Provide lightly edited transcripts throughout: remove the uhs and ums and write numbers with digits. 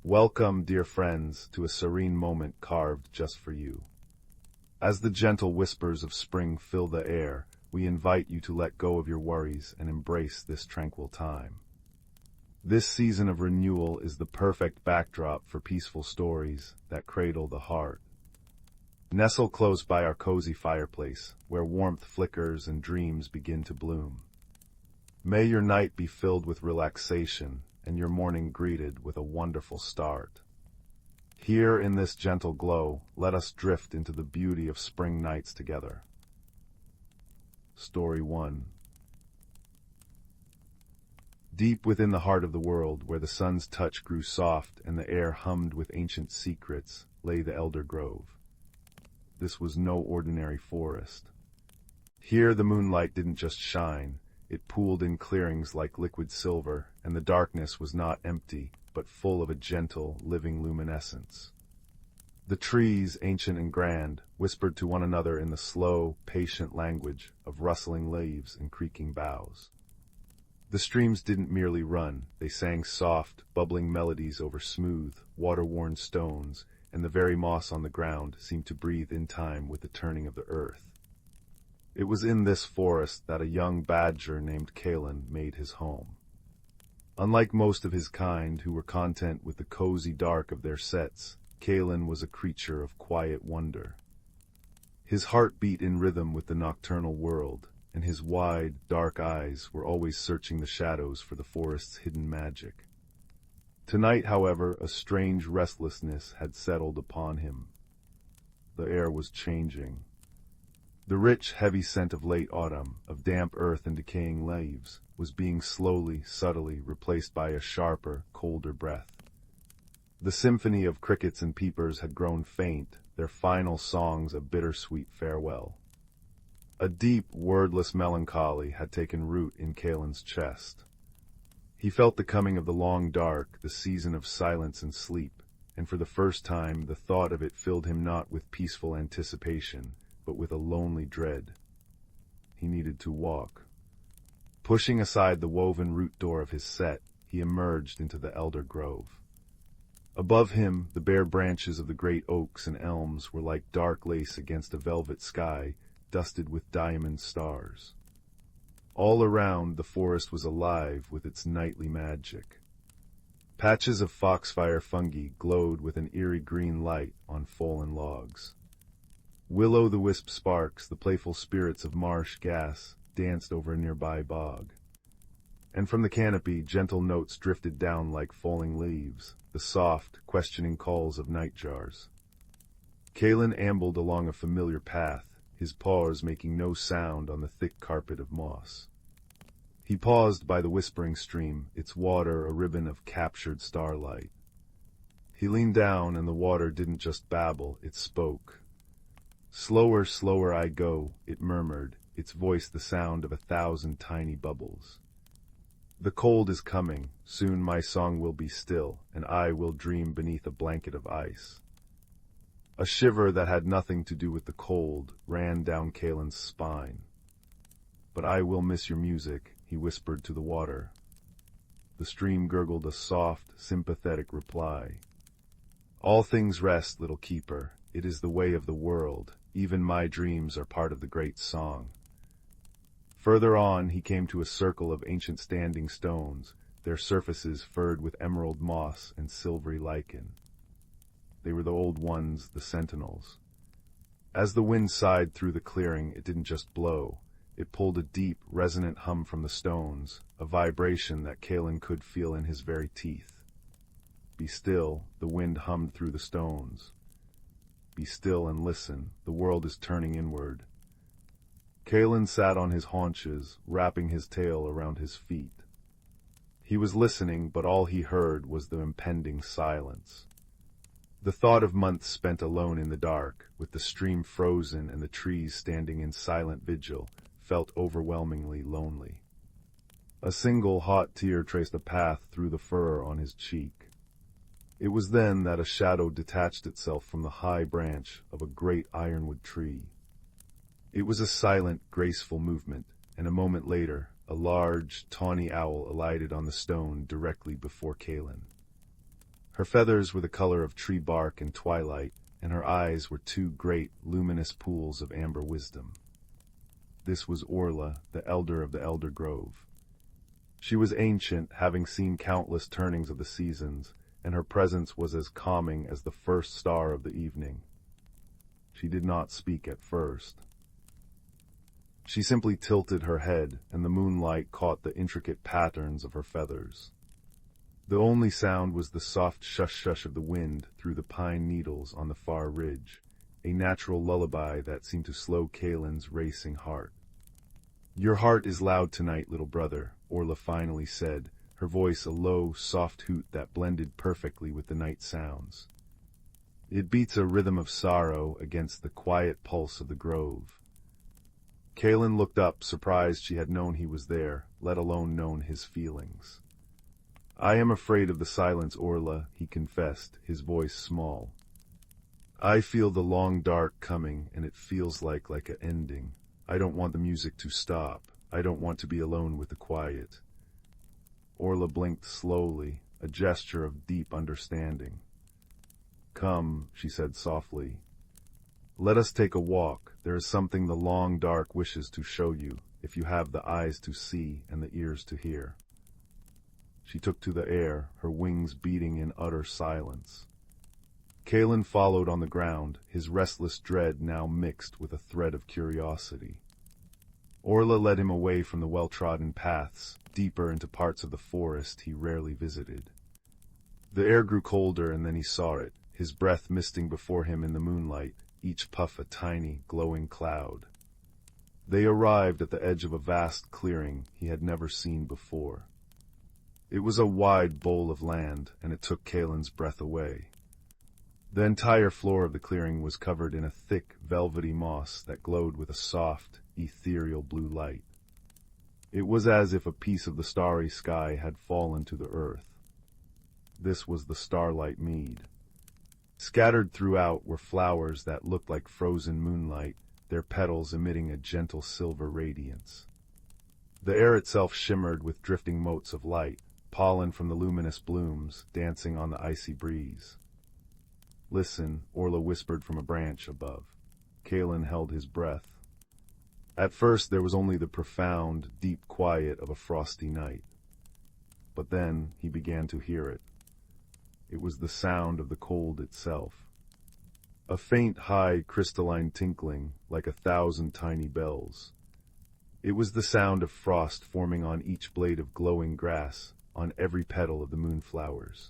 Welcome, dear friends, to a serene moment carved just for you. As the gentle whispers of spring fill the air, we invite you to let go of your worries and embrace this tranquil time. This season of renewal is the perfect backdrop for peaceful stories that cradle the heart. Nestle close by our cozy fireplace, where warmth flickers and dreams begin to bloom. May your night be filled with relaxation and your morning greeted with a wonderful start. Here in this gentle glow, let us drift into the beauty of spring nights together. Story 1. Deep within the heart of the world, where the sun's touch grew soft and the air hummed with ancient secrets, lay the Eldergrove. This was no ordinary forest. Here the moonlight didn't just shine, it pooled in clearings like liquid silver, and the darkness was not empty, but full of a gentle, living luminescence. The trees, ancient and grand, whispered to one another in the slow, patient language of rustling leaves and creaking boughs. The streams didn't merely run, they sang soft, bubbling melodies over smooth, water-worn stones, and the very moss on the ground seemed to breathe in time with the turning of the earth. It was in this forest that a young badger named Kaelen made his home. Unlike most of his kind who were content with the cozy dark of their sets, Kaelen was a creature of quiet wonder. His heart beat in rhythm with the nocturnal world, and his wide, dark eyes were always searching the shadows for the forest's hidden magic. Tonight, however, a strange restlessness had settled upon him. The air was changing. The rich, heavy scent of late autumn, of damp earth and decaying leaves, was being slowly, subtly replaced by a sharper, colder breath. The symphony of crickets and peepers had grown faint, their final songs a bittersweet farewell. A deep, wordless melancholy had taken root in Kaelen's chest. He felt the coming of the long dark, the season of silence and sleep, and for the first time the thought of it filled him not with peaceful anticipation, but with a lonely dread. He needed to walk. Pushing aside the woven root door of his set, he emerged into the Eldergrove. Above him, the bare branches of the great oaks and elms were like dark lace against a velvet sky dusted with diamond stars. All around, the forest was alive with its nightly magic. Patches of foxfire fungi glowed with an eerie green light on fallen logs. Will-o'-the-wisp sparks, the playful spirits of marsh gas, danced over a nearby bog. And from the canopy, gentle notes drifted down like falling leaves, the soft, questioning calls of nightjars. Kaelen ambled along a familiar path, his paws making no sound on the thick carpet of moss. He paused by the whispering stream, its water a ribbon of captured starlight. He leaned down, and the water didn't just babble, it spoke. Slower, slower I go, it murmured, its voice the sound of 1,000 tiny bubbles. The cold is coming, soon my song will be still, and I will dream beneath a blanket of ice. A shiver that had nothing to do with the cold ran down Kaelen's spine. But I will miss your music, he whispered to the water. The stream gurgled a soft, sympathetic reply. All things rest, little keeper, it is the way of the world, even my dreams are part of the great song. Further on, he came to a circle of ancient standing stones, their surfaces furred with emerald moss and silvery lichen. They were the old ones, the sentinels. As the wind sighed through the clearing, it didn't just blow. It pulled a deep, resonant hum from the stones, a vibration that Kaelen could feel in his very teeth. Be still, the wind hummed through the stones. Be still and listen, the world is turning inward. Kaelen sat on his haunches, wrapping his tail around his feet. He was listening, but all he heard was the impending silence. The thought of months spent alone in the dark, with the stream frozen and the trees standing in silent vigil, felt overwhelmingly lonely. A single hot tear traced a path through the fur on his cheek. It was then that a shadow detached itself from the high branch of a great ironwood tree. It was a silent, graceful movement, and a moment later, a large, tawny owl alighted on the stone directly before Kaelen. Her feathers were the color of tree bark in twilight, and her eyes were two great, luminous pools of amber wisdom. This was Orla, the elder of the Eldergrove. She was ancient, having seen countless turnings of the seasons, and her presence was as calming as the first star of the evening. She did not speak at first. She simply tilted her head, and the moonlight caught the intricate patterns of her feathers. The only sound was the soft shush-shush of the wind through the pine needles on the far ridge, a natural lullaby that seemed to slow Kaelen's racing heart. "Your heart is loud tonight, little brother," Orla finally said, her voice a low, soft hoot that blended perfectly with the night sounds. "It beats a rhythm of sorrow against the quiet pulse of the grove." Kaelen looked up, surprised she had known he was there, let alone known his feelings. "I am afraid of the silence, Orla," he confessed, his voice small. "I feel the long dark coming, and it feels like an ending. I don't want the music to stop. I don't want to be alone with the quiet." Orla blinked slowly, a gesture of deep understanding. "Come," she said softly. "Let us take a walk. There is something the long dark wishes to show you, if you have the eyes to see and the ears to hear." She took to the air, her wings beating in utter silence. Kaelen followed on the ground, his restless dread now mixed with a thread of curiosity. Orla led him away from the well-trodden paths, deeper into parts of the forest he rarely visited. The air grew colder, and then he saw it, his breath misting before him in the moonlight, each puff a tiny, glowing cloud. They arrived at the edge of a vast clearing he had never seen before. It was a wide bowl of land, and it took Kaelen's breath away. The entire floor of the clearing was covered in a thick, velvety moss that glowed with a soft, ethereal blue light. It was as if a piece of the starry sky had fallen to the earth. This was the Starlight Mead. Scattered throughout were flowers that looked like frozen moonlight, their petals emitting a gentle silver radiance. The air itself shimmered with drifting motes of light, pollen from the luminous blooms dancing on the icy breeze. "Listen," Orla whispered from a branch above. Kaelen held his breath. At first there was only the profound, deep quiet of a frosty night. But then he began to hear it. It was the sound of the cold itself. A faint, high, crystalline tinkling, like 1,000 tiny bells. It was the sound of frost forming on each blade of glowing grass, on every petal of the moonflowers.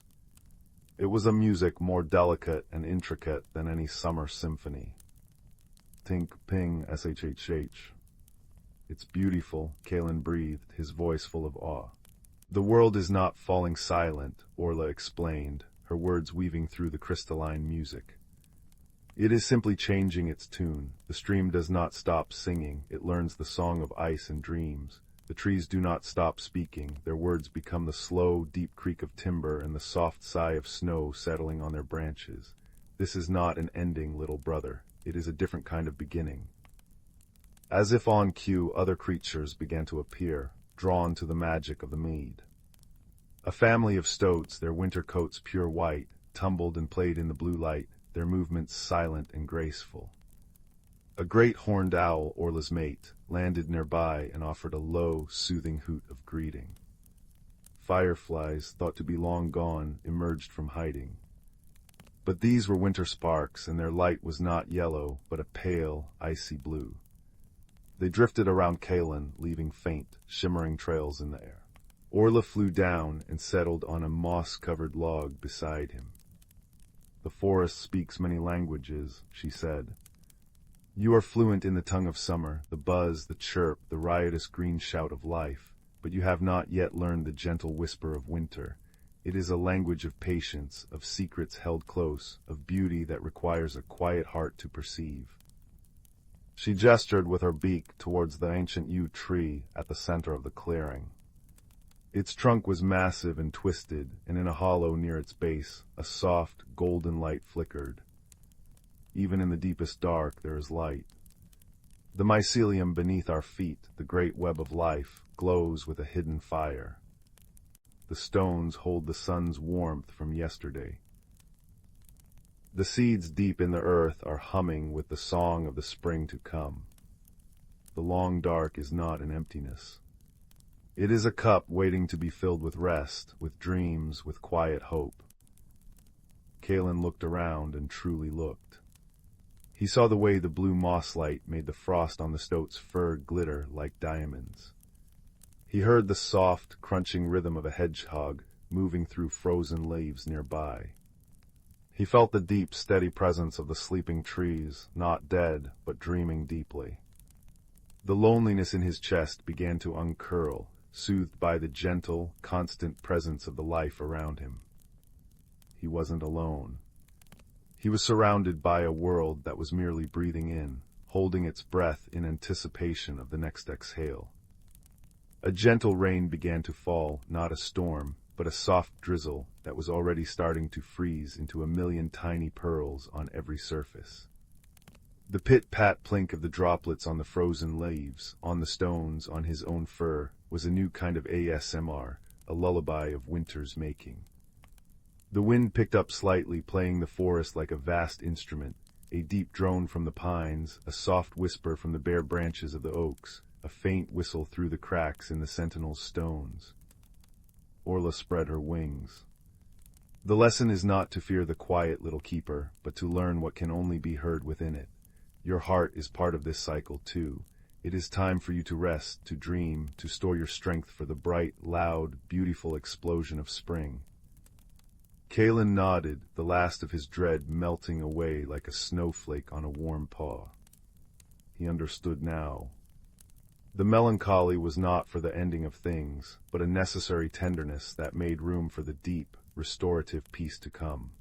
It was a music more delicate and intricate than any summer symphony. Tink, ping, shhh. "It's beautiful," Kaelen breathed, his voice full of awe. "The world is not falling silent," Orla explained, her words weaving through the crystalline music. "It is simply changing its tune. The stream does not stop singing, it learns the song of ice and dreams. The trees do not stop speaking, their words become the slow, deep creak of timber and the soft sigh of snow settling on their branches. This is not an ending, little brother. It is a different kind of beginning." As if on cue, other creatures began to appear, drawn to the magic of the mead. A family of stoats, their winter coats pure white, tumbled and played in the blue light, their movements silent and graceful. A great horned owl, Orla's mate, landed nearby and offered a low, soothing hoot of greeting. Fireflies, thought to be long gone, emerged from hiding. But these were winter sparks, and their light was not yellow, but a pale, icy blue. They drifted around Kaelen, leaving faint, shimmering trails in the air. Orla flew down and settled on a moss-covered log beside him. "The forest speaks many languages," she said. "You are fluent in the tongue of summer, the buzz, the chirp, the riotous green shout of life, but you have not yet learned the gentle whisper of winter. It is a language of patience, of secrets held close, of beauty that requires a quiet heart to perceive." She gestured with her beak towards the ancient yew tree at the center of the clearing. Its trunk was massive and twisted, and in a hollow near its base, a soft, golden light flickered. Even in the deepest dark there is light. The mycelium beneath our feet, the great web of life, glows with a hidden fire. The stones hold the sun's warmth from yesterday. The seeds deep in the earth are humming with the song of the spring to come. The long dark is not an emptiness. It is a cup waiting to be filled with rest, with dreams, with quiet hope. Kaelen looked around and truly looked. He saw the way the blue moss light made the frost on the stoat's fur glitter like diamonds. He heard the soft, crunching rhythm of a hedgehog moving through frozen leaves nearby. He felt the deep, steady presence of the sleeping trees, not dead, but dreaming deeply. The loneliness in his chest began to uncurl, soothed by the gentle, constant presence of the life around him. He wasn't alone. He was surrounded by a world that was merely breathing in, holding its breath in anticipation of the next exhale. A gentle rain began to fall, not a storm, but a soft drizzle that was already starting to freeze into a million tiny pearls on every surface. The pit-pat plink of the droplets on the frozen leaves, on the stones, on his own fur, was a new kind of ASMR, a lullaby of winter's making. The wind picked up slightly, playing the forest like a vast instrument, a deep drone from the pines, a soft whisper from the bare branches of the oaks, a faint whistle through the cracks in the sentinel's stones. Orla spread her wings. The lesson is not to fear the quiet little keeper, but to learn what can only be heard within it. Your heart is part of this cycle, too. It is time for you to rest, to dream, to store your strength for the bright, loud, beautiful explosion of spring. Kaelen nodded, the last of his dread melting away like a snowflake on a warm paw. He understood now. The melancholy was not for the ending of things, but a necessary tenderness that made room for the deep, restorative peace to come.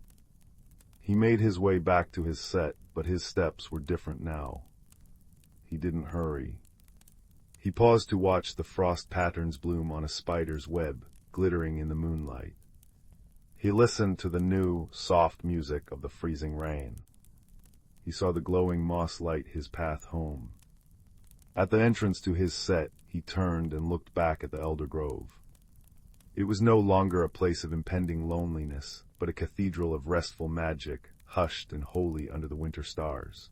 He made his way back to his set, but his steps were different now. He didn't hurry. He paused to watch the frost patterns bloom on a spider's web, glittering in the moonlight. He listened to the new, soft music of the freezing rain. He saw the glowing moss light his path home. At the entrance to his set, he turned and looked back at the Eldergrove. It was no longer a place of impending loneliness, but a cathedral of restful magic, hushed and holy under the winter stars.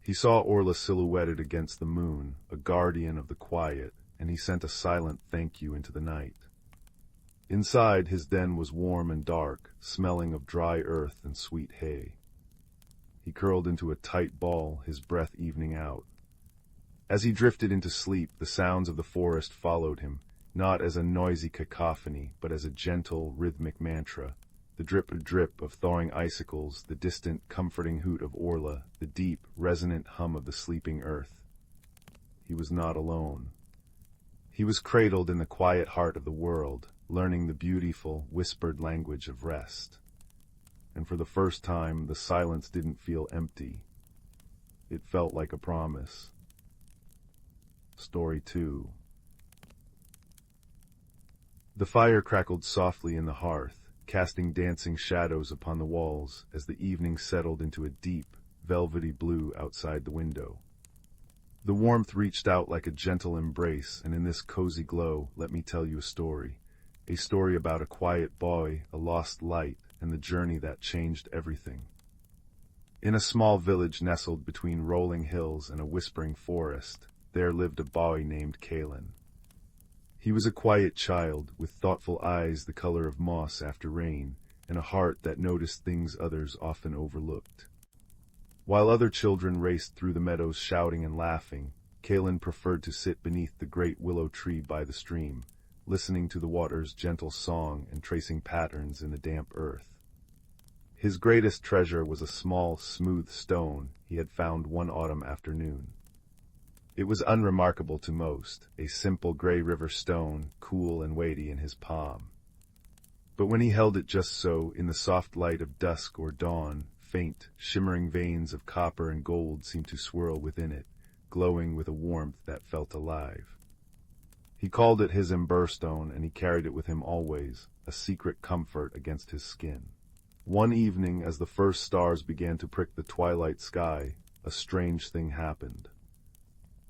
He saw Orla silhouetted against the moon, a guardian of the quiet, and he sent a silent thank you into the night. Inside, his den was warm and dark, smelling of dry earth and sweet hay. He curled into a tight ball, his breath evening out. As he drifted into sleep, the sounds of the forest followed him, not as a noisy cacophony, but as a gentle, rhythmic mantra. The drip-a-drip of thawing icicles, the distant, comforting hoot of Orla, the deep, resonant hum of the sleeping earth. He was not alone. He was cradled in the quiet heart of the world, learning the beautiful, whispered language of rest. And for the first time, the silence didn't feel empty. It felt like a promise. Story 2. The fire crackled softly in the hearth, casting dancing shadows upon the walls as the evening settled into a deep, velvety blue outside the window. The warmth reached out like a gentle embrace, and in this cozy glow, let me tell you a story about a quiet boy, a lost light, and the journey that changed everything. In a small village nestled between rolling hills and a whispering forest, there lived a boy named Kaelen. He was a quiet child, with thoughtful eyes the color of moss after rain, and a heart that noticed things others often overlooked. While other children raced through the meadows shouting and laughing, Kaelen preferred to sit beneath the great willow tree by the stream, listening to the water's gentle song and tracing patterns in the damp earth. His greatest treasure was a small, smooth stone he had found one autumn afternoon. It was unremarkable to most, a simple gray river stone, cool and weighty in his palm. But when he held it just so, in the soft light of dusk or dawn, faint, shimmering veins of copper and gold seemed to swirl within it, glowing with a warmth that felt alive. He called it his ember stone, and he carried it with him always, a secret comfort against his skin. One evening, as the first stars began to prick the twilight sky, a strange thing happened.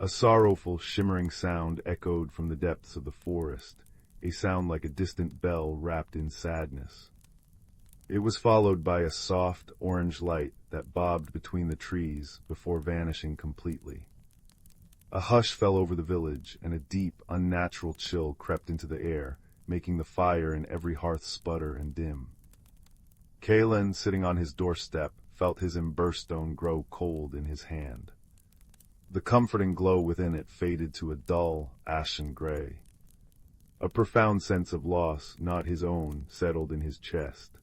A sorrowful, shimmering sound echoed from the depths of the forest. a sound like a distant bell wrapped in sadness. It was followed by a soft, orange light that bobbed between the trees before vanishing completely. A hush fell over the village, and a deep, unnatural chill crept into the air, making the fire in every hearth sputter and dim. Kaelen, sitting on his doorstep, felt his emberstone grow cold in his hand. The comforting glow within it faded to a dull, ashen gray. A profound sense of loss, not his own, settled in his chest.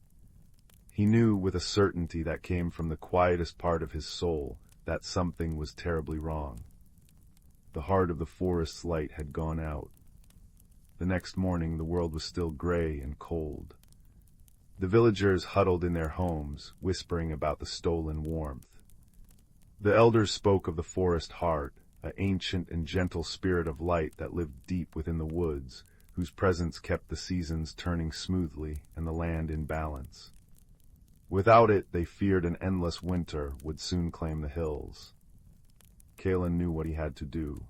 He knew with a certainty that came from the quietest part of his soul that something was terribly wrong. The heart of the forest's light had gone out. The next morning the world was still gray and cold. The villagers huddled in their homes, whispering about the stolen warmth. The elders spoke of the forest heart, an ancient and gentle spirit of light that lived deep within the woods, whose presence kept the seasons turning smoothly and the land in balance. Without it, they feared an endless winter would soon claim the hills. Kaelen knew what he had to do.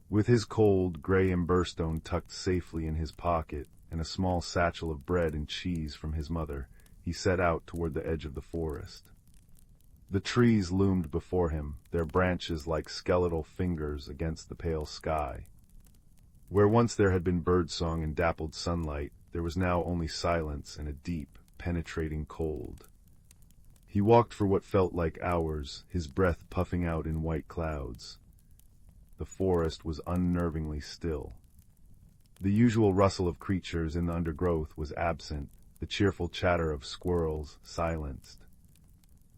With his cold, gray emberstone tucked safely in his pocket and a small satchel of bread and cheese from his mother, he set out toward the edge of the forest. The trees loomed before him, their branches like skeletal fingers against the pale sky. Where once there had been birdsong and dappled sunlight, there was now only silence and a deep, penetrating cold. He walked for what felt like hours, his breath puffing out in white clouds. The forest was unnervingly still. The usual rustle of creatures in the undergrowth was absent, the cheerful chatter of squirrels silenced.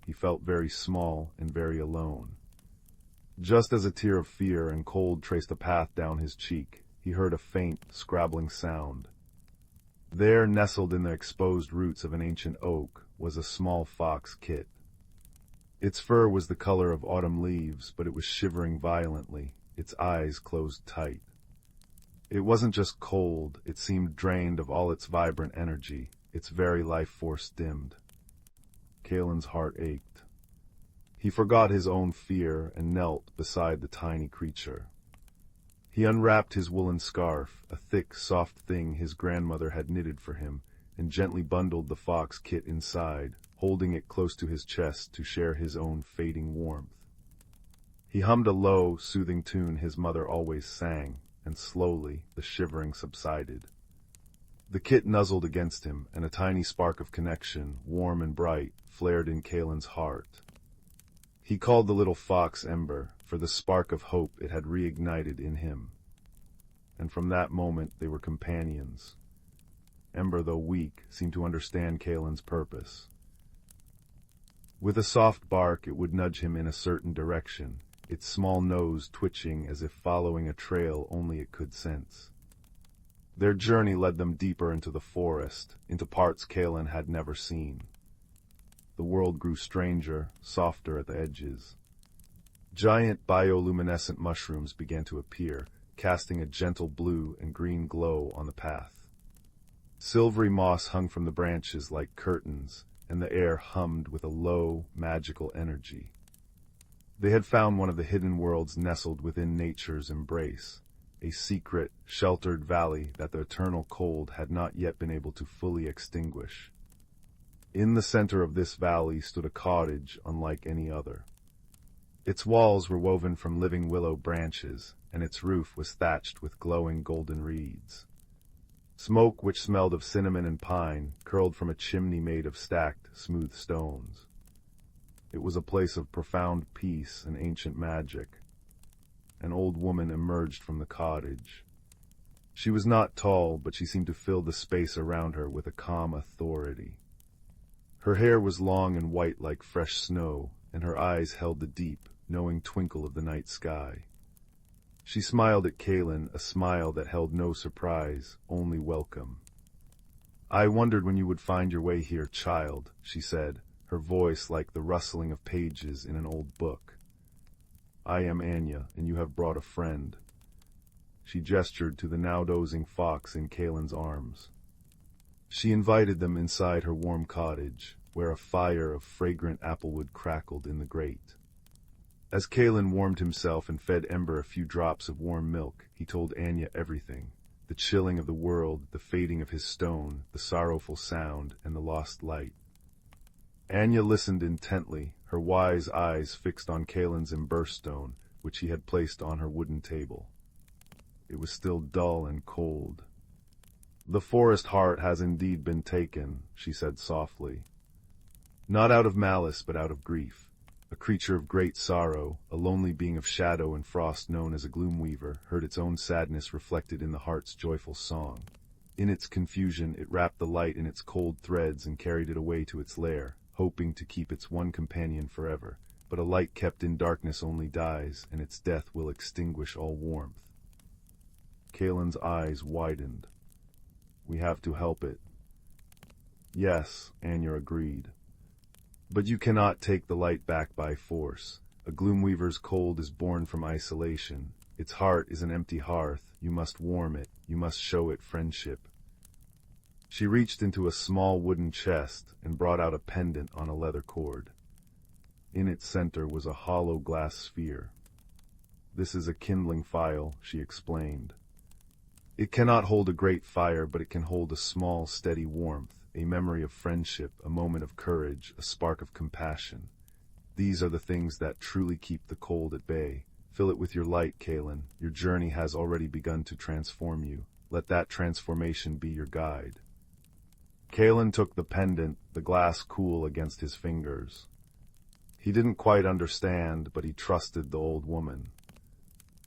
He felt very small and very alone. Just as a tear of fear and cold traced a path down his cheek, he heard a faint, scrabbling sound. There, nestled in the exposed roots of an ancient oak, was a small fox kit. Its fur was the color of autumn leaves, but it was shivering violently, its eyes closed tight. It wasn't just cold, it seemed drained of all its vibrant energy, its very life force dimmed. Kaelen's heart ached. He forgot his own fear and knelt beside the tiny creature. He unwrapped his woolen scarf, a thick, soft thing his grandmother had knitted for him, and gently bundled the fox kit inside, holding it close to his chest to share his own fading warmth. He hummed a low, soothing tune his mother always sang, and slowly the shivering subsided. The kit nuzzled against him, and a tiny spark of connection, warm and bright, flared in Kaelen's heart. He called the little fox Ember, for the spark of hope it had reignited in him. And from that moment they were companions. Ember, though weak, seemed to understand Kaelen's purpose. With a soft bark it would nudge him in a certain direction, its small nose twitching as if following a trail only it could sense. Their journey led them deeper into the forest, into parts Kaelen had never seen. The world grew stranger, softer at the edges. Giant bioluminescent mushrooms began to appear, casting a gentle blue and green glow on the path. Silvery moss hung from the branches like curtains, and the air hummed with a low, magical energy. They had found one of the hidden worlds nestled within nature's embrace, a secret, sheltered valley that the eternal cold had not yet been able to fully extinguish. In the center of this valley stood a cottage unlike any other. Its walls were woven from living willow branches, and its roof was thatched with glowing golden reeds. Smoke, which smelled of cinnamon and pine, curled from a chimney made of stacked, smooth stones. It was a place of profound peace and ancient magic. An old woman emerged from the cottage. She was not tall, but she seemed to fill the space around her with a calm authority. Her hair was long and white like fresh snow, and her eyes held the deep, knowing twinkle of the night sky. She smiled at Kaelen, a smile that held no surprise, only welcome. "I wondered when you would find your way here, child," she said, her voice like the rustling of pages in an old book. "I am Anya, and you have brought a friend." She gestured to the now dozing fox in Kaelen's arms. She invited them inside her warm cottage, where a fire of fragrant applewood crackled in the grate. As Kaelen warmed himself and fed Ember a few drops of warm milk, he told Anya everything, the chilling of the world, the fading of his stone, the sorrowful sound, and the lost light. Anya listened intently, her wise eyes fixed on Kaelen's ember stone, which he had placed on her wooden table. It was still dull and cold. "The forest heart has indeed been taken," she said softly. "Not out of malice, but out of grief. A creature of great sorrow, a lonely being of shadow and frost known as a gloom-weaver, heard its own sadness reflected in the heart's joyful song. In its confusion, it wrapped the light in its cold threads and carried it away to its lair, hoping to keep its one companion forever. But a light kept in darkness only dies, and its death will extinguish all warmth." Kaelen's eyes widened. "We have to help it." "Yes," Anya agreed. "But you cannot take the light back by force. A gloomweaver's cold is born from isolation. Its heart is an empty hearth. You must warm it. You must show it friendship." She reached into a small wooden chest and brought out a pendant on a leather cord. In its center was a hollow glass sphere. "This is a kindling phial," she explained. "It cannot hold a great fire, but it can hold a small, steady warmth, a memory of friendship, a moment of courage, a spark of compassion. These are the things that truly keep the cold at bay. Fill it with your light, Kaelen. Your journey has already begun to transform you. Let that transformation be your guide." Kaelen took the pendant, the glass cool against his fingers. He didn't quite understand, but he trusted the old woman.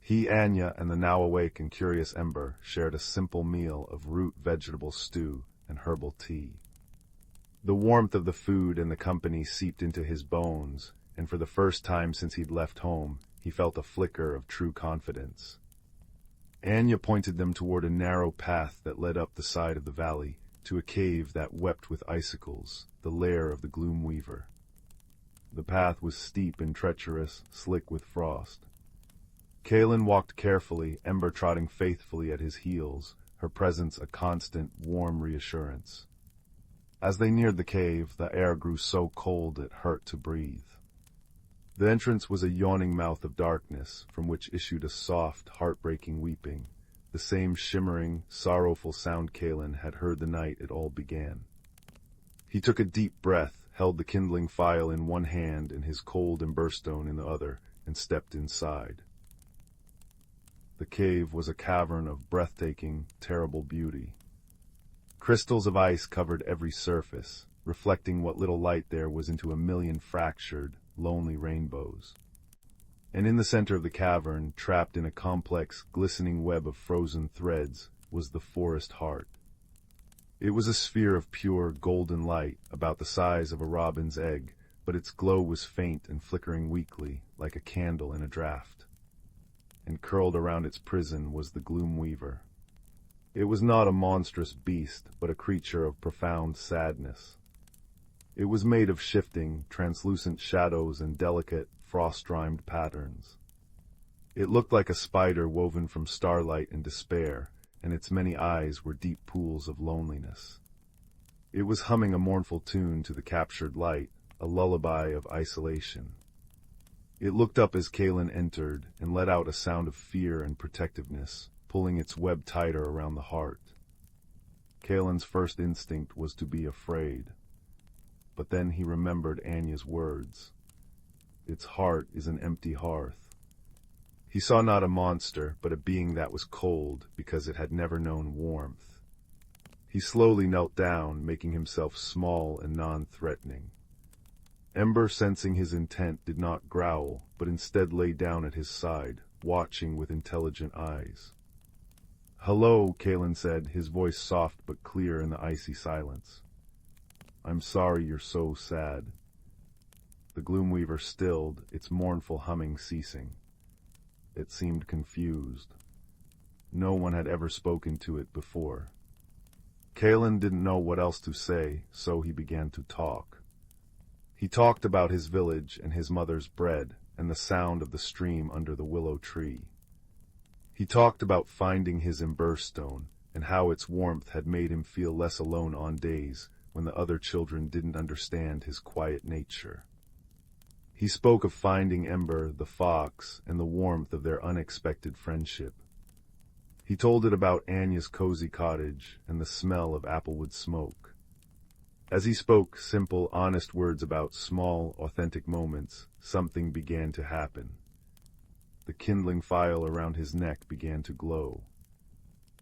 He, Anya, and the now awake and curious Ember shared a simple meal of root vegetable stew and herbal tea. The warmth of the food and the company seeped into his bones, and for the first time since he'd left home, he felt a flicker of true confidence. Anya pointed them toward a narrow path that led up the side of the valley, to a cave that wept with icicles, the lair of the gloom weaver. The path was steep and treacherous, slick with frost. Kaelen walked carefully, Ember trotting faithfully at his heels, her presence a constant, warm reassurance. As they neared the cave, the air grew so cold it hurt to breathe. The entrance was a yawning mouth of darkness, from which issued a soft, heartbreaking weeping, the same shimmering, sorrowful sound Kaelen had heard the night it all began. He took a deep breath, held the kindling phial in one hand and his cold emberstone in the other, and stepped inside. The cave was a cavern of breathtaking, terrible beauty. Crystals of ice covered every surface, reflecting what little light there was into a million fractured, lonely rainbows. And in the center of the cavern, trapped in a complex, glistening web of frozen threads, was the forest heart. It was a sphere of pure, golden light, about the size of a robin's egg, but its glow was faint and flickering weakly, like a candle in a draught. And curled around its prison was the gloom weaver. It was not a monstrous beast, but a creature of profound sadness. It was made of shifting, translucent shadows and delicate, frost-rimed patterns. It looked like a spider woven from starlight and despair, and its many eyes were deep pools of loneliness. It was humming a mournful tune to the captured light, a lullaby of isolation. It looked up as Kaelen entered and let out a sound of fear and protectiveness, pulling its web tighter around the heart. Kaelen's first instinct was to be afraid. But then he remembered Anya's words. Its heart is an empty hearth. He saw not a monster, but a being that was cold because it had never known warmth. He slowly knelt down, making himself small and non-threatening. Ember, sensing his intent, did not growl, but instead lay down at his side, watching with intelligent eyes. "Hello," Kaelen said, his voice soft but clear in the icy silence. "I'm sorry you're so sad." The gloomweaver stilled, its mournful humming ceasing. It seemed confused. No one had ever spoken to it before. Kaelen didn't know what else to say, so he began to talk. He talked about his village and his mother's bread and the sound of the stream under the willow tree. He talked about finding his emberstone and how its warmth had made him feel less alone on days when the other children didn't understand his quiet nature. He spoke of finding Ember, the fox, and the warmth of their unexpected friendship. He told it about Anya's cozy cottage and the smell of applewood smoke. As he spoke simple, honest words about small, authentic moments, something began to happen. The kindling file around his neck began to glow.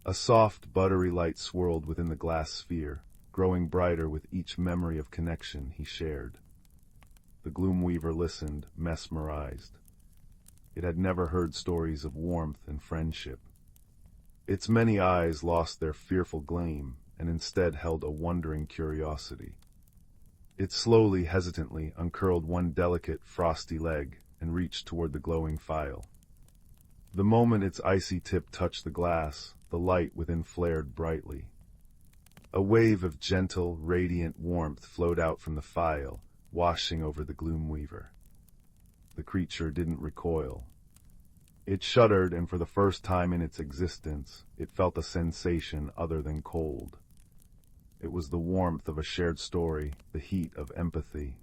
A soft, buttery light swirled within the glass sphere, growing brighter with each memory of connection he shared. The Gloomweaver listened, mesmerized. It had never heard stories of warmth and friendship. Its many eyes lost their fearful gleam, and instead held a wondering curiosity. It slowly, hesitantly, uncurled one delicate, frosty leg and reached toward the glowing file. The moment its icy tip touched the glass, the light within flared brightly. A wave of gentle, radiant warmth flowed out from the file, washing over the Gloomweaver. The creature didn't recoil. It shuddered, and for the first time in its existence, it felt a sensation other than cold. It was the warmth of a shared story, the heat of empathy.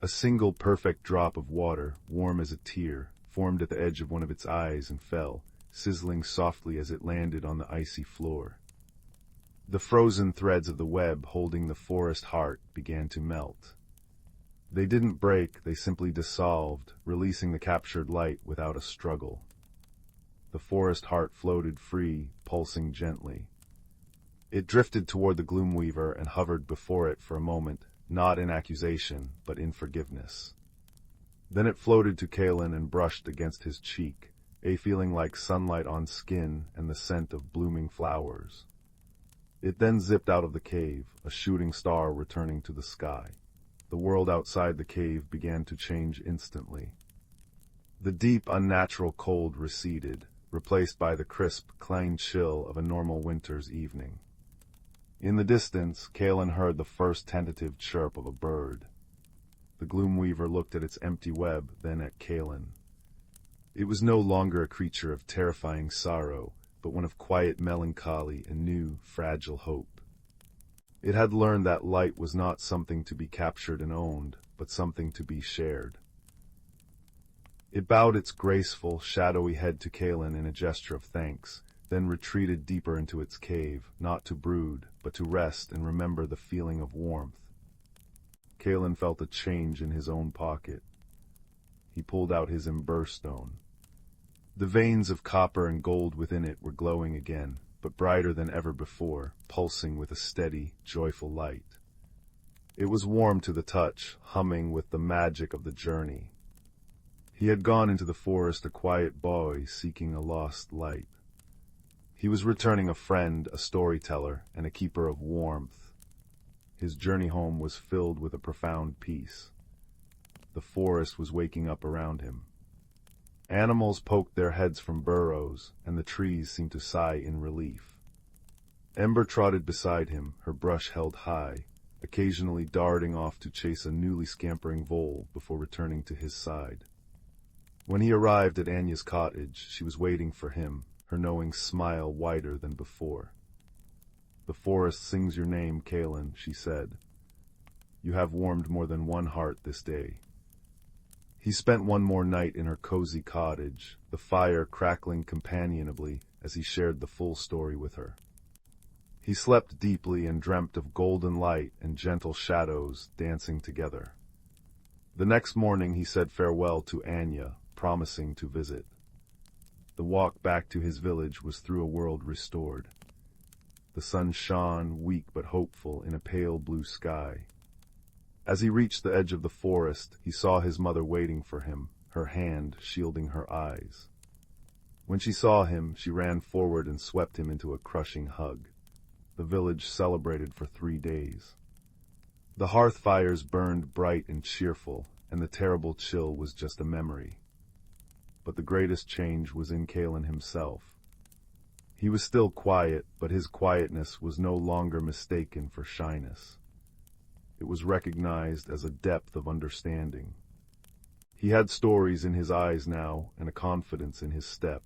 A single perfect drop of water, warm as a tear, formed at the edge of one of its eyes and fell, sizzling softly as it landed on the icy floor. The frozen threads of the web holding the forest heart began to melt. They didn't break, they simply dissolved, releasing the captured light without a struggle. The forest heart floated free, pulsing gently. It drifted toward the Gloomweaver and hovered before it for a moment, not in accusation, but in forgiveness. Then it floated to Kaelen and brushed against his cheek, a feeling like sunlight on skin and the scent of blooming flowers. It then zipped out of the cave, a shooting star returning to the sky. The world outside the cave began to change instantly. The deep, unnatural cold receded, replaced by the crisp, clean chill of a normal winter's evening. In the distance, Kaelen heard the first tentative chirp of a bird. The Gloomweaver looked at its empty web, then at Kaelen. It was no longer a creature of terrifying sorrow, but one of quiet melancholy and new, fragile hope. It had learned that light was not something to be captured and owned, but something to be shared. It bowed its graceful, shadowy head to Kaelen in a gesture of thanks, then retreated deeper into its cave, not to brood, but to rest and remember the feeling of warmth. Kaelen felt a change in his own pocket. He pulled out his ember stone. The veins of copper and gold within it were glowing again, but brighter than ever before, pulsing with a steady, joyful light. It was warm to the touch, humming with the magic of the journey. He had gone into the forest a quiet boy seeking a lost light. He was returning a friend, a storyteller, and a keeper of warmth. His journey home was filled with a profound peace. The forest was waking up around him. Animals poked their heads from burrows, and the trees seemed to sigh in relief. Ember trotted beside him, her brush held high, occasionally darting off to chase a newly scampering vole before returning to his side. When he arrived at Anya's cottage, she was waiting for him, her knowing smile wider than before. "The forest sings your name, Kaelen," she said. "You have warmed more than one heart this day." He spent one more night in her cozy cottage, the fire crackling companionably as he shared the full story with her. He slept deeply and dreamt of golden light and gentle shadows dancing together. The next morning he said farewell to Anya, promising to visit. The walk back to his village was through a world restored. The sun shone, weak but hopeful, in a pale blue sky. As he reached the edge of the forest, he saw his mother waiting for him, her hand shielding her eyes. When she saw him, she ran forward and swept him into a crushing hug. The village celebrated for 3 days. The hearth fires burned bright and cheerful, and the terrible chill was just a memory. But the greatest change was in Kaelen himself. He was still quiet, but his quietness was no longer mistaken for shyness. It was recognized as a depth of understanding. He had stories in his eyes now, and a confidence in his step.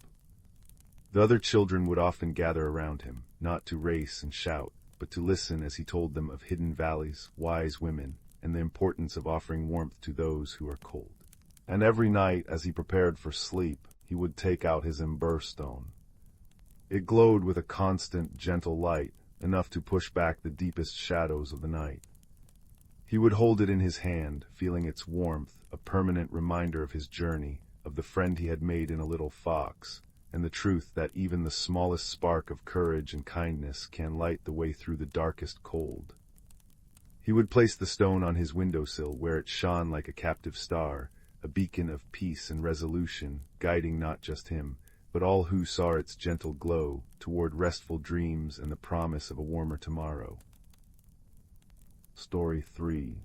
The other children would often gather around him, not to race and shout, but to listen as he told them of hidden valleys, wise women, and the importance of offering warmth to those who are cold. And every night, as he prepared for sleep, he would take out his ember stone. It glowed with a constant, gentle light, enough to push back the deepest shadows of the night. He would hold it in his hand, feeling its warmth, a permanent reminder of his journey, of the friend he had made in a little fox, and the truth that even the smallest spark of courage and kindness can light the way through the darkest cold. He would place the stone on his windowsill where it shone like a captive star, a beacon of peace and resolution, guiding not just him, but all who saw its gentle glow toward restful dreams and the promise of a warmer tomorrow. Story 3.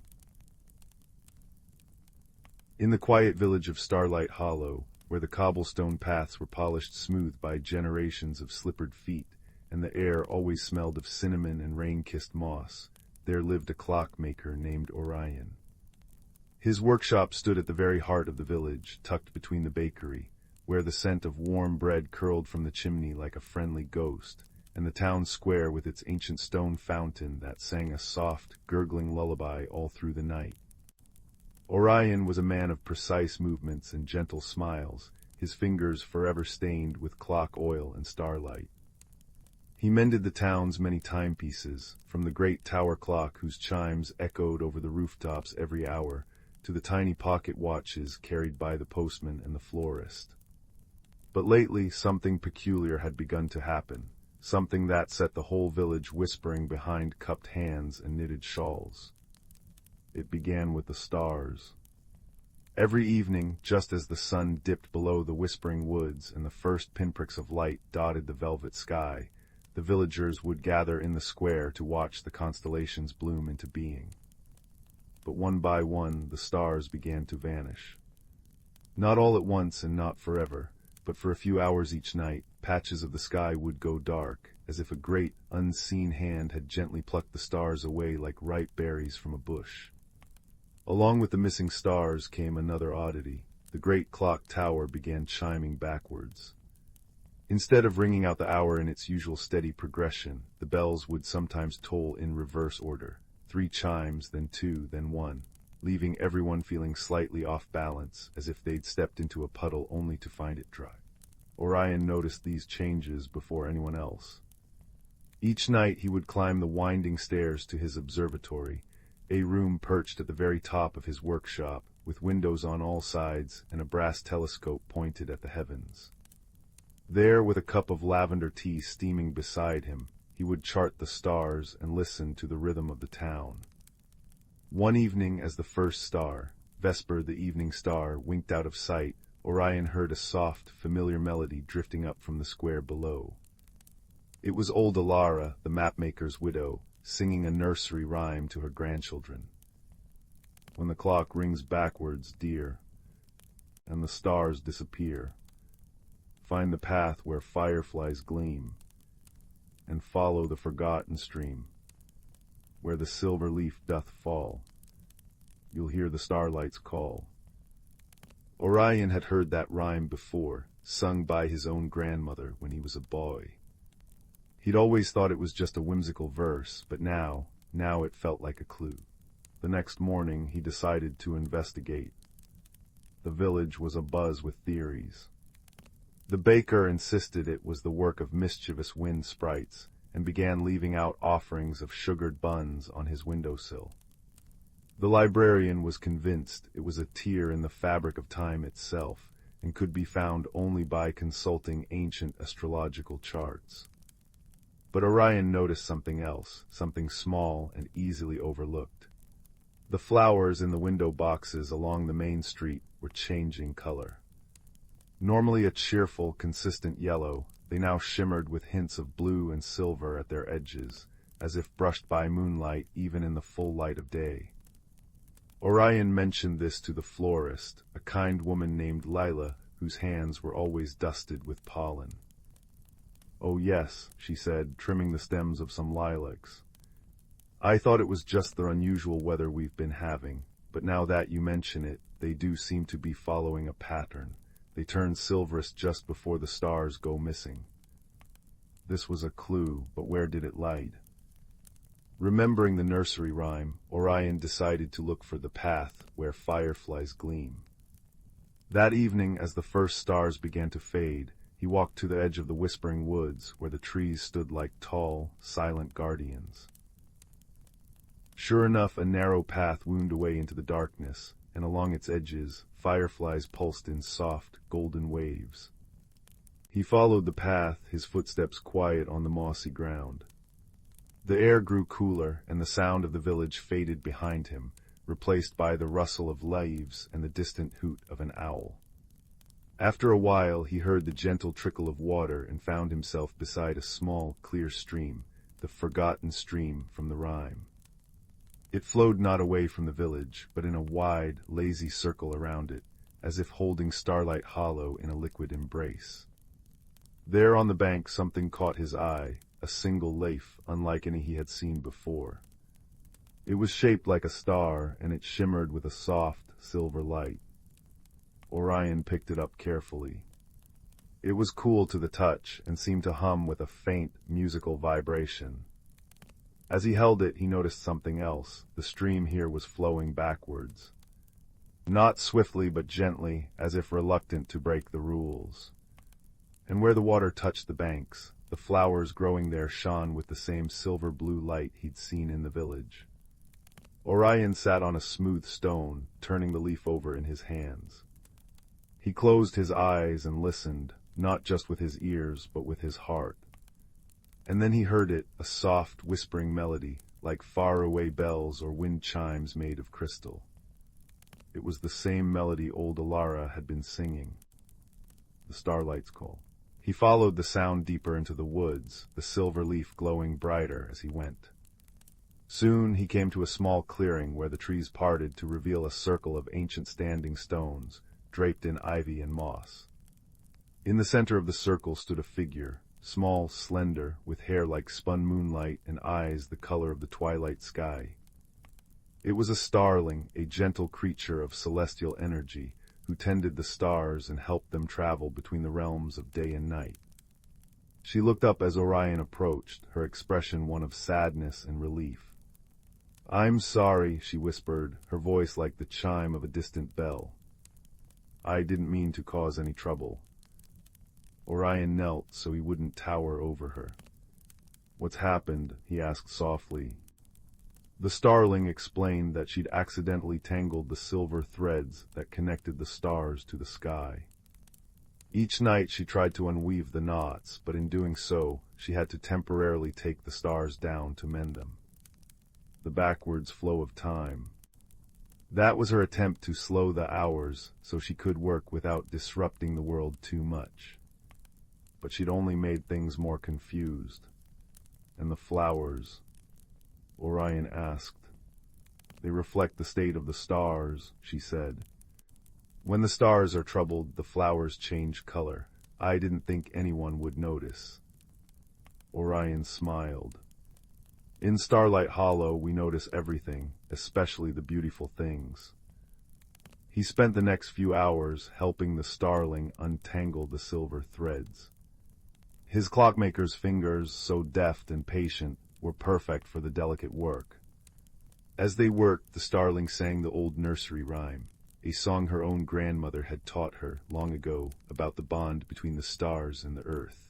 In the quiet village of Starlight Hollow, where the cobblestone paths were polished smooth by generations of slippered feet, and the air always smelled of cinnamon and rain-kissed moss, there lived a clockmaker named Orion. His workshop stood at the very heart of the village, tucked between the bakery, where the scent of warm bread curled from the chimney like a friendly ghost, and the town square with its ancient stone fountain that sang a soft, gurgling lullaby all through the night. Orion was a man of precise movements and gentle smiles, his fingers forever stained with clock oil and starlight. He mended the town's many timepieces, from the great tower clock whose chimes echoed over the rooftops every hour, to the tiny pocket watches carried by the postman and the florist. But lately something peculiar had begun to happen, something that set the whole village whispering behind cupped hands and knitted shawls. It began with the stars. Every evening, just as the sun dipped below the whispering woods and the first pinpricks of light dotted the velvet sky, the villagers would gather in the square to watch the constellations bloom into being. But one by one, the stars began to vanish. Not all at once and not forever, but for a few hours each night, patches of the sky would go dark, as if a great, unseen hand had gently plucked the stars away like ripe berries from a bush. Along with the missing stars came another oddity. The great clock tower began chiming backwards. Instead of ringing out the hour in its usual steady progression, the bells would sometimes toll in reverse order, 3 chimes, then 2, then 1, leaving everyone feeling slightly off balance, as if they'd stepped into a puddle only to find it dry. Orion noticed these changes before anyone else. Each night he would climb the winding stairs to his observatory, a room perched at the very top of his workshop, with windows on all sides and a brass telescope pointed at the heavens. There, with a cup of lavender tea steaming beside him, he would chart the stars and listen to the rhythm of the town. One evening, as the first star, Vesper the evening star, winked out of sight, Orion heard a soft, familiar melody drifting up from the square below. It was old Alara, the mapmaker's widow, singing a nursery rhyme to her grandchildren. When the clock rings backwards, dear, and the stars disappear, find the path where fireflies gleam, and follow the forgotten stream, where the silver leaf doth fall. You'll hear the starlight's call. Orion had heard that rhyme before, sung by his own grandmother when he was a boy. He'd always thought it was just a whimsical verse, but now it felt like a clue. The next morning he decided to investigate. The village was abuzz with theories. The baker insisted it was the work of mischievous wind sprites, and began leaving out offerings of sugared buns on his windowsill. The librarian was convinced it was a tear in the fabric of time itself, and could be found only by consulting ancient astrological charts. But Orion noticed something else, something small and easily overlooked. The flowers in the window boxes along the main street were changing color. Normally a cheerful, consistent yellow, they now shimmered with hints of blue and silver at their edges, as if brushed by moonlight even in the full light of day. Orion mentioned this to the florist, a kind woman named Lila, whose hands were always dusted with pollen. "Oh yes," she said, trimming the stems of some lilacs. "I thought it was just the unusual weather we've been having, but now that you mention it, they do seem to be following a pattern. They turn silverous just before the stars go missing." This was a clue, but where did it light? Remembering the nursery rhyme, Orion decided to look for the path where fireflies gleam. That evening, as the first stars began to fade, he walked to the edge of the whispering woods, where the trees stood like tall, silent guardians. Sure enough, a narrow path wound away into the darkness, and along its edges, fireflies pulsed in soft, golden waves. He followed the path, his footsteps quiet on the mossy ground. The air grew cooler, and the sound of the village faded behind him, replaced by the rustle of leaves and the distant hoot of an owl. After a while, he heard the gentle trickle of water and found himself beside a small, clear stream, the forgotten stream from the rhyme. It flowed not away from the village, but in a wide, lazy circle around it, as if holding Starlight Hollow in a liquid embrace. There on the bank something caught his eye, a single leaf unlike any he had seen before. It was shaped like a star, and it shimmered with a soft, silver light. Orion picked it up carefully. It was cool to the touch, and seemed to hum with a faint, musical vibration. As he held it, he noticed something else. The stream here was flowing backwards. Not swiftly, but gently, as if reluctant to break the rules. And where the water touched the banks, the flowers growing there shone with the same silver-blue light he'd seen in the village. Orion sat on a smooth stone, turning the leaf over in his hands. He closed his eyes and listened, not just with his ears, but with his heart. And then he heard it, a soft, whispering melody, like far-away bells or wind chimes made of crystal. It was the same melody old Alara had been singing. The Starlight's Call. He followed the sound deeper into the woods, the silver leaf glowing brighter as he went. Soon he came to a small clearing where the trees parted to reveal a circle of ancient standing stones, draped in ivy and moss. In the center of the circle stood a figure, small, slender, with hair like spun moonlight and eyes the color of the twilight sky. It was a starling, a gentle creature of celestial energy, who tended the stars and helped them travel between the realms of day and night. She looked up as Orion approached, her expression one of sadness and relief. "I'm sorry," she whispered, her voice like the chime of a distant bell. "I didn't mean to cause any trouble." Orion knelt so he wouldn't tower over her. "What's happened?" he asked softly. The starling explained that she'd accidentally tangled the silver threads that connected the stars to the sky. Each night she tried to unweave the knots, but in doing so, she had to temporarily take the stars down to mend them. The backwards flow of time. That was her attempt to slow the hours so she could work without disrupting the world too much. But she'd only made things more confused. And the flowers, Orion asked. "They reflect the state of the stars," she said. "When the stars are troubled, the flowers change color. I didn't think anyone would notice." Orion smiled. "In Starlight Hollow, we notice everything, especially the beautiful things." He spent the next few hours helping the starling untangle the silver threads. His clockmaker's fingers, so deft and patient, were perfect for the delicate work. As they worked, the starling sang the old nursery rhyme, a song her own grandmother had taught her long ago about the bond between the stars and the earth.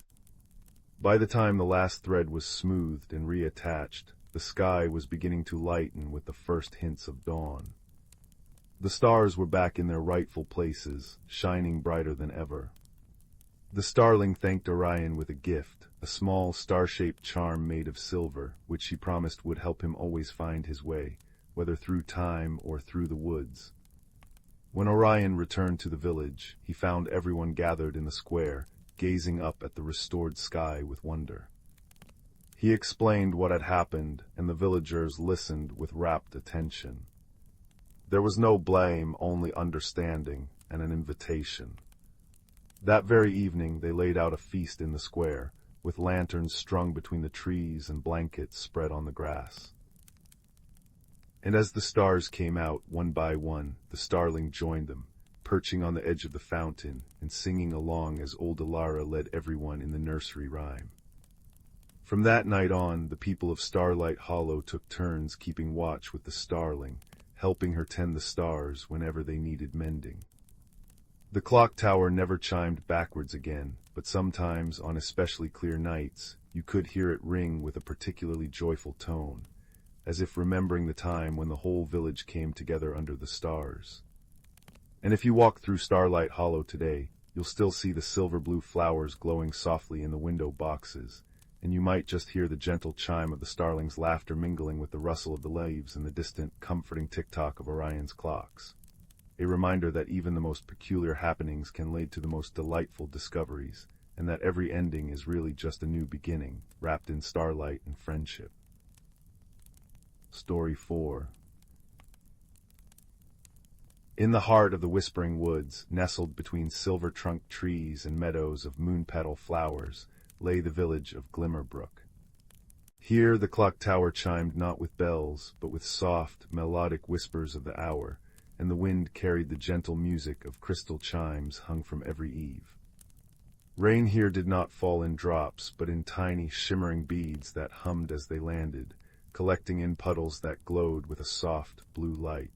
By the time the last thread was smoothed and reattached, the sky was beginning to lighten with the first hints of dawn. The stars were back in their rightful places, shining brighter than ever. The starling thanked Orion with a gift, a small star-shaped charm made of silver, which she promised would help him always find his way, whether through time or through the woods. When Orion returned to the village, he found everyone gathered in the square, gazing up at the restored sky with wonder. He explained what had happened, and the villagers listened with rapt attention. There was no blame, only understanding, and an invitation. That very evening they laid out a feast in the square, with lanterns strung between the trees and blankets spread on the grass. And as the stars came out, one by one, the starling joined them, perching on the edge of the fountain and singing along as old Alara led everyone in the nursery rhyme. From that night on, the people of Starlight Hollow took turns keeping watch with the starling, helping her tend the stars whenever they needed mending. The clock tower never chimed backwards again, but sometimes, on especially clear nights, you could hear it ring with a particularly joyful tone, as if remembering the time when the whole village came together under the stars. And if you walk through Starlight Hollow today, you'll still see the silver-blue flowers glowing softly in the window boxes, and you might just hear the gentle chime of the starlings' laughter mingling with the rustle of the leaves and the distant, comforting tick-tock of Orion's clocks. A reminder that even the most peculiar happenings can lead to the most delightful discoveries, and that every ending is really just a new beginning, wrapped in starlight and friendship. Story 4. In the heart of the whispering woods, nestled between silver-trunked trees and meadows of moon-petal flowers, lay the village of Glimmerbrook. Here the clock tower chimed not with bells, but with soft, melodic whispers of the hour, and the wind carried the gentle music of crystal chimes hung from every eave. Rain here did not fall in drops, but in tiny, shimmering beads that hummed as they landed, collecting in puddles that glowed with a soft, blue light.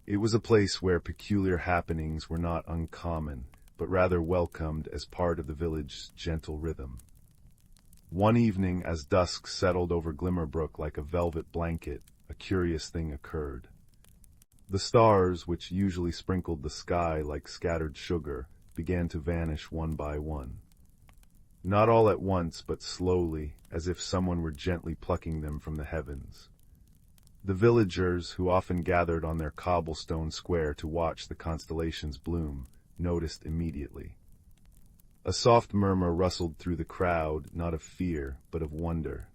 It was a place where peculiar happenings were not uncommon, but rather welcomed as part of the village's gentle rhythm. One evening, as dusk settled over Glimmerbrook like a velvet blanket, a curious thing occurred. The stars, which usually sprinkled the sky like scattered sugar, began to vanish one by one. Not all at once, but slowly, as if someone were gently plucking them from the heavens. The villagers, who often gathered on their cobblestone square to watch the constellations bloom, noticed immediately. A soft murmur rustled through the crowd, not of fear, but of wonder.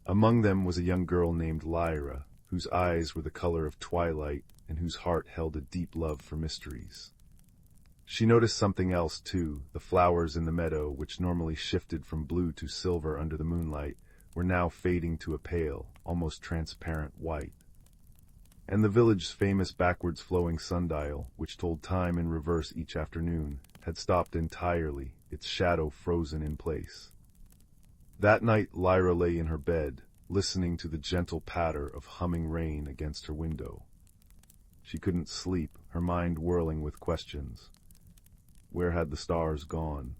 Among them was a young girl named Lyra, whose eyes were the color of twilight and whose heart held a deep love for mysteries. She noticed something else, too. The flowers in the meadow, which normally shifted from blue to silver under the moonlight, were now fading to a pale, almost transparent white. And the village's famous backwards-flowing sundial, which told time in reverse each afternoon, had stopped entirely, its shadow frozen in place. That night Lyra lay in her bed, listening to the gentle patter of humming rain against her window. She couldn't sleep, her mind whirling with questions. Where had the stars gone?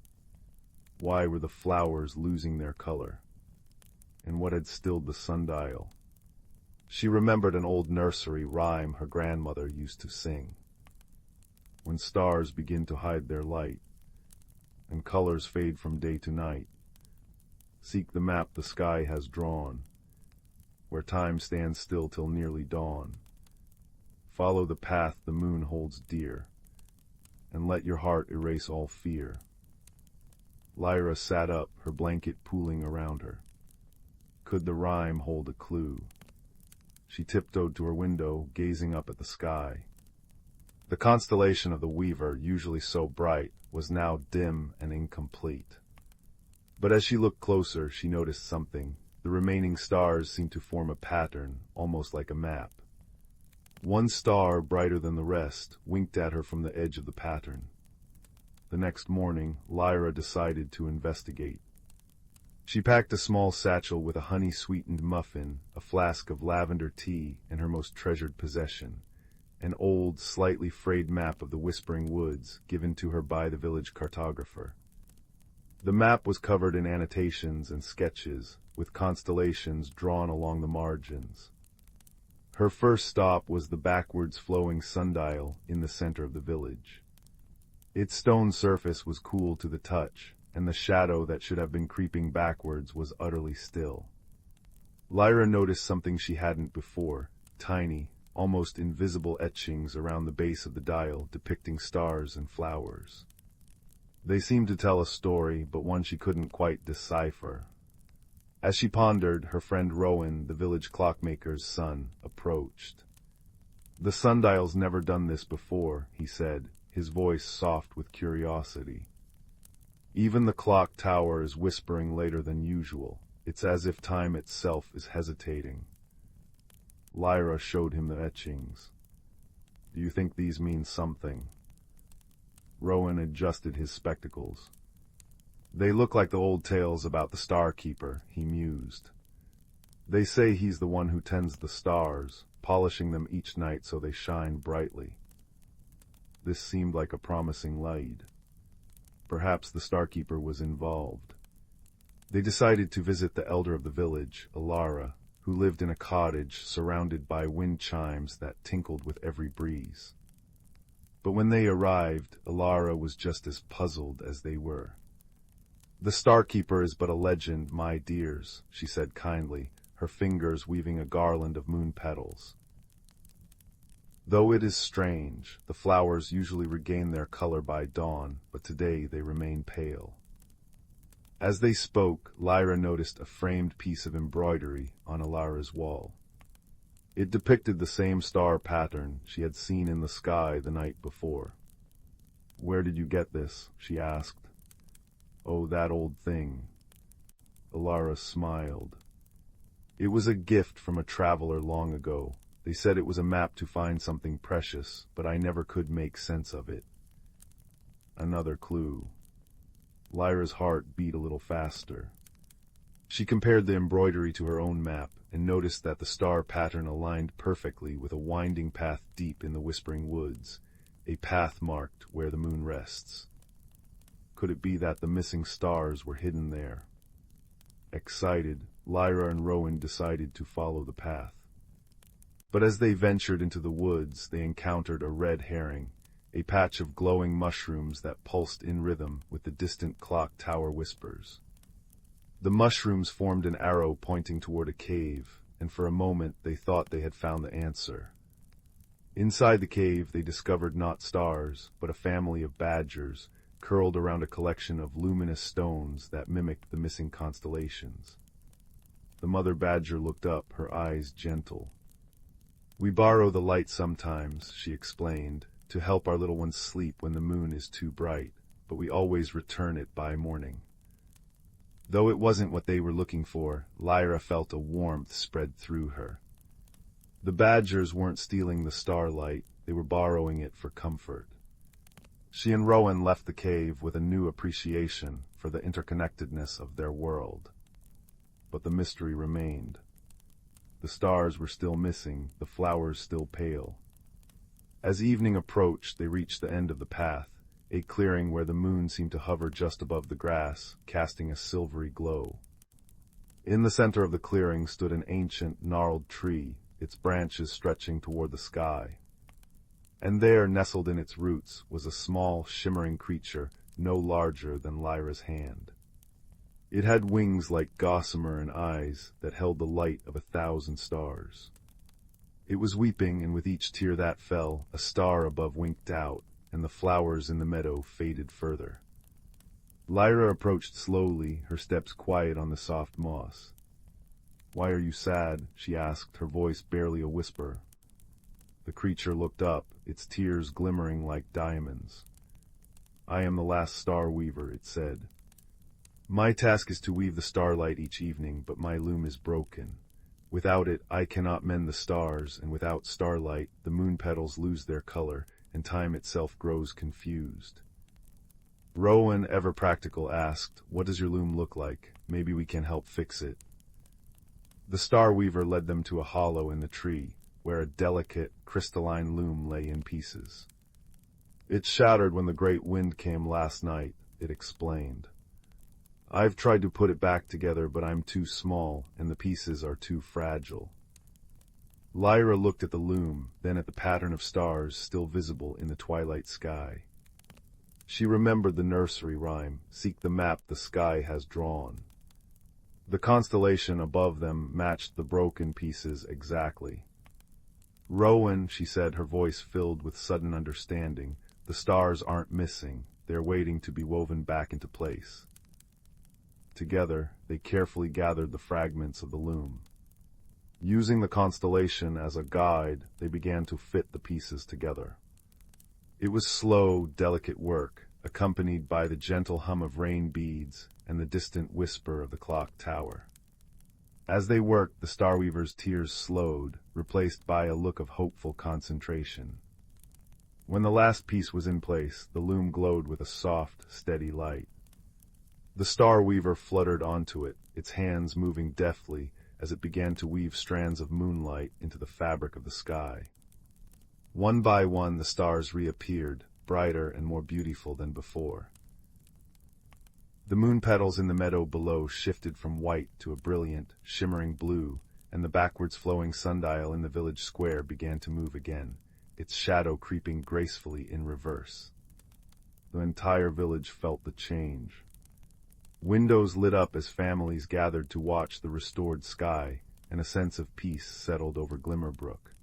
Why were the flowers losing their color? And what had stilled the sundial? She remembered an old nursery rhyme her grandmother used to sing. When stars begin to hide their light, and colors fade from day to night, seek the map the sky has drawn, where time stands still till nearly dawn. Follow the path the moon holds dear, and let your heart erase all fear. Lyra sat up, her blanket pooling around her. Could the rhyme hold a clue? She tiptoed to her window, gazing up at the sky. The constellation of the Weaver, usually so bright, was now dim and incomplete. But as she looked closer, she noticed something. The remaining stars seemed to form a pattern, almost like a map. One star, brighter than the rest, winked at her from the edge of the pattern. The next morning, Lyra decided to investigate. She packed a small satchel with a honey-sweetened muffin, a flask of lavender tea, and her most treasured possession, an old, slightly frayed map of the Whispering Woods, given to her by the village cartographer. The map was covered in annotations and sketches, with constellations drawn along the margins. Her first stop was the backwards-flowing sundial in the center of the village. Its stone surface was cool to the touch, and the shadow that should have been creeping backwards was utterly still. Lyra noticed something she hadn't before, tiny, almost invisible etchings around the base of the dial depicting stars and flowers. They seemed to tell a story, but one she couldn't quite decipher. As she pondered, her friend Rowan, the village clockmaker's son, approached. "The sundial's never done this before," he said, his voice soft with curiosity. "Even the clock tower is whispering later than usual. It's as if time itself is hesitating." Lyra showed him the etchings. "Do you think these mean something?" Rowan adjusted his spectacles. "They look like the old tales about the Star Keeper," he mused. "They say he's the one who tends the stars, polishing them each night so they shine brightly. This seemed like a promising lead. Perhaps the Starkeeper was involved. They decided to visit the elder of the village, Alara, who lived in a cottage surrounded by wind chimes that tinkled with every breeze. But when they arrived, Alara was just as puzzled as they were. "The Starkeeper is but a legend, my dears," she said kindly, her fingers weaving a garland of moon petals. "Though it is strange, the flowers usually regain their color by dawn, but today they remain pale." As they spoke, Lyra noticed a framed piece of embroidery on Alara's wall. It depicted the same star pattern she had seen in the sky the night before. "Where did you get this?" she asked. "Oh, that old thing." Alara smiled. "It was a gift from a traveler long ago. They said it was a map to find something precious, but I never could make sense of it." Another clue. Lyra's heart beat a little faster. She compared the embroidery to her own map and noticed that the star pattern aligned perfectly with a winding path deep in the Whispering Woods, a path marked where the moon rests. Could it be that the missing stars were hidden there? Excited, Lyra and Rowan decided to follow the path. But as they ventured into the woods, they encountered a red herring, a patch of glowing mushrooms that pulsed in rhythm with the distant clock tower whispers. The mushrooms formed an arrow pointing toward a cave, and for a moment they thought they had found the answer. Inside the cave they discovered not stars, but a family of badgers, curled around a collection of luminous stones that mimicked the missing constellations. The mother badger looked up, her eyes gentle. "We borrow the light sometimes," she explained, "to help our little ones sleep when the moon is too bright, but we always return it by morning." Though it wasn't what they were looking for, Lyra felt a warmth spread through her. The badgers weren't stealing the starlight, they were borrowing it for comfort. She and Rowan left the cave with a new appreciation for the interconnectedness of their world. But the mystery remained. The stars were still missing, the flowers still pale. As evening approached, they reached the end of the path, a clearing where the moon seemed to hover just above the grass, casting a silvery glow. In the center of the clearing stood an ancient, gnarled tree, its branches stretching toward the sky. And there, nestled in its roots, was a small, shimmering creature, no larger than Lyra's hand. It had wings like gossamer and eyes that held the light of 1,000 stars. It was weeping, and with each tear that fell, a star above winked out, and the flowers in the meadow faded further. Lyra approached slowly, her steps quiet on the soft moss. "Why are you sad?" she asked, her voice barely a whisper. The creature looked up, its tears glimmering like diamonds. "I am the last star weaver," it said. "My task is to weave the starlight each evening, but my loom is broken. Without it, I cannot mend the stars, and without starlight, the moon petals lose their color, and time itself grows confused." Rowan, ever practical, asked, "What does your loom look like? Maybe we can help fix it." The star weaver led them to a hollow in the tree, where a delicate, crystalline loom lay in pieces. "It shattered when the great wind came last night," it explained. "I've tried to put it back together, but I'm too small, and the pieces are too fragile." Lyra looked at the loom, then at the pattern of stars still visible in the twilight sky. She remembered the nursery rhyme, "Seek the map the sky has drawn." The constellation above them matched the broken pieces exactly. "Rowan," she said, her voice filled with sudden understanding, "the stars aren't missing, they're waiting to be woven back into place." Together, they carefully gathered the fragments of the loom. Using the constellation as a guide, they began to fit the pieces together. It was slow, delicate work, accompanied by the gentle hum of rain beads and the distant whisper of the clock tower. As they worked, the starweaver's tears slowed, replaced by a look of hopeful concentration. When the last piece was in place, the loom glowed with a soft, steady light. The starweaver fluttered onto it, its hands moving deftly as it began to weave strands of moonlight into the fabric of the sky. One by one the stars reappeared, brighter and more beautiful than before. The moon petals in the meadow below shifted from white to a brilliant, shimmering blue, and the backwards flowing sundial in the village square began to move again, its shadow creeping gracefully in reverse. The entire village felt the change. Windows lit up as families gathered to watch the restored sky, and a sense of peace settled over Glimmerbrook.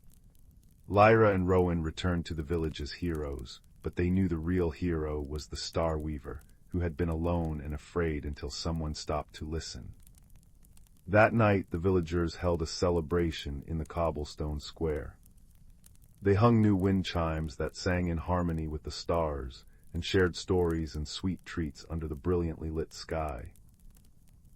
Lyra and Rowan returned to the village as heroes, but they knew the real hero was the Star Weaver, who had been alone and afraid until someone stopped to listen. That night the villagers held a celebration in the cobblestone square. They hung new wind chimes that sang in harmony with the stars, and shared stories and sweet treats under the brilliantly lit sky.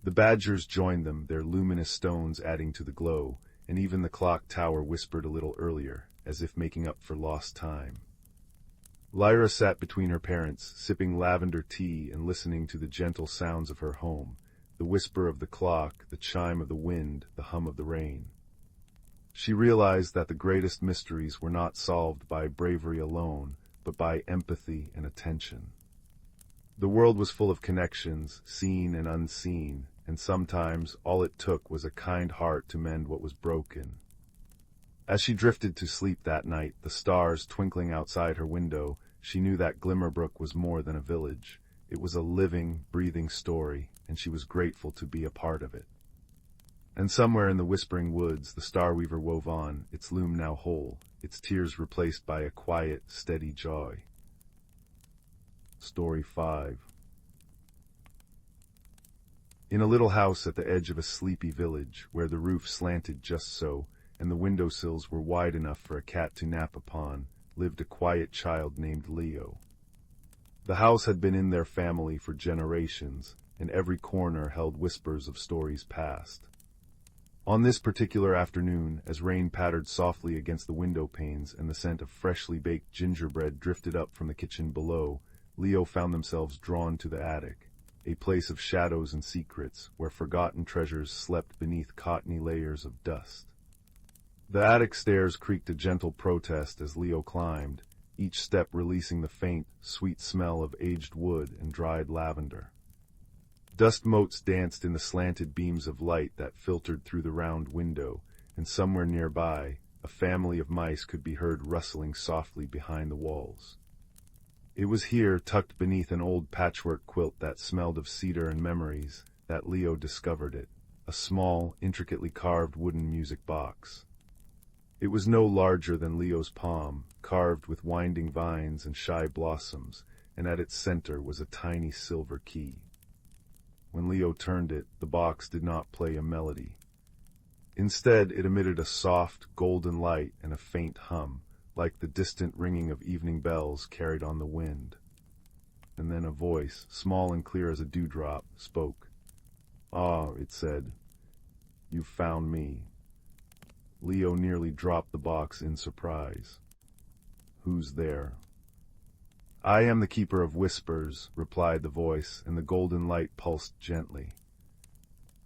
The badgers joined them, their luminous stones adding to the glow, and even the clock tower whispered a little earlier, as if making up for lost time. Lyra sat between her parents, sipping lavender tea and listening to the gentle sounds of her home, the whisper of the clock, the chime of the wind, the hum of the rain. She realized that the greatest mysteries were not solved by bravery alone, but by empathy and attention. The world was full of connections, seen and unseen, and sometimes all it took was a kind heart to mend what was broken. As she drifted to sleep that night, the stars twinkling outside her window, she knew that Glimmerbrook was more than a village. It was a living, breathing story, and she was grateful to be a part of it. And somewhere in the whispering woods, the Star Weaver wove on, its loom now whole, its tears replaced by a quiet, steady joy. Story 5. In a little house at the edge of a sleepy village, where the roof slanted just so, and the windowsills were wide enough for a cat to nap upon, lived a quiet child named Leo. The house had been in their family for generations, and every corner held whispers of stories past. On this particular afternoon, as rain pattered softly against the window panes and the scent of freshly baked gingerbread drifted up from the kitchen below, Leo found themselves drawn to the attic, a place of shadows and secrets, where forgotten treasures slept beneath cottony layers of dust. The attic stairs creaked a gentle protest as Leo climbed, each step releasing the faint, sweet smell of aged wood and dried lavender. Dust motes danced in the slanted beams of light that filtered through the round window, and somewhere nearby, a family of mice could be heard rustling softly behind the walls. It was here, tucked beneath an old patchwork quilt that smelled of cedar and memories, that Leo discovered it, a small, intricately carved wooden music box. It was no larger than Leo's palm, carved with winding vines and shy blossoms, and at its center was a tiny silver key. When Leo turned it, the box did not play a melody. Instead, it emitted a soft, golden light and a faint hum, like the distant ringing of evening bells carried on the wind. And then a voice, small and clear as a dewdrop, spoke. "Ah," it said, "you've found me." Leo nearly dropped the box in surprise. "Who's there?" "I am the keeper of whispers," replied the voice, and the golden light pulsed gently.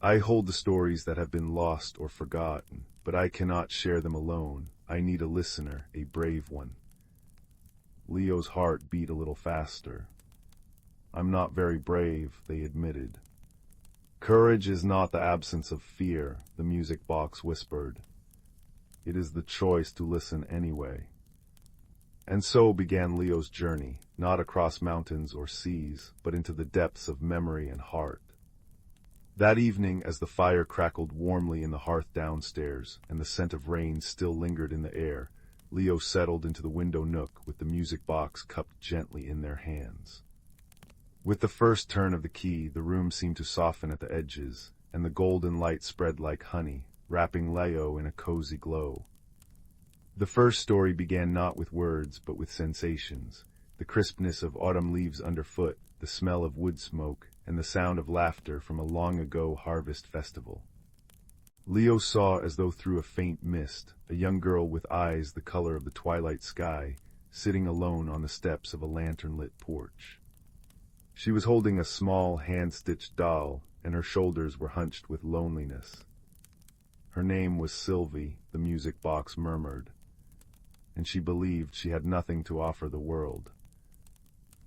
"I hold the stories that have been lost or forgotten, but I cannot share them alone. I need a listener, a brave one." Leo's heart beat a little faster. "I'm not very brave," they admitted. "Courage is not the absence of fear," the music box whispered. "It is the choice to listen anyway." And so began Leo's journey, not across mountains or seas, but into the depths of memory and heart. That evening, as the fire crackled warmly in the hearth downstairs, and the scent of rain still lingered in the air, Leo settled into the window nook with the music box cupped gently in their hands. With the first turn of the key, the room seemed to soften at the edges, and the golden light spread like honey, wrapping Leo in a cozy glow. The first story began not with words, but with sensations, the crispness of autumn leaves underfoot, the smell of wood smoke, and the sound of laughter from a long-ago harvest festival. Leo saw, as though through a faint mist, a young girl with eyes the color of the twilight sky, sitting alone on the steps of a lantern-lit porch. She was holding a small, hand-stitched doll, and her shoulders were hunched with loneliness. Her name was Sylvie, the music box murmured, and she believed she had nothing to offer the world.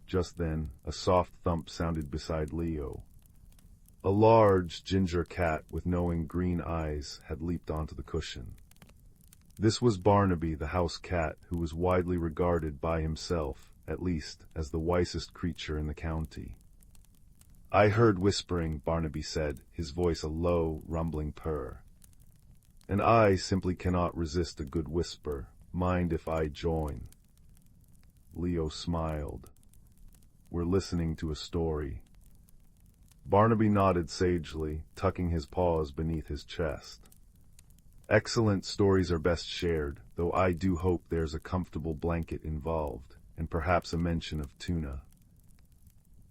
Just then, a soft thump sounded beside Leo. A large ginger cat with knowing green eyes had leaped onto the cushion. This was Barnaby, the house cat, who was widely regarded by himself, at least, as the wisest creature in the county. "I heard whispering," Barnaby said, his voice a low, rumbling purr. "And I simply cannot resist a good whisper. Mind if I join?" Leo smiled. "We're listening to a story." Barnaby nodded sagely, tucking his paws beneath his chest. "Excellent stories are best shared, though I do hope there's a comfortable blanket involved, and perhaps a mention of tuna."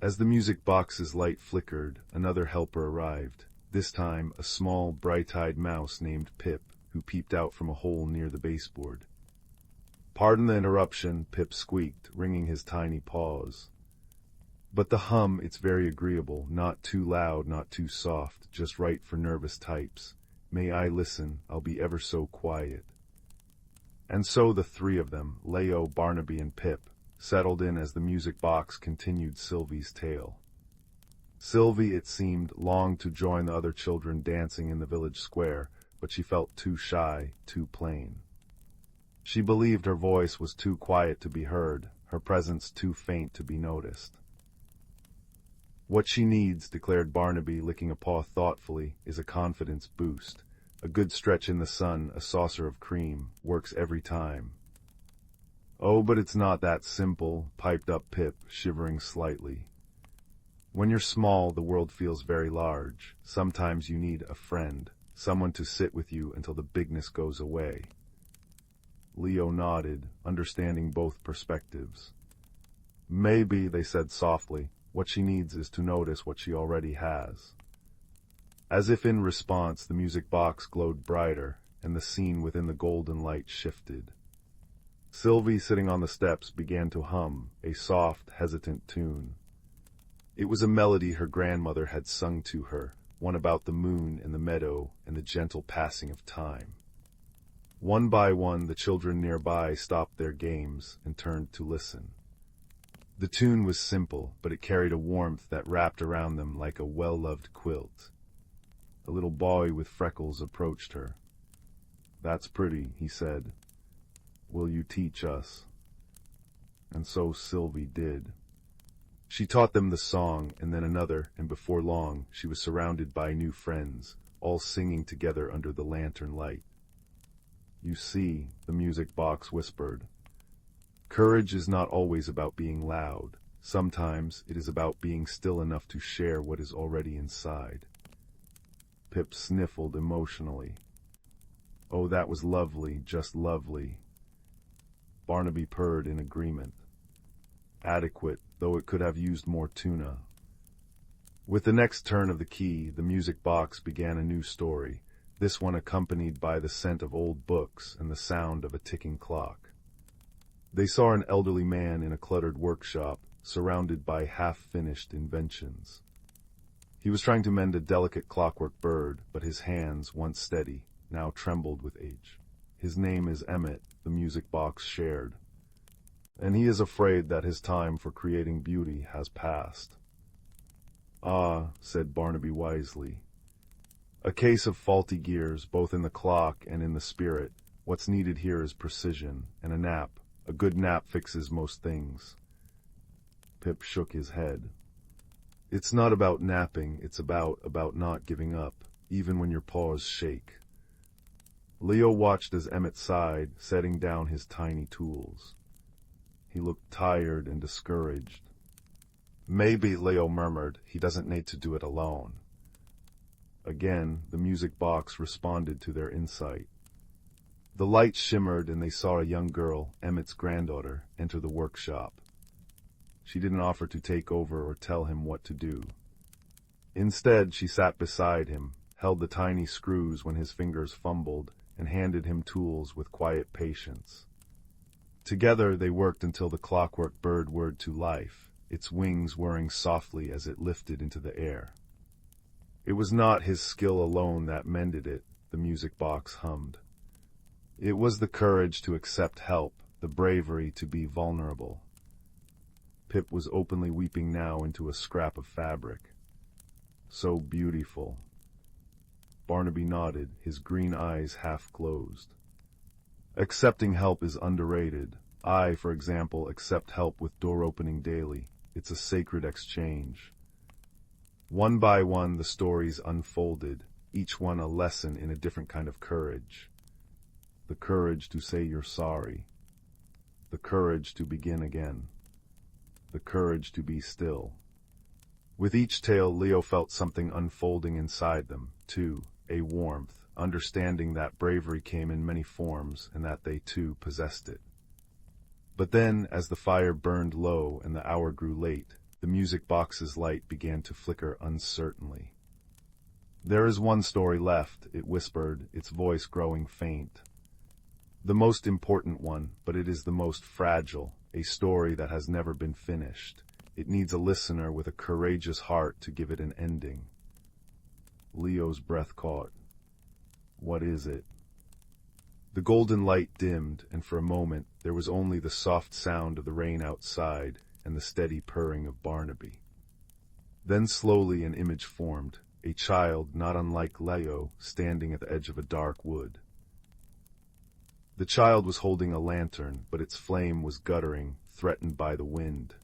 As the music box's light flickered, another helper arrived, this time a small, bright-eyed mouse named Pip, who peeped out from a hole near the baseboard. "Pardon the interruption," Pip squeaked, wringing his tiny paws. "But the hum, it's very agreeable, not too loud, not too soft, just right for nervous types. May I listen? I'll be ever so quiet." And so the three of them, Leo, Barnaby, and Pip, settled in as the music box continued Sylvie's tale. Sylvie, it seemed, longed to join the other children dancing in the village square, but she felt too shy, too plain. She believed her voice was too quiet to be heard, her presence too faint to be noticed. "What she needs," declared Barnaby, licking a paw thoughtfully, "is a confidence boost. A good stretch in the sun, a saucer of cream, works every time." "Oh, but it's not that simple," piped up Pip, shivering slightly. "When you're small, the world feels very large. Sometimes you need a friend, someone to sit with you until the bigness goes away." Leo nodded, understanding both perspectives. "Maybe," they said softly, "what she needs is to notice what she already has." As if in response, the music box glowed brighter, and the scene within the golden light shifted. Sylvie, sitting on the steps, began to hum, a soft, hesitant tune. It was a melody her grandmother had sung to her, one about the moon and the meadow and the gentle passing of time. One by one, the children nearby stopped their games and turned to listen. The tune was simple, but it carried a warmth that wrapped around them like a well-loved quilt. A little boy with freckles approached her. "That's pretty," he said. "Will you teach us?" And so Sylvie did. She taught them the song, and then another, and before long she was surrounded by new friends, all singing together under the lantern light. "You see," the music box whispered, "courage is not always about being loud. Sometimes it is about being still enough to share what is already inside." Pip sniffled emotionally. "Oh, that was lovely, just lovely." Barnaby purred in agreement. "Adequate, though it could have used more tuna." With the next turn of the key, the music box began a new story, this one accompanied by the scent of old books and the sound of a ticking clock. They saw an elderly man in a cluttered workshop, surrounded by half-finished inventions. He was trying to mend a delicate clockwork bird, but his hands, once steady, now trembled with age. "His name is Emmett," the music box shared, "and he is afraid that his time for creating beauty has passed." "Ah," said Barnaby wisely. "A case of faulty gears, both in the clock and in the spirit. What's needed here is precision, and a nap. A good nap fixes most things." Pip shook his head. "It's not about napping, it's about not giving up, even when your paws shake." Leo watched as Emmett sighed, setting down his tiny tools. He looked tired and discouraged. "Maybe," Leo murmured, "he doesn't need to do it alone." Again, the music box responded to their insight. The light shimmered and they saw a young girl, Emmett's granddaughter, enter the workshop. She didn't offer to take over or tell him what to do. Instead, she sat beside him, held the tiny screws when his fingers fumbled, and handed him tools with quiet patience. Together they worked until the clockwork bird whirred to life, its wings whirring softly as it lifted into the air. It was not his skill alone that mended it, the music box hummed. It was the courage to accept help, the bravery to be vulnerable. Pip was openly weeping now into a scrap of fabric. So beautiful. Barnaby nodded, his green eyes half closed. Accepting help is underrated. I, for example, accept help with door opening daily. It's a sacred exchange. One by one the stories unfolded, each one a lesson in a different kind of courage. The courage to say you're sorry. The courage to begin again. The courage to be still. With each tale, Leo felt something unfolding inside them, too, a warmth, understanding that bravery came in many forms and that they too possessed it. But then, as the fire burned low and the hour grew late, the music box's light began to flicker uncertainly. "There is one story left," it whispered, its voice growing faint. "The most important one, but it is the most fragile, a story that has never been finished. It needs a listener with a courageous heart to give it an ending." Leo's breath caught. What is it? The golden light dimmed, and for a moment there was only the soft sound of the rain outside and the steady purring of Barnaby. Then slowly an image formed, a child not unlike Leo standing at the edge of a dark wood. The child was holding a lantern, but its flame was guttering, threatened by the wind.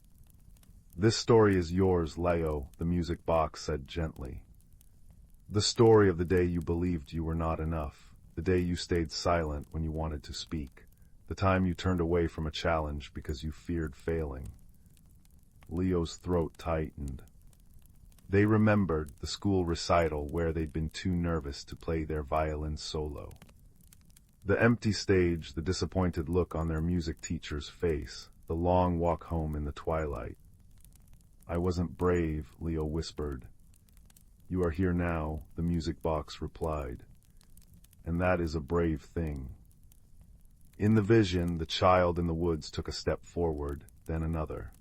"This story is yours, Leo," the music box said gently. "The story of the day you believed you were not enough, the day you stayed silent when you wanted to speak, the time you turned away from a challenge because you feared failing." Leo's throat tightened. They remembered the school recital where they'd been too nervous to play their violin solo. The empty stage, the disappointed look on their music teacher's face, the long walk home in the twilight. "I wasn't brave," Leo whispered. "You are here now," the music box replied. "And that is a brave thing." In the vision, the child in the woods took a step forward, then another.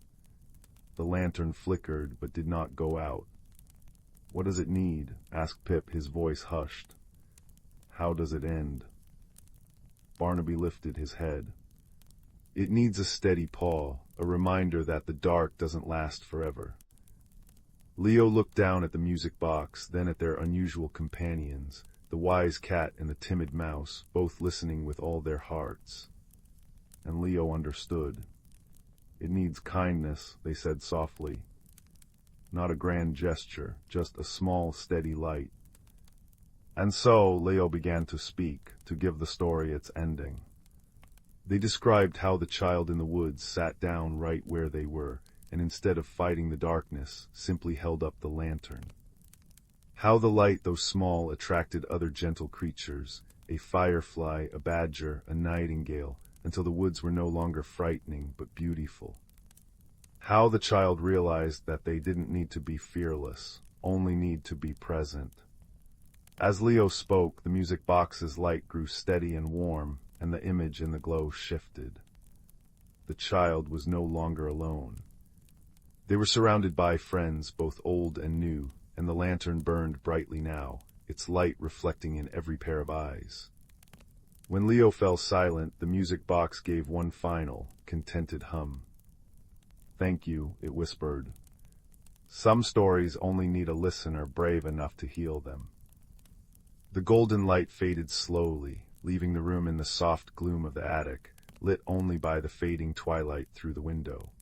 The lantern flickered, but did not go out. "What does it need?" asked Pip, his voice hushed. "How does it end?" Barnaby lifted his head. "It needs a steady paw, a reminder that the dark doesn't last forever." Leo looked down at the music box, then at their unusual companions, the wise cat and the timid mouse, both listening with all their hearts. And Leo understood. "It needs kindness," they said softly. "Not a grand gesture, just a small, steady light." And so Leo began to speak, to give the story its ending. They described how the child in the woods sat down right where they were, and instead of fighting the darkness, simply held up the lantern. How the light, though small, attracted other gentle creatures, a firefly, a badger, a nightingale, until the woods were no longer frightening but beautiful. How the child realized that they didn't need to be fearless, only need to be present. As Leo spoke, the music box's light grew steady and warm, and the image in the glow shifted. The child was no longer alone. They were surrounded by friends, both old and new, and the lantern burned brightly now, its light reflecting in every pair of eyes. When Leo fell silent, the music box gave one final, contented hum. "Thank you," it whispered. "Some stories only need a listener brave enough to heal them." The golden light faded slowly, leaving the room in the soft gloom of the attic, lit only by the fading twilight through the window.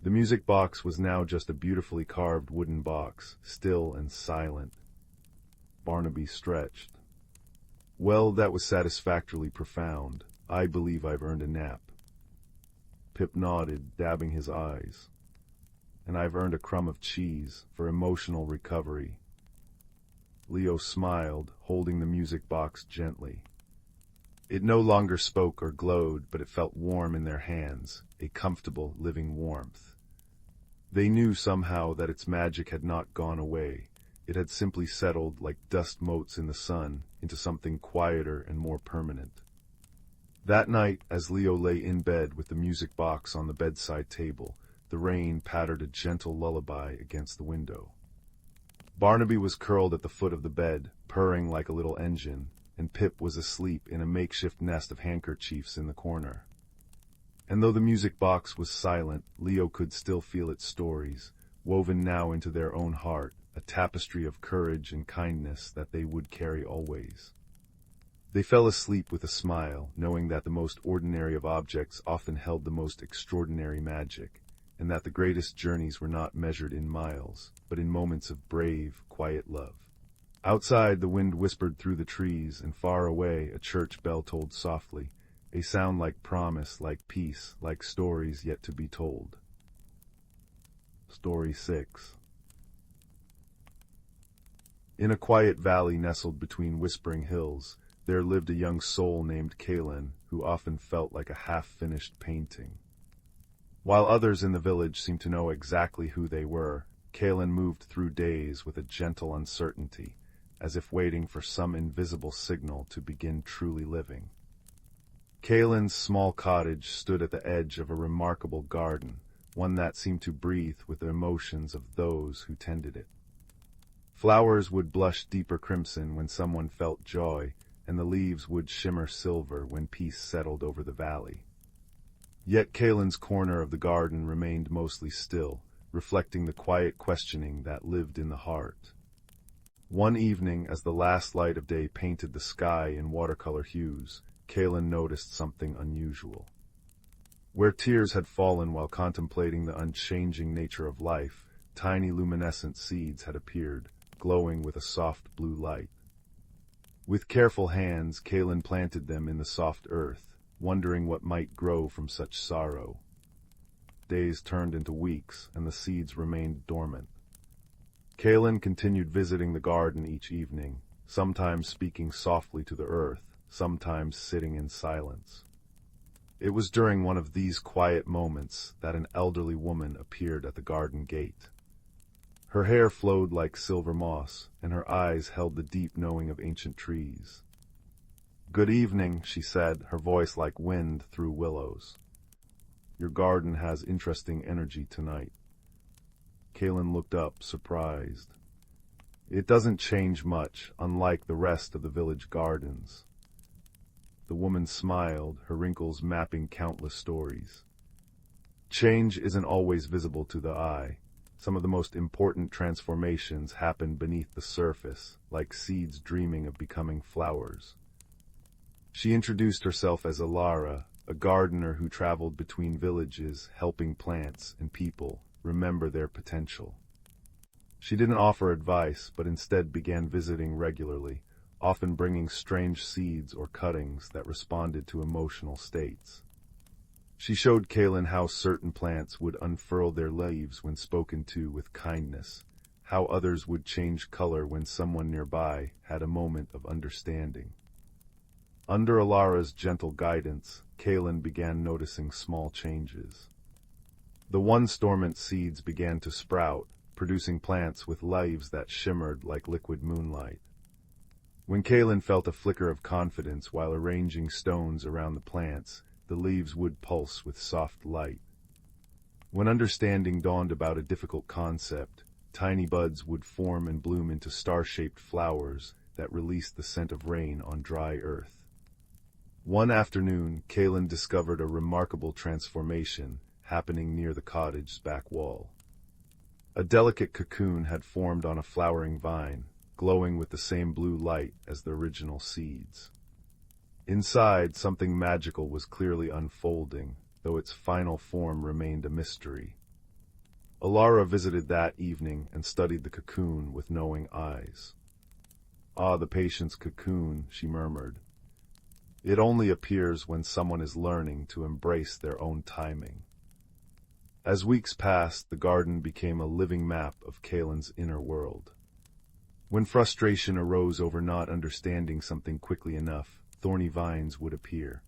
The music box was now just a beautifully carved wooden box, still and silent. Barnaby stretched. "Well, that was satisfactorily profound. I believe I've earned a nap." Pip nodded, dabbing his eyes. "And I've earned a crumb of cheese for emotional recovery." Leo smiled, holding the music box gently. It no longer spoke or glowed, but it felt warm in their hands, a comfortable, living warmth. They knew somehow that its magic had not gone away. It had simply settled like dust motes in the sun into something quieter and more permanent. That night, as Leo lay in bed with the music box on the bedside table, the rain pattered a gentle lullaby against the window. Barnaby was curled at the foot of the bed, purring like a little engine, and Pip was asleep in a makeshift nest of handkerchiefs in the corner. And though the music box was silent, Leo could still feel its stories, woven now into their own heart, a tapestry of courage and kindness that they would carry always. They fell asleep with a smile, knowing that the most ordinary of objects often held the most extraordinary magic, and that the greatest journeys were not measured in miles, but in moments of brave, quiet love. Outside, the wind whispered through the trees, and far away a church bell tolled softly, a sound like promise, like peace, like stories yet to be told. Story 6. In a quiet valley nestled between whispering hills, there lived a young soul named Kaelen, who often felt like a half-finished painting. While others in the village seemed to know exactly who they were, Kaelen moved through days with a gentle uncertainty, as if waiting for some invisible signal to begin truly living. Kaelen's small cottage stood at the edge of a remarkable garden, one that seemed to breathe with the emotions of those who tended it. Flowers would blush deeper crimson when someone felt joy, and the leaves would shimmer silver when peace settled over the valley. Yet Kaelen's corner of the garden remained mostly still, reflecting the quiet questioning that lived in the heart. One evening, as the last light of day painted the sky in watercolor hues, Kaelen noticed something unusual. Where tears had fallen while contemplating the unchanging nature of life, tiny luminescent seeds had appeared, glowing with a soft blue light. With careful hands, Kaelen planted them in the soft earth, wondering what might grow from such sorrow. Days turned into weeks, and the seeds remained dormant. Kaelen continued visiting the garden each evening, sometimes speaking softly to the earth, sometimes sitting in silence. It was during one of these quiet moments that an elderly woman appeared at the garden gate. Her hair flowed like silver moss, and her eyes held the deep knowing of ancient trees. "Good evening," she said, her voice like wind through willows. "Your garden has interesting energy tonight." Kaelen looked up, surprised. "It doesn't change much, unlike the rest of the village gardens." The woman smiled, her wrinkles mapping countless stories. "Change isn't always visible to the eye. Some of the most important transformations happen beneath the surface, like seeds dreaming of becoming flowers." She introduced herself as Alara, a gardener who traveled between villages, helping plants and people remember their potential. She didn't offer advice, but instead began visiting regularly, often bringing strange seeds or cuttings that responded to emotional states. She showed Kaelen how certain plants would unfurl their leaves when spoken to with kindness, how others would change color when someone nearby had a moment of understanding. Under Alara's gentle guidance, Kaelen began noticing small changes. The once dormant seeds began to sprout, producing plants with leaves that shimmered like liquid moonlight. When Kaelen felt a flicker of confidence while arranging stones around the plants, the leaves would pulse with soft light. When understanding dawned about a difficult concept, tiny buds would form and bloom into star-shaped flowers that released the scent of rain on dry earth. One afternoon, Kaelen discovered a remarkable transformation happening near the cottage's back wall. A delicate cocoon had formed on a flowering vine, glowing with the same blue light as the original seeds. Inside, something magical was clearly unfolding, though its final form remained a mystery. Alara visited that evening and studied the cocoon with knowing eyes. "Ah, the patient's cocoon," she murmured. "It only appears when someone is learning to embrace their own timing." As weeks passed, the garden became a living map of Kaelen's inner world. When frustration arose over not understanding something quickly enough, thorny vines would appear,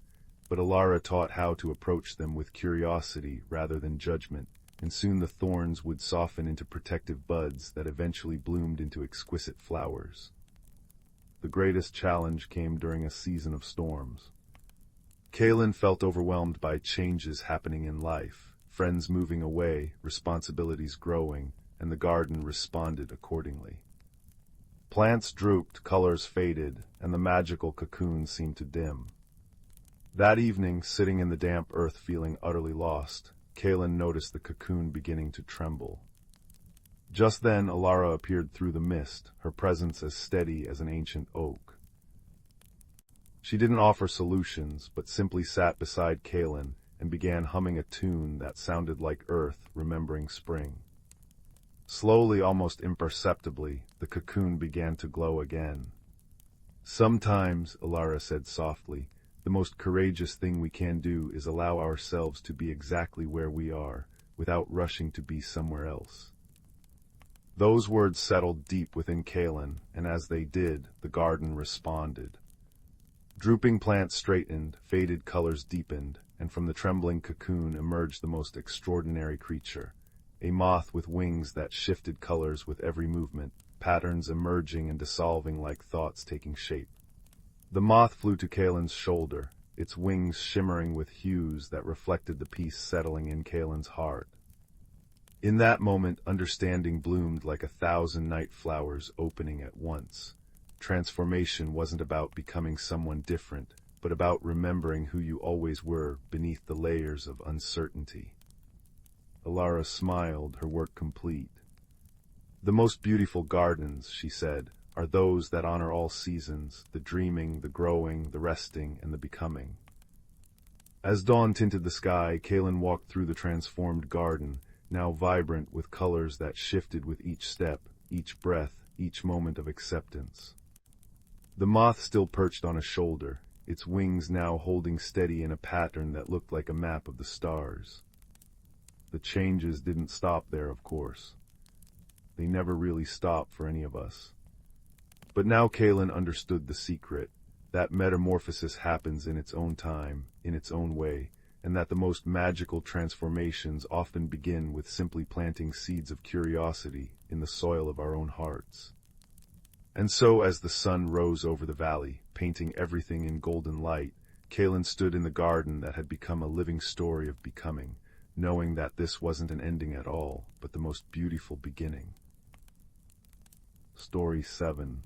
but Alara taught how to approach them with curiosity rather than judgment, and soon the thorns would soften into protective buds that eventually bloomed into exquisite flowers. The greatest challenge came during a season of storms. Kaelen felt overwhelmed by changes happening in life, friends moving away, responsibilities growing, and the garden responded accordingly. Plants drooped, colors faded, and the magical cocoon seemed to dim. That evening, sitting in the damp earth feeling utterly lost, Kaelen noticed the cocoon beginning to tremble. Just then Alara appeared through the mist, her presence as steady as an ancient oak. She didn't offer solutions, but simply sat beside Kaelen and began humming a tune that sounded like earth remembering spring. Slowly, almost imperceptibly, the cocoon began to glow again. "Sometimes," Alara said softly, "the most courageous thing we can do is allow ourselves to be exactly where we are, without rushing to be somewhere else." Those words settled deep within Kaelen, and as they did, the garden responded. Drooping plants straightened, faded colors deepened, and from the trembling cocoon emerged the most extraordinary creature, a moth with wings that shifted colors with every movement, patterns emerging and dissolving like thoughts taking shape. The moth flew to Kaelen's shoulder, its wings shimmering with hues that reflected the peace settling in Kaelen's heart. In that moment, understanding bloomed like 1,000 night flowers opening at once. Transformation wasn't about becoming someone different, but about remembering who you always were beneath the layers of uncertainty. Alara smiled, her work complete. "The most beautiful gardens," she said, "are those that honor all seasons, the dreaming, the growing, the resting, and the becoming." As dawn tinted the sky, Kaelen walked through the transformed garden, now vibrant with colors that shifted with each step, each breath, each moment of acceptance. The moth still perched on a shoulder, its wings now holding steady in a pattern that looked like a map of the stars. The changes didn't stop there, of course. They never really stop for any of us. But now Kaelen understood the secret, that metamorphosis happens in its own time, in its own way, and that the most magical transformations often begin with simply planting seeds of curiosity in the soil of our own hearts. And so, as the sun rose over the valley, painting everything in golden light, Kaelen stood in the garden that had become a living story of becoming, knowing that this wasn't an ending at all, but the most beautiful beginning. Story 7.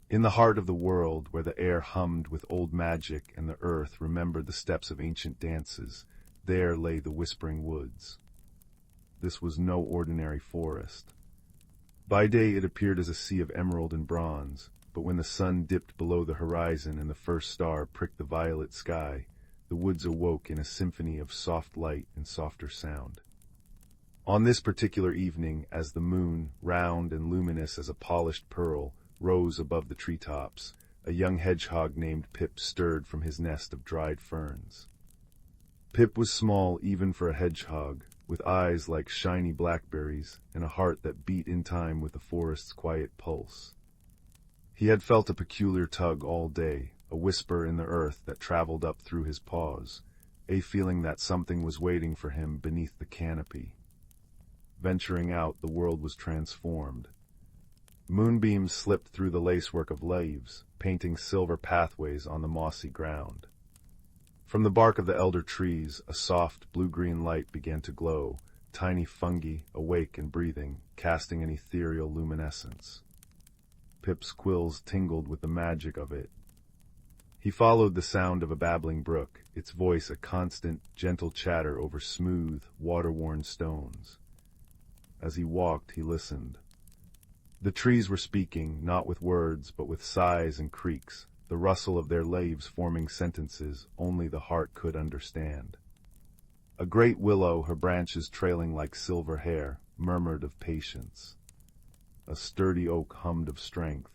In the heart of the world, where the air hummed with old magic and the earth remembered the steps of ancient dances, there lay the Whispering Woods. This was no ordinary forest. By day it appeared as a sea of emerald and bronze, but when the sun dipped below the horizon and the first star pricked the violet sky, the woods awoke in a symphony of soft light and softer sound. On this particular evening, as the moon, round and luminous as a polished pearl, rose above the treetops, a young hedgehog named Pip stirred from his nest of dried ferns. Pip was small even for a hedgehog, with eyes like shiny blackberries and a heart that beat in time with the forest's quiet pulse. He had felt a peculiar tug all day, a whisper in the earth that traveled up through his paws, a feeling that something was waiting for him beneath the canopy. Venturing out, the world was transformed. Moonbeams slipped through the lacework of leaves, painting silver pathways on the mossy ground. From the bark of the elder trees, a soft blue-green light began to glow, tiny fungi, awake and breathing, casting an ethereal luminescence. Pip's quills tingled with the magic of it. He followed the sound of a babbling brook, its voice a constant, gentle chatter over smooth, water-worn stones. As he walked, he listened. The trees were speaking, not with words, but with sighs and creaks, the rustle of their leaves forming sentences only the heart could understand. A great willow, her branches trailing like silver hair, murmured of patience. A sturdy oak hummed of strength.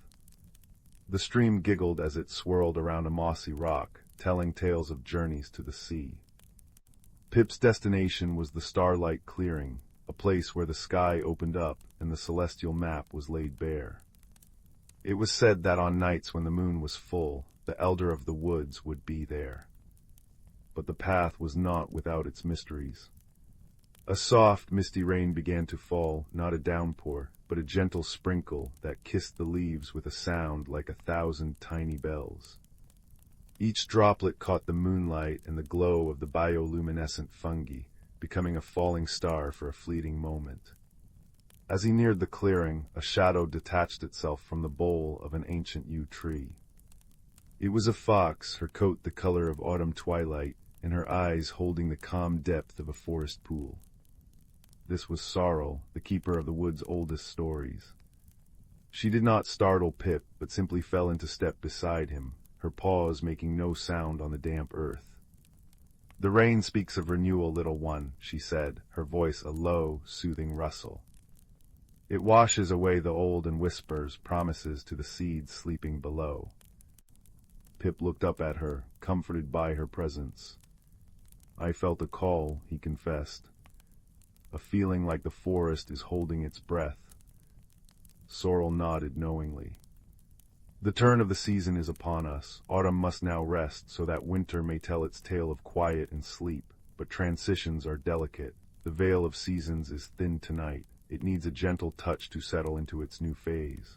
The stream giggled as it swirled around a mossy rock, telling tales of journeys to the sea. Pip's destination was the starlight clearing, a place where the sky opened up and the celestial map was laid bare. It was said that on nights when the moon was full, the elder of the woods would be there. But the path was not without its mysteries. A soft, misty rain began to fall, not a downpour, but a gentle sprinkle that kissed the leaves with a sound like 1,000 tiny bells. Each droplet caught the moonlight and the glow of the bioluminescent fungi, becoming a falling star for a fleeting moment. As he neared the clearing, a shadow detached itself from the bole of an ancient yew tree. It was a fox, her coat the color of autumn twilight, and her eyes holding the calm depth of a forest pool. This was Sorrel, the keeper of the wood's oldest stories. She did not startle Pip, but simply fell into step beside him, her paws making no sound on the damp earth. "The rain speaks of renewal, little one," she said, her voice a low, soothing rustle. "It washes away the old and whispers promises to the seeds sleeping below." Pip looked up at her, comforted by her presence. "I felt a call," he confessed. "A feeling like the forest is holding its breath." Sorrel nodded knowingly. "The turn of the season is upon us. Autumn must now rest, so that winter may tell its tale of quiet and sleep. But transitions are delicate. The veil of seasons is thin tonight. It needs a gentle touch to settle into its new phase."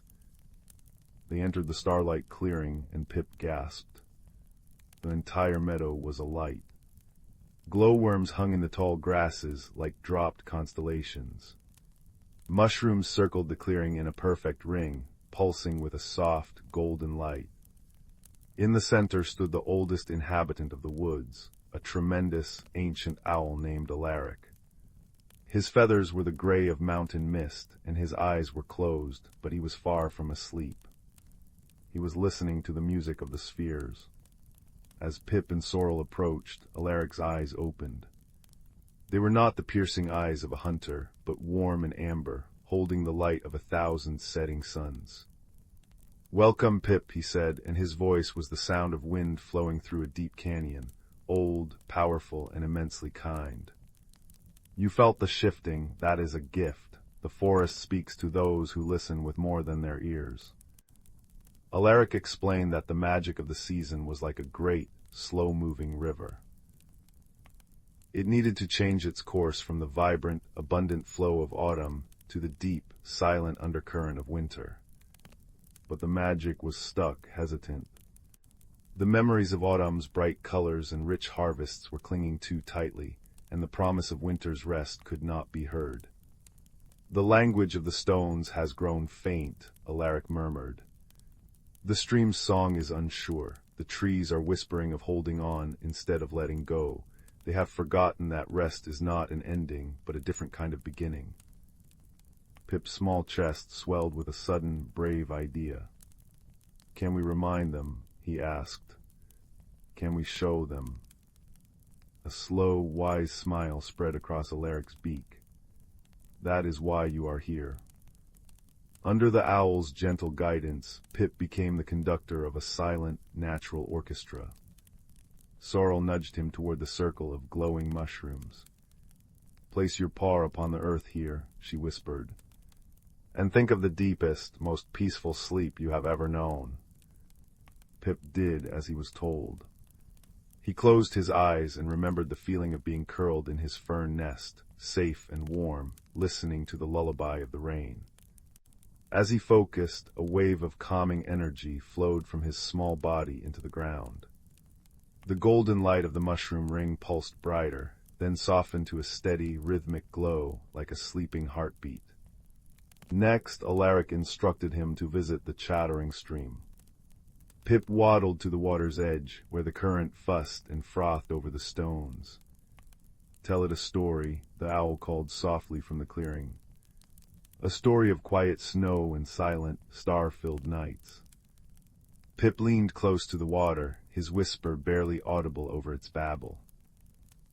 They entered the starlight clearing, and Pip gasped. The entire meadow was alight. Glowworms hung in the tall grasses like dropped constellations. Mushrooms circled the clearing in a perfect ring, pulsing with a soft, golden light. In the center stood the oldest inhabitant of the woods, a tremendous, ancient owl named Alaric. His feathers were the gray of mountain mist, and his eyes were closed, but he was far from asleep. He was listening to the music of the spheres. As Pip and Sorrel approached, Alaric's eyes opened. They were not the piercing eyes of a hunter, but warm and amber, holding the light of 1,000 setting suns. "Welcome, Pip," he said, and his voice was the sound of wind flowing through a deep canyon, old, powerful, and immensely kind. "You felt the shifting. That is a gift. The forest speaks to those who listen with more than their ears." Alaric explained that the magic of the season was like a great, slow-moving river. It needed to change its course from the vibrant, abundant flow of autumn to the deep, silent undercurrent of winter. But the magic was stuck, hesitant. The memories of autumn's bright colors and rich harvests were clinging too tightly, and the promise of winter's rest could not be heard. "The language of the stones has grown faint," Alaric murmured. "The stream's song is unsure. The trees are whispering of holding on instead of letting go. They have forgotten that rest is not an ending, but a different kind of beginning." Pip's small chest swelled with a sudden, brave idea. "Can we remind them?" he asked. "Can we show them?" A slow, wise smile spread across Alaric's beak. "That is why you are here." Under the owl's gentle guidance, Pip became the conductor of a silent, natural orchestra. Sorrel nudged him toward the circle of glowing mushrooms. "Place your paw upon the earth here," she whispered, "and think of the deepest, most peaceful sleep you have ever known." Pip did as he was told. He closed his eyes and remembered the feeling of being curled in his fern nest, safe and warm, listening to the lullaby of the rain. As he focused, a wave of calming energy flowed from his small body into the ground. The golden light of the mushroom ring pulsed brighter, then softened to a steady, rhythmic glow like a sleeping heartbeat. Next, Alaric instructed him to visit the chattering stream. Pip waddled to the water's edge, where the current fussed and frothed over the stones. "Tell it a story," the owl called softly from the clearing. "A story of quiet snow and silent, star-filled nights." Pip leaned close to the water, his whisper barely audible over its babble.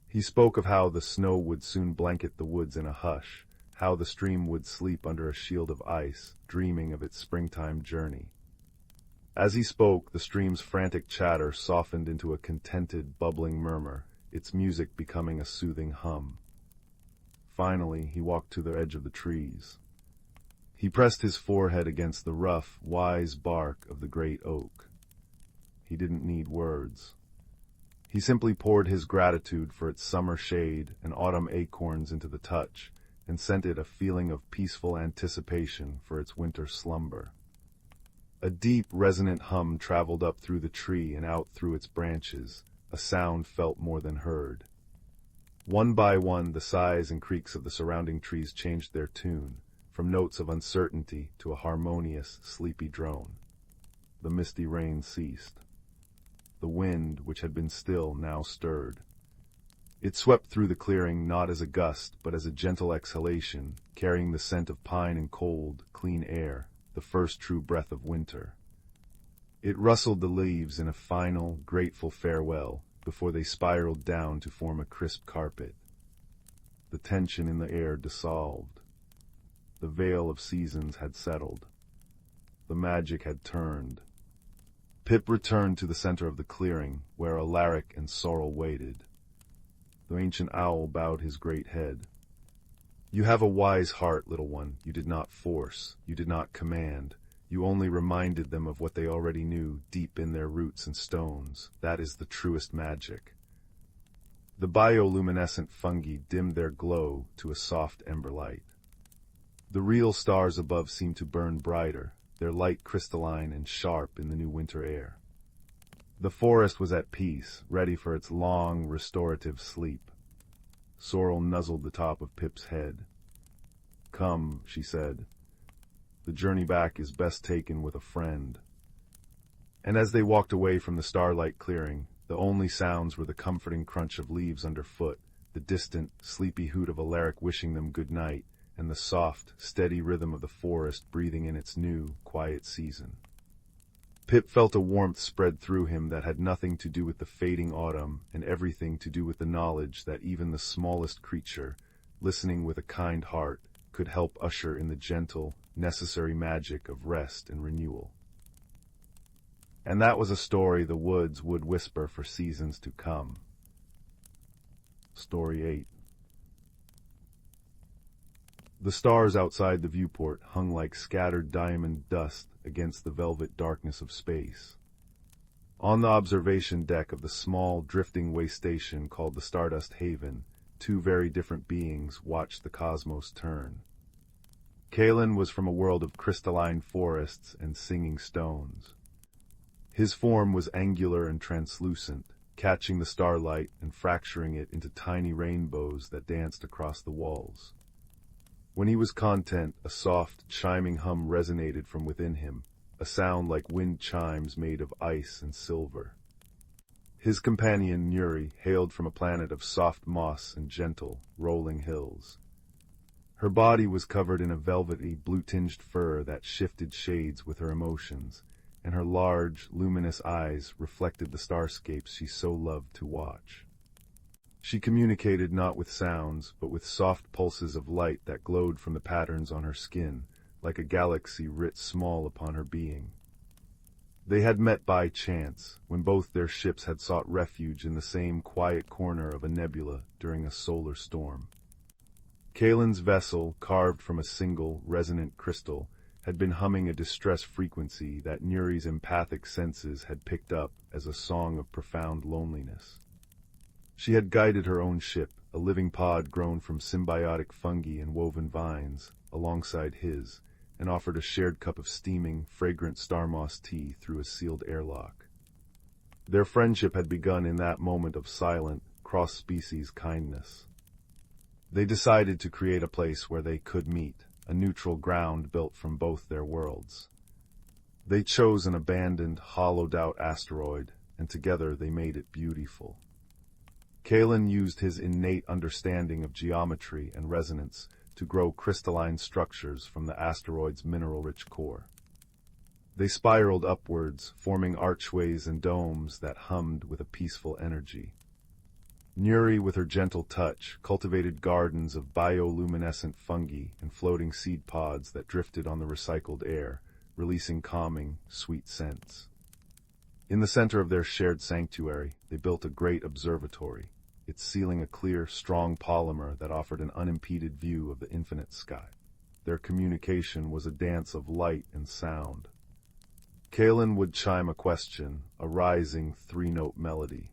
He spoke of how the snow would soon blanket the woods in a hush, how the stream would sleep under a shield of ice, dreaming of its springtime journey. As he spoke, the stream's frantic chatter softened into a contented, bubbling murmur, its music becoming a soothing hum. Finally, he walked to the edge of the trees. He pressed his forehead against the rough, wise bark of the great oak. He didn't need words. He simply poured his gratitude for its summer shade and autumn acorns into the touch, and sent it a feeling of peaceful anticipation for its winter slumber. A deep, resonant hum traveled up through the tree and out through its branches, a sound felt more than heard. One by one, the sighs and creaks of the surrounding trees changed their tune, from notes of uncertainty to a harmonious, sleepy drone. The misty rain ceased. The wind, which had been still, now stirred. It swept through the clearing not as a gust, but as a gentle exhalation, carrying the scent of pine and cold, clean air, the first true breath of winter. It rustled the leaves in a final, grateful farewell, before they spiraled down to form a crisp carpet. The tension in the air dissolved. The veil of seasons had settled. The magic had turned. Pip returned to the center of the clearing, where Alaric and Sorrel waited. The ancient owl bowed his great head. "You have a wise heart, little one. You did not force. You did not command. You only reminded them of what they already knew deep in their roots and stones. That is the truest magic." The bioluminescent fungi dimmed their glow to a soft ember light. The real stars above seemed to burn brighter, their light crystalline and sharp in the new winter air. The forest was at peace, ready for its long, restorative sleep. Sorrel nuzzled the top of Pip's head. "Come," she said. "The journey back is best taken with a friend." And as they walked away from the starlight clearing, the only sounds were the comforting crunch of leaves underfoot, the distant, sleepy hoot of Alaric wishing them good night, and the soft, steady rhythm of the forest breathing in its new, quiet season. Pip felt a warmth spread through him that had nothing to do with the fading autumn and everything to do with the knowledge that even the smallest creature, listening with a kind heart, could help usher in the gentle, necessary magic of rest and renewal. And that was a story the woods would whisper for seasons to come. Story 8. The stars outside the viewport hung like scattered diamond dust against the velvet darkness of space. On the observation deck of the small, drifting way station called the Stardust Haven, two very different beings watched the cosmos turn. Kaelen was from a world of crystalline forests and singing stones. His form was angular and translucent, catching the starlight and fracturing it into tiny rainbows that danced across the walls. When he was content, a soft, chiming hum resonated from within him, a sound like wind chimes made of ice and silver. His companion, Nuri, hailed from a planet of soft moss and gentle, rolling hills. Her body was covered in a velvety, blue-tinged fur that shifted shades with her emotions, and her large, luminous eyes reflected the starscapes she so loved to watch. She communicated not with sounds, but with soft pulses of light that glowed from the patterns on her skin, like a galaxy writ small upon her being. They had met by chance, when both their ships had sought refuge in the same quiet corner of a nebula during a solar storm. Kaelen's vessel, carved from a single, resonant crystal, had been humming a distress frequency that Nuri's empathic senses had picked up as a song of profound loneliness. She had guided her own ship, a living pod grown from symbiotic fungi and woven vines, alongside his, and offered a shared cup of steaming, fragrant starmoss tea through a sealed airlock. Their friendship had begun in that moment of silent, cross-species kindness. They decided to create a place where they could meet, a neutral ground built from both their worlds. They chose an abandoned, hollowed-out asteroid, and together they made it beautiful. Kaelen used his innate understanding of geometry and resonance to grow crystalline structures from the asteroid's mineral-rich core. They spiraled upwards, forming archways and domes that hummed with a peaceful energy. Nuri, with her gentle touch, cultivated gardens of bioluminescent fungi and floating seed pods that drifted on the recycled air, releasing calming, sweet scents. In the center of their shared sanctuary, they built a great observatory, its ceiling a clear, strong polymer that offered an unimpeded view of the infinite sky. Their communication was a dance of light and sound. Kaelen would chime a question, a rising, three-note melody.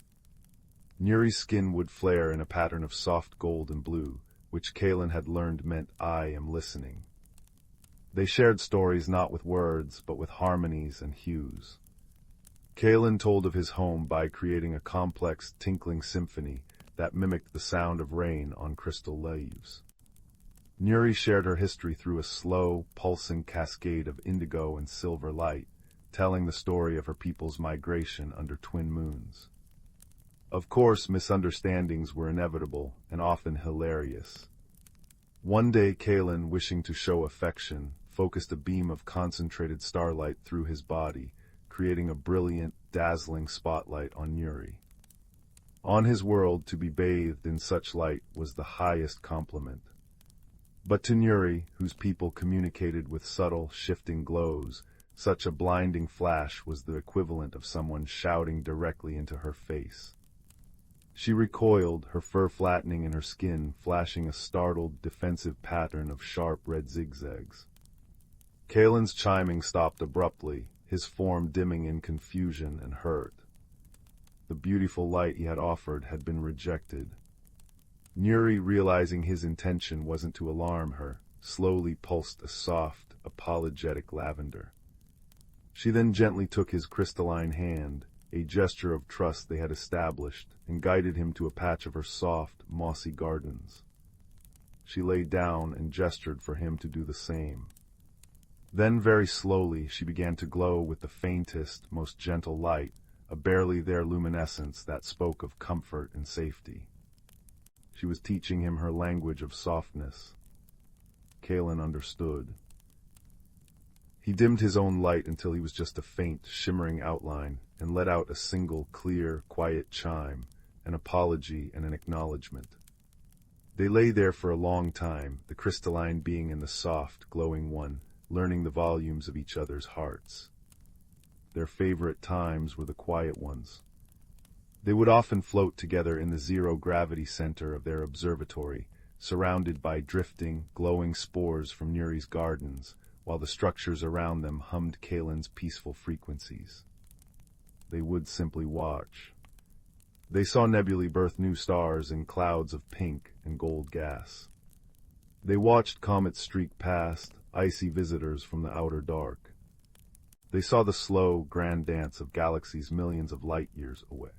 Nuri's skin would flare in a pattern of soft gold and blue, which Kaelen had learned meant "I am listening." They shared stories not with words, but with harmonies and hues. Kaelen told of his home by creating a complex, tinkling symphony that mimicked the sound of rain on crystal leaves. Nuri shared her history through a slow, pulsing cascade of indigo and silver light, telling the story of her people's migration under twin moons. Of course, misunderstandings were inevitable and often hilarious. One day, Kaelen, wishing to show affection, focused a beam of concentrated starlight through his body, creating a brilliant, dazzling spotlight on Nuri. On his world, to be bathed in such light was the highest compliment. But to Nuri, whose people communicated with subtle, shifting glows, such a blinding flash was the equivalent of someone shouting directly into her face. She recoiled, her fur flattening and her skin flashing a startled, defensive pattern of sharp red zigzags. Kaelen's chiming stopped abruptly, his form dimming in confusion and hurt. The beautiful light he had offered had been rejected. Nuri, realizing his intention wasn't to alarm her, slowly pulsed a soft, apologetic lavender. She then gently took his crystalline hand, a gesture of trust they had established, and guided him to a patch of her soft, mossy gardens. She lay down and gestured for him to do the same. Then very slowly she began to glow with the faintest, most gentle light, a barely there luminescence that spoke of comfort and safety. She was teaching him her language of softness. Kaelen understood. He dimmed his own light until he was just a faint, shimmering outline, and let out a single, clear, quiet chime, an apology and an acknowledgement. They lay there for a long time, the crystalline being and the soft, glowing one, learning the volumes of each other's hearts. Their favorite times were the quiet ones. They would often float together in the zero-gravity center of their observatory, surrounded by drifting, glowing spores from Nuri's gardens, while the structures around them hummed Kaelen's peaceful frequencies. They would simply watch. They saw nebulae birth new stars in clouds of pink and gold gas. They watched comets streak past, icy visitors from the outer dark. They saw the slow, grand dance of galaxies millions of light-years away.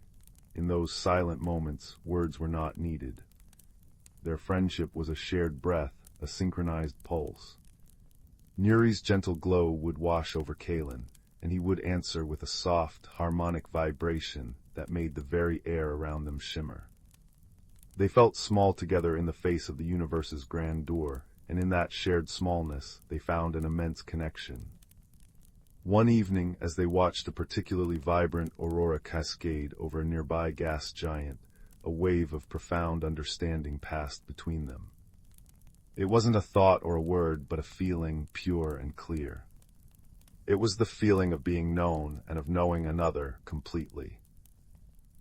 In those silent moments, words were not needed. Their friendship was a shared breath, a synchronized pulse. Nuri's gentle glow would wash over Kaelen, and he would answer with a soft, harmonic vibration that made the very air around them shimmer. They felt small together in the face of the universe's grandeur, and in that shared smallness they found an immense connection. One evening, as they watched a particularly vibrant aurora cascade over a nearby gas giant, a wave of profound understanding passed between them. It wasn't a thought or a word, but a feeling pure and clear. It was the feeling of being known and of knowing another completely.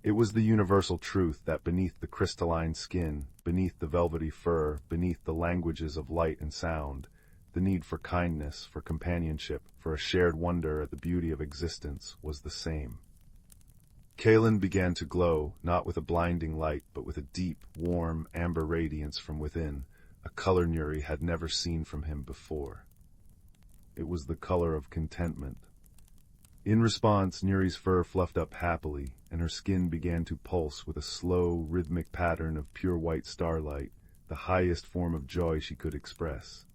It was the universal truth that beneath the crystalline skin, beneath the velvety fur, beneath the languages of light and sound, the need for kindness, for companionship, for a shared wonder at the beauty of existence was the same. Kaelen began to glow, not with a blinding light, but with a deep, warm, amber radiance from within, a color Nuri had never seen from him before. It was the color of contentment. In response, Nuri's fur fluffed up happily, and her skin began to pulse with a slow, rhythmic pattern of pure white starlight, the highest form of joy she could express.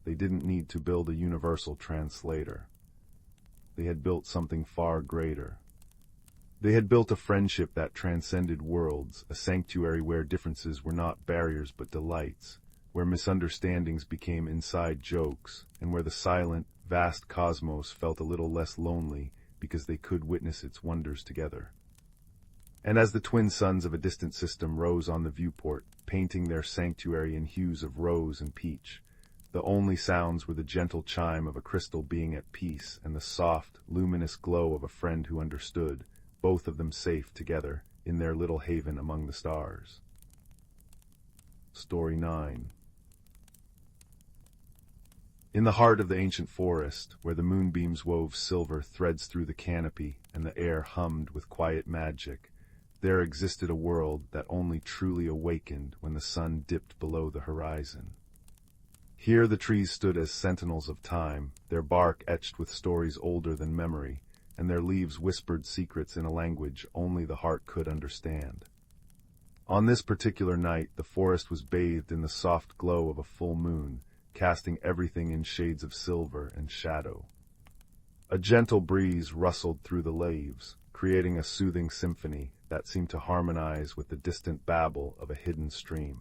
They didn't need to build a universal translator. They had built something far greater. They had built a friendship that transcended worlds, a sanctuary where differences were not barriers but delights, where misunderstandings became inside jokes, and where the silent, vast cosmos felt a little less lonely because they could witness its wonders together. And as the twin suns of a distant system rose on the viewport, painting their sanctuary in hues of rose and peach, the only sounds were the gentle chime of a crystal being at peace and the soft, luminous glow of a friend who understood, both of them safe together in their little haven among the stars. Story 9. In the heart of the ancient forest, where the moonbeams wove silver threads through the canopy and the air hummed with quiet magic, there existed a world that only truly awakened when the sun dipped below the horizon. Here the trees stood as sentinels of time, their bark etched with stories older than memory, and their leaves whispered secrets in a language only the heart could understand. On this particular night, the forest was bathed in the soft glow of a full moon, casting everything in shades of silver and shadow. A gentle breeze rustled through the leaves, creating a soothing symphony that seemed to harmonize with the distant babble of a hidden stream.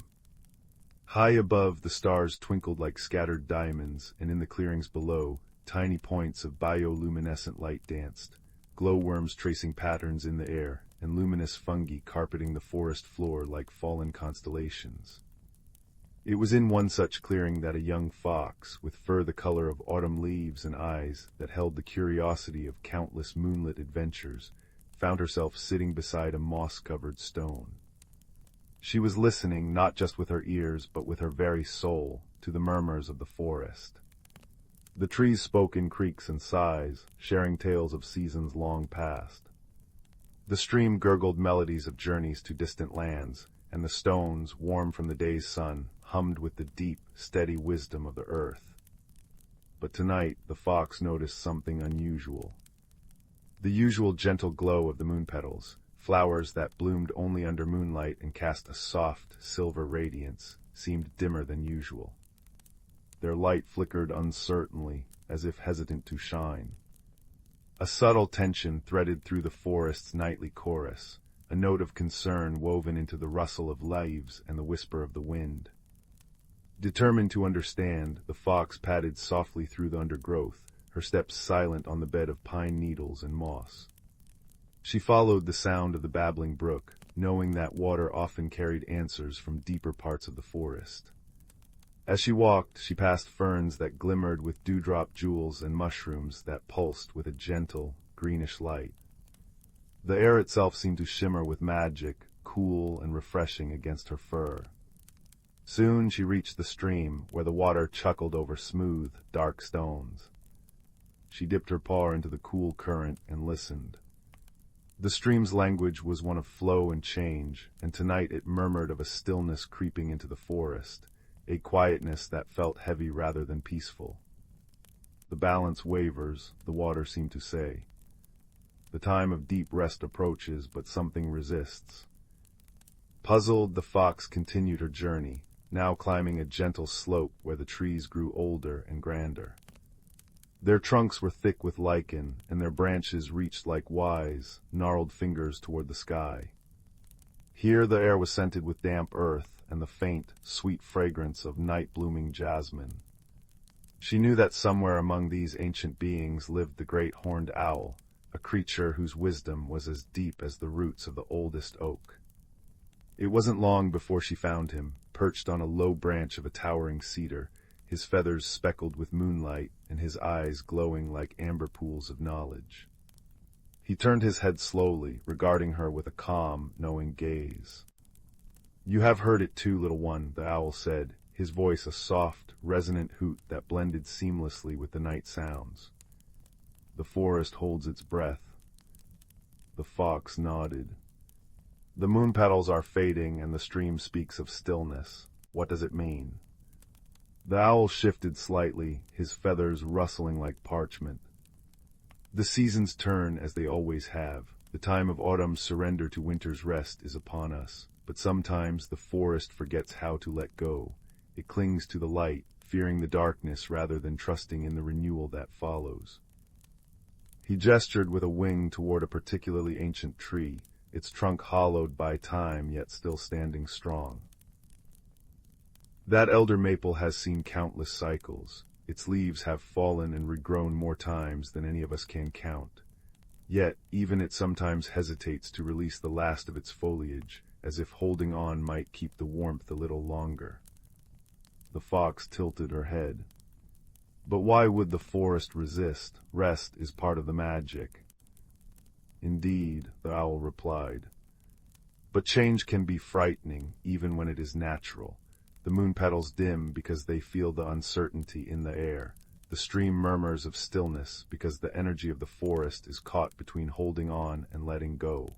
High above, the stars twinkled like scattered diamonds, and in the clearings below, tiny points of bioluminescent light danced, glowworms tracing patterns in the air, and luminous fungi carpeting the forest floor like fallen constellations. It was in one such clearing that a young fox, with fur the color of autumn leaves and eyes that held the curiosity of countless moonlit adventures, found herself sitting beside a moss-covered stone. She was listening not just with her ears, but with her very soul, to the murmurs of the forest. The trees spoke in creaks and sighs, sharing tales of seasons long past. The stream gurgled melodies of journeys to distant lands, and the stones, warm from the day's sun, hummed with the deep, steady wisdom of the earth. But tonight the fox noticed something unusual. The usual gentle glow of the moon petals, flowers that bloomed only under moonlight and cast a soft, silver radiance, seemed dimmer than usual. Their light flickered uncertainly, as if hesitant to shine. A subtle tension threaded through the forest's nightly chorus, a note of concern woven into the rustle of leaves and the whisper of the wind. Determined to understand, the fox padded softly through the undergrowth, her steps silent on the bed of pine needles and moss. She followed the sound of the babbling brook, knowing that water often carried answers from deeper parts of the forest. As she walked, she passed ferns that glimmered with dewdrop jewels and mushrooms that pulsed with a gentle, greenish light. The air itself seemed to shimmer with magic, cool and refreshing against her fur. Soon she reached the stream, where the water chuckled over smooth, dark stones. She dipped her paw into the cool current and listened. The stream's language was one of flow and change, and tonight it murmured of a stillness creeping into the forest, a quietness that felt heavy rather than peaceful. The balance wavers, the water seemed to say. The time of deep rest approaches, but something resists. Puzzled, the fox continued her journey, now climbing a gentle slope where the trees grew older and grander. Their trunks were thick with lichen, and their branches reached like wise, gnarled fingers toward the sky. Here the air was scented with damp earth and the faint, sweet fragrance of night-blooming jasmine. She knew that somewhere among these ancient beings lived the great horned owl, a creature whose wisdom was as deep as the roots of the oldest oak. It wasn't long before she found him, perched on a low branch of a towering cedar, his feathers speckled with moonlight and his eyes glowing like amber pools of knowledge. He turned his head slowly, regarding her with a calm, knowing gaze. "You have heard it too, little one," the owl said, his voice a soft, resonant hoot that blended seamlessly with the night sounds. "The forest holds its breath." The fox nodded. "The moon petals are fading and the stream speaks of stillness. What does it mean?" The owl shifted slightly, his feathers rustling like parchment. "The seasons turn as they always have. The time of autumn's surrender to winter's rest is upon us, but sometimes the forest forgets how to let go. It clings to the light, fearing the darkness rather than trusting in the renewal that follows." He gestured with a wing toward a particularly ancient tree, its trunk hollowed by time yet still standing strong. "That elder maple has seen countless cycles. Its leaves have fallen and regrown more times than any of us can count. Yet, even it sometimes hesitates to release the last of its foliage, as if holding on might keep the warmth a little longer." The fox tilted her head. "But why would the forest resist? Rest is part of the magic." "Indeed," the owl replied. "But change can be frightening, even when it is natural. The moon petals dim because they feel the uncertainty in the air. The stream murmurs of stillness because the energy of the forest is caught between holding on and letting go."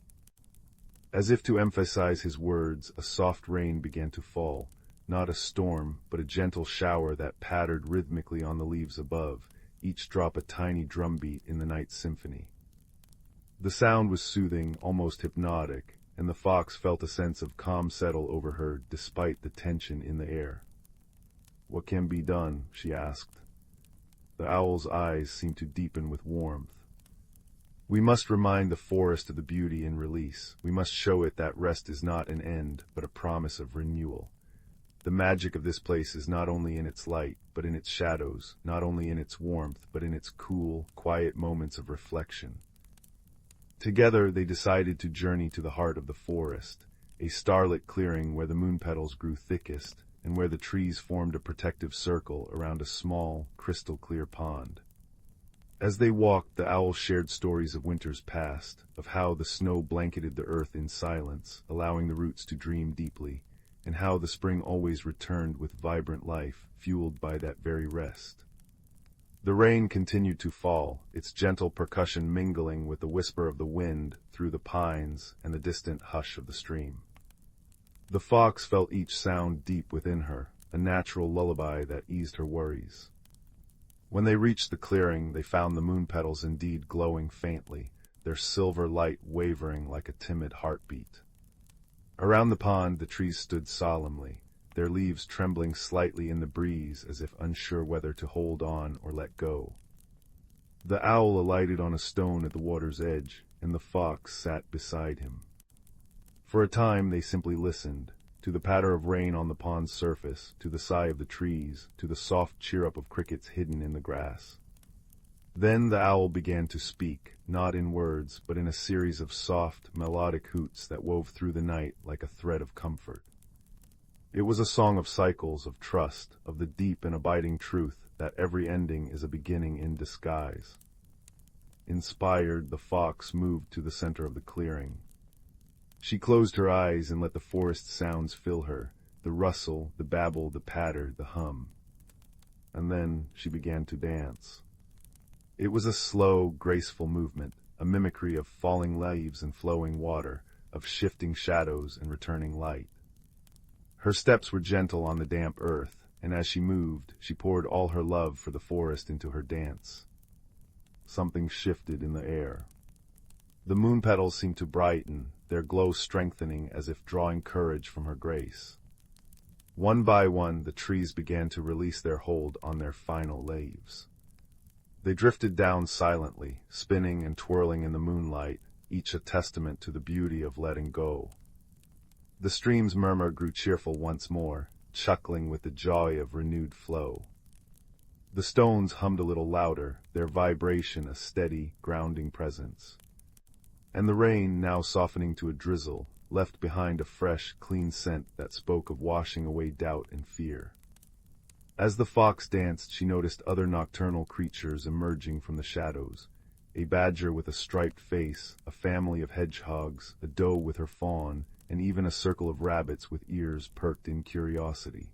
As if to emphasize his words, a soft rain began to fall, not a storm, but a gentle shower that pattered rhythmically on the leaves above, each drop a tiny drumbeat in the night symphony. The sound was soothing, almost hypnotic, and the fox felt a sense of calm settle over her despite the tension in the air. "What can be done?" she asked. The owl's eyes seemed to deepen with warmth. We must remind the forest of the beauty in release. We must show it that rest is not an end, but a promise of renewal. The magic of this place is not only in its light, but in its shadows, not only in its warmth, but in its cool, quiet moments of reflection. Together they decided to journey to the heart of the forest, a starlit clearing where the moon petals grew thickest, and where the trees formed a protective circle around a small, crystal-clear pond. As they walked, the owl shared stories of winters past, of how the snow blanketed the earth in silence, allowing the roots to dream deeply, and how the spring always returned with vibrant life, fueled by that very rest. The rain continued to fall, its gentle percussion mingling with the whisper of the wind through the pines and the distant hush of the stream. The fox felt each sound deep within her, a natural lullaby that eased her worries. When they reached the clearing, they found the moon petals indeed glowing faintly, their silver light wavering like a timid heartbeat. Around the pond, the trees stood solemnly, their leaves trembling slightly in the breeze as if unsure whether to hold on or let go. The owl alighted on a stone at the water's edge, and the fox sat beside him. For a time they simply listened, to the patter of rain on the pond's surface, to the sigh of the trees, to the soft chirrup of crickets hidden in the grass. Then the owl began to speak, not in words, but in a series of soft, melodic hoots that wove through the night like a thread of comfort. It was a song of cycles, of trust, of the deep and abiding truth that every ending is a beginning in disguise. Inspired, the fox moved to the center of the clearing. She closed her eyes and let the forest sounds fill her, the rustle, the babble, the patter, the hum. And then she began to dance. It was a slow, graceful movement, a mimicry of falling leaves and flowing water, of shifting shadows and returning light. Her steps were gentle on the damp earth, and as she moved, she poured all her love for the forest into her dance. Something shifted in the air. The moon petals seemed to brighten, their glow strengthening as if drawing courage from her grace. One by one, the trees began to release their hold on their final leaves. They drifted down silently, spinning and twirling in the moonlight, each a testament to the beauty of letting go. The stream's murmur grew cheerful once more, chuckling with the joy of renewed flow. The stones hummed a little louder, their vibration a steady, grounding presence. And the rain, now softening to a drizzle, left behind a fresh, clean scent that spoke of washing away doubt and fear. As the fox danced, she noticed other nocturnal creatures emerging from the shadows, a badger with a striped face, a family of hedgehogs, a doe with her fawn, and even a circle of rabbits with ears perked in curiosity.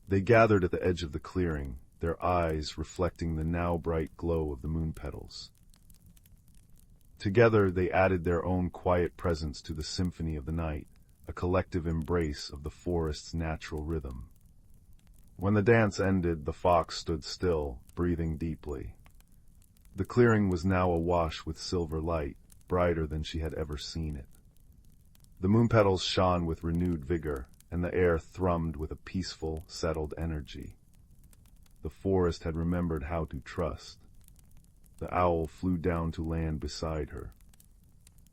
They gathered at the edge of the clearing, their eyes reflecting the now bright glow of the moon petals. Together they added their own quiet presence to the symphony of the night, a collective embrace of the forest's natural rhythm. When the dance ended, the fox stood still, breathing deeply. The clearing was now awash with silver light, brighter than she had ever seen it. The moon petals shone with renewed vigor, and the air thrummed with a peaceful, settled energy. The forest had remembered how to trust. The owl flew down to land beside her.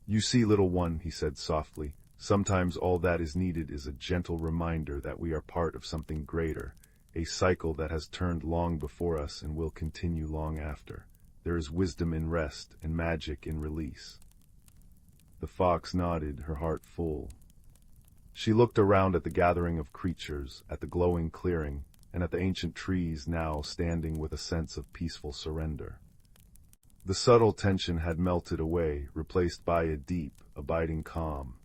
"You see, little one," he said softly, "sometimes all that is needed is a gentle reminder that we are part of something greater, a cycle that has turned long before us and will continue long after. There is wisdom in rest and magic in release." The fox nodded, her heart full. She looked around at the gathering of creatures, at the glowing clearing, and at the ancient trees now standing with a sense of peaceful surrender. The subtle tension had melted away, replaced by a deep, abiding calm.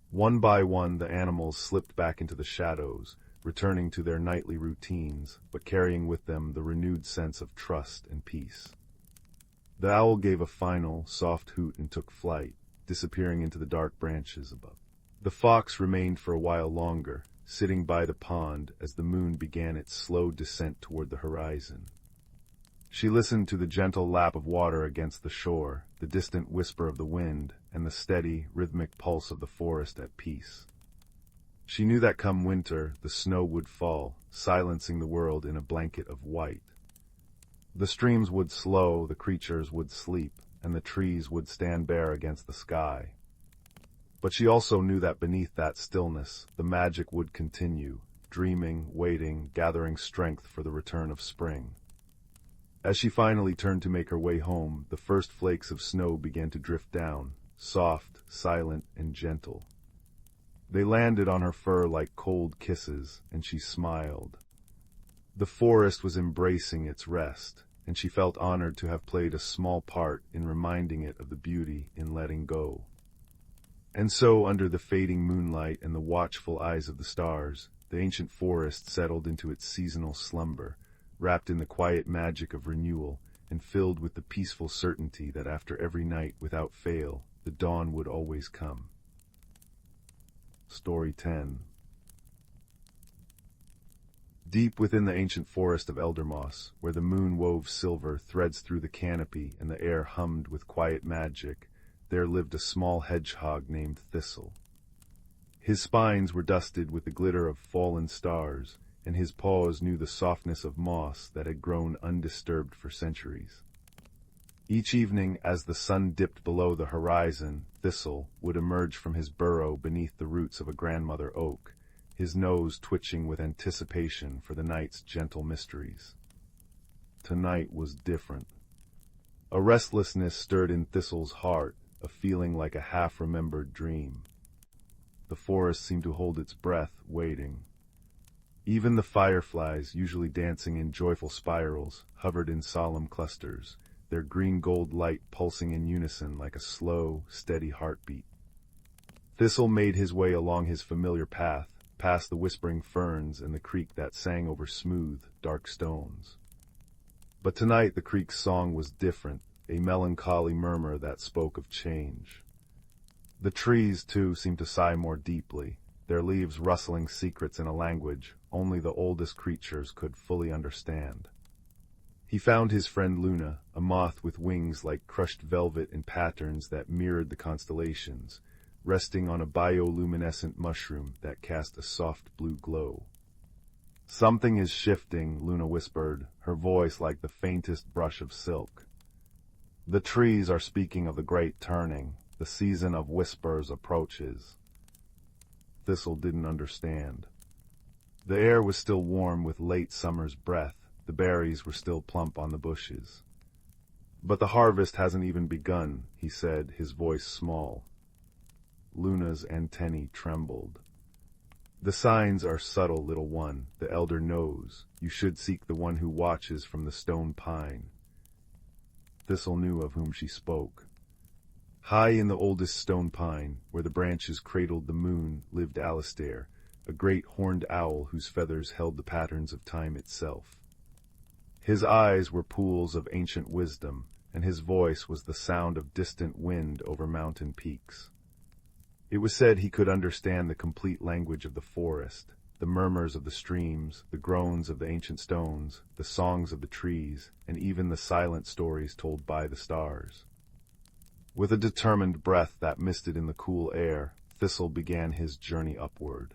One by one, the animals slipped back into the shadows, returning to their nightly routines, but carrying with them the renewed sense of trust and peace. The owl gave a final, soft hoot and took flight, disappearing into the dark branches above. The fox remained for a while longer, sitting by the pond as the moon began its slow descent toward the horizon. She listened to the gentle lap of water against the shore, the distant whisper of the wind, and the steady, rhythmic pulse of the forest at peace. She knew that come winter, the snow would fall, silencing the world in a blanket of white. The streams would slow, the creatures would sleep, and the trees would stand bare against the sky. But she also knew that beneath that stillness, the magic would continue, dreaming, waiting, gathering strength for the return of spring. As she finally turned to make her way home, the first flakes of snow began to drift down, soft, silent, and gentle. They landed on her fur like cold kisses, and she smiled. The forest was embracing its rest, and she felt honored to have played a small part in reminding it of the beauty in letting go. And so, under the fading moonlight and the watchful eyes of the stars, the ancient forest settled into its seasonal slumber, wrapped in the quiet magic of renewal, and filled with the peaceful certainty that after every night, without fail, the dawn would always come. Story 10. Deep within the ancient forest of Eldermoss, where the moon wove silver threads through the canopy and the air hummed with quiet magic, there lived a small hedgehog named Thistle. His spines were dusted with the glitter of fallen stars, and his paws knew the softness of moss that had grown undisturbed for centuries. Each evening, as the sun dipped below the horizon, Thistle would emerge from his burrow beneath the roots of a grandmother oak, his nose twitching with anticipation for the night's gentle mysteries. Tonight was different. A restlessness stirred in Thistle's heart, a feeling like a half-remembered dream. The forest seemed to hold its breath, waiting. Even the fireflies, usually dancing in joyful spirals, hovered in solemn clusters, their green-gold light pulsing in unison like a slow, steady heartbeat. Thistle made his way along his familiar path, past the whispering ferns and the creek that sang over smooth, dark stones. But tonight the creek's song was different, a melancholy murmur that spoke of change. The trees, too, seemed to sigh more deeply, their leaves rustling secrets in a language only the oldest creatures could fully understand. He found his friend Luna, a moth with wings like crushed velvet in patterns that mirrored the constellations, resting on a bioluminescent mushroom that cast a soft blue glow. "Something is shifting," Luna whispered, her voice like the faintest brush of silk. "The trees are speaking of the great turning. The season of whispers approaches." Thistle didn't understand. The air was still warm with late summer's breath, the berries were still plump on the bushes. "But the harvest hasn't even begun," he said, his voice small. Luna's antennae trembled. "The signs are subtle, little one. The elder knows. You should seek the one who watches from the stone pine." Thistle knew of whom she spoke. High in the oldest stone pine, where the branches cradled the moon, lived Alistair, a great horned owl whose feathers held the patterns of time itself. His eyes were pools of ancient wisdom, and his voice was the sound of distant wind over mountain peaks. It was said he could understand the complete language of the forest, the murmurs of the streams, the groans of the ancient stones, the songs of the trees, and even the silent stories told by the stars. With a determined breath that misted in the cool air, Thistle began his journey upward.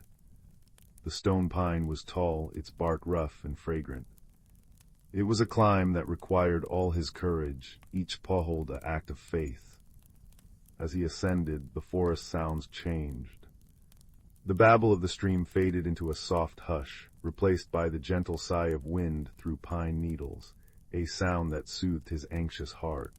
The stone pine was tall, its bark rough and fragrant. It was a climb that required all his courage, each pawhold an act of faith. As he ascended, the forest sounds changed. The babble of the stream faded into a soft hush, replaced by the gentle sigh of wind through pine needles, a sound that soothed his anxious heart.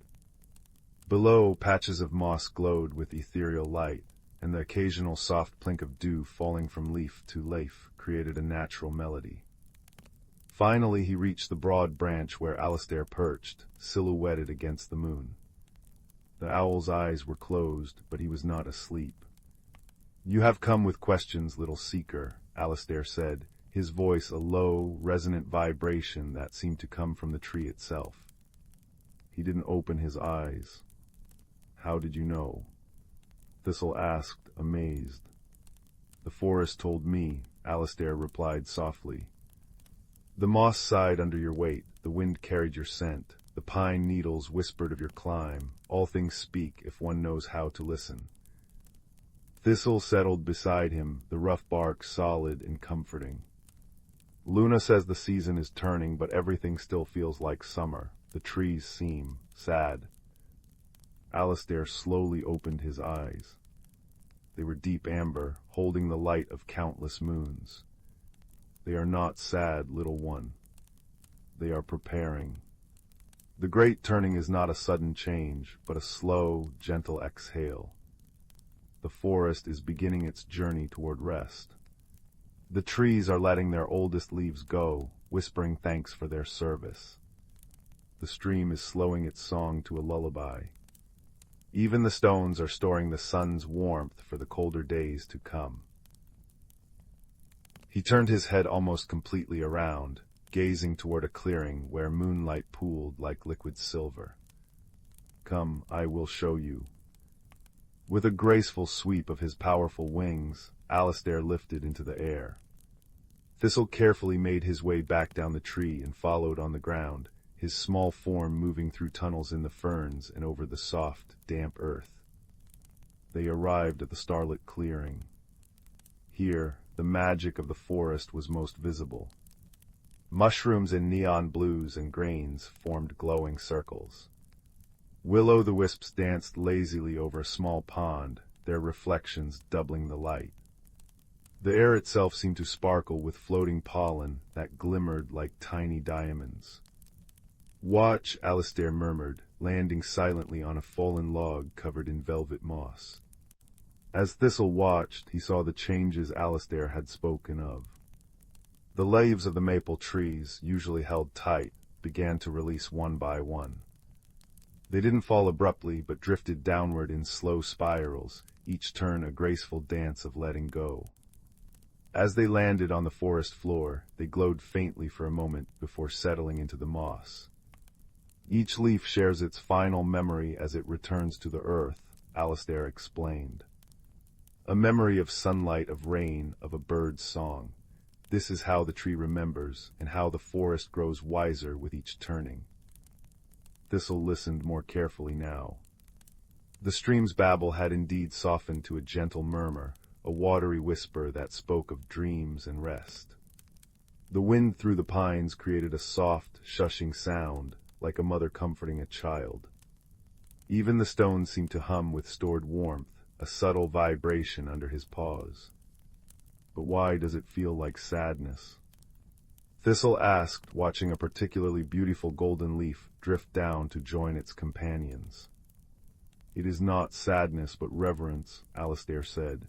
Below, patches of moss glowed with ethereal light, and the occasional soft plink of dew falling from leaf to leaf created a natural melody. Finally he reached the broad branch where Alistair perched, silhouetted against the moon. The owl's eyes were closed, but he was not asleep. "You have come with questions, little seeker," Alistair said, his voice a low, resonant vibration that seemed to come from the tree itself. He didn't open his eyes. "How did you know?" Thistle asked, amazed. "The forest told me," Alistair replied softly. "The moss sighed under your weight, the wind carried your scent, the pine needles whispered of your climb. All things speak if one knows how to listen." Thistle settled beside him, the rough bark solid and comforting. Luna says the season is turning, but everything still feels like summer. The trees seem sad. Alistair slowly opened his eyes. They were deep amber, holding the light of countless moons. They are not sad, little one. They are preparing. The great turning is not a sudden change, but a slow, gentle exhale. The forest is beginning its journey toward rest. The trees are letting their oldest leaves go, whispering thanks for their service. The stream is slowing its song to a lullaby. Even the stones are storing the sun's warmth for the colder days to come. He turned his head almost completely around, gazing toward a clearing where moonlight pooled like liquid silver. Come, I will show you. With a graceful sweep of his powerful wings, Alistair lifted into the air. Thistle carefully made his way back down the tree and followed on the ground, his small form moving through tunnels in the ferns and over the soft, damp earth. They arrived at the starlit clearing. Here, the magic of the forest was most visible. Mushrooms in neon blues and grains formed glowing circles. Will-o'-the-wisps danced lazily over a small pond, their reflections doubling the light. The air itself seemed to sparkle with floating pollen that glimmered like tiny diamonds. "Watch," Alistair murmured, landing silently on a fallen log covered in velvet moss. As Thistle watched, he saw the changes Alistair had spoken of. The leaves of the maple trees, usually held tight, began to release one by one. They didn't fall abruptly, but drifted downward in slow spirals, each turn a graceful dance of letting go. As they landed on the forest floor, they glowed faintly for a moment before settling into the moss. Each leaf shares its final memory as it returns to the earth, Alistair explained. A memory of sunlight, of rain, of a bird's song. This is how the tree remembers, and how the forest grows wiser with each turning. Thistle listened more carefully now. The stream's babble had indeed softened to a gentle murmur, a watery whisper that spoke of dreams and rest. The wind through the pines created a soft, shushing sound, like a mother comforting a child. Even the stones seemed to hum with stored warmth, a subtle vibration under his paws. But why does it feel like sadness? Thistle asked, watching a particularly beautiful golden leaf drift down to join its companions. It is not sadness, but reverence, Alistair said.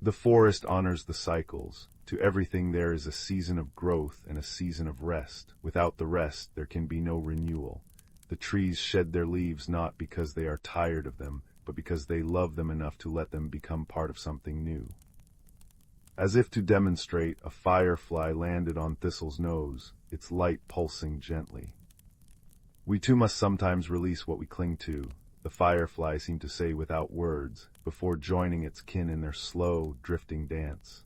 The forest honors the cycles. To everything there is a season of growth and a season of rest. Without the rest, there can be no renewal. The trees shed their leaves not because they are tired of them, but because they love them enough to let them become part of something new. As if to demonstrate, a firefly landed on Thistle's nose, its light pulsing gently. We too must sometimes release what we cling to, the firefly seemed to say without words, before joining its kin in their slow, drifting dance.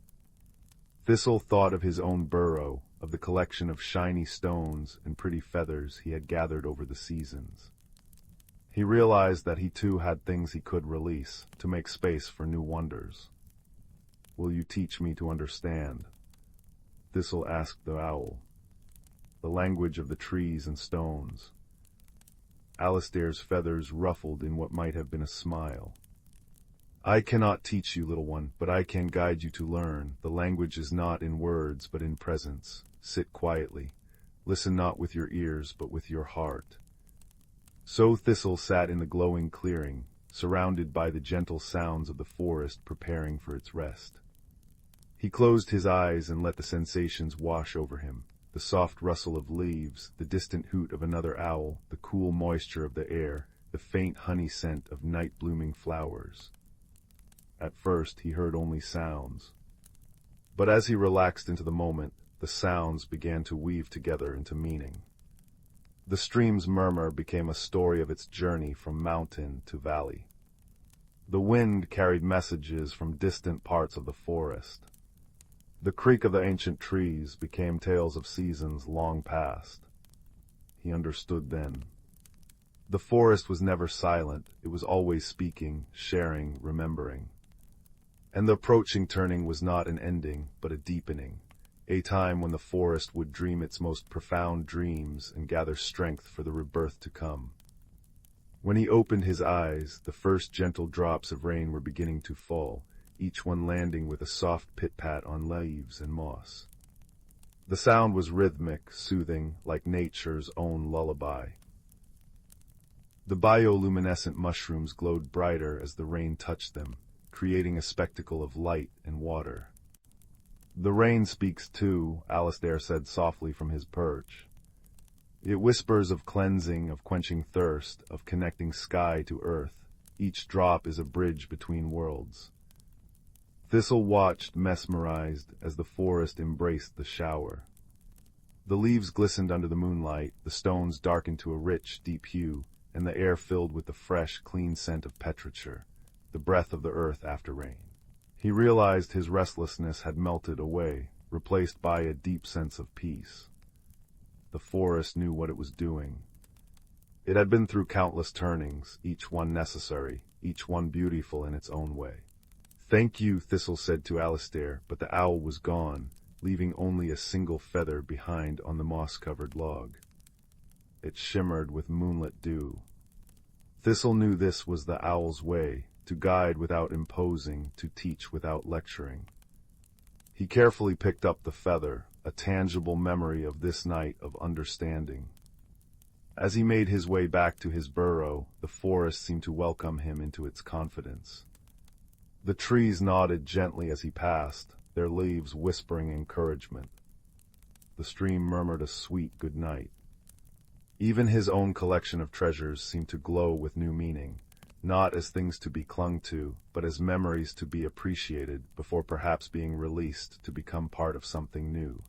Thistle thought of his own burrow, of the collection of shiny stones and pretty feathers he had gathered over the seasons. He realized that he too had things he could release, to make space for new wonders. "Will you teach me to understand?" Thistle asked the owl. The language of the trees and stones. Alistair's feathers ruffled in what might have been a smile. "I cannot teach you, little one, but I can guide you to learn. The language is not in words, but in presence. Sit quietly. Listen not with your ears, but with your heart." So Thistle sat in the glowing clearing, surrounded by the gentle sounds of the forest preparing for its rest. He closed his eyes and let the sensations wash over him. The soft rustle of leaves, the distant hoot of another owl, the cool moisture of the air, the faint honey scent of night-blooming flowers. At first he heard only sounds. But as he relaxed into the moment, the sounds began to weave together into meaning. The stream's murmur became a story of its journey from mountain to valley. The wind carried messages from distant parts of the forest. The creak of the ancient trees became tales of seasons long past. He understood then. The forest was never silent, it was always speaking, sharing, remembering. And the approaching turning was not an ending, but a deepening, a time when the forest would dream its most profound dreams and gather strength for the rebirth to come. When he opened his eyes, the first gentle drops of rain were beginning to fall, each one landing with a soft pit-pat on leaves and moss. The sound was rhythmic, soothing, like nature's own lullaby. The bioluminescent mushrooms glowed brighter as the rain touched them, creating a spectacle of light and water. "The rain speaks too," Alistair said softly from his perch. "It whispers of cleansing, of quenching thirst, of connecting sky to earth. Each drop is a bridge between worlds." Thistle watched, mesmerized, as the forest embraced the shower. The leaves glistened under the moonlight, the stones darkened to a rich, deep hue, and the air filled with the fresh, clean scent of petrichor, the breath of the earth after rain. He realized his restlessness had melted away, replaced by a deep sense of peace. The forest knew what it was doing. It had been through countless turnings, each one necessary, each one beautiful in its own way. "Thank you," Thistle said to Alistair, but the owl was gone, leaving only a single feather behind on the moss-covered log. It shimmered with moonlit dew. Thistle knew this was the owl's way, to guide without imposing, to teach without lecturing. He carefully picked up the feather, a tangible memory of this night of understanding. As he made his way back to his burrow, the forest seemed to welcome him into its confidence. The trees nodded gently as he passed, their leaves whispering encouragement. The stream murmured a sweet good night. Even his own collection of treasures seemed to glow with new meaning, not as things to be clung to, but as memories to be appreciated before perhaps being released to become part of something new.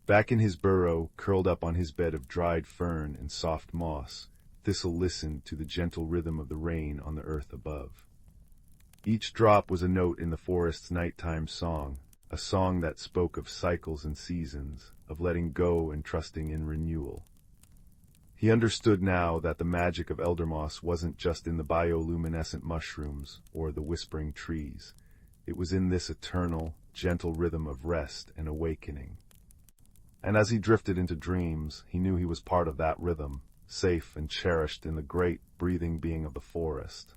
Back in his burrow, curled up on his bed of dried fern and soft moss, Thistle listened to the gentle rhythm of the rain on the earth above. Each drop was a note in the forest's nighttime song, a song that spoke of cycles and seasons, of letting go and trusting in renewal. He understood now that the magic of Eldermoss wasn't just in the bioluminescent mushrooms or the whispering trees. It was in this eternal, gentle rhythm of rest and awakening. And as he drifted into dreams, he knew he was part of that rhythm, safe and cherished in the great, breathing being of the forest.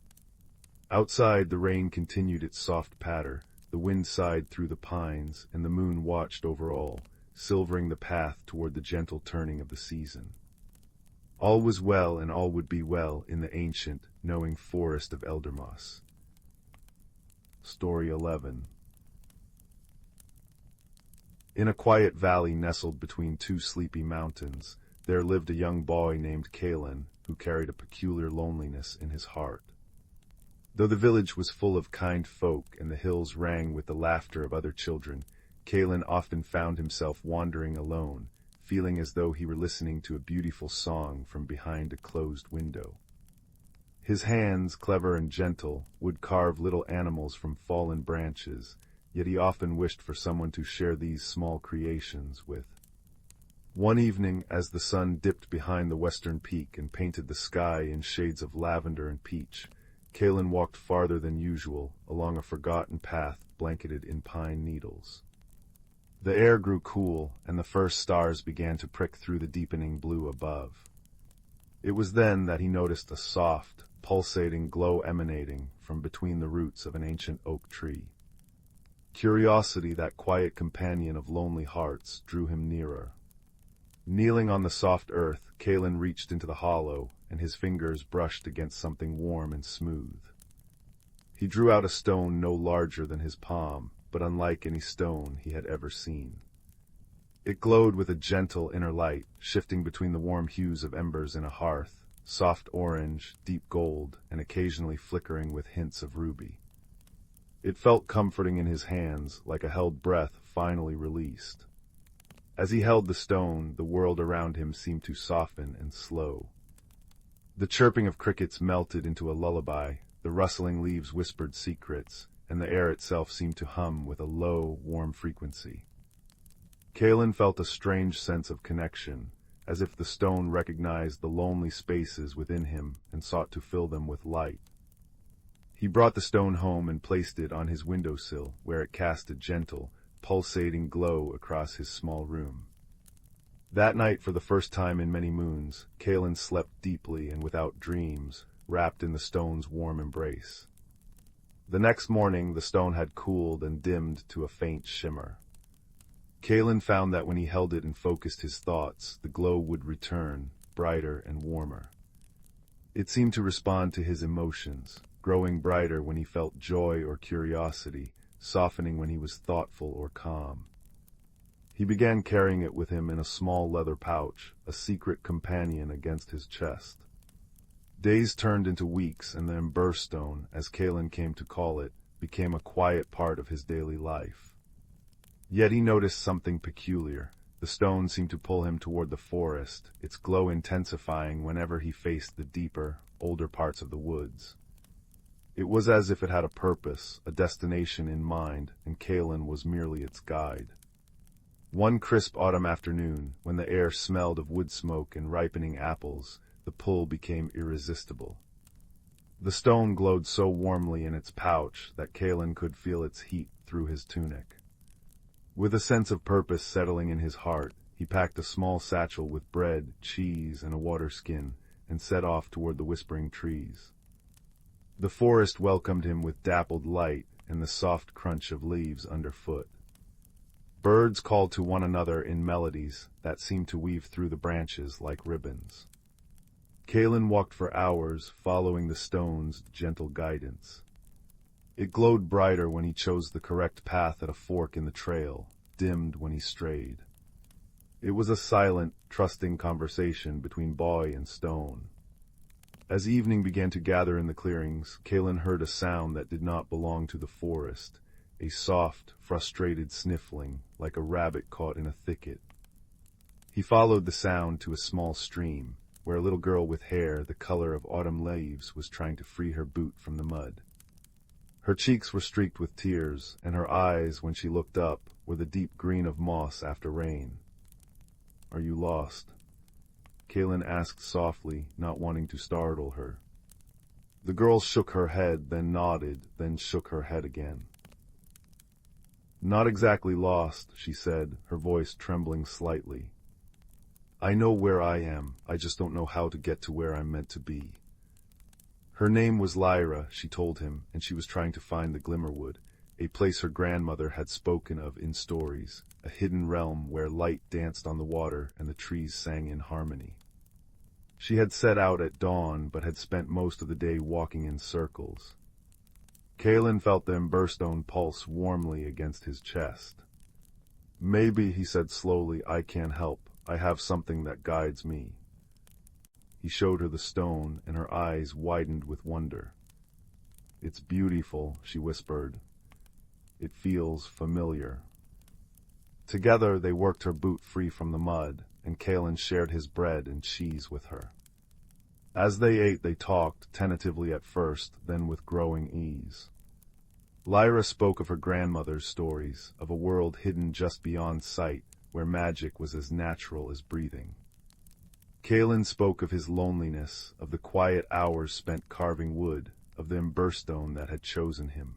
Outside, the rain continued its soft patter, the wind sighed through the pines, and the moon watched over all, silvering the path toward the gentle turning of the season. All was well and all would be well in the ancient, knowing forest of Eldermoss. Story 11. In a quiet valley nestled between two sleepy mountains, there lived a young boy named Kaelen, who carried a peculiar loneliness in his heart. Though the village was full of kind folk and the hills rang with the laughter of other children, Kaelen often found himself wandering alone, feeling as though he were listening to a beautiful song from behind a closed window. His hands, clever and gentle, would carve little animals from fallen branches, yet he often wished for someone to share these small creations with. One evening, as the sun dipped behind the western peak and painted the sky in shades of lavender and peach, Kaelen walked farther than usual, along a forgotten path blanketed in pine needles. The air grew cool, and the first stars began to prick through the deepening blue above. It was then that he noticed a soft, pulsating glow emanating from between the roots of an ancient oak tree. Curiosity, that quiet companion of lonely hearts, drew him nearer. Kneeling on the soft earth, Kaelen reached into the hollow, and his fingers brushed against something warm and smooth. He drew out a stone no larger than his palm, but unlike any stone he had ever seen. It glowed with a gentle inner light, shifting between the warm hues of embers in a hearth, soft orange, deep gold, and occasionally flickering with hints of ruby. It felt comforting in his hands, like a held breath finally released. As he held the stone, the world around him seemed to soften and slow. The chirping of crickets melted into a lullaby, the rustling leaves whispered secrets, and the air itself seemed to hum with a low, warm frequency. Kaelen felt a strange sense of connection, as if the stone recognized the lonely spaces within him and sought to fill them with light. He brought the stone home and placed it on his windowsill, where it cast a gentle, pulsating glow across his small room. That night, for the first time in many moons, Kaelen slept deeply and without dreams, wrapped in the stone's warm embrace. The next morning, the stone had cooled and dimmed to a faint shimmer. Kaelen found that when he held it and focused his thoughts, the glow would return, brighter and warmer. It seemed to respond to his emotions, growing brighter when he felt joy or curiosity, softening when he was thoughtful or calm. He began carrying it with him in a small leather pouch, a secret companion against his chest. Days turned into weeks, and the Ember Stone, as Kaelen came to call it, became a quiet part of his daily life. Yet he noticed something peculiar. The stone seemed to pull him toward the forest, its glow intensifying whenever he faced the deeper, older parts of the woods. It was as if it had a purpose, a destination in mind, and Kaelen was merely its guide. One crisp autumn afternoon, when the air smelled of wood smoke and ripening apples, the pull became irresistible. The stone glowed so warmly in its pouch that Kaelen could feel its heat through his tunic. With a sense of purpose settling in his heart, he packed a small satchel with bread, cheese, and a water skin, and set off toward the whispering trees. The forest welcomed him with dappled light and the soft crunch of leaves underfoot. Birds called to one another in melodies that seemed to weave through the branches like ribbons. Kaelen walked for hours, following the stone's gentle guidance. It glowed brighter when he chose the correct path at a fork in the trail, dimmed when he strayed. It was a silent, trusting conversation between boy and stone. As evening began to gather in the clearings, Kaelen heard a sound that did not belong to the forest, a soft, frustrated sniffling, like a rabbit caught in a thicket. He followed the sound to a small stream, where a little girl with hair the color of autumn leaves was trying to free her boot from the mud. Her cheeks were streaked with tears, and her eyes, when she looked up, were the deep green of moss after rain. "Are you lost?" Kaelen asked softly, not wanting to startle her. The girl shook her head, then nodded, then shook her head again. "Not exactly lost," she said, her voice trembling slightly. "I know where I am, I just don't know how to get to where I'm meant to be." Her name was Lyra, she told him, and she was trying to find the Glimmerwood, a place her grandmother had spoken of in stories, a hidden realm where light danced on the water and the trees sang in harmony. She had set out at dawn, but had spent most of the day walking in circles. Kaelen felt the Emberstone pulse warmly against his chest. "Maybe," he said slowly, "I can help. I have something that guides me." He showed her the stone, and her eyes widened with wonder. "It's beautiful," she whispered. "It feels familiar." Together they worked her boot free from the mud, and Kaelen shared his bread and cheese with her. As they ate, they talked, tentatively at first, then with growing ease. Lyra spoke of her grandmother's stories, of a world hidden just beyond sight, where magic was as natural as breathing. Kaelen spoke of his loneliness, of the quiet hours spent carving wood, of the Emberstone that had chosen him.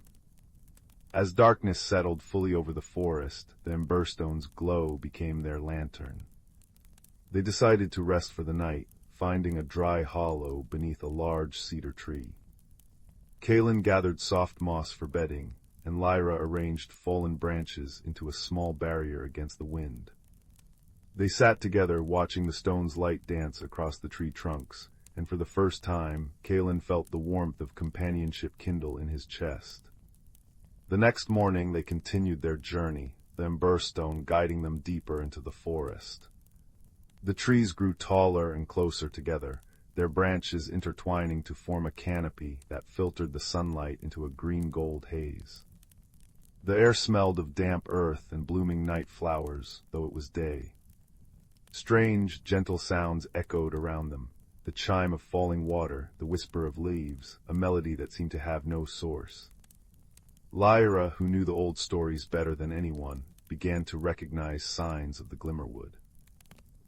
As darkness settled fully over the forest, the Emberstone's glow became their lantern. They decided to rest for the night, finding a dry hollow beneath a large cedar tree. Kaelen gathered soft moss for bedding, and Lyra arranged fallen branches into a small barrier against the wind. They sat together, watching the stone's light dance across the tree trunks, and for the first time, Kaelen felt the warmth of companionship kindle in his chest. The next morning they continued their journey, the Emberstone guiding them deeper into the forest. The trees grew taller and closer together, their branches intertwining to form a canopy that filtered the sunlight into a green-gold haze. The air smelled of damp earth and blooming night flowers, though it was day. Strange, gentle sounds echoed around them, the chime of falling water, the whisper of leaves, a melody that seemed to have no source. Lyra, who knew the old stories better than anyone, began to recognize signs of the Glimmerwood.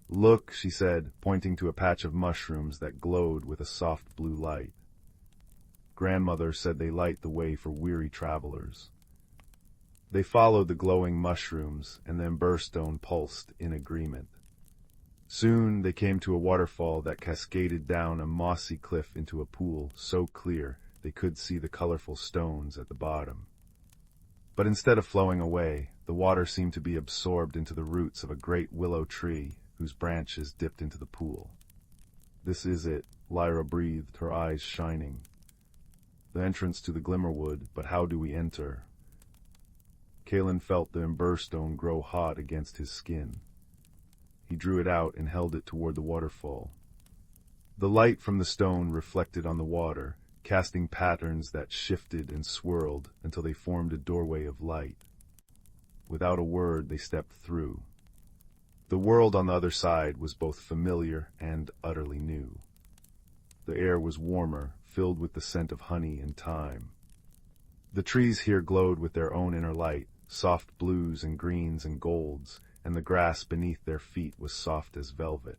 "Look," she said, pointing to a patch of mushrooms that glowed with a soft blue light. "Grandmother said they light the way for weary travelers." They followed the glowing mushrooms, and the ember stone pulsed in agreement. Soon they came to a waterfall that cascaded down a mossy cliff into a pool so clear they could see the colorful stones at the bottom. But instead of flowing away, the water seemed to be absorbed into the roots of a great willow tree whose branches dipped into the pool. "This is it," Lyra breathed, her eyes shining. "The entrance to the Glimmerwood, but how do we enter?" Kaelen felt the ember stone grow hot against his skin. He drew it out and held it toward the waterfall. The light from the stone reflected on the water, casting patterns that shifted and swirled until they formed a doorway of light. Without a word, they stepped through. The world on the other side was both familiar and utterly new. The air was warmer, filled with the scent of honey and thyme. The trees here glowed with their own inner light, soft blues and greens and golds, and the grass beneath their feet was soft as velvet.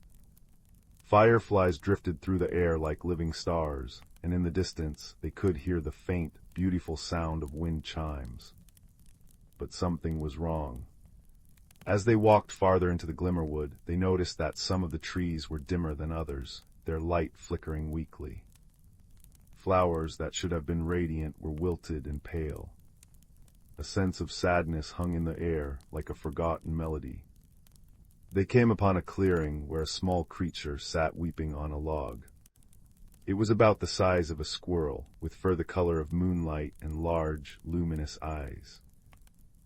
Fireflies drifted through the air like living stars, and in the distance they could hear the faint, beautiful sound of wind chimes. But something was wrong. As they walked farther into the Glimmerwood, they noticed that some of the trees were dimmer than others, their light flickering weakly. Flowers that should have been radiant were wilted and pale. A sense of sadness hung in the air like a forgotten melody. They came upon a clearing where a small creature sat weeping on a log. It was about the size of a squirrel, with fur the color of moonlight and large, luminous eyes.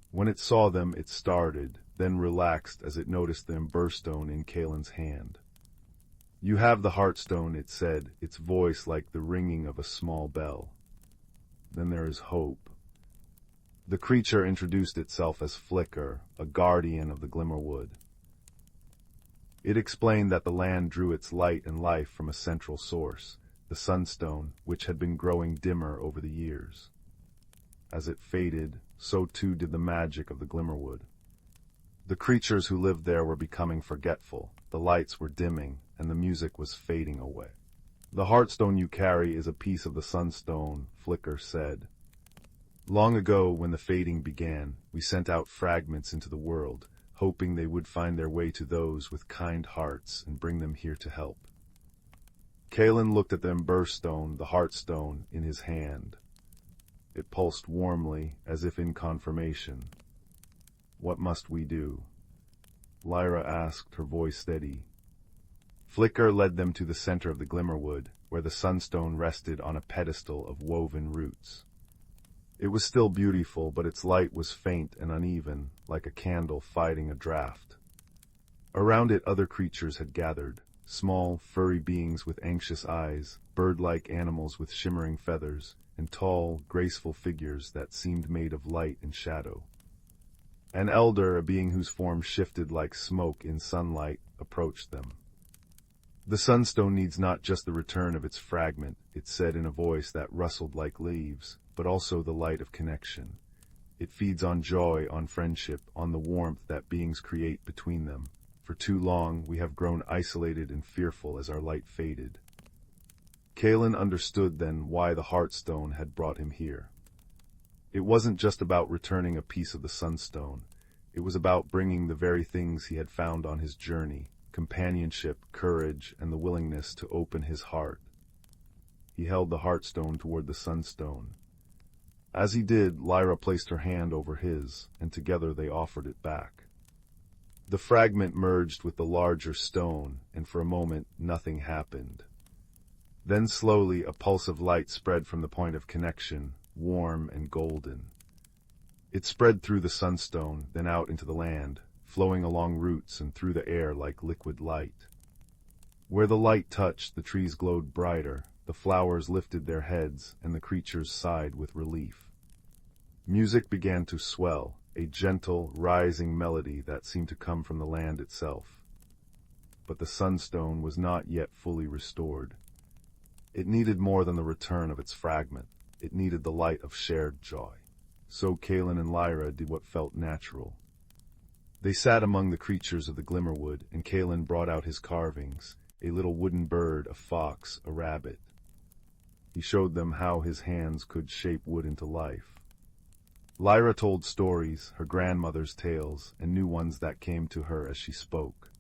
When it saw them, it started, then relaxed as it noticed the ember stone in Kaelen's hand. "You have the heartstone," it said, its voice like the ringing of a small bell. "Then there is hope." The creature introduced itself as Flicker, a guardian of the Glimmerwood. It explained that the land drew its light and life from a central source, the sunstone, which had been growing dimmer over the years. As it faded, so too did the magic of the Glimmerwood. The creatures who lived there were becoming forgetful, the lights were dimming, and the music was fading away. "The heartstone you carry is a piece of the sunstone," Flicker said. "Long ago, when the fading began, we sent out fragments into the world, hoping they would find their way to those with kind hearts and bring them here to help." Kaelen looked at the ember stone, the heartstone, in his hand. It pulsed warmly, as if in confirmation. "What must we do?" Lyra asked, her voice steady. Flicker led them to the center of the Glimmerwood, where the sunstone rested on a pedestal of woven roots. It was still beautiful, but its light was faint and uneven, like a candle fighting a draft. Around it other creatures had gathered, small, furry beings with anxious eyes, bird-like animals with shimmering feathers, and tall, graceful figures that seemed made of light and shadow. An elder, a being whose form shifted like smoke in sunlight, approached them. "The sunstone needs not just the return of its fragment," it said in a voice that rustled like leaves, but also the light of connection. "It feeds on joy, on friendship, on the warmth that beings create between them. For too long, we have grown isolated and fearful as our light faded." Kaelen understood then why the heartstone had brought him here. It wasn't just about returning a piece of the sunstone. It was about bringing the very things he had found on his journey: companionship, courage, and the willingness to open his heart. He held the heartstone toward the sunstone. As he did, Lyra placed her hand over his, and together they offered it back. The fragment merged with the larger stone, and for a moment nothing happened. Then slowly a pulse of light spread from the point of connection, warm and golden. It spread through the sunstone, then out into the land, flowing along roots and through the air like liquid light. Where the light touched, the trees glowed brighter, the flowers lifted their heads, and the creatures sighed with relief. Music began to swell, a gentle, rising melody that seemed to come from the land itself. But the sunstone was not yet fully restored. It needed more than the return of its fragment. It needed the light of shared joy. So Kaelen and Lyra did what felt natural. They sat among the creatures of the Glimmerwood, and Kaelen brought out his carvings, a little wooden bird, a fox, a rabbit. He showed them how his hands could shape wood into life. Lyra told stories, her grandmother's tales, and new ones that came to her as she spoke.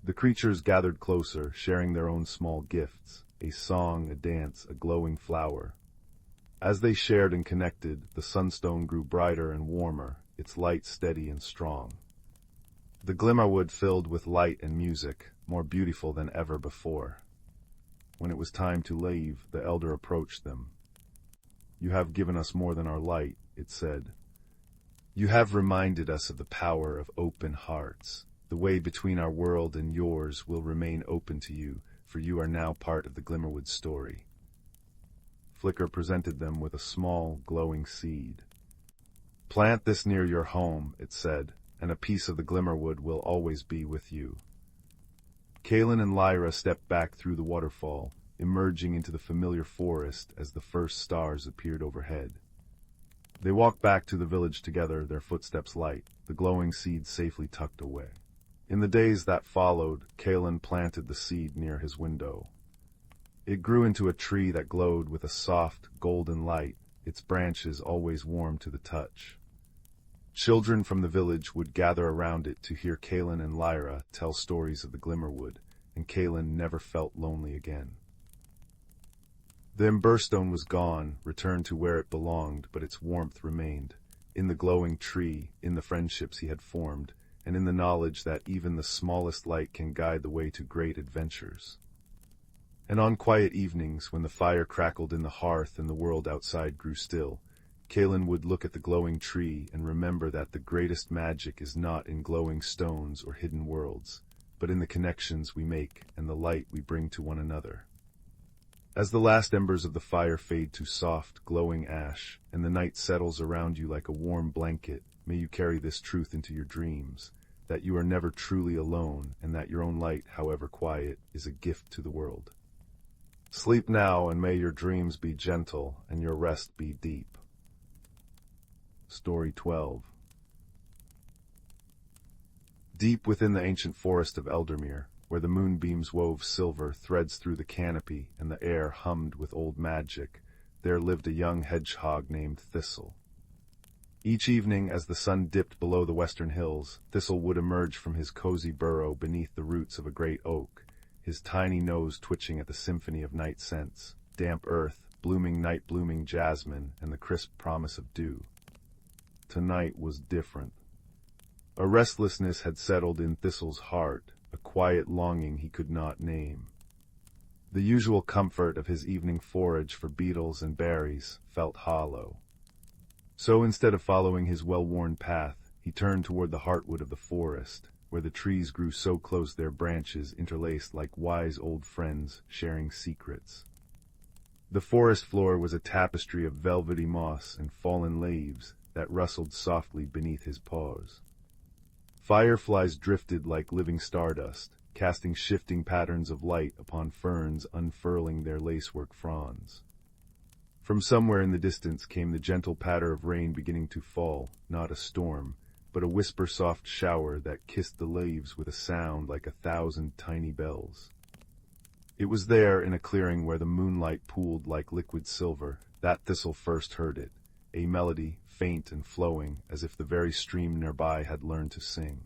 The creatures gathered closer, sharing their own small gifts, a song, a dance, a glowing flower. As they shared and connected, the sunstone grew brighter and warmer, its light steady and strong. The glimmerwood filled with light and music, more beautiful than ever before. When it was time to leave, the elder approached them. "You have given us more than our light," it said. "You have reminded us of the power of open hearts. The way between our world and yours will remain open to you, for you are now part of the Glimmerwood story." Flicker presented them with a small, glowing seed. "Plant this near your home," it said, "and a piece of the Glimmerwood will always be with you." Kaelen and Lyra stepped back through the waterfall, emerging into the familiar forest as the first stars appeared overhead. They walked back to the village together, their footsteps light, the glowing seed safely tucked away. In the days that followed, Kaelen planted the seed near his window. It grew into a tree that glowed with a soft, golden light, its branches always warm to the touch. Children from the village would gather around it to hear Kaelen and Lyra tell stories of the Glimmerwood, and Kaelen never felt lonely again. The emberstone was gone, returned to where it belonged, but its warmth remained, in the glowing tree, in the friendships he had formed, and in the knowledge that even the smallest light can guide the way to great adventures. And on quiet evenings, when the fire crackled in the hearth and the world outside grew still, Kaelen would look at the glowing tree and remember that the greatest magic is not in glowing stones or hidden worlds, but in the connections we make and the light we bring to one another. As the last embers of the fire fade to soft, glowing ash, and the night settles around you like a warm blanket, may you carry this truth into your dreams, that you are never truly alone, and that your own light, however quiet, is a gift to the world. Sleep now, and may your dreams be gentle, and your rest be deep. Story 12. Deep within the ancient forest of Eldermere, where the moonbeams wove silver threads through the canopy and the air hummed with old magic, there lived a young hedgehog named Thistle. Each evening, as the sun dipped below the western hills, Thistle would emerge from his cozy burrow beneath the roots of a great oak, his tiny nose twitching at the symphony of night scents, damp earth, blooming night-blooming jasmine, and the crisp promise of dew. Tonight was different. A restlessness had settled in Thistle's heart, a quiet longing he could not name. The usual comfort of his evening forage for beetles and berries felt hollow. So instead of following his well-worn path, he turned toward the heartwood of the forest, where the trees grew so close their branches interlaced like wise old friends sharing secrets. The forest floor was a tapestry of velvety moss and fallen leaves that rustled softly beneath his paws. Fireflies drifted like living stardust, casting shifting patterns of light upon ferns unfurling their lacework fronds. From somewhere in the distance came the gentle patter of rain beginning to fall, not a storm, but a whisper-soft shower that kissed the leaves with a sound like 1,000 tiny bells. It was there, in a clearing where the moonlight pooled like liquid silver, that Thistle first heard it, a melody, faint and flowing, as if the very stream nearby had learned to sing.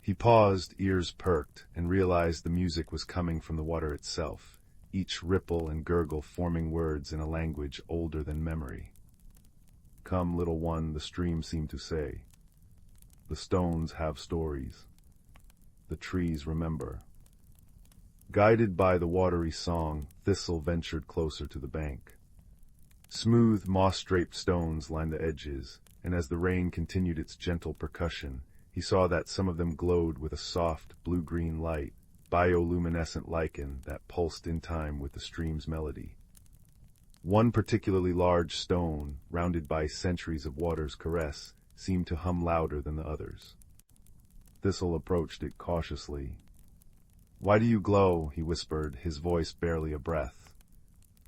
He paused, ears perked, and realized the music was coming from the water itself, each ripple and gurgle forming words in a language older than memory. "Come, little one," the stream seemed to say. "The stones have stories. The trees remember." Guided by the watery song, Thistle ventured closer to the bank. Smooth, moss-draped stones lined the edges, and as the rain continued its gentle percussion, he saw that some of them glowed with a soft, blue-green light, bioluminescent lichen that pulsed in time with the stream's melody. One particularly large stone, rounded by centuries of water's caress, seemed to hum louder than the others. Thistle approached it cautiously. "Why do you glow?" he whispered, his voice barely a breath.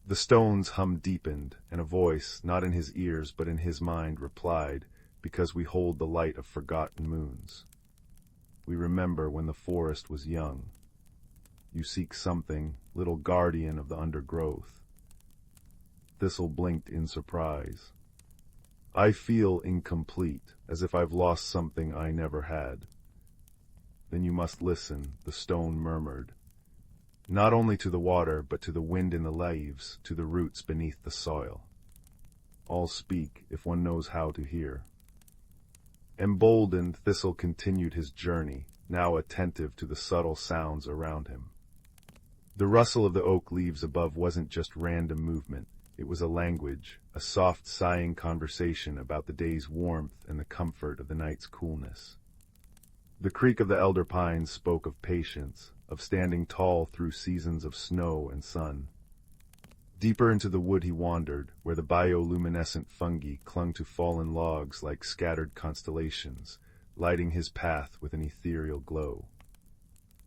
The stone's hum deepened, and a voice, not in his ears but in his mind, replied, "Because we hold the light of forgotten moons. We remember when the forest was young. You seek something, little guardian of the undergrowth." Thistle blinked in surprise. I feel incomplete, as if I've lost something I never had. Then you must listen, the stone murmured. Not only to the water, but to the wind in the leaves, to the roots beneath the soil. All speak, if one knows how to hear. Emboldened, Thistle continued his journey, now attentive to the subtle sounds around him. The rustle of the oak leaves above wasn't just random movement. It was a language, a soft sighing conversation about the day's warmth and the comfort of the night's coolness. The creak of the elder pines spoke of patience, of standing tall through seasons of snow and sun. Deeper into the wood he wandered, where the bioluminescent fungi clung to fallen logs like scattered constellations, lighting his path with an ethereal glow.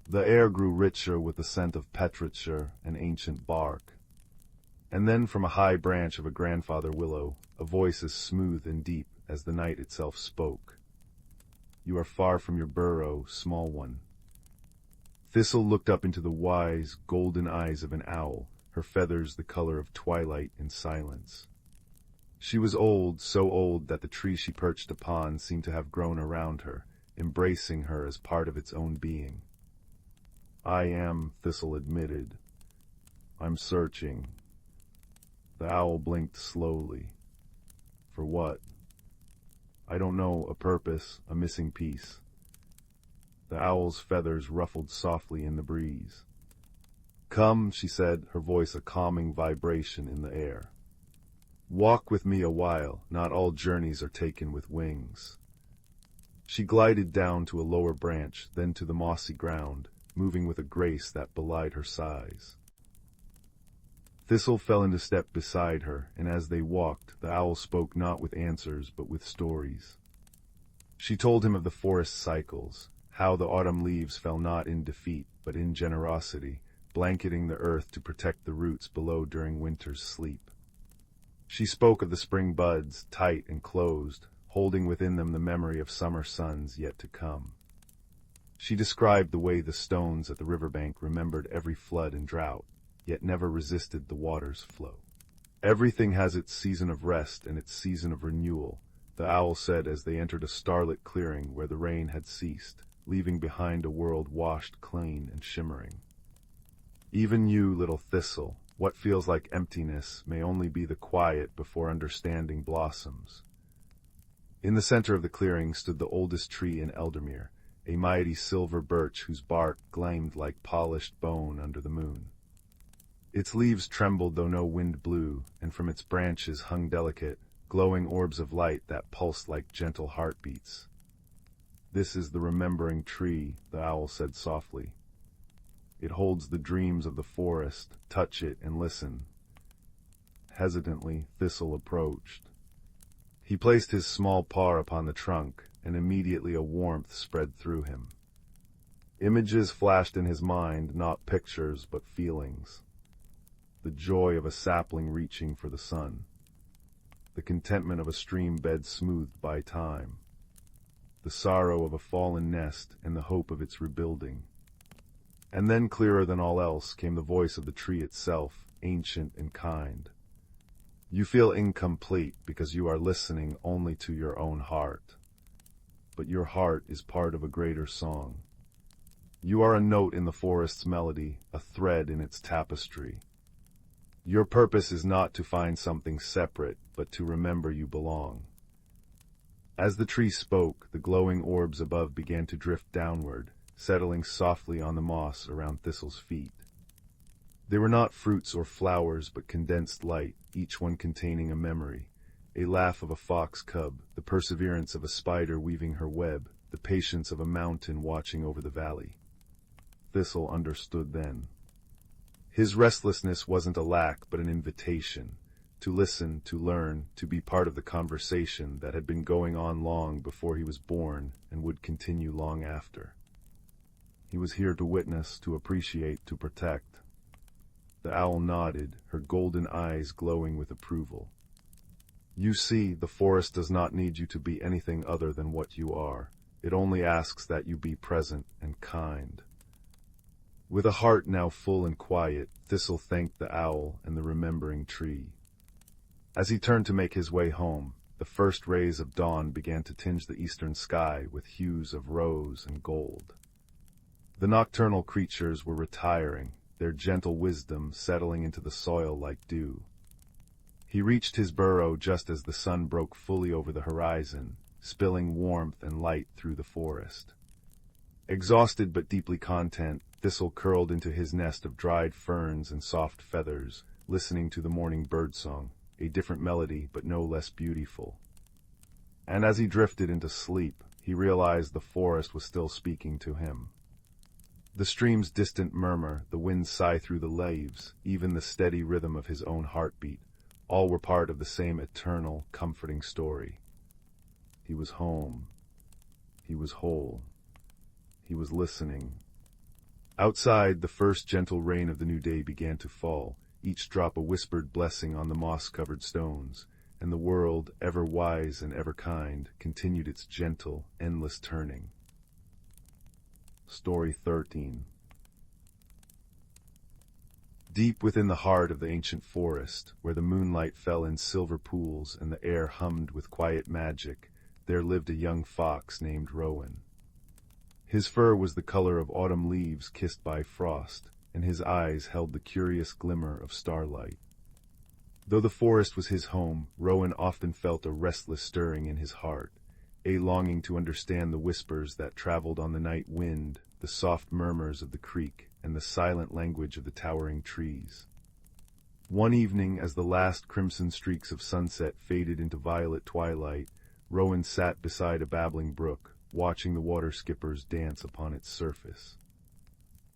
The air grew richer with the scent of petrichor and ancient bark. And then from a high branch of a grandfather willow, a voice as smooth and deep as the night itself spoke. You are far from your burrow, small one. Thistle looked up into the wise, golden eyes of an owl, her feathers the color of twilight and silence. She was old, so old that the tree she perched upon seemed to have grown around her, embracing her as part of its own being. I am, Thistle admitted. I'm searching. The owl blinked slowly. For what? I don't know, a purpose, a missing piece. The owl's feathers ruffled softly in the breeze. Come, she said, her voice a calming vibration in the air. Walk with me a while, not all journeys are taken with wings. She glided down to a lower branch, then to the mossy ground, moving with a grace that belied her size. Thistle fell into step beside her, and as they walked, the owl spoke not with answers, but with stories. She told him of the forest cycles, how the autumn leaves fell not in defeat, but in generosity, blanketing the earth to protect the roots below during winter's sleep. She spoke of the spring buds, tight and closed, holding within them the memory of summer suns yet to come. She described the way the stones at the riverbank remembered every flood and drought, yet never resisted the water's flow. Everything has its season of rest and its season of renewal, the owl said as they entered a starlit clearing where the rain had ceased, leaving behind a world washed clean and shimmering. Even you, little Thistle, what feels like emptiness may only be the quiet before understanding blossoms. In the center of the clearing stood the oldest tree in Eldermere, a mighty silver birch whose bark gleamed like polished bone under the moon. Its leaves trembled though no wind blew, and from its branches hung delicate, glowing orbs of light that pulsed like gentle heartbeats. This is the remembering tree, the owl said softly. It holds the dreams of the forest. Touch it and listen. Hesitantly, Thistle approached. He placed his small paw upon the trunk, and immediately a warmth spread through him. Images flashed in his mind, not pictures, but feelings. The joy of a sapling reaching for the sun. The contentment of a stream bed smoothed by time. The sorrow of a fallen nest and the hope of its rebuilding. And then, clearer than all else, came the voice of the tree itself, ancient and kind. You feel incomplete because you are listening only to your own heart. But your heart is part of a greater song. You are a note in the forest's melody, a thread in its tapestry. Your purpose is not to find something separate, but to remember you belong. As the tree spoke, the glowing orbs above began to drift downward, settling softly on the moss around Thistle's feet. They were not fruits or flowers, but condensed light, each one containing a memory, a laugh of a fox cub, the perseverance of a spider weaving her web, the patience of a mountain watching over the valley. Thistle understood then. His restlessness wasn't a lack, but an invitation, to listen, to learn, to be part of the conversation that had been going on long before he was born and would continue long after. He was here to witness, to appreciate, to protect. The owl nodded, her golden eyes glowing with approval. You see, the forest does not need you to be anything other than what you are. It only asks that you be present and kind. With a heart now full and quiet, Thistle thanked the owl and the remembering tree. As he turned to make his way home, the first rays of dawn began to tinge the eastern sky with hues of rose and gold. The nocturnal creatures were retiring, their gentle wisdom settling into the soil like dew. He reached his burrow just as the sun broke fully over the horizon, spilling warmth and light through the forest. Exhausted but deeply content, Thistle curled into his nest of dried ferns and soft feathers, listening to the morning birdsong, a different melody but no less beautiful. And as he drifted into sleep, he realized the forest was still speaking to him. The stream's distant murmur, the wind's sigh through the leaves, even the steady rhythm of his own heartbeat, all were part of the same eternal, comforting story. He was home. He was whole. He was listening. Outside, the first gentle rain of the new day began to fall, each drop a whispered blessing on the moss-covered stones, and the world, ever wise and ever kind, continued its gentle, endless turning. Story 13. Deep within the heart of the ancient forest, where the moonlight fell in silver pools and the air hummed with quiet magic, there lived a young fox named Rowan. His fur was the color of autumn leaves kissed by frost, and his eyes held the curious glimmer of starlight. Though the forest was his home, Rowan often felt a restless stirring in his heart, a longing to understand the whispers that traveled on the night wind, the soft murmurs of the creek, and the silent language of the towering trees. One evening, as the last crimson streaks of sunset faded into violet twilight, Rowan sat beside a babbling brook, watching the water skippers dance upon its surface.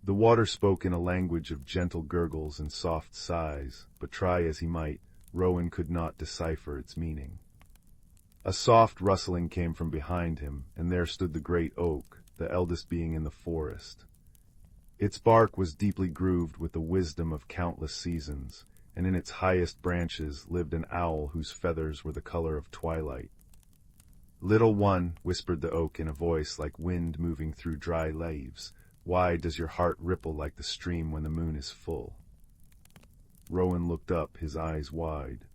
The water spoke in a language of gentle gurgles and soft sighs, but try as he might, Rowan could not decipher its meaning. A soft rustling came from behind him, and there stood the great oak, the eldest being in the forest. Its bark was deeply grooved with the wisdom of countless seasons, and in its highest branches lived an owl whose feathers were the color of twilight. "Little one," whispered the oak in a voice like wind moving through dry leaves, "why does your heart ripple like the stream when the moon is full?" Rowan looked up, his eyes wide.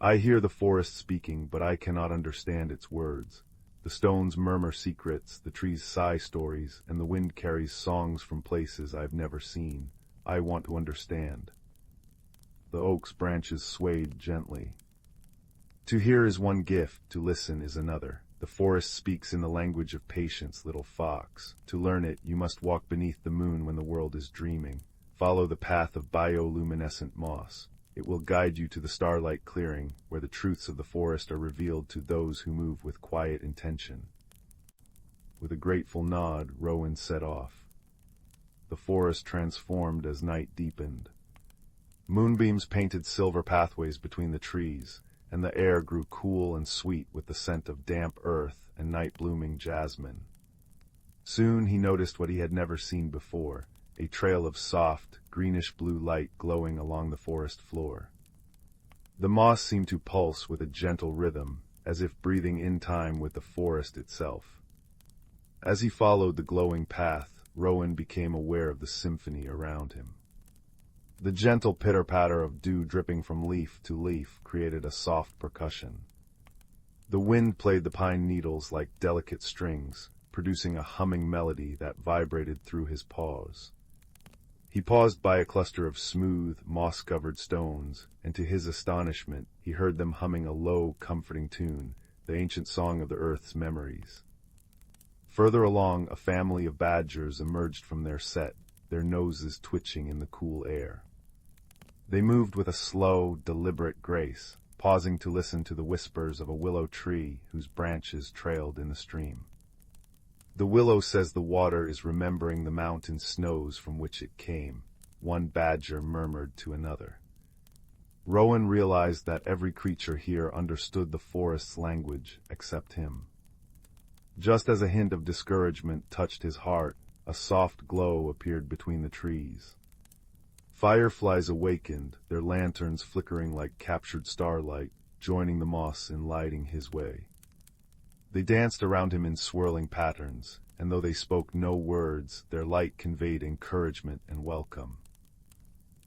"I hear the forest speaking, but I cannot understand its words. The stones murmur secrets, the trees sigh stories, and the wind carries songs from places I've never seen. I want to understand." The oak's branches swayed gently. "To hear is one gift, to listen is another. The forest speaks in the language of patience, little fox. To learn it, you must walk beneath the moon when the world is dreaming. Follow the path of bioluminescent moss. It will guide you to the starlight clearing, where the truths of the forest are revealed to those who move with quiet intention." With a grateful nod, Rowan set off. The forest transformed as night deepened. Moonbeams painted silver pathways between the trees, and the air grew cool and sweet with the scent of damp earth and night-blooming jasmine. Soon he noticed what he had never seen before, a trail of soft, greenish-blue light glowing along the forest floor. The moss seemed to pulse with a gentle rhythm, as if breathing in time with the forest itself. As he followed the glowing path, Rowan became aware of the symphony around him. The gentle pitter-patter of dew dripping from leaf to leaf created a soft percussion. The wind played the pine needles like delicate strings, producing a humming melody that vibrated through his paws. He paused by a cluster of smooth, moss-covered stones, and to his astonishment, he heard them humming a low, comforting tune, the ancient song of the earth's memories. Further along, a family of badgers emerged from their set, their noses twitching in the cool air. They moved with a slow, deliberate grace, pausing to listen to the whispers of a willow tree whose branches trailed in the stream. "The willow says the water is remembering the mountain snows from which it came," one badger murmured to another. Rowan realized that every creature here understood the forest's language except him. Just as a hint of discouragement touched his heart, a soft glow appeared between the trees. Fireflies awakened, their lanterns flickering like captured starlight, joining the moss in lighting his way. They danced around him in swirling patterns, and though they spoke no words, their light conveyed encouragement and welcome.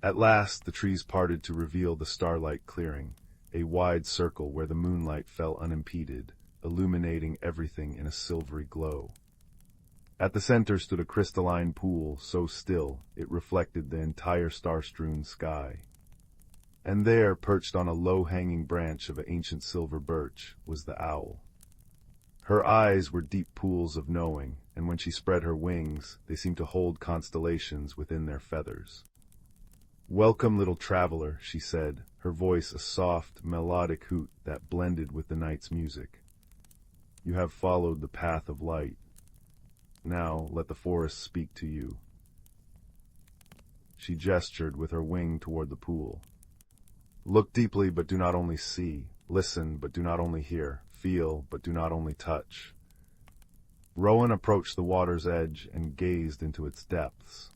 At last, the trees parted to reveal the starlight clearing, a wide circle where the moonlight fell unimpeded, illuminating everything in a silvery glow. At the center stood a crystalline pool so still it reflected the entire star-strewn sky. And there, perched on a low-hanging branch of an ancient silver birch, was the owl. Her eyes were deep pools of knowing, and when she spread her wings, they seemed to hold constellations within their feathers. "Welcome, little traveler," she said, her voice a soft, melodic hoot that blended with the night's music. "You have followed the path of light. Now let the forest speak to you." She gestured with her wing toward the pool. "Look deeply, but do not only see. Listen, but do not only hear. Feel, but do not only touch." Rowan approached the water's edge and gazed into its depths.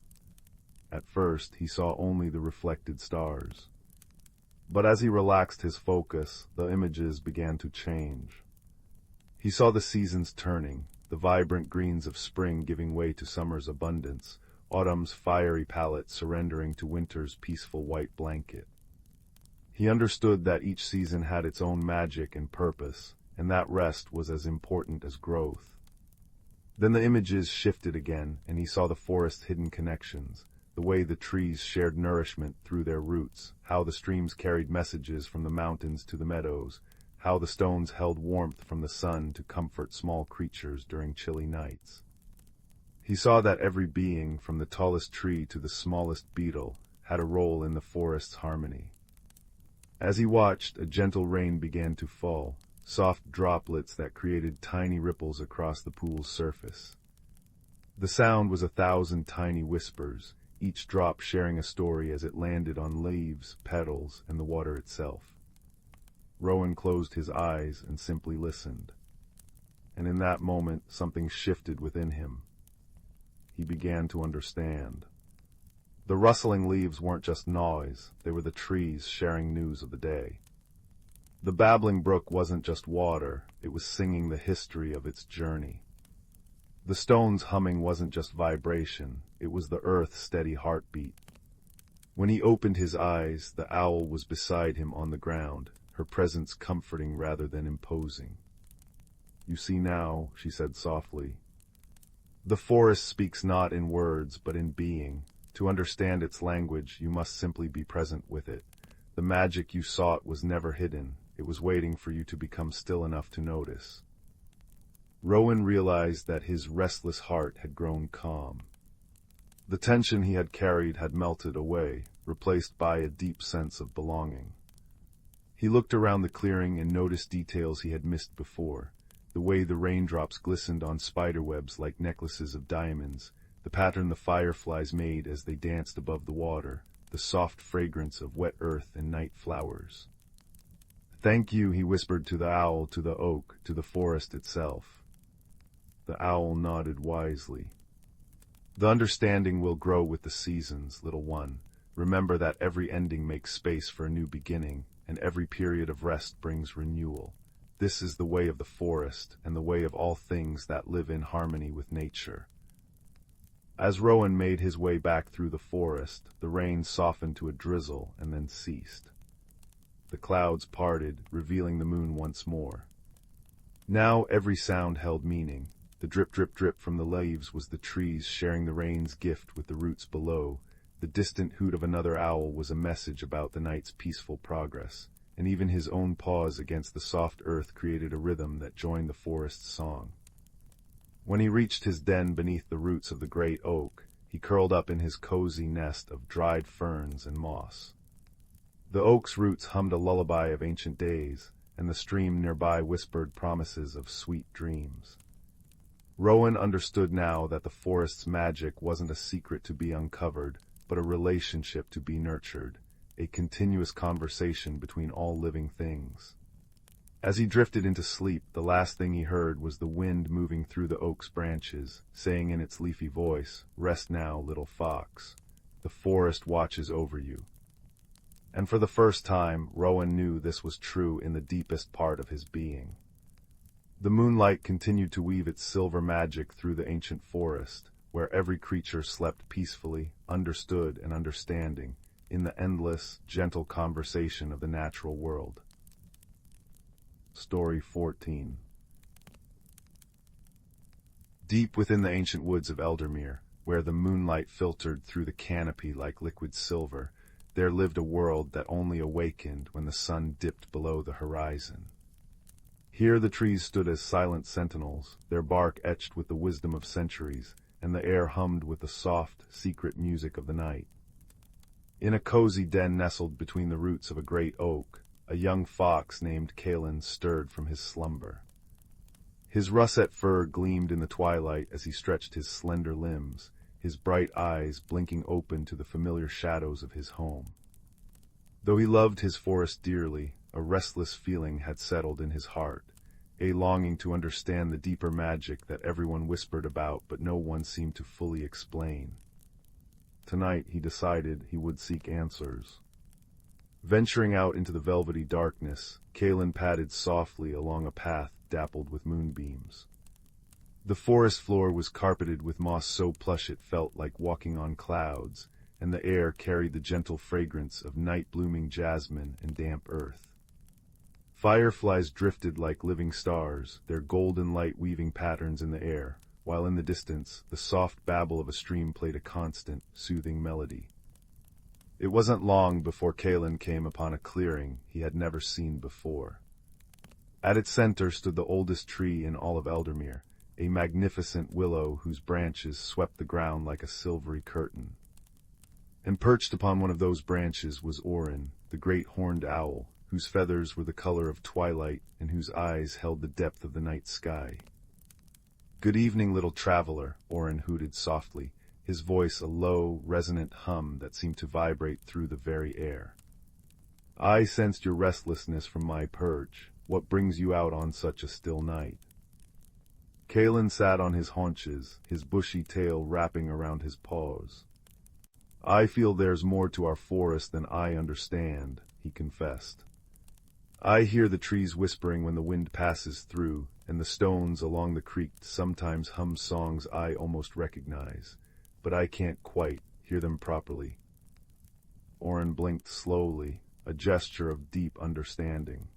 At first, he saw only the reflected stars. But as he relaxed his focus, the images began to change. He saw the seasons turning, the vibrant greens of spring giving way to summer's abundance, autumn's fiery palette surrendering to winter's peaceful white blanket. He understood that each season had its own magic and purpose, and that rest was as important as growth. Then the images shifted again, and he saw the forest's hidden connections, the way the trees shared nourishment through their roots, how the streams carried messages from the mountains to the meadows, how the stones held warmth from the sun to comfort small creatures during chilly nights. He saw that every being, from the tallest tree to the smallest beetle, had a role in the forest's harmony. As he watched, a gentle rain began to fall, soft droplets that created tiny ripples across the pool's surface. The sound was 1,000 tiny whispers, each drop sharing a story as it landed on leaves, petals, and the water itself. Rowan closed his eyes and simply listened. And in that moment, something shifted within him. He began to understand. The rustling leaves weren't just noise, they were the trees sharing news of the day. The babbling brook wasn't just water, it was singing the history of its journey. The stone's humming wasn't just vibration, it was the earth's steady heartbeat. When he opened his eyes, the owl was beside him on the ground, her presence comforting rather than imposing. "You see now," she said softly. "The forest speaks not in words, but in being. To understand its language, you must simply be present with it. The magic you sought was never hidden. It was waiting for you to become still enough to notice." Rowan realized that his restless heart had grown calm. The tension he had carried had melted away, replaced by a deep sense of belonging. He looked around the clearing and noticed details he had missed before, the way the raindrops glistened on spiderwebs like necklaces of diamonds, the pattern the fireflies made as they danced above the water, the soft fragrance of wet earth and night flowers. "Thank you," he whispered to the owl, to the oak, to the forest itself. The owl nodded wisely. "The understanding will grow with the seasons, little one. Remember that every ending makes space for a new beginning, and every period of rest brings renewal. This is the way of the forest, and the way of all things that live in harmony with nature." As Rowan made his way back through the forest, the rain softened to a drizzle and then ceased. The clouds parted, revealing the moon once more. Now every sound held meaning. The drip, drip, drip from the leaves was the trees sharing the rain's gift with the roots below. The distant hoot of another owl was a message about the night's peaceful progress, and even his own paws against the soft earth created a rhythm that joined the forest's song. When he reached his den beneath the roots of the great oak, he curled up in his cozy nest of dried ferns and moss. The oak's roots hummed a lullaby of ancient days, and the stream nearby whispered promises of sweet dreams. Rowan understood now that the forest's magic wasn't a secret to be uncovered, but a relationship to be nurtured, a continuous conversation between all living things. As he drifted into sleep, the last thing he heard was the wind moving through the oak's branches, saying in its leafy voice, "Rest now, little fox. The forest watches over you." And for the first time, Rowan knew this was true in the deepest part of his being. The moonlight continued to weave its silver magic through the ancient forest, where every creature slept peacefully, understood and understanding, in the endless, gentle conversation of the natural world. Story 14. Deep within the ancient woods of Eldermere, where the moonlight filtered through the canopy like liquid silver, there lived a world that only awakened when the sun dipped below the horizon. Here the trees stood as silent sentinels, their bark etched with the wisdom of centuries, and the air hummed with the soft, secret music of the night. In a cozy den nestled between the roots of a great oak, a young fox named Kaelen stirred from his slumber. His russet fur gleamed in the twilight as he stretched his slender limbs, his bright eyes blinking open to the familiar shadows of his home. Though he loved his forest dearly, a restless feeling had settled in his heart, a longing to understand the deeper magic that everyone whispered about but no one seemed to fully explain. Tonight he decided he would seek answers. Venturing out into the velvety darkness, Kaelen padded softly along a path dappled with moonbeams. The forest floor was carpeted with moss so plush it felt like walking on clouds, and the air carried the gentle fragrance of night-blooming jasmine and damp earth. Fireflies drifted like living stars, their golden light weaving patterns in the air, while in the distance the soft babble of a stream played a constant, soothing melody. It wasn't long before Kaelen came upon a clearing he had never seen before. At its center stood the oldest tree in all of Eldermere, a magnificent willow whose branches swept the ground like a silvery curtain. And perched upon one of those branches was Rowan, the great horned owl, whose feathers were the color of twilight and whose eyes held the depth of the night sky. "Good evening, little traveler," Rowan hooted softly, his voice a low, resonant hum that seemed to vibrate through the very air. "I sensed your restlessness from my perch. What brings you out on such a still night?" Kaelen sat on his haunches, his bushy tail wrapping around his paws. "I feel there's more to our forest than I understand," he confessed. "I hear the trees whispering when the wind passes through, and the stones along the creek sometimes hum songs I almost recognize, but I can't quite hear them properly." Rowan blinked slowly, a gesture of deep understanding.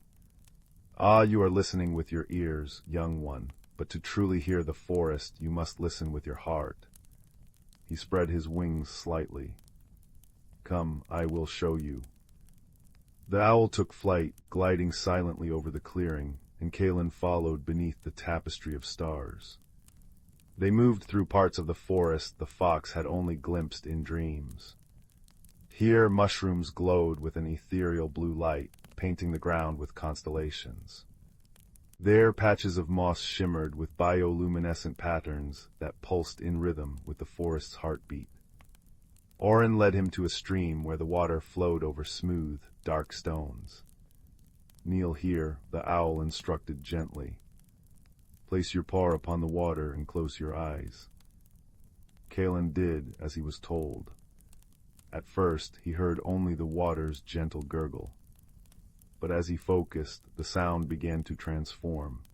"Ah, you are listening with your ears, young one, but to truly hear the forest you must listen with your heart." He spread his wings slightly. "Come, I will show you." The owl took flight, gliding silently over the clearing, and Kaelen followed beneath the tapestry of stars. They moved through parts of the forest the fox had only glimpsed in dreams. Here mushrooms glowed with an ethereal blue light, painting the ground with constellations. There patches of moss shimmered with bioluminescent patterns that pulsed in rhythm with the forest's heartbeat. Rowan led him to a stream where the water flowed over smooth, dark stones. "Kneel here," the owl instructed gently. "Place your paw upon the water and close your eyes." Kaelen did as he was told. At first he heard only the water's gentle gurgle. But as he focused, the sound began to transform.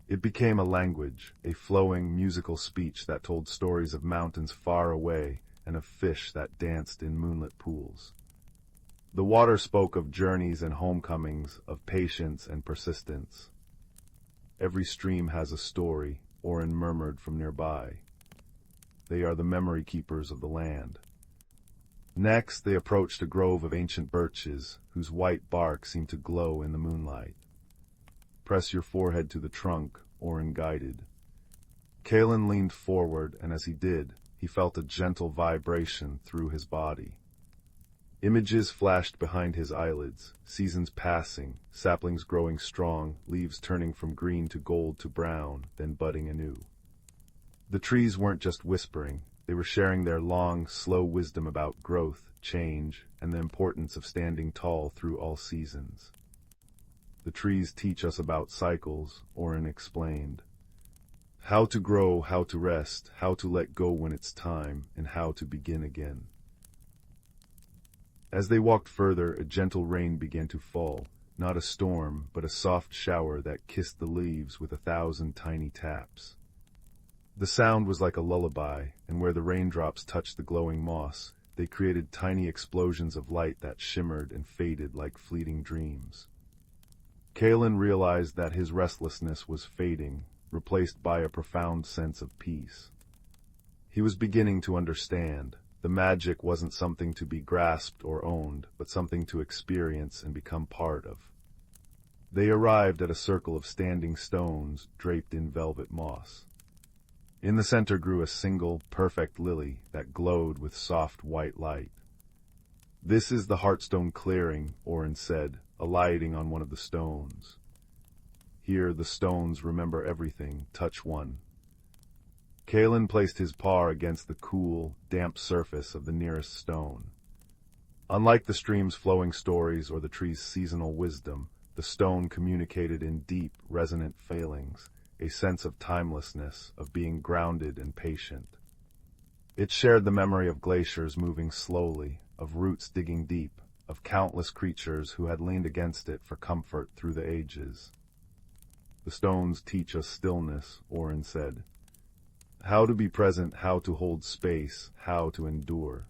It became a language, a flowing, musical speech that told stories of mountains far away and of fish that danced in moonlit pools. The water spoke of journeys and homecomings, of patience and persistence. "Every stream has a story," Rowan murmured from nearby. "They are the memory keepers of the land." Next, they approached a grove of ancient birches, whose white bark seemed to glow in the moonlight. "Press your forehead to the trunk," Rowan guided. Kaelen leaned forward, and as he did, he felt a gentle vibration through his body. Images flashed behind his eyelids, seasons passing, saplings growing strong, leaves turning from green to gold to brown, then budding anew. The trees weren't just whispering. They were sharing their long, slow wisdom about growth, change, and the importance of standing tall through all seasons. "The trees teach us about cycles," Rowan explained. "How to grow, how to rest, how to let go when it's time, and how to begin again." As they walked further, a gentle rain began to fall, not a storm, but a soft shower that kissed the leaves with 1,000 tiny taps. The sound was like a lullaby, and where the raindrops touched the glowing moss, they created tiny explosions of light that shimmered and faded like fleeting dreams. Kaelen realized that his restlessness was fading, replaced by a profound sense of peace. He was beginning to understand. The magic wasn't something to be grasped or owned, but something to experience and become part of. They arrived at a circle of standing stones draped in velvet moss. In the center grew a single, perfect lily that glowed with soft white light. "This is the Heartstone Clearing," Orin said, alighting on one of the stones. "Here the stones remember everything. Touch one." Kaelen placed his paw against the cool, damp surface of the nearest stone. Unlike the stream's flowing stories or the tree's seasonal wisdom, the stone communicated in deep, resonant feelings, a sense of timelessness, of being grounded and patient. It shared the memory of glaciers moving slowly, of roots digging deep, of countless creatures who had leaned against it for comfort through the ages. "The stones teach us stillness," Orin said. "How to be present, how to hold space, how to endure."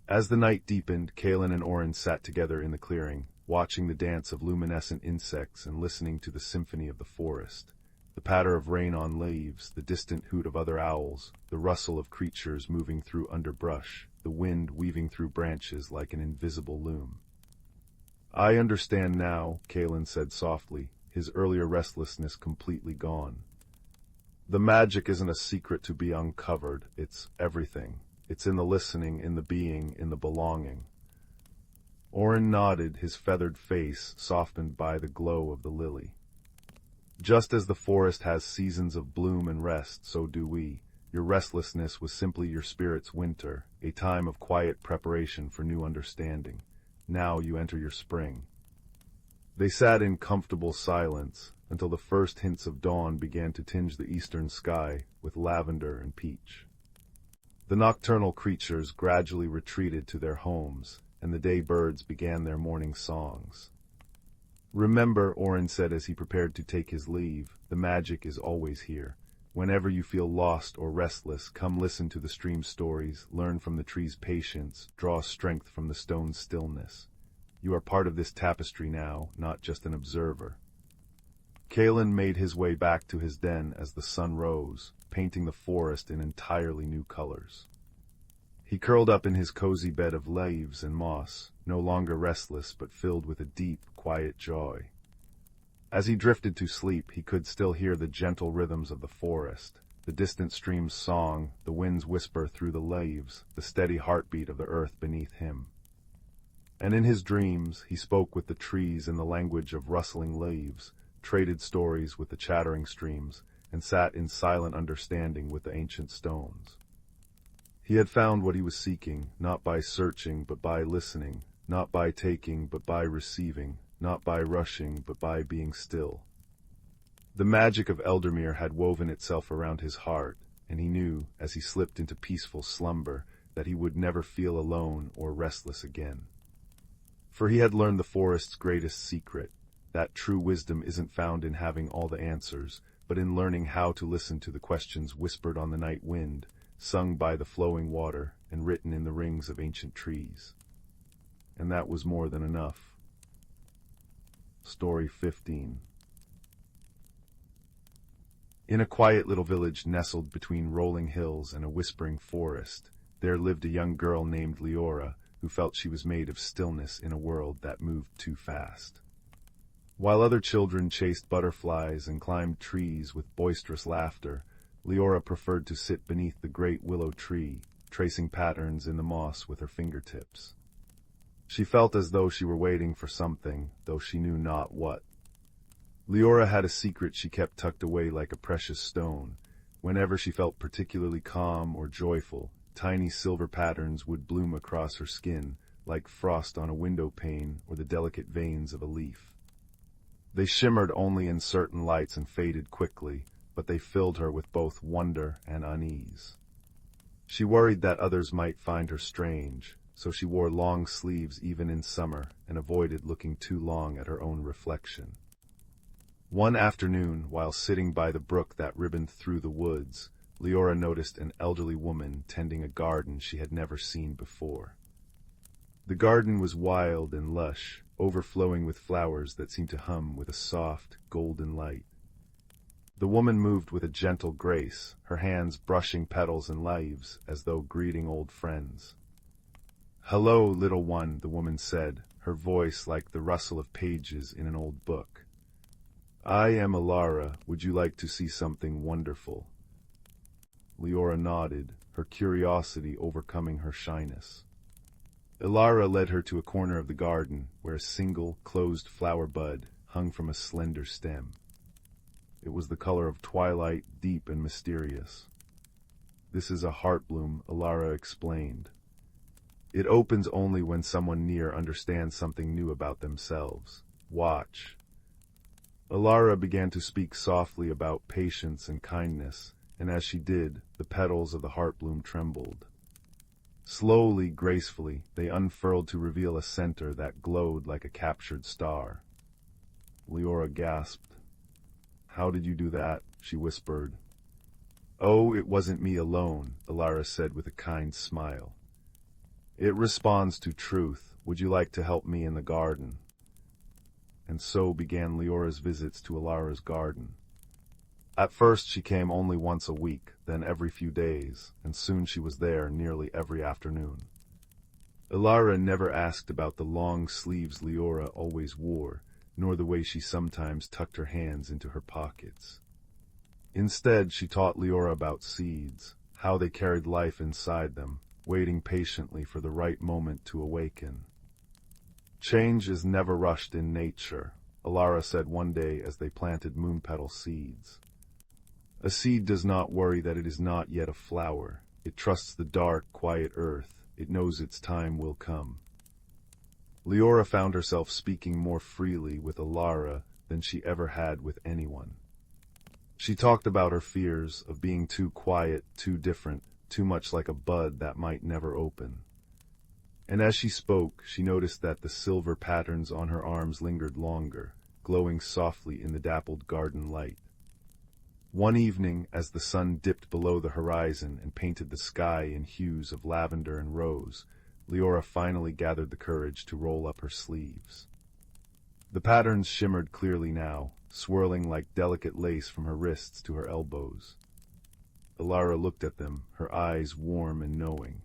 As the night deepened, Kaelen and Orin sat together in the clearing, watching the dance of luminescent insects and listening to the symphony of the forest. The patter of rain on leaves, the distant hoot of other owls, the rustle of creatures moving through underbrush, the wind weaving through branches like an invisible loom. "I understand now," Kaelen said softly, his earlier restlessness completely gone. "The magic isn't a secret to be uncovered, it's everything. It's in the listening, in the being, in the belonging." Orin nodded, his feathered face softened by the glow of the lily. "Just as the forest has seasons of bloom and rest, so do we. Your restlessness was simply your spirit's winter, a time of quiet preparation for new understanding. Now you enter your spring." They sat in comfortable silence until the first hints of dawn began to tinge the eastern sky with lavender and peach. The nocturnal creatures gradually retreated to their homes, and the day birds began their morning songs. "Remember," Orin said as he prepared to take his leave, "the magic is always here. Whenever you feel lost or restless, come listen to the stream's stories, learn from the tree's patience, draw strength from the stone's stillness. You are part of this tapestry now, not just an observer." Kaelen made his way back to his den as the sun rose, painting the forest in entirely new colors. He curled up in his cozy bed of leaves and moss, no longer restless but filled with a deep, quiet joy. As he drifted to sleep, he could still hear the gentle rhythms of the forest, the distant stream's song, the wind's whisper through the leaves, the steady heartbeat of the earth beneath him. And in his dreams, he spoke with the trees in the language of rustling leaves, traded stories with the chattering streams, and sat in silent understanding with the ancient stones. He had found what he was seeking, not by searching but by listening, not by taking but by receiving, not by rushing but by being still. The magic of Eldermere had woven itself around his heart, and he knew, as he slipped into peaceful slumber, that he would never feel alone or restless again. For he had learned the forest's greatest secret, that true wisdom isn't found in having all the answers, but in learning how to listen to the questions whispered on the night wind, sung by the flowing water, and written in the rings of ancient trees. And that was more than enough. Story 15. In a quiet little village nestled between rolling hills and a whispering forest, there lived a young girl named Leora, who felt she was made of stillness in a world that moved too fast. While other children chased butterflies and climbed trees with boisterous laughter, Leora preferred to sit beneath the great willow tree, tracing patterns in the moss with her fingertips. She felt as though she were waiting for something, though she knew not what. Leora had a secret she kept tucked away like a precious stone. Whenever she felt particularly calm or joyful, tiny silver patterns would bloom across her skin, like frost on a window pane or the delicate veins of a leaf. They shimmered only in certain lights and faded quickly, but they filled her with both wonder and unease. She worried that others might find her strange, so she wore long sleeves even in summer and avoided looking too long at her own reflection. One afternoon, while sitting by the brook that ribboned through the woods, Leora noticed an elderly woman tending a garden she had never seen before. The garden was wild and lush, overflowing with flowers that seemed to hum with a soft, golden light. The woman moved with a gentle grace, her hands brushing petals and leaves as though greeting old friends. "Hello, little one," the woman said, her voice like the rustle of pages in an old book. "I am Elara. Would you like to see something wonderful?" Leora nodded, her curiosity overcoming her shyness. Elara led her to a corner of the garden where a single, closed flower bud hung from a slender stem. It was the color of twilight, deep and mysterious. "This is a heartbloom," Elara explained. "It opens only when someone near understands something new about themselves. Watch." Elara began to speak softly about patience and kindness, and as she did, the petals of the heartbloom trembled. Slowly, gracefully, they unfurled to reveal a center that glowed like a captured star. Leora gasped. "How did you do that?" she whispered. "Oh, it wasn't me alone," Elara said with a kind smile. "It responds to truth. Would you like to help me in the garden?" And so began Leora's visits to Elara's garden. At first she came only once a week, then every few days, and soon she was there nearly every afternoon. Elara never asked about the long sleeves Leora always wore, nor the way she sometimes tucked her hands into her pockets. Instead, she taught Leora about seeds, how they carried life inside them, waiting patiently for the right moment to awaken. "Change is never rushed in nature," Elara said one day as they planted moonpetal seeds. "A seed does not worry that it is not yet a flower. It trusts the dark, quiet earth. It knows its time will come." Leora found herself speaking more freely with Elara than she ever had with anyone. She talked about her fears of being too quiet, too different, too much like a bud that might never open. And as she spoke, she noticed that the silver patterns on her arms lingered longer, glowing softly in the dappled garden light. One evening, as the sun dipped below the horizon and painted the sky in hues of lavender and rose, Leora finally gathered the courage to roll up her sleeves. The patterns shimmered clearly now, swirling like delicate lace from her wrists to her elbows. Elara looked at them, her eyes warm and knowing.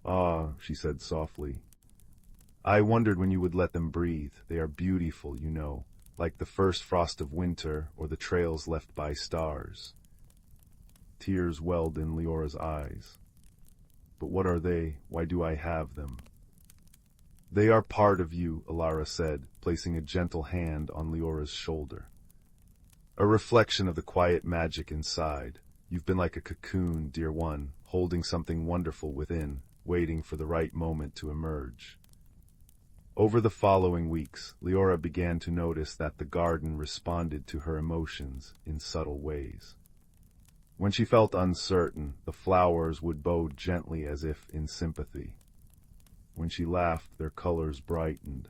"Ah," she said softly. "I wondered when you would let them breathe. They are beautiful, you know, like the first frost of winter or the trails left by stars." Tears welled in Leora's eyes. "But what are they? Why do I have them?" "They are part of you," Elara said, placing a gentle hand on Leora's shoulder. "A reflection of the quiet magic inside. You've been like a cocoon, dear one, holding something wonderful within, waiting for the right moment to emerge." Over the following weeks, Leora began to notice that the garden responded to her emotions in subtle ways. When she felt uncertain, the flowers would bow gently as if in sympathy. When she laughed, their colors brightened.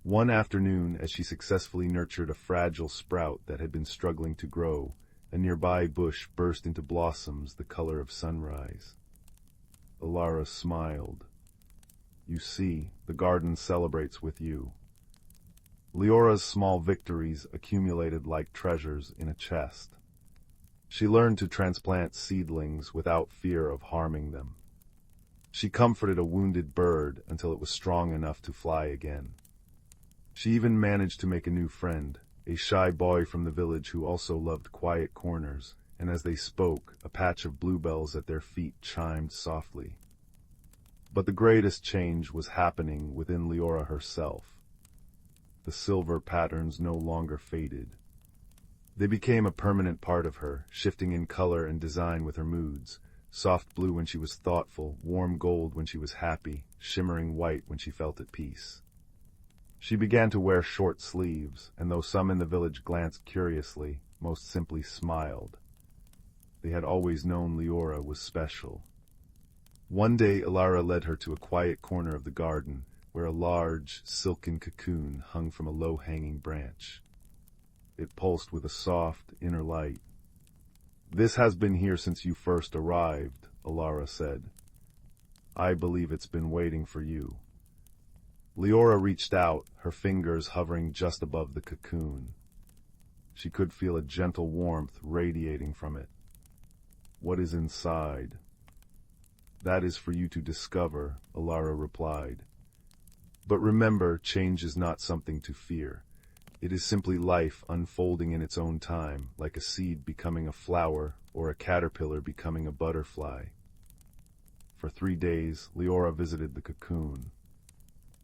One afternoon, as she successfully nurtured a fragile sprout that had been struggling to grow, a nearby bush burst into blossoms the color of sunrise. Elara smiled. "You see, the garden celebrates with you." Leora's small victories accumulated like treasures in a chest. She learned to transplant seedlings without fear of harming them. She comforted a wounded bird until it was strong enough to fly again. She even managed to make a new friend, a shy boy from the village who also loved quiet corners, and as they spoke, a patch of bluebells at their feet chimed softly. But the greatest change was happening within Leora herself. The silver patterns no longer faded. They became a permanent part of her, shifting in color and design with her moods, soft blue when she was thoughtful, warm gold when she was happy, shimmering white when she felt at peace. She began to wear short sleeves, and though some in the village glanced curiously, most simply smiled. They had always known Leora was special. One day Elara led her to a quiet corner of the garden, where a large, silken cocoon hung from a low-hanging branch. It pulsed with a soft, inner light. "This has been here since you first arrived," Elara said. "I believe it's been waiting for you." Leora reached out, her fingers hovering just above the cocoon. She could feel a gentle warmth radiating from it. What is inside? That is for you to discover, Alara replied. But remember, change is not something to fear. It is simply life unfolding in its own time, like a seed becoming a flower or a caterpillar becoming a butterfly. For 3 days, Leora visited the cocoon.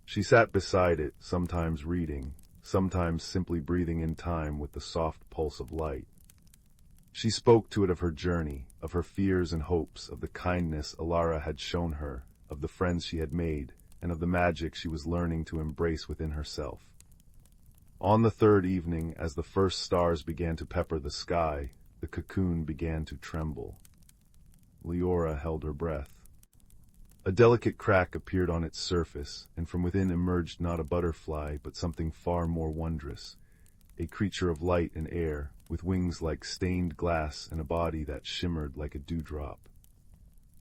She sat beside it, sometimes reading, sometimes simply breathing in time with the soft pulse of light. She spoke to it of her journey, of her fears and hopes, of the kindness Alara had shown her, of the friends she had made, and of the magic she was learning to embrace within herself. On the 3rd evening, as the first stars began to pepper the sky, the cocoon began to tremble. Leora held her breath. A delicate crack appeared on its surface, and from within emerged not a butterfly, but something far more wondrous, a creature of light and air, with wings like stained glass and a body that shimmered like a dewdrop.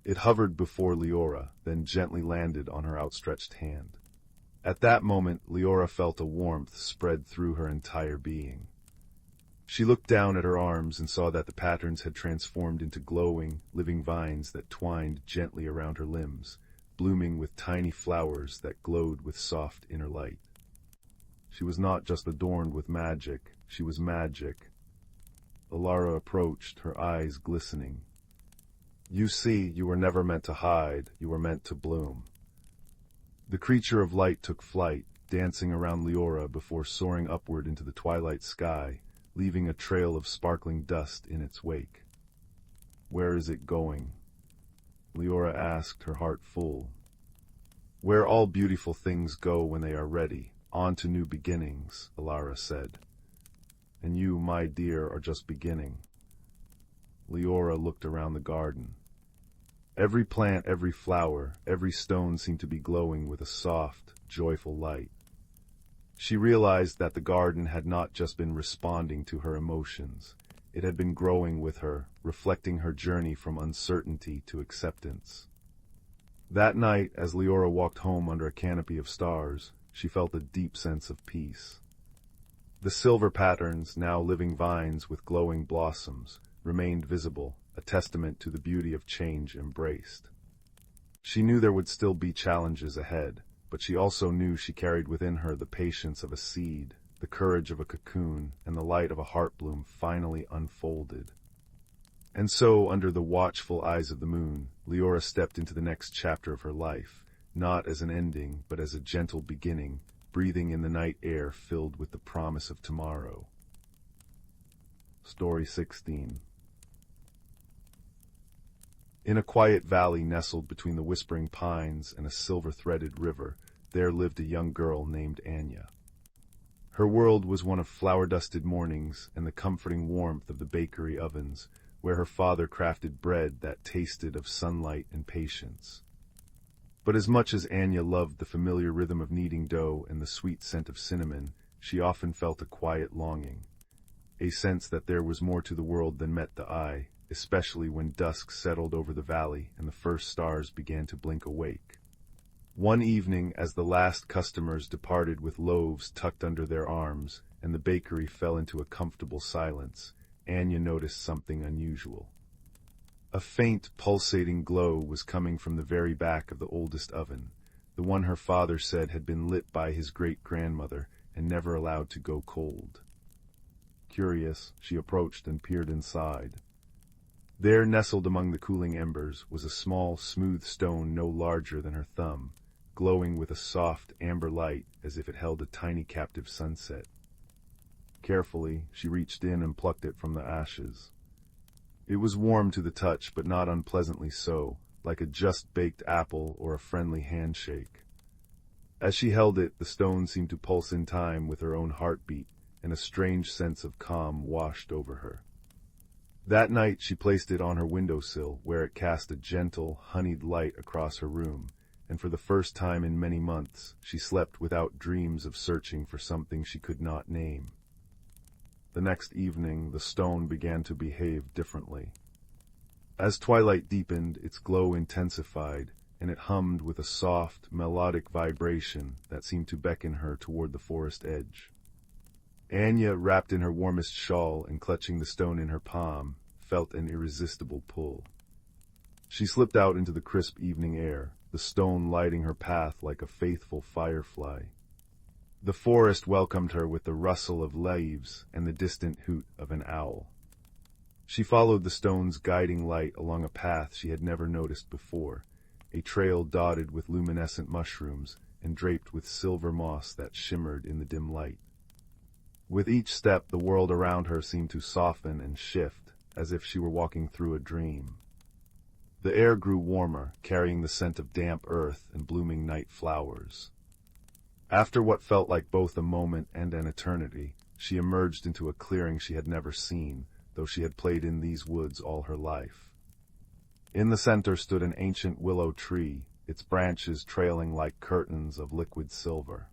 It hovered before Leora, then gently landed on her outstretched hand. At that moment, Leora felt a warmth spread through her entire being. She looked down at her arms and saw that the patterns had transformed into glowing, living vines that twined gently around her limbs, blooming with tiny flowers that glowed with soft inner light. She was not just adorned with magic, she was magic. Alara approached, her eyes glistening. You see, you were never meant to hide, you were meant to bloom. The creature of light took flight, dancing around Leora before soaring upward into the twilight sky, leaving a trail of sparkling dust in its wake. Where is it going? Leora asked, her heart full. Where all beautiful things go when they are ready, on to new beginnings, Alara said. And you, my dear, are just beginning. Leora looked around the garden. Every plant, every flower, every stone seemed to be glowing with a soft, joyful light. She realized that the garden had not just been responding to her emotions. It had been growing with her, reflecting her journey from uncertainty to acceptance. That night, as Leora walked home under a canopy of stars, she felt a deep sense of peace. The silver patterns, now living vines with glowing blossoms, remained visible, a testament to the beauty of change embraced. She knew there would still be challenges ahead, but she also knew she carried within her the patience of a seed, the courage of a cocoon, and the light of a heart bloom finally unfolded. And so, under the watchful eyes of the moon, Leora stepped into the next chapter of her life, not as an ending, but as a gentle beginning, breathing in the night air filled with the promise of tomorrow. Story 16. In a quiet valley nestled between the whispering pines and a silver-threaded river, there lived a young girl named Anya. Her world was one of flower-dusted mornings and the comforting warmth of the bakery ovens, where her father crafted bread that tasted of sunlight and patience. But as much as Anya loved the familiar rhythm of kneading dough and the sweet scent of cinnamon, she often felt a quiet longing, a sense that there was more to the world than met the eye, especially when dusk settled over the valley and the first stars began to blink awake. One evening, as the last customers departed with loaves tucked under their arms, and the bakery fell into a comfortable silence, Anya noticed something unusual. A faint, pulsating glow was coming from the very back of the oldest oven, the one her father said had been lit by his great-grandmother and never allowed to go cold. Curious, she approached and peered inside. There, nestled among the cooling embers, was a small, smooth stone no larger than her thumb, glowing with a soft, amber light as if it held a tiny captive sunset. Carefully, she reached in and plucked it from the ashes. It was warm to the touch, but not unpleasantly so, like a just-baked apple or a friendly handshake. As she held it, the stone seemed to pulse in time with her own heartbeat, and a strange sense of calm washed over her. That night she placed it on her windowsill, where it cast a gentle, honeyed light across her room, and for the first time in many months she slept without dreams of searching for something she could not name. The next evening the stone began to behave differently. As twilight deepened, its glow intensified, and it hummed with a soft, melodic vibration that seemed to beckon her toward the forest edge. Anya, wrapped in her warmest shawl and clutching the stone in her palm, felt an irresistible pull. She slipped out into the crisp evening air, the stone lighting her path like a faithful firefly. The forest welcomed her with the rustle of leaves and the distant hoot of an owl. She followed the stone's guiding light along a path she had never noticed before, a trail dotted with luminescent mushrooms and draped with silver moss that shimmered in the dim light. With each step, the world around her seemed to soften and shift, as if she were walking through a dream. The air grew warmer, carrying the scent of damp earth and blooming night flowers. After what felt like both a moment and an eternity, she emerged into a clearing she had never seen, though she had played in these woods all her life. In the center stood an ancient willow tree, its branches trailing like curtains of liquid silver.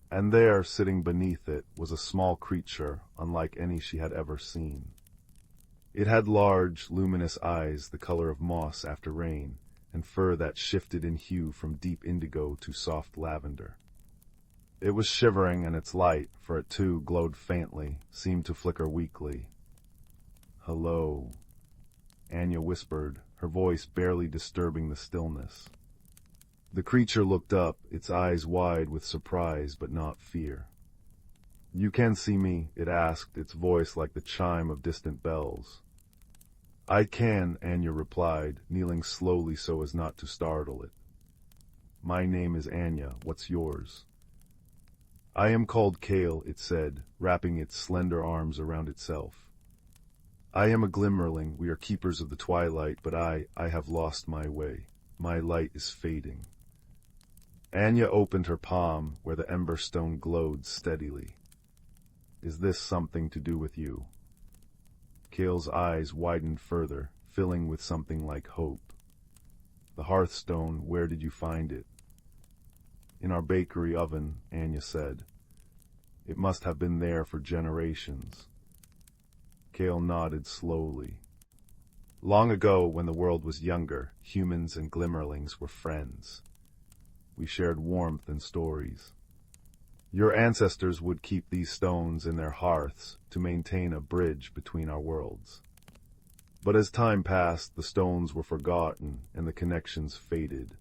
And there, sitting beneath it, was a small creature unlike any she had ever seen. It had large, luminous eyes the color of moss after rain, and fur that shifted in hue from deep indigo to soft lavender. It was shivering, and its light, for it too glowed faintly, seemed to flicker weakly. "Hello," Anya whispered, her voice barely disturbing the stillness. The creature looked up, its eyes wide with surprise but not fear. "You can see me?" it asked, its voice like the chime of distant bells. "I can," Anya replied, kneeling slowly so as not to startle it. "My name is Anya. What's yours?" "I am called Kael," it said, wrapping its slender arms around itself. "I am a glimmerling. We are keepers of the twilight, but I have lost my way. My light is fading." Anya opened her palm, where the ember stone glowed steadily. "Is this something to do with you?" Kael's eyes widened further, filling with something like hope. "The hearthstone, where did you find it?" "In our bakery oven," Anya said. "It must have been there for generations." Kael nodded slowly. "Long ago, when the world was younger, humans and glimmerlings were friends. We shared warmth and stories. Your ancestors would keep these stones in their hearths to maintain a bridge between our worlds. But as time passed, the stones were forgotten and the connections faded.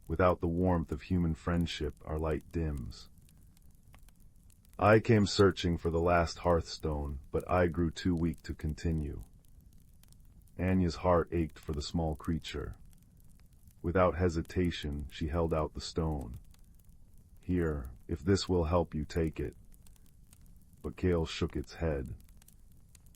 Without the warmth of human friendship, our light dims. I came searching for the last hearthstone, but I grew too weak to continue." Anya's heart ached for the small creature. Without hesitation, she held out the stone. "Here, if this will help you, take it." But Kael shook its head.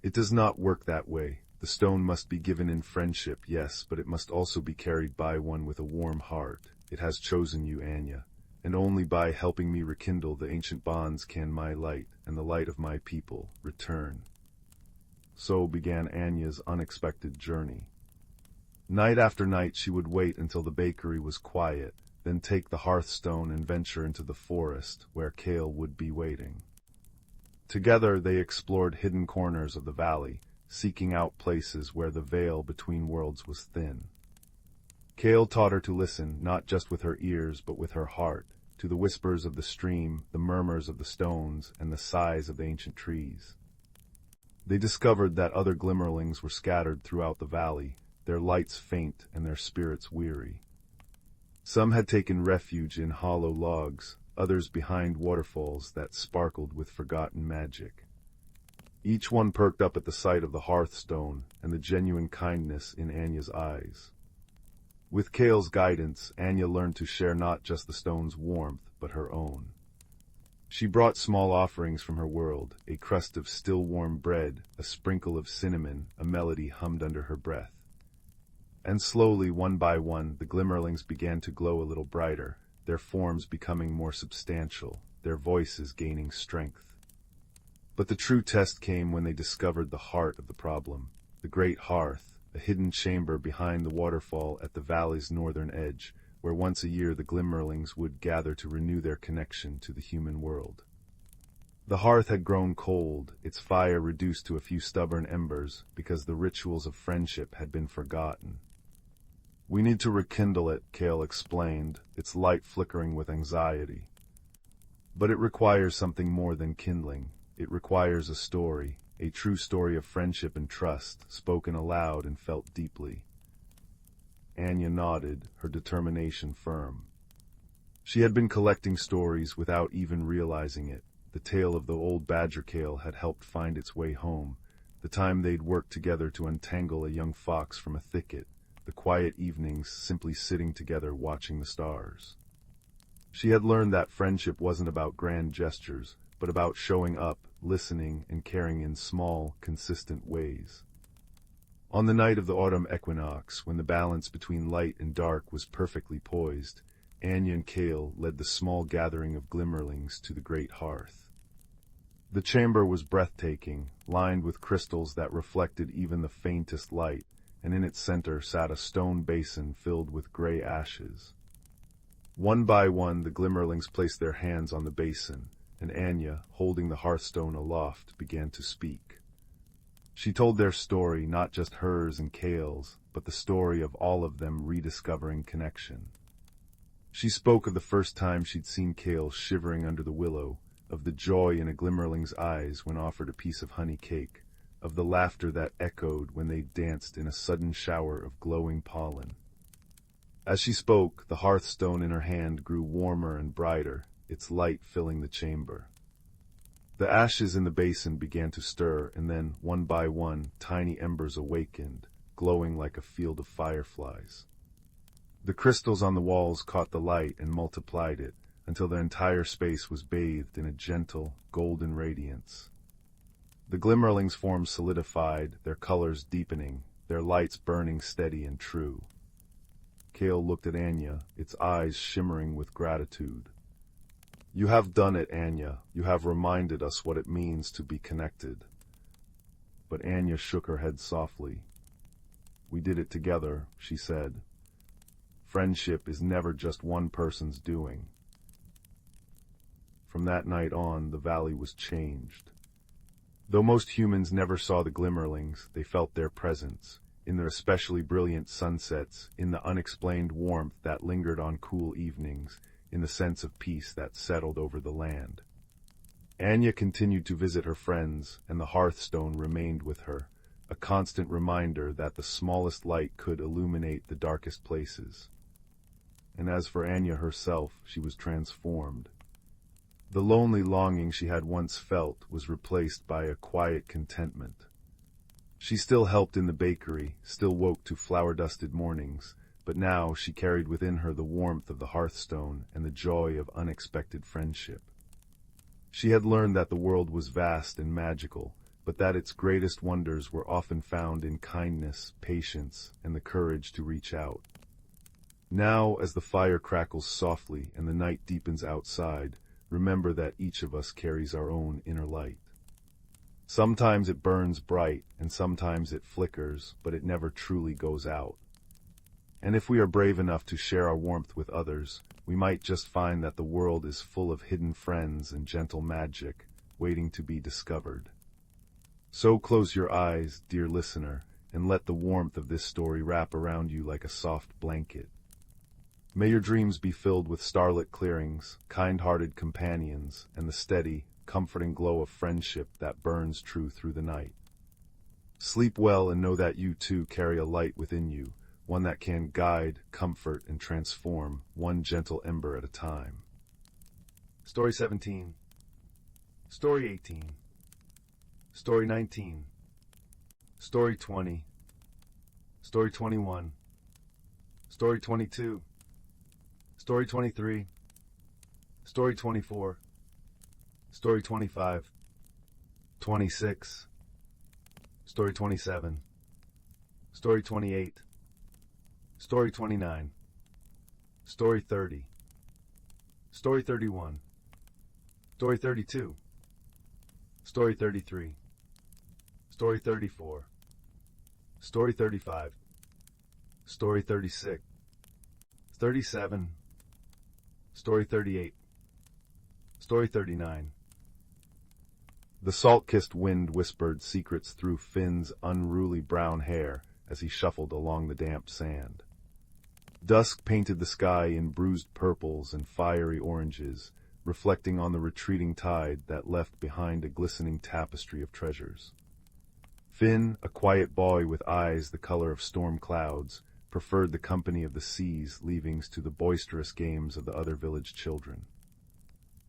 "It does not work that way. The stone must be given in friendship, yes, but it must also be carried by one with a warm heart. It has chosen you, Anya, and only by helping me rekindle the ancient bonds can my light, and the light of my people, return." So began Anya's unexpected journey. Night after night she would wait until the bakery was quiet, then take the hearthstone and venture into the forest, where Kael would be waiting. Together they explored hidden corners of the valley, seeking out places where the veil between worlds was thin. Kael taught her to listen, not just with her ears but with her heart, to the whispers of the stream, the murmurs of the stones, and the sighs of the ancient trees. They discovered that other glimmerlings were scattered throughout the valley, their lights faint and their spirits weary. Some had taken refuge in hollow logs, others behind waterfalls that sparkled with forgotten magic. Each one perked up at the sight of the hearthstone and the genuine kindness in Anya's eyes. With Kael's guidance, Anya learned to share not just the stone's warmth, but her own. She brought small offerings from her world, a crust of still warm bread, a sprinkle of cinnamon, a melody hummed under her breath. And slowly, one by one, the glimmerlings began to glow a little brighter, their forms becoming more substantial, their voices gaining strength. But the true test came when they discovered the heart of the problem, the great hearth, a hidden chamber behind the waterfall at the valley's northern edge, where once a year the glimmerlings would gather to renew their connection to the human world. The hearth had grown cold, its fire reduced to a few stubborn embers, because the rituals of friendship had been forgotten. We need to rekindle it, Kael explained, its light flickering with anxiety. But it requires something more than kindling. It requires a story, a true story of friendship and trust, spoken aloud and felt deeply. Anya nodded, her determination firm. She had been collecting stories without even realizing it. The tale of the old badger Kael had helped find its way home, the time they'd worked together to untangle a young fox from a thicket, the quiet evenings simply sitting together watching the stars. She had learned that friendship wasn't about grand gestures, but about showing up, listening, and caring in small, consistent ways. On the night of the autumn equinox, when the balance between light and dark was perfectly poised, Anya and Kael led the small gathering of glimmerlings to the great hearth. The chamber was breathtaking, lined with crystals that reflected even the faintest light, and in its center sat a stone basin filled with gray ashes. One by one the glimmerlings placed their hands on the basin, and Anya, holding the hearthstone aloft, began to speak. She told their story, not just hers and Kael's, but the story of all of them rediscovering connection. She spoke of the first time she'd seen Kael shivering under the willow, of the joy in a glimmerling's eyes when offered a piece of honey cake, of the laughter that echoed when they danced in a sudden shower of glowing pollen. As she spoke, the hearthstone in her hand grew warmer and brighter, its light filling the chamber. The ashes in the basin began to stir, and then, one by one, tiny embers awakened, glowing like a field of fireflies. The crystals on the walls caught the light and multiplied it, until the entire space was bathed in a gentle, golden radiance. The glimmerlings' forms solidified, their colors deepening, their lights burning steady and true. Kael looked at Anya, its eyes shimmering with gratitude. "You have done it, Anya. You have reminded us what it means to be connected." But Anya shook her head softly. "We did it together," she said. "Friendship is never just one person's doing." From that night on, the valley was changed. Though most humans never saw the glimmerlings, they felt their presence, in their especially brilliant sunsets, in the unexplained warmth that lingered on cool evenings, in the sense of peace that settled over the land. Anya continued to visit her friends, and the hearthstone remained with her, a constant reminder that the smallest light could illuminate the darkest places. And as for Anya herself, she was transformed. The lonely longing she had once felt was replaced by a quiet contentment. She still helped in the bakery, still woke to flower-dusted mornings, but now she carried within her the warmth of the hearthstone and the joy of unexpected friendship. She had learned that the world was vast and magical, but that its greatest wonders were often found in kindness, patience, and the courage to reach out. Now, as the fire crackles softly and the night deepens outside, remember that each of us carries our own inner light. Sometimes it burns bright, and sometimes it flickers, but it never truly goes out. And if we are brave enough to share our warmth with others, we might just find that the world is full of hidden friends and gentle magic, waiting to be discovered. So close your eyes, dear listener, and let the warmth of this story wrap around you like a soft blanket. May your dreams be filled with starlit clearings, kind-hearted companions, and the steady, comforting glow of friendship that burns true through the night. Sleep well and know that you too carry a light within you, one that can guide, comfort, and transform, one gentle ember at a time. Story 17. Story 18. Story 19. Story 20. Story 21. Story 22. Story 23. Story 24. Story 25. 26. Story 27. Story 28. Story 29. Story 30. Story 31. Story 32. Story 33. Story 34. Story 35. Story 36. 37. Story 38. Story 39. The salt-kissed wind whispered secrets through Finn's unruly brown hair as he shuffled along the damp sand. Dusk painted the sky in bruised purples and fiery oranges, reflecting on the retreating tide that left behind a glistening tapestry of treasures. Finn, a quiet boy with eyes the color of storm clouds, preferred the company of the sea's leavings to the boisterous games of the other village children.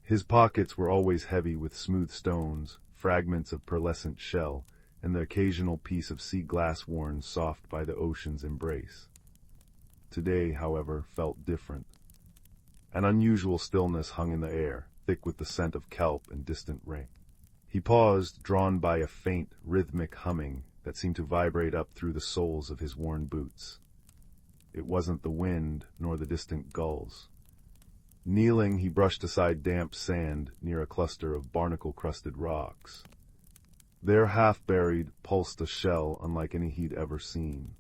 His pockets were always heavy with smooth stones, fragments of pearlescent shell, and the occasional piece of sea glass worn soft by the ocean's embrace. Today, however, felt different. An unusual stillness hung in the air, thick with the scent of kelp and distant rain. He paused, drawn by a faint, rhythmic humming that seemed to vibrate up through the soles of his worn boots. It wasn't the wind, nor the distant gulls. Kneeling, he brushed aside damp sand near a cluster of barnacle-crusted rocks. There, half-buried, pulsed a shell unlike any he'd ever seen.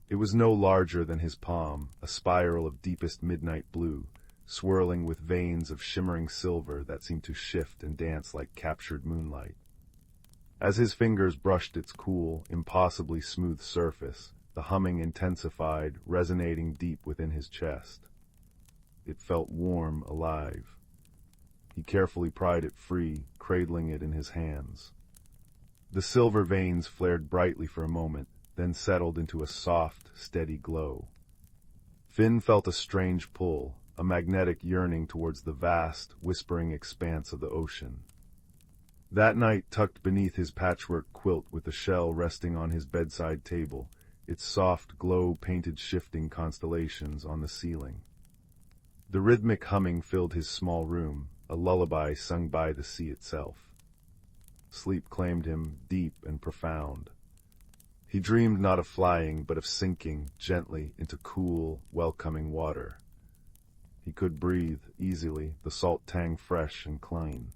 It was no larger than his palm, a spiral of deepest midnight blue, swirling with veins of shimmering silver that seemed to shift and dance like captured moonlight. As his fingers brushed its cool, impossibly smooth surface, the humming intensified, resonating deep within his chest. It felt warm, alive. He carefully pried it free, cradling it in his hands. The silver veins flared brightly for a moment, then settled into a soft, steady glow. Finn felt a strange pull, a magnetic yearning towards the vast, whispering expanse of the ocean. That night, tucked beneath his patchwork quilt with the shell resting on his bedside table, its soft glow painted shifting constellations on the ceiling. The rhythmic humming filled his small room, a lullaby sung by the sea itself. Sleep claimed him, deep and profound. He dreamed not of flying, but of sinking, gently, into cool, welcoming water. He could breathe, easily, the salt tang fresh and clean.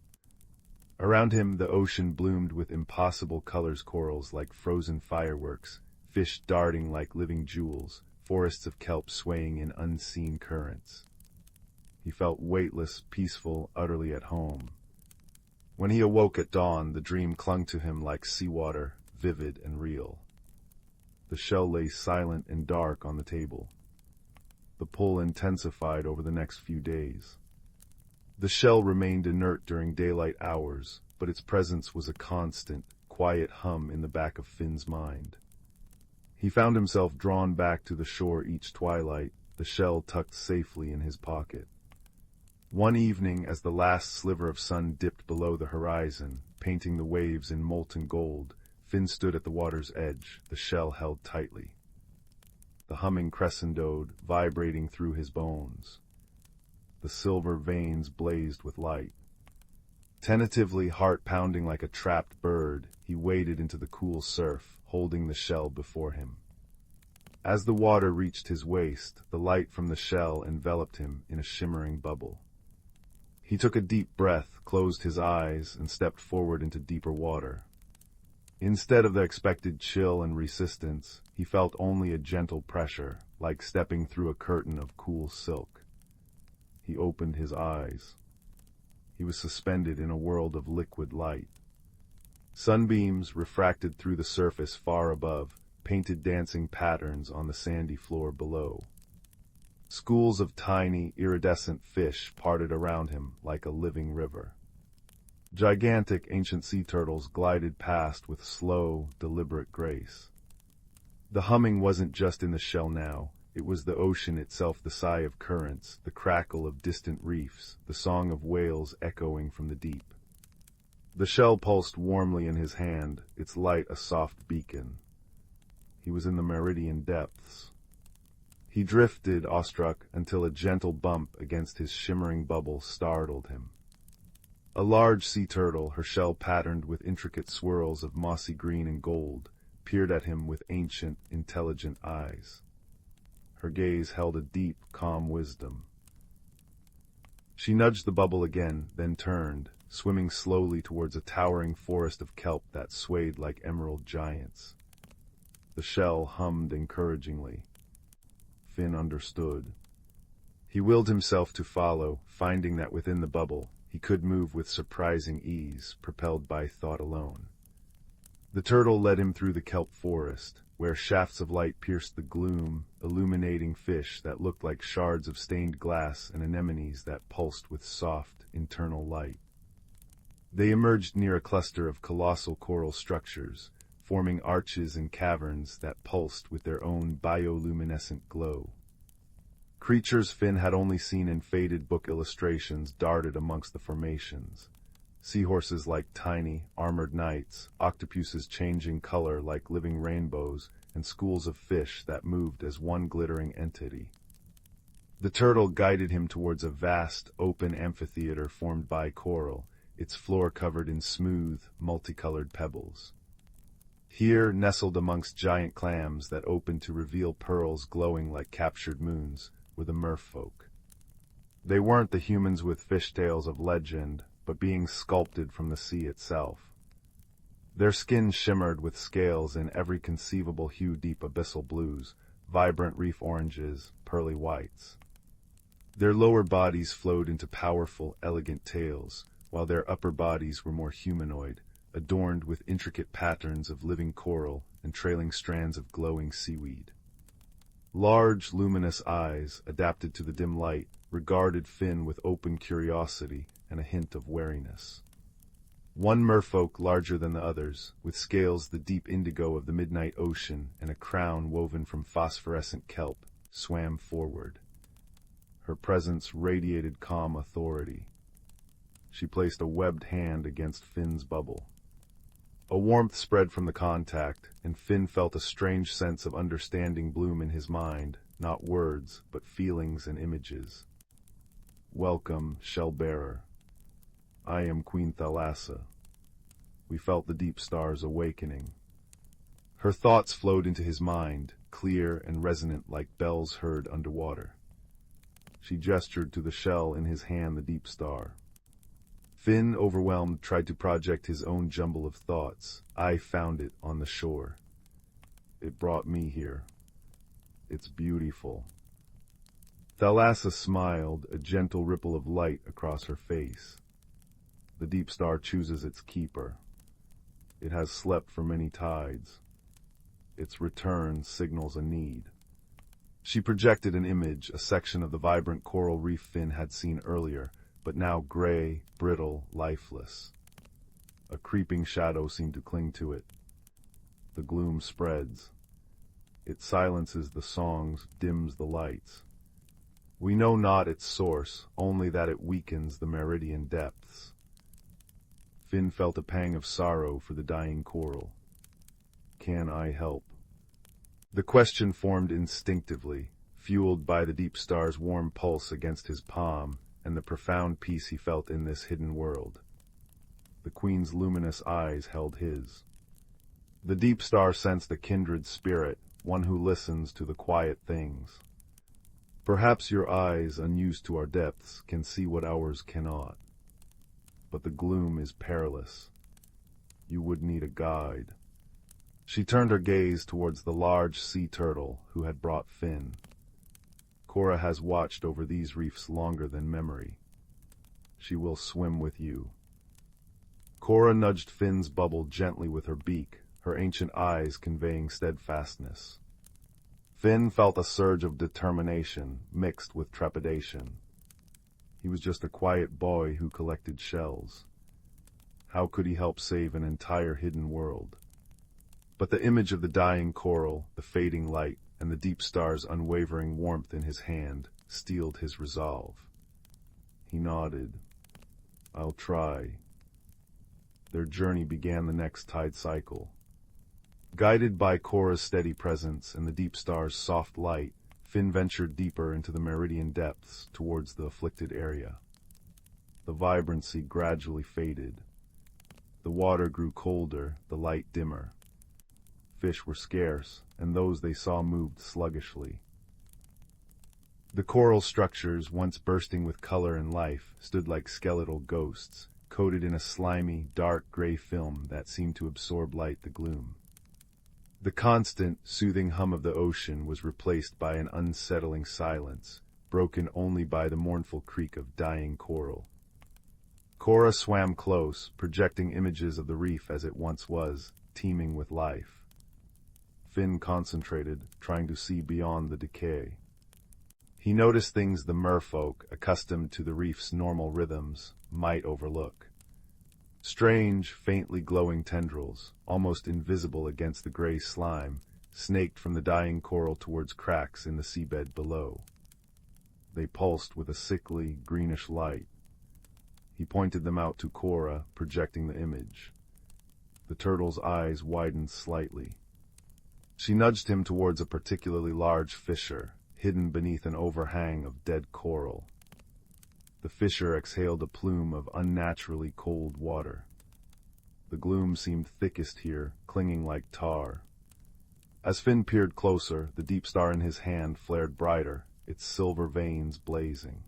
Around him the ocean bloomed with impossible colors, corals like frozen fireworks, fish darting like living jewels, forests of kelp swaying in unseen currents. He felt weightless, peaceful, utterly at home. When he awoke at dawn, the dream clung to him like seawater, vivid and real. The shell lay silent and dark on the table. The pull intensified over the next few days. The shell remained inert during daylight hours, but its presence was a constant, quiet hum in the back of Finn's mind. He found himself drawn back to the shore each twilight, the shell tucked safely in his pocket. One evening, as the last sliver of sun dipped below the horizon, painting the waves in molten gold, Finn stood at the water's edge, the shell held tightly. The humming crescendoed, vibrating through his bones. The silver veins blazed with light. Tentatively, heart pounding like a trapped bird, he waded into the cool surf, holding the shell before him. As the water reached his waist, the light from the shell enveloped him in a shimmering bubble. He took a deep breath, closed his eyes, and stepped forward into deeper water. Instead of the expected chill and resistance, he felt only a gentle pressure, like stepping through a curtain of cool silk. He opened his eyes. He was suspended in a world of liquid light. Sunbeams, refracted through the surface far above, painted dancing patterns on the sandy floor below. Schools of tiny, iridescent fish parted around him like a living river. Gigantic ancient sea turtles glided past with slow, deliberate grace. The humming wasn't just in the shell now. It was the ocean itself, the sigh of currents, the crackle of distant reefs, the song of whales echoing from the deep. The shell pulsed warmly in his hand, its light a soft beacon. He was in the meridian depths. He drifted, awestruck, until a gentle bump against his shimmering bubble startled him. A large sea turtle, her shell patterned with intricate swirls of mossy green and gold, peered at him with ancient, intelligent eyes. Her gaze held a deep, calm wisdom. She nudged the bubble again, then turned, swimming slowly towards a towering forest of kelp that swayed like emerald giants. The shell hummed encouragingly. Finn understood. He willed himself to follow, finding that within the bubble, he could move with surprising ease, propelled by thought alone. The turtle led him through the kelp forest, where shafts of light pierced the gloom, illuminating fish that looked like shards of stained glass and anemones that pulsed with soft, internal light. They emerged near a cluster of colossal coral structures, forming arches and caverns that pulsed with their own bioluminescent glow. Creatures Finn had only seen in faded book illustrations darted amongst the formations. Seahorses like tiny, armored knights, octopuses changing color like living rainbows, and schools of fish that moved as one glittering entity. The turtle guided him towards a vast, open amphitheater formed by coral, its floor covered in smooth, multicolored pebbles. Here, nestled amongst giant clams that opened to reveal pearls glowing like captured moons, were the merfolk. They weren't the humans with fish tales of legend, but beings sculpted from the sea itself. Their skin shimmered with scales in every conceivable hue, deep abyssal blues, vibrant reef oranges, pearly whites. Their lower bodies flowed into powerful, elegant tails, while their upper bodies were more humanoid, adorned with intricate patterns of living coral and trailing strands of glowing seaweed. Large, luminous eyes, adapted to the dim light, regarded Finn with open curiosity and a hint of wariness. One merfolk larger than the others, with scales the deep indigo of the midnight ocean and a crown woven from phosphorescent kelp, swam forward. Her presence radiated calm authority. She placed a webbed hand against Finn's bubble. A warmth spread from the contact, and Finn felt a strange sense of understanding bloom in his mind, not words, but feelings and images. Welcome, shell-bearer. I am Queen Thalassa. We felt the deep stars awakening. Her thoughts flowed into his mind, clear and resonant like bells heard underwater. She gestured to the shell in his hand, the deep star. Finn, overwhelmed, tried to project his own jumble of thoughts. I found it on the shore. It brought me here. It's beautiful. Thalassa smiled, a gentle ripple of light across her face. The deep star chooses its keeper. It has slept for many tides. Its return signals a need. She projected an image, a section of the vibrant coral reef Finn had seen earlier, but now gray, brittle, lifeless. A creeping shadow seemed to cling to it. The gloom spreads. It silences the songs, dims the lights. We know not its source, only that it weakens the meridian depths. Finn felt a pang of sorrow for the dying coral. Can I help? The question formed instinctively, fueled by the deep star's warm pulse against his palm, and the profound peace he felt in this hidden world. The Queen's luminous eyes held his. The deep star sensed a kindred spirit, one who listens to the quiet things. Perhaps your eyes, unused to our depths, can see what ours cannot. But the gloom is perilous. You would need a guide. She turned her gaze towards the large sea turtle who had brought Finn. Cora has watched over these reefs longer than memory. She will swim with you. Cora nudged Finn's bubble gently with her beak, her ancient eyes conveying steadfastness. Finn felt a surge of determination mixed with trepidation. He was just a quiet boy who collected shells. How could he help save an entire hidden world? But the image of the dying coral, the fading light, and the deep star's unwavering warmth in his hand steeled his resolve. He nodded. I'll try. Their journey began the next tide cycle. Guided by Cora's steady presence and the deep star's soft light, Finn ventured deeper into the meridian depths towards the afflicted area. The vibrancy gradually faded. The water grew colder, the light dimmer. Fish were scarce, and those they saw moved sluggishly. The coral structures, once bursting with color and life, stood like skeletal ghosts, coated in a slimy, dark gray film that seemed to absorb the gloom. The constant, soothing hum of the ocean was replaced by an unsettling silence, broken only by the mournful creak of dying coral. Cora swam close, projecting images of the reef as it once was, teeming with life. Finn concentrated, trying to see beyond the decay. He noticed things the merfolk, accustomed to the reef's normal rhythms, might overlook. Strange, faintly glowing tendrils, almost invisible against the gray slime, snaked from the dying coral towards cracks in the seabed below. They pulsed with a sickly, greenish light. He pointed them out to Cora, projecting the image. The turtle's eyes widened slightly. She nudged him towards a particularly large fissure, hidden beneath an overhang of dead coral. The fissure exhaled a plume of unnaturally cold water. The gloom seemed thickest here, clinging like tar. As Finn peered closer, the deep star in his hand flared brighter, its silver veins blazing.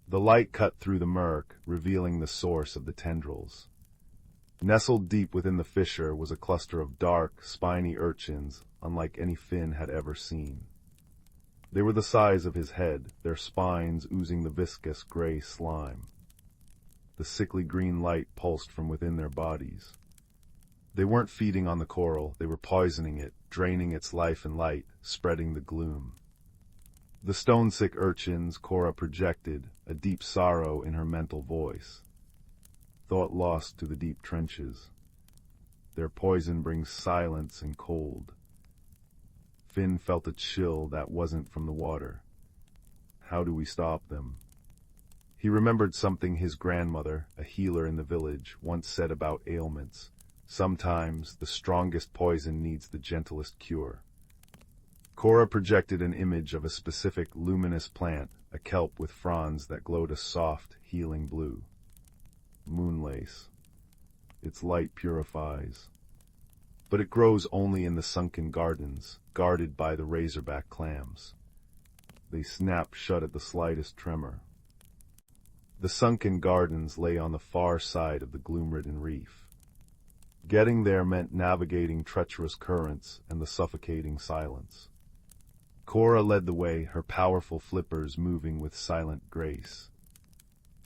The light cut through the murk, revealing the source of the tendrils. Nestled deep within the fissure was a cluster of dark, spiny urchins, unlike any Finn had ever seen. They were the size of his head, their spines oozing the viscous gray slime. The sickly green light pulsed from within their bodies. They weren't feeding on the coral, they were poisoning it, draining its life and light, spreading the gloom. The stone-sick urchins, Cora projected, a deep sorrow in her mental voice. Thought lost to the deep trenches. Their poison brings silence and cold. Finn felt a chill that wasn't from the water. How do we stop them? He remembered something his grandmother, a healer in the village, once said about ailments. Sometimes the strongest poison needs the gentlest cure. Cora projected an image of a specific luminous plant, a kelp with fronds that glowed a soft, healing blue. Moonlace. Its light purifies. But it grows only in the sunken gardens, guarded by the razorback clams. They snap shut at the slightest tremor. The sunken gardens lay on the far side of the gloom-ridden reef. Getting there meant navigating treacherous currents and the suffocating silence. Cora led the way, her powerful flippers moving with silent grace.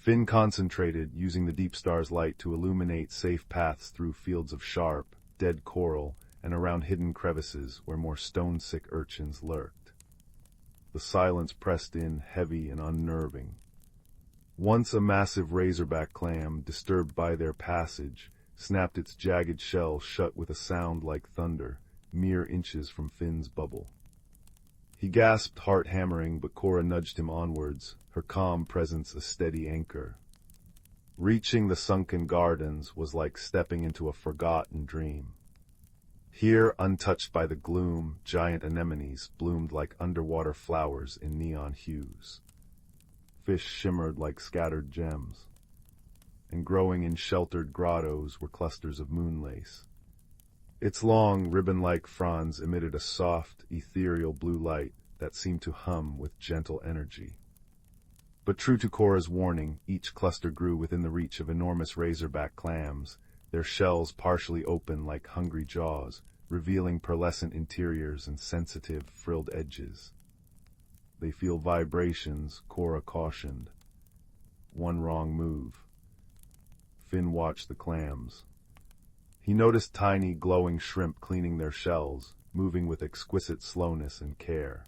Finn concentrated, using the deep star's light to illuminate safe paths through fields of sharp, dead coral and around hidden crevices where more stone-sick urchins lurked. The silence pressed in, heavy and unnerving. Once a massive razorback clam, disturbed by their passage, snapped its jagged shell shut with a sound like thunder, mere inches from Finn's bubble. He gasped, heart hammering, but Cora nudged him onwards, her calm presence a steady anchor. Reaching the sunken gardens was like stepping into a forgotten dream. Here, untouched by the gloom, giant anemones bloomed like underwater flowers in neon hues. Fish shimmered like scattered gems, and growing in sheltered grottos were clusters of moonlace. Its long, ribbon-like fronds emitted a soft, ethereal blue light that seemed to hum with gentle energy. But true to Cora's warning, each cluster grew within the reach of enormous razorback clams, their shells partially open like hungry jaws, revealing pearlescent interiors and sensitive, frilled edges. They feel vibrations, Cora cautioned. One wrong move. Finn watched the clams. He noticed tiny, glowing shrimp cleaning their shells, moving with exquisite slowness and care.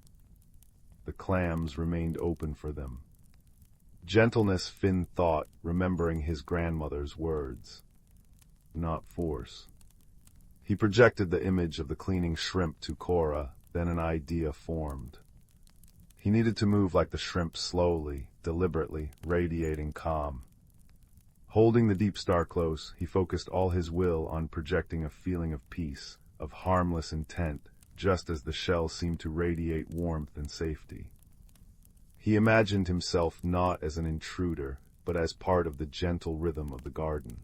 The clams remained open for them. Gentleness, Finn thought, remembering his grandmother's words. Not force. He projected the image of the cleaning shrimp to Cora, then an idea formed. He needed to move like the shrimp slowly, deliberately, radiating calm. Holding the deep star close, he focused all his will on projecting a feeling of peace, of harmless intent, just as the shell seemed to radiate warmth and safety. He imagined himself not as an intruder, but as part of the gentle rhythm of the garden.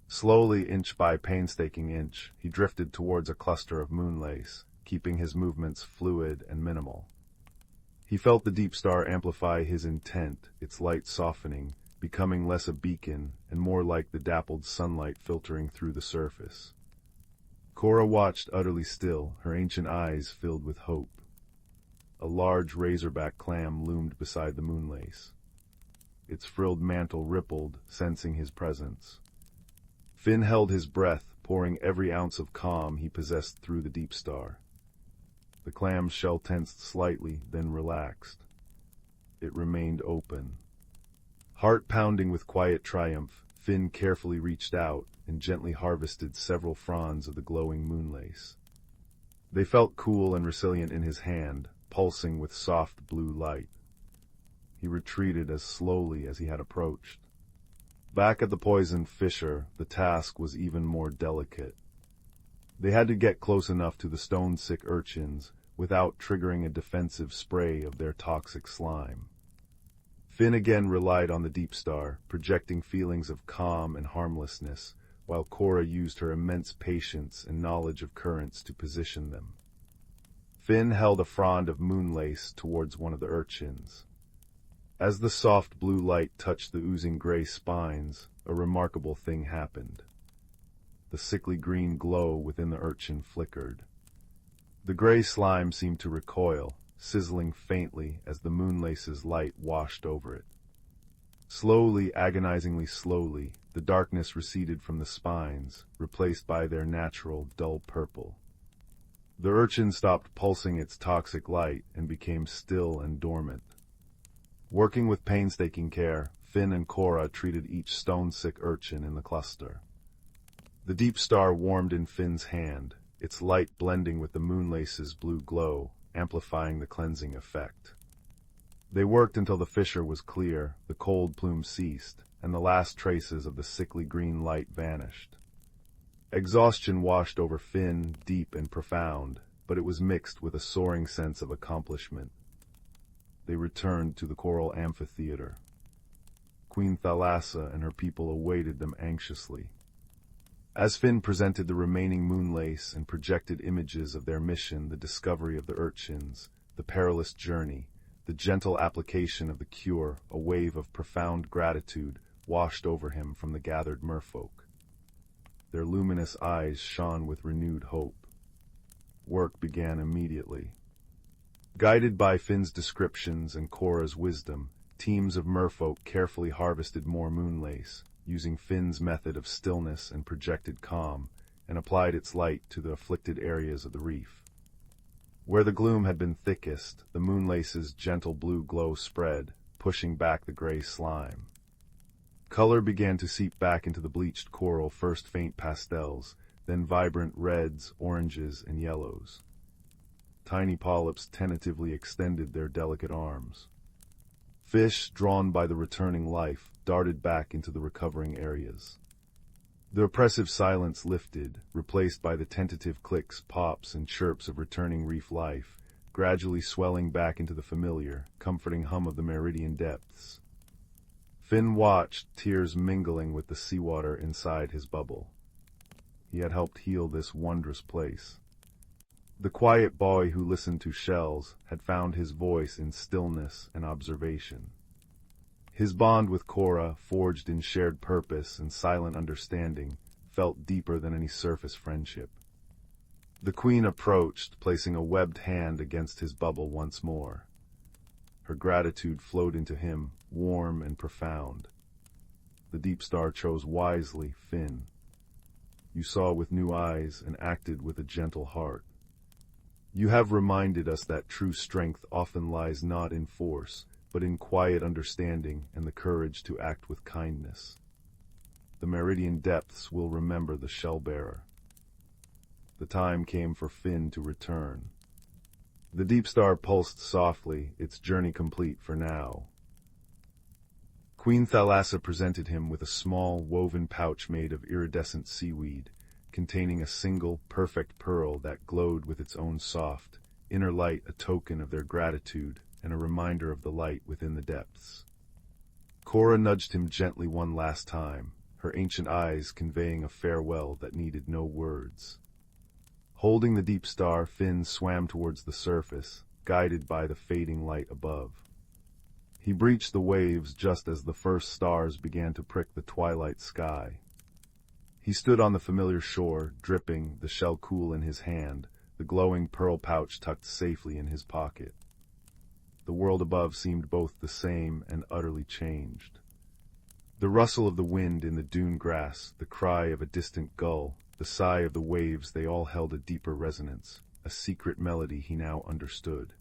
Slowly, inch by painstaking inch, he drifted towards a cluster of moonlace, keeping his movements fluid and minimal. He felt the deep star amplify his intent, its light softening, becoming less a beacon and more like the dappled sunlight filtering through the surface. Cora watched utterly still, her ancient eyes filled with hope. A large razorback clam loomed beside the moonlace. Its frilled mantle rippled, sensing his presence. Finn held his breath, pouring every ounce of calm he possessed through the deep star. The clam's shell tensed slightly, then relaxed. It remained open. Heart pounding with quiet triumph, Finn carefully reached out and gently harvested several fronds of the glowing moonlace. They felt cool and resilient in his hand, pulsing with soft blue light. He retreated as slowly as he had approached. Back at the poisoned fissure, the task was even more delicate. They had to get close enough to the stone-sick urchins without triggering a defensive spray of their toxic slime. Finn again relied on the deep star, projecting feelings of calm and harmlessness, while Cora used her immense patience and knowledge of currents to position them. Finn held a frond of moonlace towards one of the urchins. As the soft blue light touched the oozing gray spines, a remarkable thing happened. The sickly green glow within the urchin flickered. The gray slime seemed to recoil, sizzling faintly as the moonlace's light washed over it. Slowly, agonizingly slowly, the darkness receded from the spines, replaced by their natural, dull purple. The urchin stopped pulsing its toxic light and became still and dormant. Working with painstaking care, Finn and Cora treated each stone-sick urchin in the cluster. The deep star warmed in Finn's hand, its light blending with the moonlace's blue glow, amplifying the cleansing effect. They worked until the fissure was clear, the cold plume ceased, and the last traces of the sickly green light vanished. Exhaustion washed over Finn, deep and profound, but it was mixed with a soaring sense of accomplishment. They returned to the coral amphitheater. Queen Thalassa and her people awaited them anxiously. As Finn presented the remaining moonlace and projected images of their mission, the discovery of the urchins, the perilous journey, the gentle application of the cure, a wave of profound gratitude washed over him from the gathered merfolk. Their luminous eyes shone with renewed hope. Work began immediately. Guided by Finn's descriptions and Cora's wisdom, teams of merfolk carefully harvested more moonlace, using Finn's method of stillness and projected calm, and applied its light to the afflicted areas of the reef. Where the gloom had been thickest, the moonlace's gentle blue glow spread, pushing back the gray slime. Color began to seep back into the bleached coral, first faint pastels, then vibrant reds, oranges, and yellows. Tiny polyps tentatively extended their delicate arms. Fish, drawn by the returning life, darted back into the recovering areas. The oppressive silence lifted, replaced by the tentative clicks, pops, and chirps of returning reef life, gradually swelling back into the familiar, comforting hum of the meridian depths. Finn watched, tears mingling with the seawater inside his bubble. He had helped heal this wondrous place. The quiet boy who listened to shells had found his voice in stillness and observation. His bond with Cora, forged in shared purpose and silent understanding, felt deeper than any surface friendship. The queen approached, placing a webbed hand against his bubble once more. Her gratitude flowed into him, warm and profound. The deep star chose wisely, Finn. You saw with new eyes and acted with a gentle heart. You have reminded us that true strength often lies not in force, but in quiet understanding and the courage to act with kindness. The meridian depths will remember the shell-bearer. The time came for Finn to return. The deep star pulsed softly, its journey complete for now. Queen Thalassa presented him with a small, woven pouch made of iridescent seaweed, containing a single, perfect pearl that glowed with its own soft, inner light, a token of their gratitude and a reminder of the light within the depths. Cora nudged him gently one last time, her ancient eyes conveying a farewell that needed no words. Holding the deep star, Finn swam towards the surface, guided by the fading light above. He breached the waves just as the first stars began to prick the twilight sky. He stood on the familiar shore, dripping, the shell cool in his hand, the glowing pearl pouch tucked safely in his pocket. The world above seemed both the same and utterly changed. The rustle of the wind in the dune grass, the cry of a distant gull, The sigh of the waves, they all held a deeper resonance, a secret melody he now understood.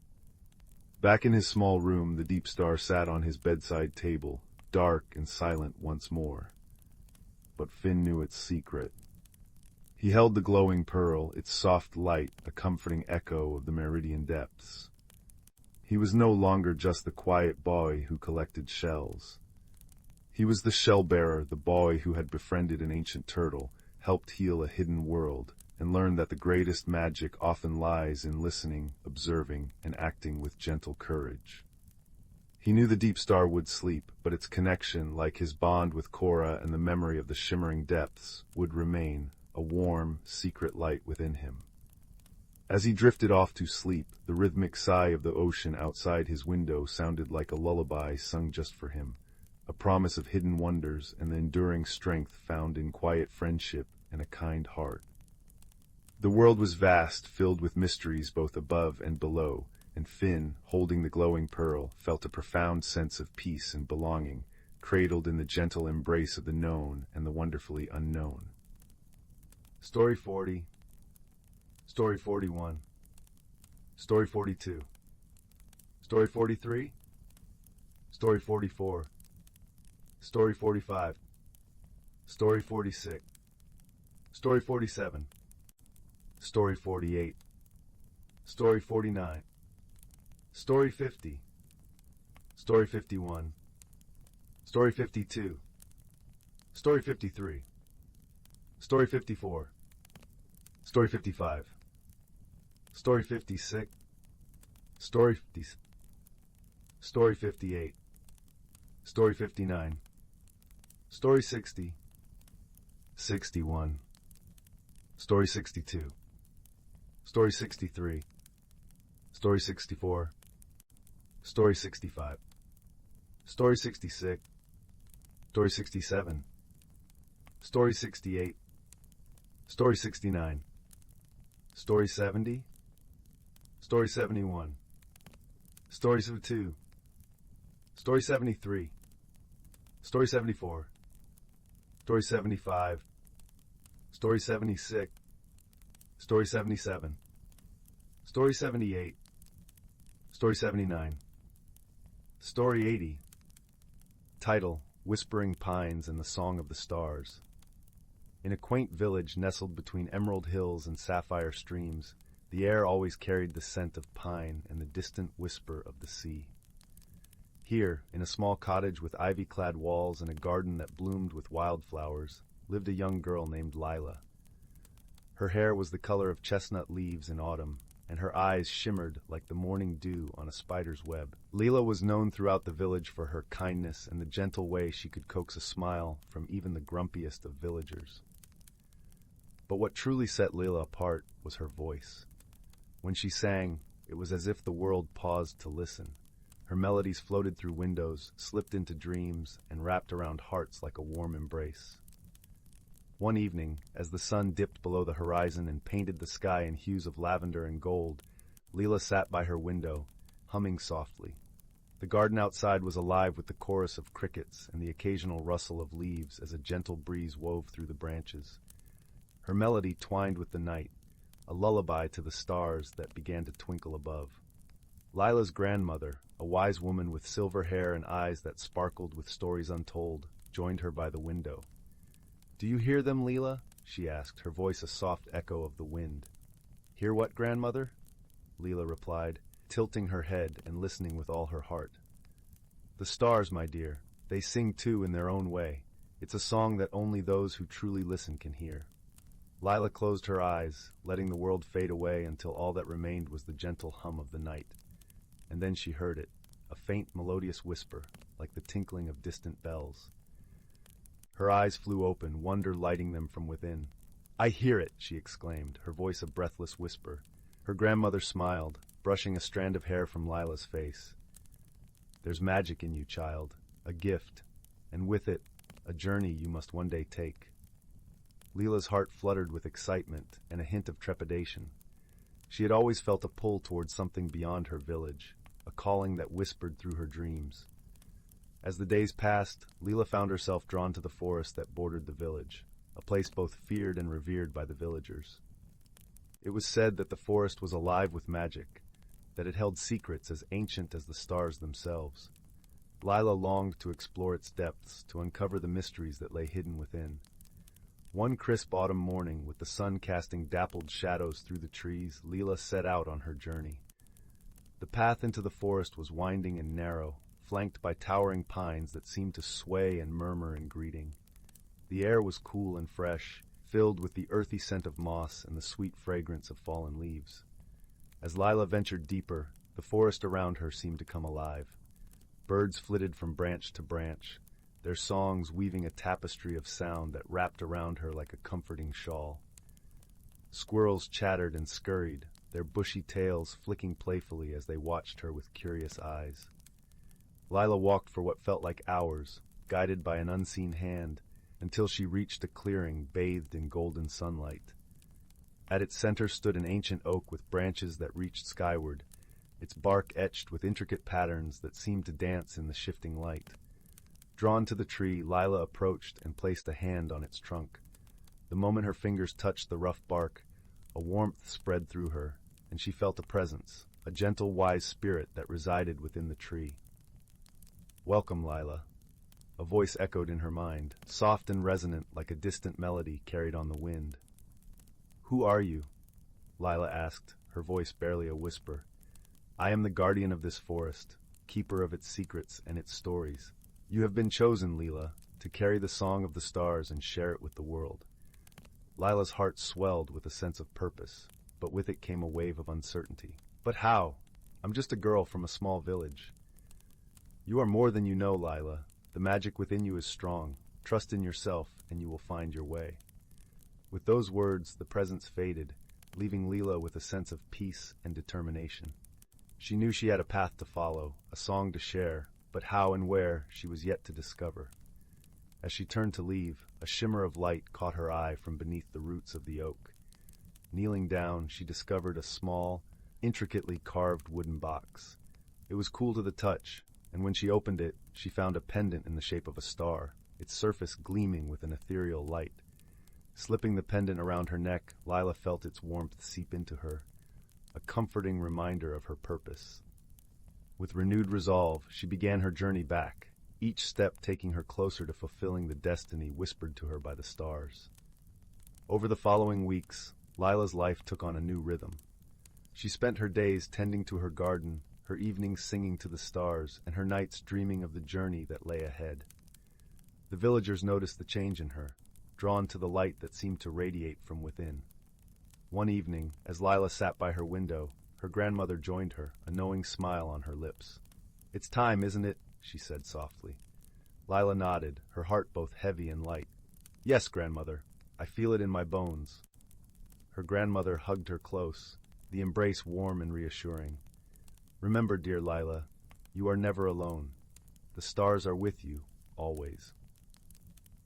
Back in his small room, the deep star sat on his bedside table, dark and silent once more. But Finn knew its secret. He held the glowing pearl, its soft light a comforting echo of the meridian depths. He was no longer just the quiet boy who collected shells. He was the shell-bearer, the boy who had befriended an ancient turtle, helped heal a hidden world, and learned that the greatest magic often lies in listening, observing, and acting with gentle courage. He knew the deep star would sleep, but its connection, like his bond with Cora and the memory of the shimmering depths, would remain, a warm, secret light within him. As he drifted off to sleep, the rhythmic sigh of the ocean outside his window sounded like a lullaby sung just for him, a promise of hidden wonders and the enduring strength found in quiet friendship and a kind heart. The world was vast, filled with mysteries both above and below, and Finn, holding the glowing pearl, felt a profound sense of peace and belonging, cradled in the gentle embrace of the known and the wonderfully unknown. Story 40, Story 41, Story 42, Story 43, Story 44, Story 45, Story 46, Story 47, Story 48, Story 49, Story 50, Story 51, Story 52, Story 53, Story 54, Story 55, Story 56, Story 50, Story 58, Story 59, Story 60, 61, Story 62, Story 63, Story 64, Story 65, Story 66, Story 67, Story 68, Story 69, Story 70, Story 71, Story 72, Story 73, Story 74, Story 75, Story 76, Story 77, Story 78, Story 79, Story 80. Title: Whispering Pines and the Song of the Stars. In a quaint village nestled between emerald hills and sapphire streams, the air always carried the scent of pine and the distant whisper of the sea. Here, in a small cottage with ivy-clad walls and a garden that bloomed with wildflowers, lived a young girl named Lila. Her hair was the color of chestnut leaves in autumn, and her eyes shimmered like the morning dew on a spider's web. Lila was known throughout the village for her kindness and the gentle way she could coax a smile from even the grumpiest of villagers. But what truly set Lila apart was her voice. When she sang, it was as if the world paused to listen. Her melodies floated through windows, slipped into dreams, and wrapped around hearts like a warm embrace. One evening, as the sun dipped below the horizon and painted the sky in hues of lavender and gold, Lila sat by her window, humming softly. The garden outside was alive with the chorus of crickets and the occasional rustle of leaves as a gentle breeze wove through the branches. Her melody twined with the night, a lullaby to the stars that began to twinkle above. Lila's grandmother, a wise woman with silver hair and eyes that sparkled with stories untold, joined her by the window. "Do you hear them, Lila?" she asked, her voice a soft echo of the wind. "Hear what, grandmother?" Lila replied, tilting her head and listening with all her heart. "The stars, my dear. They sing too in their own way. It's a song that only those who truly listen can hear." Lila closed her eyes, letting the world fade away until all that remained was the gentle hum of the night. And then she heard it, a faint melodious whisper, like the tinkling of distant bells. Her eyes flew open, wonder lighting them from within. "I hear it!" she exclaimed, her voice a breathless whisper. Her grandmother smiled, brushing a strand of hair from Lila's face. "There's magic in you, child, a gift, and with it, a journey you must one day take." Lila's heart fluttered with excitement and a hint of trepidation. She had always felt a pull towards something beyond her village, a calling that whispered through her dreams. As the days passed, Lila found herself drawn to the forest that bordered the village. a place both feared and revered by the villagers. It was said that the forest was alive with magic, that it held secrets as ancient as the stars themselves. Lila longed to explore its depths, to uncover the mysteries that lay hidden within. One crisp autumn morning, with the sun casting dappled shadows through the trees, Lila set out on her journey. The path into the forest was winding and narrow, flanked by towering pines that seemed to sway and murmur in greeting. The air was cool and fresh, filled with the earthy scent of moss and the sweet fragrance of fallen leaves. As Lila ventured deeper, the forest around her seemed to come alive. Birds flitted from branch to branch, their songs weaving a tapestry of sound that wrapped around her like a comforting shawl. Squirrels chattered and scurried, their bushy tails flicking playfully as they watched her with curious eyes. Lila walked for what felt like hours, guided by an unseen hand, until she reached a clearing bathed in golden sunlight. At its center stood an ancient oak with branches that reached skyward, its bark etched with intricate patterns that seemed to dance in the shifting light. Drawn to the tree, Lila approached and placed a hand on its trunk. The moment her fingers touched the rough bark, a warmth spread through her, and she felt a presence, a gentle, wise spirit that resided within the tree. "Welcome, Lila," a voice echoed in her mind, soft and resonant like a distant melody carried on the wind. "Who are you?" Lila asked, her voice barely a whisper. "I am the guardian of this forest, keeper of its secrets and its stories. You have been chosen, Lila, to carry the song of the stars and share it with the world." Lila's heart swelled with a sense of purpose, but with it came a wave of uncertainty. "But how? I'm just a girl from a small village." "You are more than you know, Lila. The magic within you is strong. Trust in yourself, and you will find your way." With those words, the presence faded, leaving Lila with a sense of peace and determination. She knew she had a path to follow, a song to share, but how and where she was yet to discover. As she turned to leave, a shimmer of light caught her eye from beneath the roots of the oak. Kneeling down, she discovered a small, intricately carved wooden box. It was cool to the touch, and when she opened it, she found a pendant in the shape of a star, its surface gleaming with an ethereal light. Slipping the pendant around her neck, Lila felt its warmth seep into her, a comforting reminder of her purpose. With renewed resolve, she began her journey back, each step taking her closer to fulfilling the destiny whispered to her by the stars. Over the following weeks, Lila's life took on a new rhythm. She spent her days tending to her garden, her evenings singing to the stars, and her nights dreaming of the journey that lay ahead. The villagers noticed the change in her, drawn to the light that seemed to radiate from within. One evening, as Lila sat by her window, her grandmother joined her, a knowing smile on her lips. "It's time, isn't it?" she said softly. Lila nodded, her heart both heavy and light. "Yes, grandmother, I feel it in my bones." Her grandmother hugged her close, the embrace warm and reassuring. "Remember, dear Lila, you are never alone. The stars are with you, always."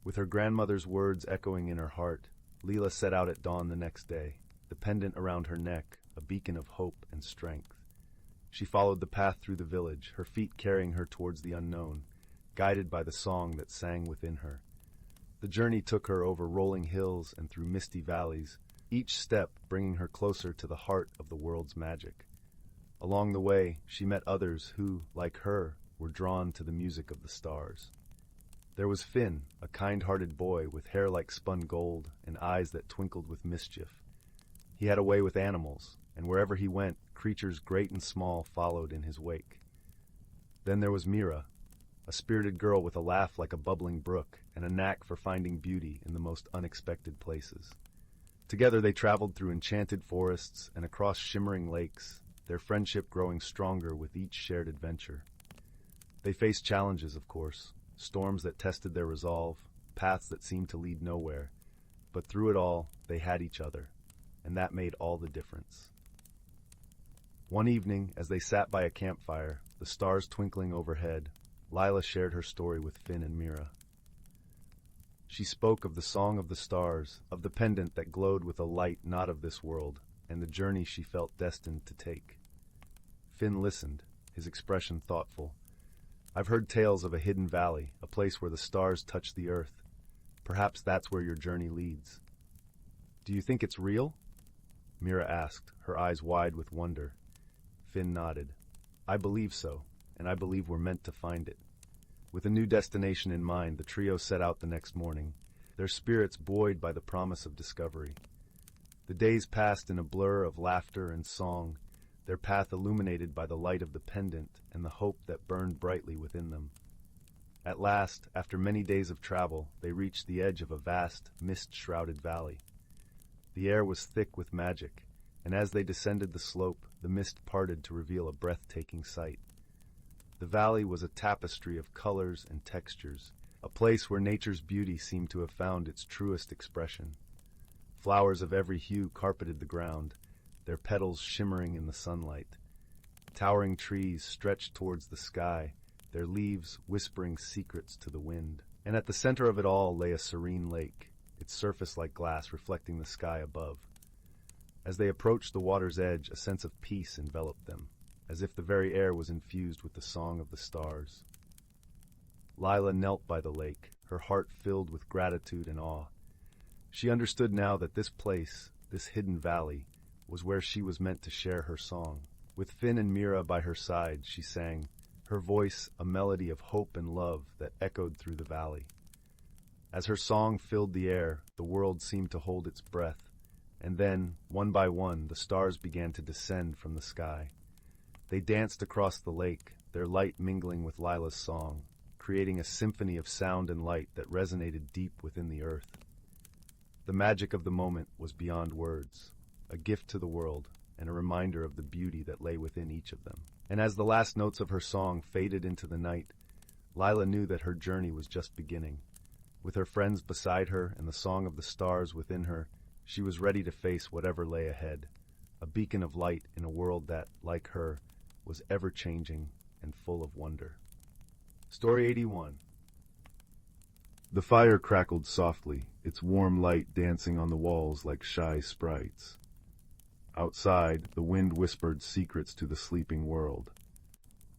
With her grandmother's words echoing in her heart, Lila set out at dawn the next day, the pendant around her neck, a beacon of hope and strength. She followed the path through the village, her feet carrying her towards the unknown, guided by the song that sang within her. The journey took her over rolling hills and through misty valleys, each step bringing her closer to the heart of the world's magic. Along the way, she met others who, like her, were drawn to the music of the stars. There was Finn, a kind-hearted boy with hair like spun gold and eyes that twinkled with mischief. He had a way with animals, and wherever he went, creatures great and small followed in his wake. Then there was Mira, a spirited girl with a laugh like a bubbling brook and a knack for finding beauty in the most unexpected places. Together they traveled through enchanted forests and across shimmering lakes, their friendship growing stronger with each shared adventure. They faced challenges, of course, storms that tested their resolve, paths that seemed to lead nowhere, but through it all, they had each other, and that made all the difference. One evening, as they sat by a campfire, the stars twinkling overhead, Lila shared her story with Finn and Mira. She spoke of the song of the stars, of the pendant that glowed with a light not of this world, and the journey she felt destined to take. Finn listened, his expression thoughtful. "I've heard tales of a hidden valley, a place where the stars touch the earth. Perhaps that's where your journey leads. Do you think it's real? Mira asked, her eyes wide with wonder. Finn nodded. I believe so, and I believe we're meant to find it. With a new destination in mind, the trio set out the next morning, their spirits buoyed by the promise of discovery. The days passed in a blur of laughter and song, their path illuminated by the light of the pendant and the hope that burned brightly within them. At last, after many days of travel, they reached the edge of a vast, mist-shrouded valley. The air was thick with magic, and as they descended the slope, the mist parted to reveal a breathtaking sight. The valley was a tapestry of colors and textures, a place where nature's beauty seemed to have found its truest expression. Flowers of every hue carpeted the ground, their petals shimmering in the sunlight. Towering trees stretched towards the sky, their leaves whispering secrets to the wind. And at the center of it all lay a serene lake, its surface like glass reflecting the sky above. As they approached the water's edge, a sense of peace enveloped them, as if the very air was infused with the song of the stars. Lila knelt by the lake, her heart filled with gratitude and awe. She understood now that this place, this hidden valley, was where she was meant to share her song. With Finn and Mira by her side, she sang, her voice a melody of hope and love that echoed through the valley. As her song filled the air, the world seemed to hold its breath, and then, one by one, the stars began to descend from the sky. They danced across the lake, their light mingling with Lila's song, creating a symphony of sound and light that resonated deep within the earth. The magic of the moment was beyond words, a gift to the world, and a reminder of the beauty that lay within each of them. And as the last notes of her song faded into the night, Lila knew that her journey was just beginning. With her friends beside her and the song of the stars within her, she was ready to face whatever lay ahead, a beacon of light in a world that, like her, was ever-changing and full of wonder. Story 81. The fire crackled softly, its warm light dancing on the walls like shy sprites. Outside, the wind whispered secrets to the sleeping world.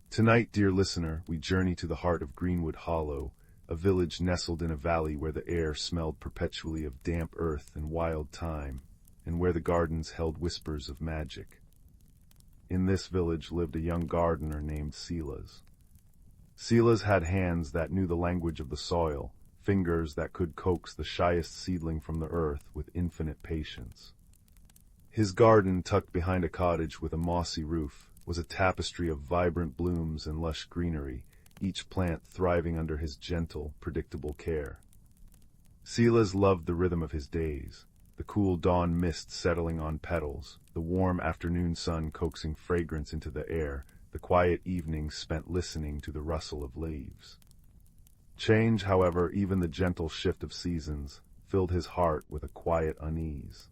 Tonight, dear listener, we journey to the heart of Greenwood Hollow, a village nestled in a valley where the air smelled perpetually of damp earth and wild thyme, and where the gardens held whispers of magic. In this village lived a young gardener named Silas. Silas had hands that knew the language of the soil, fingers that could coax the shyest seedling from the earth with infinite patience. His garden, tucked behind a cottage with a mossy roof, was a tapestry of vibrant blooms and lush greenery, each plant thriving under his gentle, predictable care. Silas loved the rhythm of his days, the cool dawn mist settling on petals, the warm afternoon sun coaxing fragrance into the air, the quiet evenings spent listening to the rustle of leaves. Change, however, even the gentle shift of seasons, filled his heart with a quiet unease.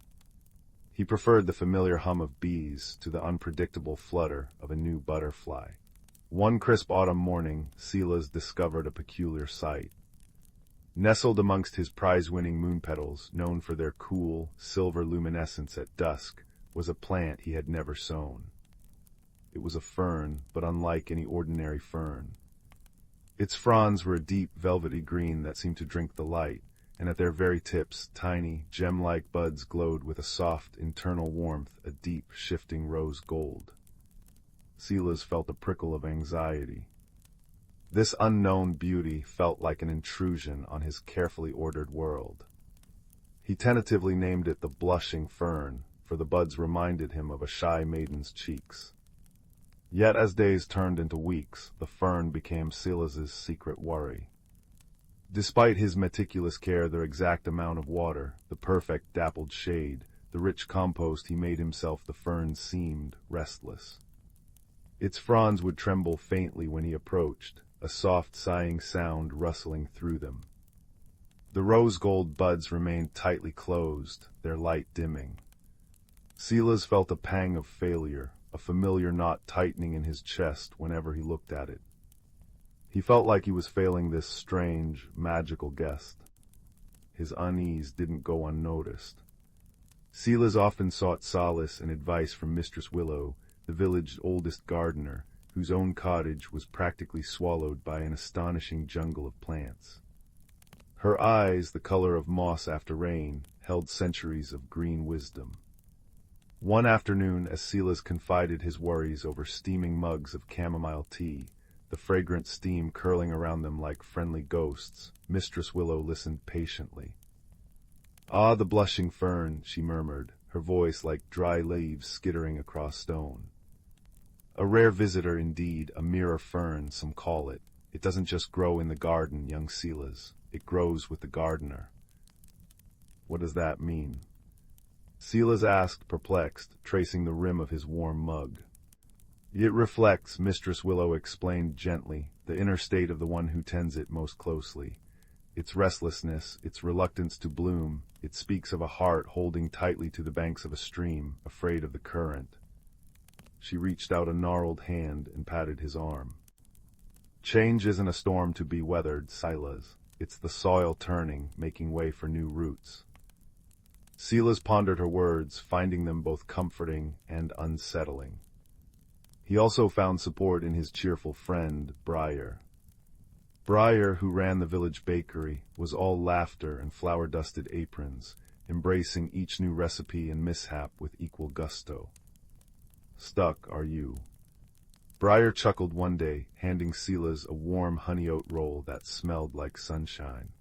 He preferred the familiar hum of bees to the unpredictable flutter of a new butterfly. One crisp autumn morning, Silas discovered a peculiar sight. Nestled amongst his prize-winning moon petals, known for their cool, silver luminescence at dusk, was a plant he had never sown. It was a fern, but unlike any ordinary fern. Its fronds were a deep, velvety green that seemed to drink the light, and at their very tips, tiny, gem-like buds glowed with a soft, internal warmth, a deep, shifting rose gold. Silas felt a prickle of anxiety. This unknown beauty felt like an intrusion on his carefully ordered world. He tentatively named it the blushing fern, for the buds reminded him of a shy maiden's cheeks. Yet as days turned into weeks, the fern became Silas's secret worry. Despite his meticulous care, the exact amount of water, the perfect dappled shade, the rich compost he made himself, the fern seemed restless. Its fronds would tremble faintly when he approached, a soft sighing sound rustling through them. The rose-gold buds remained tightly closed, their light dimming. Silas felt a pang of failure, a familiar knot tightening in his chest whenever he looked at it. He felt like he was failing this strange, magical guest. His unease didn't go unnoticed. Silas often sought solace and advice from Mistress Willow, the village's oldest gardener, whose own cottage was practically swallowed by an astonishing jungle of plants. Her eyes, the color of moss after rain, held centuries of green wisdom. One afternoon, as Silas confided his worries over steaming mugs of chamomile tea, the fragrant steam curling around them like friendly ghosts, Mistress Willow listened patiently. "Ah, the blushing fern," she murmured, her voice like dry leaves skittering across stone. "A rare visitor indeed, a mirror fern, some call it. It doesn't just grow in the garden, young Silas. It grows with the gardener." "What does that mean?" Silas asked, perplexed, tracing the rim of his warm mug. "It reflects," Mistress Willow explained gently, "the inner state of the one who tends it most closely. Its restlessness, its reluctance to bloom, it speaks of a heart holding tightly to the banks of a stream, afraid of the current." She reached out a gnarled hand and patted his arm. "Change isn't a storm to be weathered, Silas. It's the soil turning, making way for new roots." Silas pondered her words, finding them both comforting and unsettling. He also found support in his cheerful friend, Briar. Briar, who ran the village bakery, was all laughter and flour-dusted aprons, embracing each new recipe and mishap with equal gusto. "Stuck, are you?" Briar chuckled one day, handing Silas a warm honey oat roll that smelled like sunshine.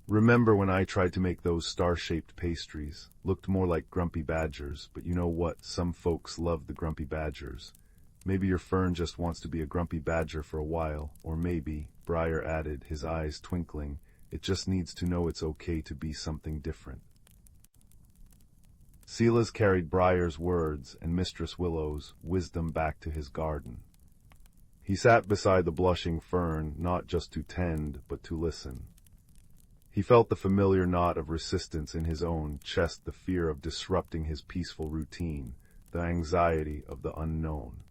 "Remember when I tried to make those star-shaped pastries? Looked more like grumpy badgers, but you know what? Some folks love the grumpy badgers. Maybe your fern just wants to be a grumpy badger for a while, or maybe," Briar added, his eyes twinkling, "it just needs to know it's okay to be something different." Silas carried Briar's words and Mistress Willow's wisdom back to his garden. He sat beside the blushing fern, not just to tend, but to listen. He felt the familiar knot of resistance in his own chest, the fear of disrupting his peaceful routine, the anxiety of the unknown.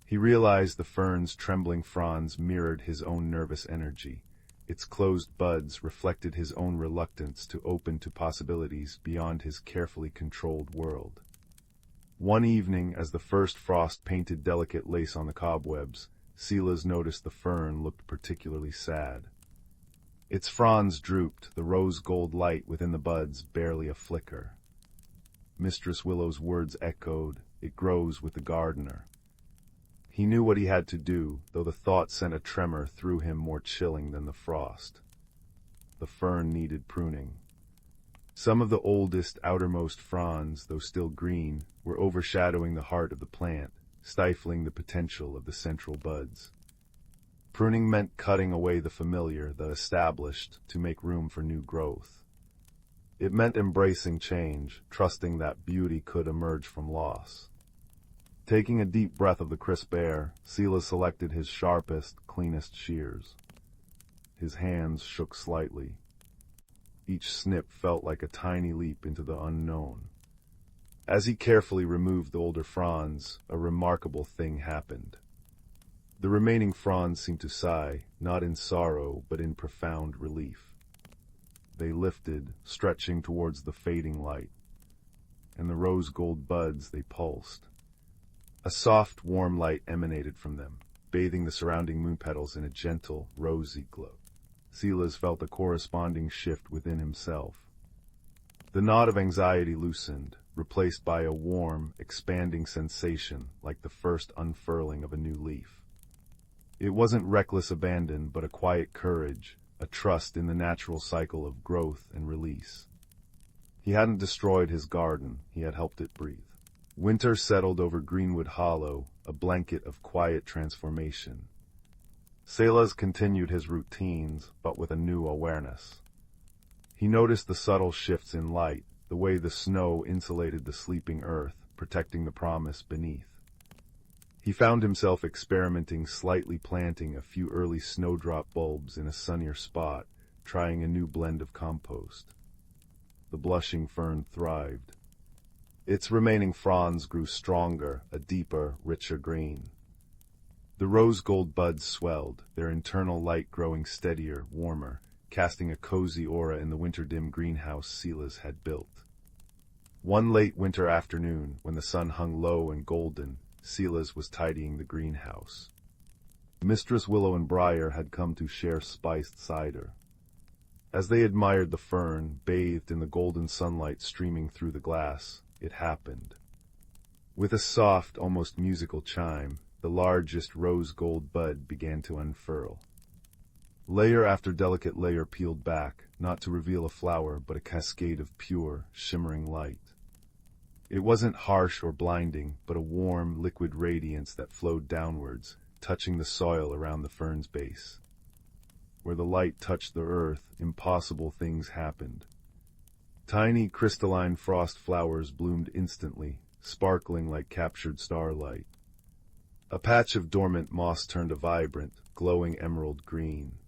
He realized the fern's trembling fronds mirrored his own nervous energy. Its closed buds reflected his own reluctance to open to possibilities beyond his carefully controlled world. One evening, as the first frost painted delicate lace on the cobwebs, Silas noticed the fern looked particularly sad. Its fronds drooped, the rose-gold light within the buds barely a flicker. Mistress Willow's words echoed, "It grows with the gardener." He knew what he had to do, though the thought sent a tremor through him more chilling than the frost. The fern needed pruning. Some of the oldest, outermost fronds, though still green, were overshadowing the heart of the plant, stifling the potential of the central buds. Pruning meant cutting away the familiar, the established, to make room for new growth. It meant embracing change, trusting that beauty could emerge from loss. Taking a deep breath of the crisp air, Silas selected his sharpest, cleanest shears. His hands shook slightly. Each snip felt like a tiny leap into the unknown. As he carefully removed the older fronds, a remarkable thing happened. The remaining fronds seemed to sigh, not in sorrow, but in profound relief. They lifted, stretching towards the fading light. And the rose-gold buds, they pulsed. A soft, warm light emanated from them, bathing the surrounding moon petals in a gentle, rosy glow. Silas felt a corresponding shift within himself. The knot of anxiety loosened, replaced by a warm, expanding sensation like the first unfurling of a new leaf. It wasn't reckless abandon, but a quiet courage, a trust in the natural cycle of growth and release. He hadn't destroyed his garden, he had helped it breathe. Winter settled over Greenwood Hollow, a blanket of quiet transformation. Silas continued his routines, but with a new awareness. He noticed the subtle shifts in light, the way the snow insulated the sleeping earth, protecting the promise beneath. He found himself experimenting, slightly planting a few early snowdrop bulbs in a sunnier spot, trying a new blend of compost. The blushing fern thrived. Its remaining fronds grew stronger, a deeper, richer green. The rose-gold buds swelled, their internal light growing steadier, warmer, casting a cozy aura in the winter-dim greenhouse Silas had built. One late winter afternoon, when the sun hung low and golden, Silas was tidying the greenhouse. Mistress Willow and Briar had come to share spiced cider. As they admired the fern, bathed in the golden sunlight streaming through the glass, it happened. With a soft, almost musical chime, the largest rose-gold bud began to unfurl. Layer after delicate layer peeled back, not to reveal a flower, but a cascade of pure, shimmering light. It wasn't harsh or blinding, but a warm, liquid radiance that flowed downwards, touching the soil around the fern's base. Where the light touched the earth, impossible things happened. Tiny crystalline frost flowers bloomed instantly, sparkling like captured starlight. A patch of dormant moss turned a vibrant, glowing emerald green.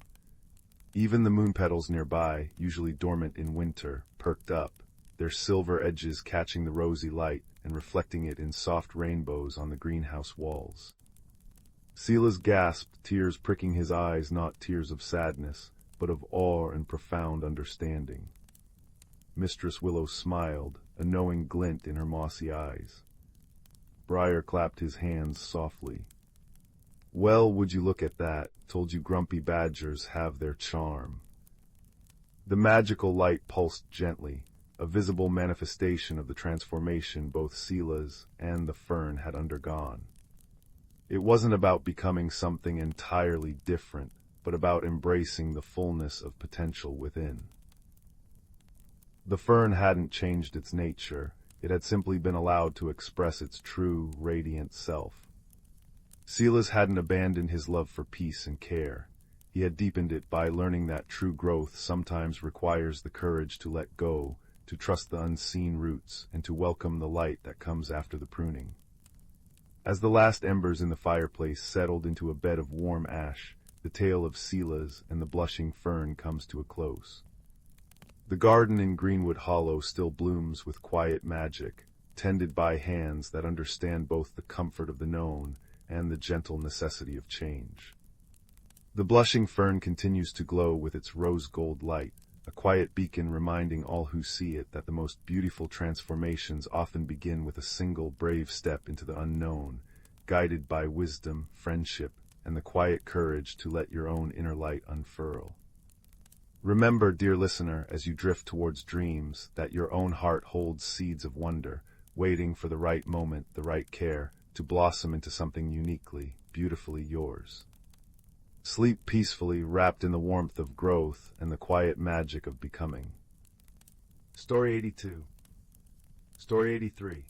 Even the moon petals nearby, usually dormant in winter, perked up, their silver edges catching the rosy light and reflecting it in soft rainbows on the greenhouse walls. Silas gasped, tears pricking his eyes, not tears of sadness, but of awe and profound understanding. Mistress Willow smiled, a knowing glint in her mossy eyes. Briar clapped his hands softly. Well, would you look at that, told you grumpy badgers have their charm. The magical light pulsed gently, a visible manifestation of the transformation both Silas and the fern had undergone. It wasn't about becoming something entirely different, but about embracing the fullness of potential within. The fern hadn't changed its nature, it had simply been allowed to express its true, radiant self. Silas hadn't abandoned his love for peace and care. He had deepened it by learning that true growth sometimes requires the courage to let go, to trust the unseen roots, and to welcome the light that comes after the pruning. As the last embers in the fireplace settled into a bed of warm ash, the tale of Silas and the blushing fern comes to a close. The garden in Greenwood Hollow still blooms with quiet magic, tended by hands that understand both the comfort of the known and the gentle necessity of change. The blushing fern continues to glow with its rose-gold light, a quiet beacon reminding all who see it that the most beautiful transformations often begin with a single brave step into the unknown, guided by wisdom, friendship, and the quiet courage to let your own inner light unfurl. Remember, dear listener, as you drift towards dreams, that your own heart holds seeds of wonder, waiting for the right moment, the right care, to blossom into something uniquely, beautifully yours. Sleep peacefully, wrapped in the warmth of growth and the quiet magic of becoming. Story 82. Story 83.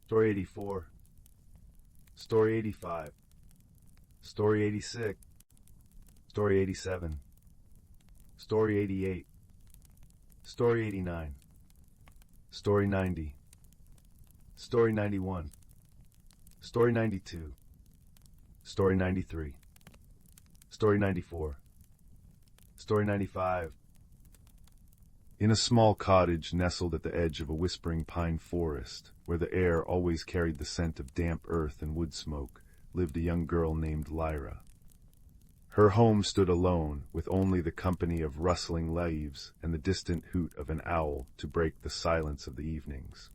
Story 84. Story 85. Story 86. Story 87. Story 88. Story 89. Story 90. Story 91. Story 92. Story 93. Story 94. Story 95. In a small cottage nestled at the edge of a whispering pine forest, where the air always carried the scent of damp earth and wood smoke, lived a young girl named Lyra. Her home stood alone, with only the company of rustling leaves and the distant hoot of an owl to break the silence of the evenings.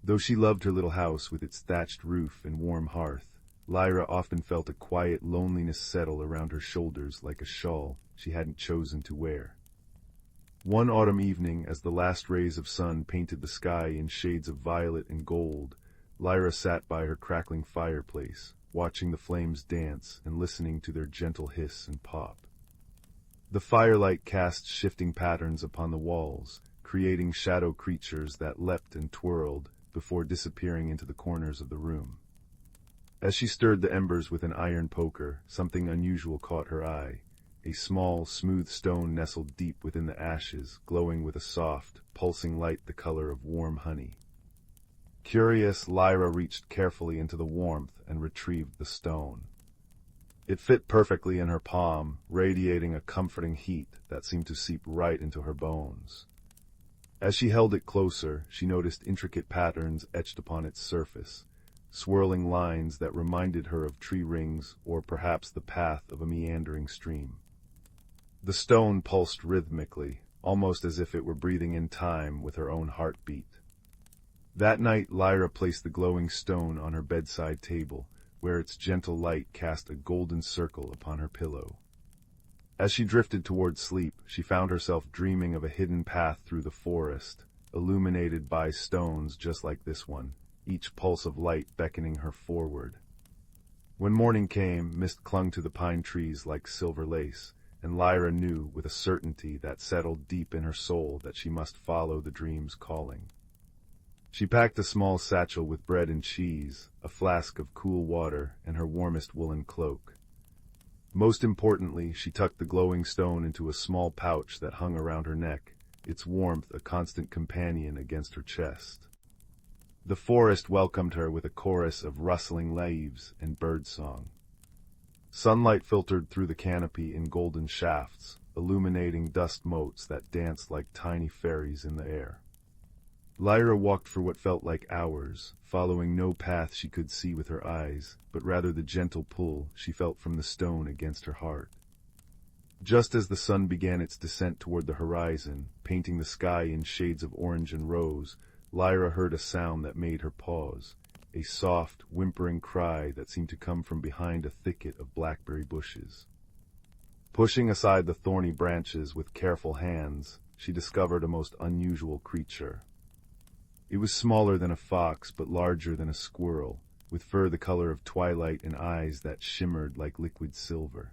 Though she loved her little house with its thatched roof and warm hearth, Lyra often felt a quiet loneliness settle around her shoulders like a shawl she hadn't chosen to wear. One autumn evening, as the last rays of sun painted the sky in shades of violet and gold, Lyra sat by her crackling fireplace, watching the flames dance and listening to their gentle hiss and pop. The firelight cast shifting patterns upon the walls, creating shadow creatures that leapt and twirled before disappearing into the corners of the room. As she stirred the embers with an iron poker, something unusual caught her eye. A small, smooth stone nestled deep within the ashes, glowing with a soft, pulsing light the color of warm honey. Curious, Lyra reached carefully into the warmth and retrieved the stone. It fit perfectly in her palm, radiating a comforting heat that seemed to seep right into her bones. As she held it closer, she noticed intricate patterns etched upon its surface, swirling lines that reminded her of tree rings or perhaps the path of a meandering stream. The stone pulsed rhythmically, almost as if it were breathing in time with her own heartbeat. That night, Lyra placed the glowing stone on her bedside table, where its gentle light cast a golden circle upon her pillow. As she drifted toward sleep, she found herself dreaming of a hidden path through the forest, illuminated by stones just like this one, each pulse of light beckoning her forward. When morning came, mist clung to the pine trees like silver lace, and Lyra knew with a certainty that settled deep in her soul that she must follow the dream's calling. She packed a small satchel with bread and cheese, a flask of cool water, and her warmest woolen cloak. Most importantly, she tucked the glowing stone into a small pouch that hung around her neck, its warmth a constant companion against her chest. The forest welcomed her with a chorus of rustling leaves and birdsong. Sunlight filtered through the canopy in golden shafts, illuminating dust motes that danced like tiny fairies in the air. Lyra walked for what felt like hours, following no path she could see with her eyes, but rather the gentle pull she felt from the stone against her heart. Just as the sun began its descent toward the horizon, painting the sky in shades of orange and rose, Lyra heard a sound that made her pause, a soft, whimpering cry that seemed to come from behind a thicket of blackberry bushes. Pushing aside the thorny branches with careful hands, she discovered a most unusual creature. It was smaller than a fox, but larger than a squirrel, with fur the color of twilight and eyes that shimmered like liquid silver.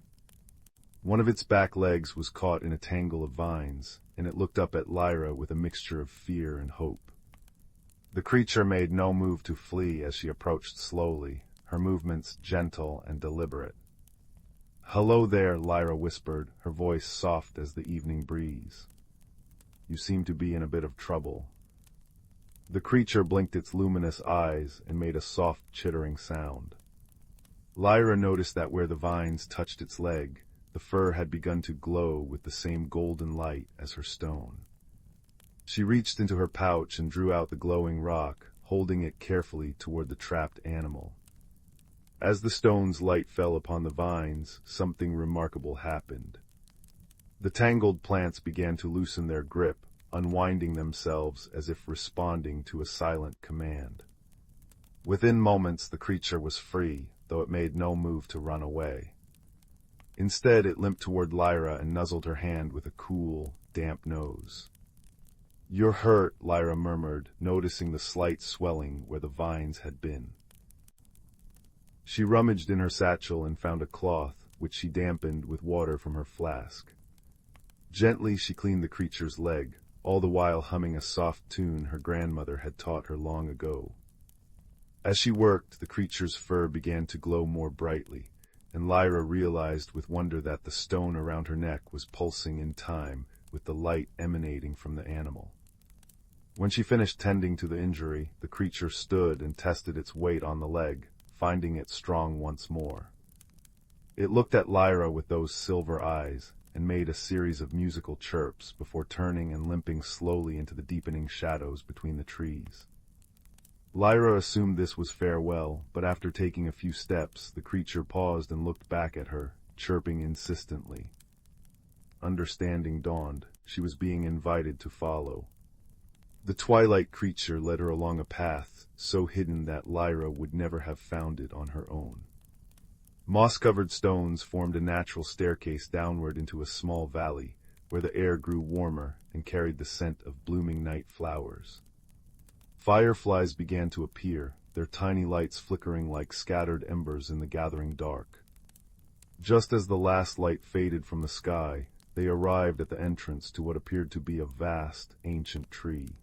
One of its back legs was caught in a tangle of vines, and it looked up at Lyra with a mixture of fear and hope. The creature made no move to flee as she approached slowly, her movements gentle and deliberate. "Hello there," Lyra whispered, her voice soft as the evening breeze. "You seem to be in a bit of trouble." The creature blinked its luminous eyes and made a soft chittering sound. Lyra noticed that where the vines touched its leg, the fur had begun to glow with the same golden light as her stone. She reached into her pouch and drew out the glowing rock, holding it carefully toward the trapped animal. As the stone's light fell upon the vines, something remarkable happened. The tangled plants began to loosen their grip, unwinding themselves as if responding to a silent command. Within moments the creature was free, though it made no move to run away. Instead it limped toward Lyra and nuzzled her hand with a cool, damp nose. "You're hurt," Lyra murmured, noticing the slight swelling where the vines had been. She rummaged in her satchel and found a cloth, which she dampened with water from her flask. Gently she cleaned the creature's leg, all the while humming a soft tune her grandmother had taught her long ago. As she worked, the creature's fur began to glow more brightly, and Lyra realized with wonder that the stone around her neck was pulsing in time with the light emanating from the animal. When she finished tending to the injury, the creature stood and tested its weight on the leg, finding it strong once more. It looked at Lyra with those silver eyes, and made a series of musical chirps before turning and limping slowly into the deepening shadows between the trees. Lyra assumed this was farewell, but after taking a few steps, the creature paused and looked back at her, chirping insistently. Understanding dawned. She was being invited to follow. The twilight creature led her along a path, so hidden that Lyra would never have found it on her own. Moss-covered stones formed a natural staircase downward into a small valley, where the air grew warmer and carried the scent of blooming night flowers. Fireflies began to appear, their tiny lights flickering like scattered embers in the gathering dark. Just as the last light faded from the sky, they arrived at the entrance to what appeared to be a vast, ancient tree.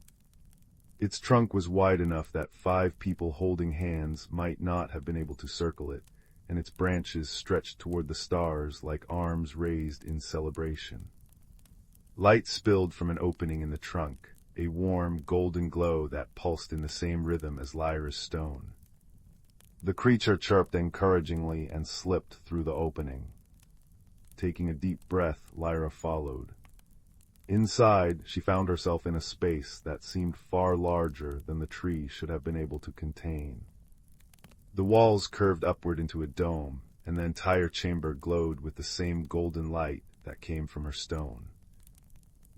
Its trunk was wide enough that 5 people holding hands might not have been able to circle it, and its branches stretched toward the stars like arms raised in celebration. Light spilled from an opening in the trunk, a warm, golden glow that pulsed in the same rhythm as Lyra's stone. The creature chirped encouragingly and slipped through the opening. Taking a deep breath, Lyra followed. Inside, she found herself in a space that seemed far larger than the tree should have been able to contain. The walls curved upward into a dome, and the entire chamber glowed with the same golden light that came from her stone.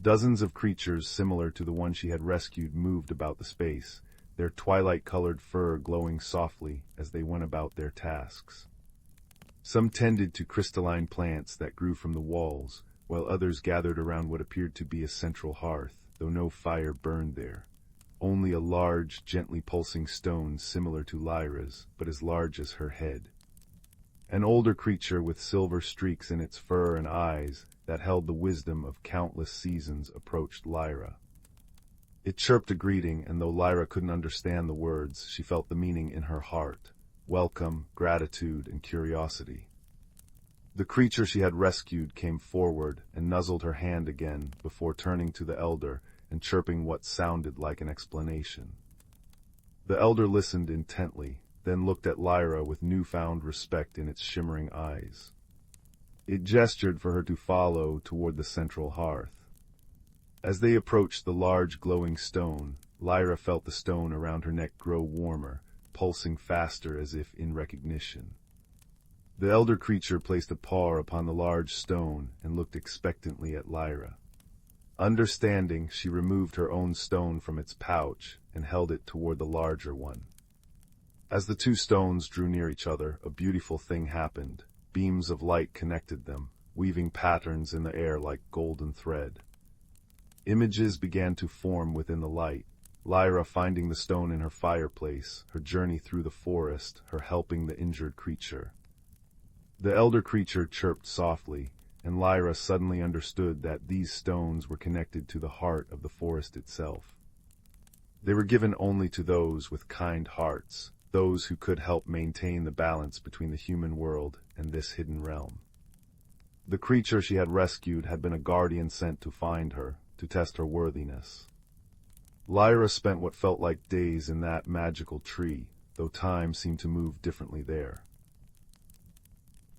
Dozens of creatures similar to the one she had rescued moved about the space, their twilight-colored fur glowing softly as they went about their tasks. Some tended to crystalline plants that grew from the walls, while others gathered around what appeared to be a central hearth, though no fire burned there. Only a large, gently pulsing stone similar to Lyra's, but as large as her head. An older creature with silver streaks in its fur and eyes that held the wisdom of countless seasons approached Lyra. It chirped a greeting, and though Lyra couldn't understand the words, she felt the meaning in her heart: welcome, gratitude, and curiosity. The creature she had rescued came forward and nuzzled her hand again before turning to the elder and chirping what sounded like an explanation. The elder listened intently, then looked at Lyra with newfound respect in its shimmering eyes. It gestured for her to follow toward the central hearth. As they approached the large glowing stone, Lyra felt the stone around her neck grow warmer, pulsing faster as if in recognition. The elder creature placed a paw upon the large stone and looked expectantly at Lyra. Understanding, she removed her own stone from its pouch and held it toward the larger one. As the two stones drew near each other, a beautiful thing happened. Beams of light connected them, weaving patterns in the air like golden thread. Images began to form within the light, Lyra finding the stone in her fireplace, her journey through the forest, her helping the injured creature. The elder creature chirped softly, and Lyra suddenly understood that these stones were connected to the heart of the forest itself. They were given only to those with kind hearts, those who could help maintain the balance between the human world and this hidden realm. The creature she had rescued had been a guardian sent to find her, to test her worthiness. Lyra spent what felt like days in that magical tree, though time seemed to move differently there.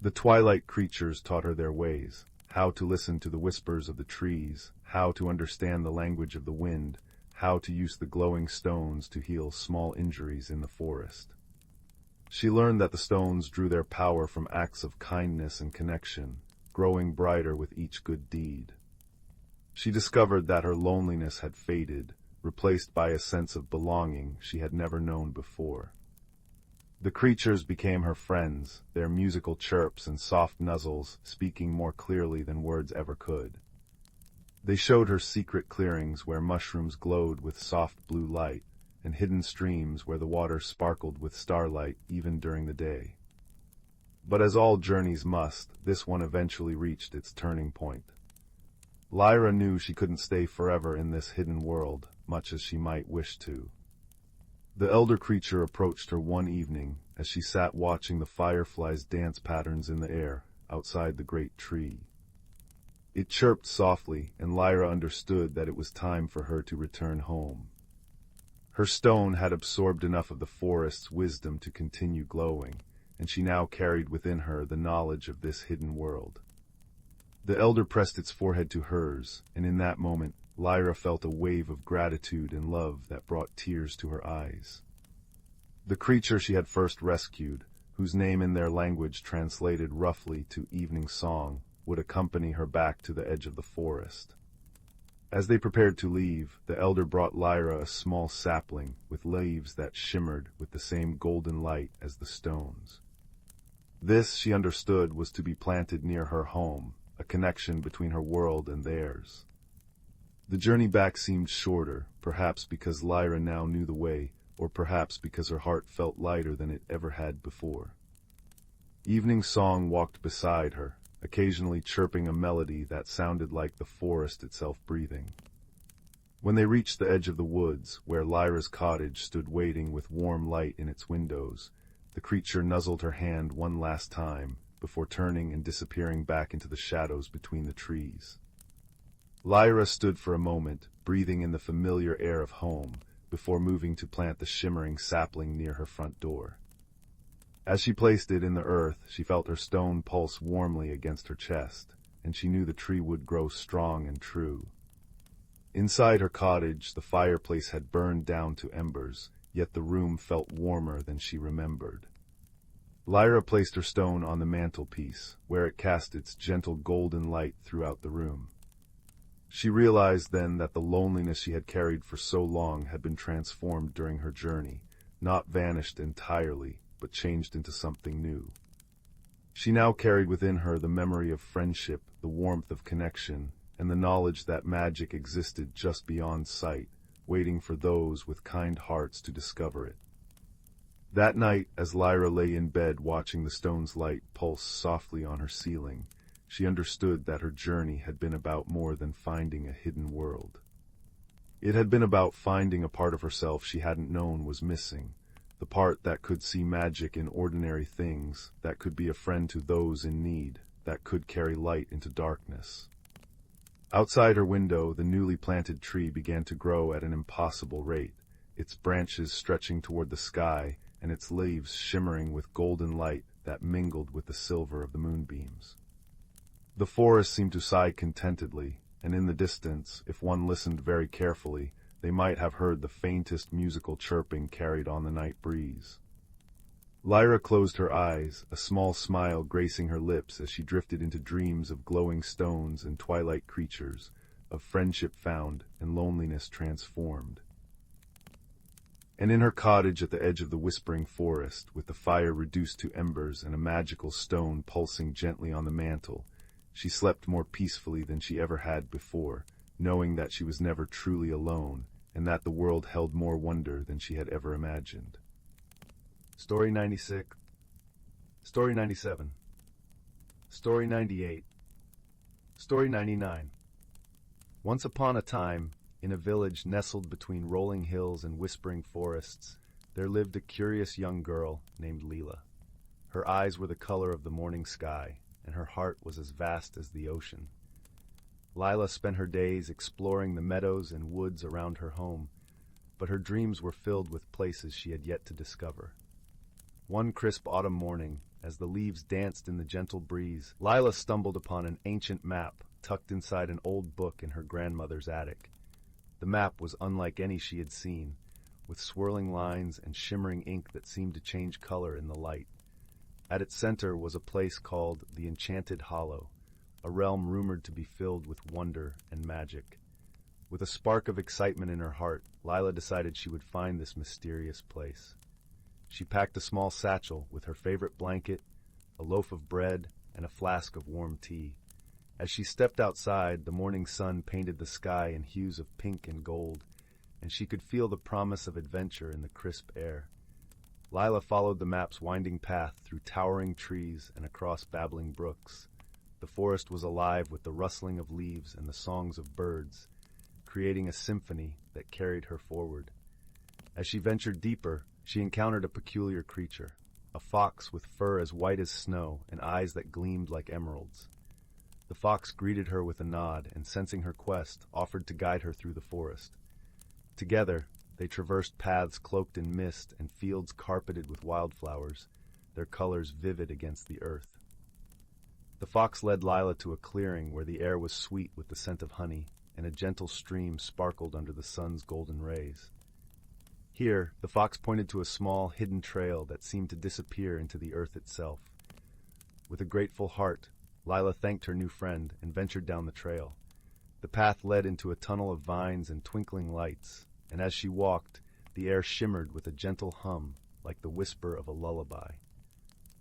The twilight creatures taught her their ways, how to listen to the whispers of the trees, how to understand the language of the wind, how to use the glowing stones to heal small injuries in the forest. She learned that the stones drew their power from acts of kindness and connection, growing brighter with each good deed. She discovered that her loneliness had faded, replaced by a sense of belonging she had never known before. The creatures became her friends, their musical chirps and soft nuzzles speaking more clearly than words ever could. They showed her secret clearings where mushrooms glowed with soft blue light, and hidden streams where the water sparkled with starlight even during the day. But as all journeys must, this one eventually reached its turning point. Lyra knew she couldn't stay forever in this hidden world, much as she might wish to. The elder creature approached her one evening as she sat watching the fireflies' dance patterns in the air outside the great tree. It chirped softly, and Lyra understood that it was time for her to return home. Her stone had absorbed enough of the forest's wisdom to continue glowing, and she now carried within her the knowledge of this hidden world. The elder pressed its forehead to hers, and in that moment Lyra felt a wave of gratitude and love that brought tears to her eyes. The creature she had first rescued, whose name in their language translated roughly to evening song, would accompany her back to the edge of the forest. As they prepared to leave, the elder brought Lyra a small sapling with leaves that shimmered with the same golden light as the stones. This, she understood, was to be planted near her home, a connection between her world and theirs. The journey back seemed shorter, perhaps because Lyra now knew the way, or perhaps because her heart felt lighter than it ever had before. Evening Song walked beside her, occasionally chirping a melody that sounded like the forest itself breathing. When they reached the edge of the woods, where Lyra's cottage stood waiting with warm light in its windows, the creature nuzzled her hand one last time, before turning and disappearing back into the shadows between the trees. Lyra stood for a moment, breathing in the familiar air of home, before moving to plant the shimmering sapling near her front door. As she placed it in the earth, she felt her stone pulse warmly against her chest, and she knew the tree would grow strong and true. Inside her cottage, the fireplace had burned down to embers, yet the room felt warmer than she remembered. Lyra placed her stone on the mantelpiece, where it cast its gentle golden light throughout the room. She realized then that the loneliness she had carried for so long had been transformed during her journey, not vanished entirely, but changed into something new. She now carried within her the memory of friendship, the warmth of connection, and the knowledge that magic existed just beyond sight, waiting for those with kind hearts to discover it. That night, as Lyra lay in bed watching the stone's light pulse softly on her ceiling, she understood that her journey had been about more than finding a hidden world. It had been about finding a part of herself she hadn't known was missing, the part that could see magic in ordinary things, that could be a friend to those in need, that could carry light into darkness. Outside her window, the newly planted tree began to grow at an impossible rate, its branches stretching toward the sky and its leaves shimmering with golden light that mingled with the silver of the moonbeams. The forest seemed to sigh contentedly, and in the distance, if one listened very carefully, they might have heard the faintest musical chirping carried on the night breeze. Lyra closed her eyes, a small smile gracing her lips as she drifted into dreams of glowing stones and twilight creatures, of friendship found and loneliness transformed. And in her cottage at the edge of the whispering forest, with the fire reduced to embers and a magical stone pulsing gently on the mantel, she slept more peacefully than she ever had before, knowing that she was never truly alone, and that the world held more wonder than she had ever imagined. Story 96. Story 97. Story 98. Story 99. Once upon a time, in a village nestled between rolling hills and whispering forests, there lived a curious young girl named Leela. Her eyes were the color of the morning sky, and her heart was as vast as the ocean. Lila spent her days exploring the meadows and woods around her home, but her dreams were filled with places she had yet to discover. One crisp autumn morning, as the leaves danced in the gentle breeze, Lila stumbled upon an ancient map tucked inside an old book in her grandmother's attic. The map was unlike any she had seen, with swirling lines and shimmering ink that seemed to change color in the light. At its center was a place called the Enchanted Hollow, a realm rumored to be filled with wonder and magic. With a spark of excitement in her heart, Lila decided she would find this mysterious place. She packed a small satchel with her favorite blanket, a loaf of bread, and a flask of warm tea. As she stepped outside, the morning sun painted the sky in hues of pink and gold, and she could feel the promise of adventure in the crisp air. Lila followed the map's winding path through towering trees and across babbling brooks. The forest was alive with the rustling of leaves and the songs of birds, creating a symphony that carried her forward. As she ventured deeper, she encountered a peculiar creature, a fox with fur as white as snow and eyes that gleamed like emeralds. The fox greeted her with a nod and, sensing her quest, offered to guide her through the forest. Together, they traversed paths cloaked in mist and fields carpeted with wildflowers, their colors vivid against the earth. The fox led Lila to a clearing where the air was sweet with the scent of honey, and a gentle stream sparkled under the sun's golden rays. Here, the fox pointed to a small, hidden trail that seemed to disappear into the earth itself. With a grateful heart, Lila thanked her new friend and ventured down the trail. The path led into a tunnel of vines and twinkling lights, and as she walked, the air shimmered with a gentle hum, like the whisper of a lullaby.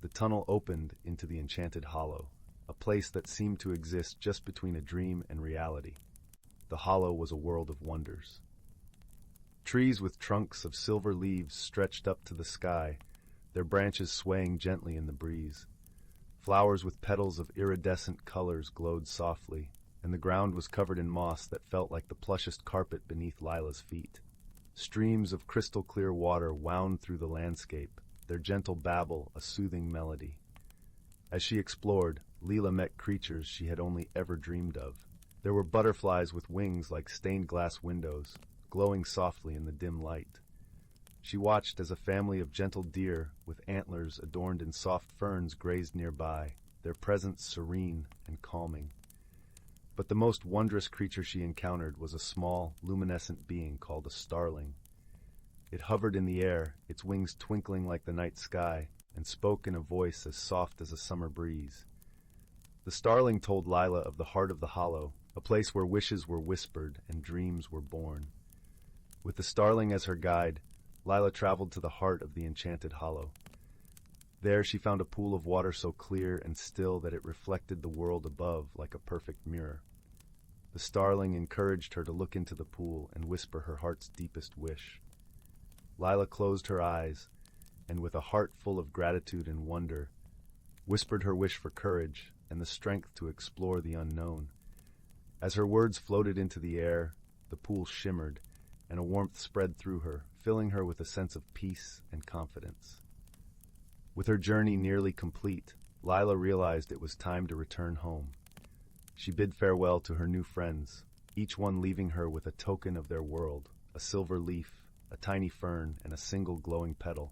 The tunnel opened into the Enchanted Hollow, a place that seemed to exist just between a dream and reality. The hollow was a world of wonders. Trees with trunks of silver leaves stretched up to the sky, their branches swaying gently in the breeze. Flowers with petals of iridescent colors glowed softly, and the ground was covered in moss that felt like the plushest carpet beneath Lila's feet. Streams of crystal-clear water wound through the landscape, their gentle babble a soothing melody. As she explored, Leela met creatures she had only ever dreamed of. There were butterflies with wings like stained glass windows, glowing softly in the dim light. She watched as a family of gentle deer with antlers adorned in soft ferns grazed nearby, their presence serene and calming. But the most wondrous creature she encountered was a small, luminescent being called a starling. It hovered in the air, its wings twinkling like the night sky, and spoke in a voice as soft as a summer breeze. The starling told Lila of the heart of the hollow, a place where wishes were whispered and dreams were born. With the starling as her guide, Lila traveled to the heart of the Enchanted Hollow. There she found a pool of water so clear and still that it reflected the world above like a perfect mirror. The starling encouraged her to look into the pool and whisper her heart's deepest wish. Lila closed her eyes, and with a heart full of gratitude and wonder, whispered her wish for courage and the strength to explore the unknown. As her words floated into the air, the pool shimmered, and a warmth spread through her, filling her with a sense of peace and confidence. With her journey nearly complete, Lila realized it was time to return home. She bid farewell to her new friends, each one leaving her with a token of their world, a silver leaf, a tiny fern, and a single glowing petal.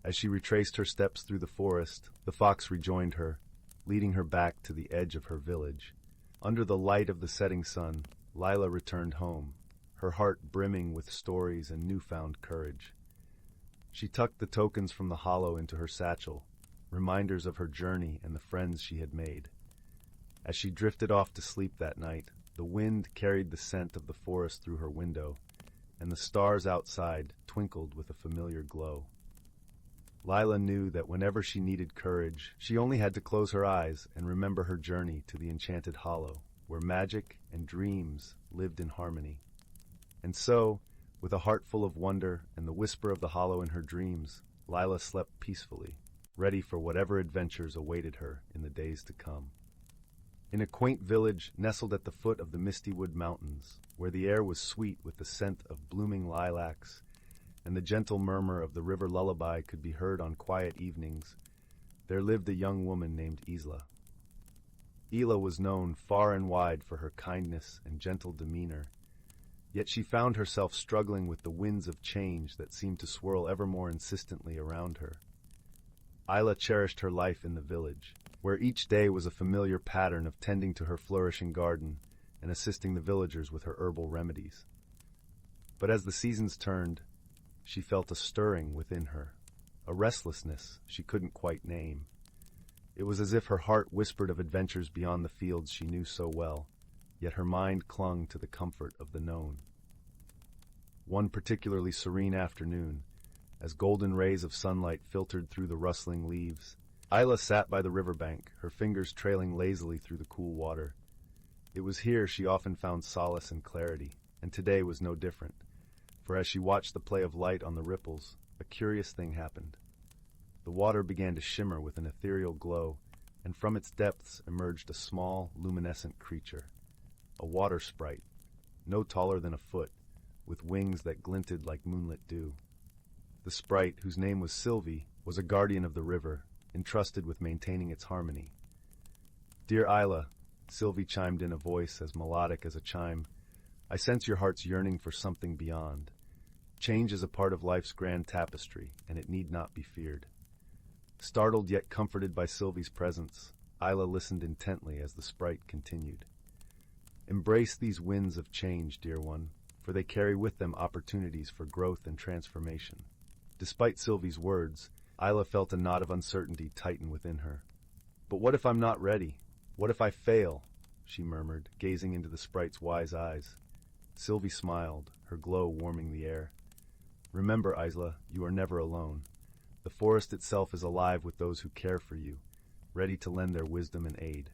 As she retraced her steps through the forest, the fox rejoined her, leading her back to the edge of her village. Under the light of the setting sun, Lila returned home, her heart brimming with stories and newfound courage. She tucked the tokens from the hollow into her satchel, reminders of her journey and the friends she had made. As she drifted off to sleep that night, the wind carried the scent of the forest through her window, and the stars outside twinkled with a familiar glow. Lila knew that whenever she needed courage, she only had to close her eyes and remember her journey to the Enchanted Hollow, where magic and dreams lived in harmony. And so, with a heart full of wonder and the whisper of the hollow in her dreams, Lila slept peacefully, ready for whatever adventures awaited her in the days to come. In a quaint village nestled at the foot of the Misty Wood Mountains, where the air was sweet with the scent of blooming lilacs, and the gentle murmur of the river lullaby could be heard on quiet evenings, there lived a young woman named Isla. Isla was known far and wide for her kindness and gentle demeanor, yet she found herself struggling with the winds of change that seemed to swirl ever more insistently around her. Isla cherished her life in the village, where each day was a familiar pattern of tending to her flourishing garden and assisting the villagers with her herbal remedies. But as the seasons turned, she felt a stirring within her, a restlessness she couldn't quite name. It was as if her heart whispered of adventures beyond the fields she knew so well, yet her mind clung to the comfort of the known. One particularly serene afternoon, as golden rays of sunlight filtered through the rustling leaves, Isla sat by the riverbank, her fingers trailing lazily through the cool water. It was here she often found solace and clarity, and today was no different. For as she watched the play of light on the ripples, a curious thing happened. The water began to shimmer with an ethereal glow, and from its depths emerged a small, luminescent creature, a water sprite, no taller than a foot, with wings that glinted like moonlit dew. The sprite, whose name was Sylvie, was a guardian of the river, entrusted with maintaining its harmony. "Dear Isla," Sylvie chimed in a voice as melodic as a chime, "I sense your heart's yearning for something beyond. Change is a part of life's grand tapestry, and it need not be feared." Startled yet comforted by Sylvie's presence, Isla listened intently as the sprite continued. "Embrace these winds of change, dear one, for they carry with them opportunities for growth and transformation." Despite Sylvie's words, Isla felt a knot of uncertainty tighten within her. "But what if I'm not ready? What if I fail?" she murmured, gazing into the sprite's wise eyes. Sylvie smiled, her glow warming the air. "Remember, Isla, you are never alone. The forest itself is alive with those who care for you, ready to lend their wisdom and aid."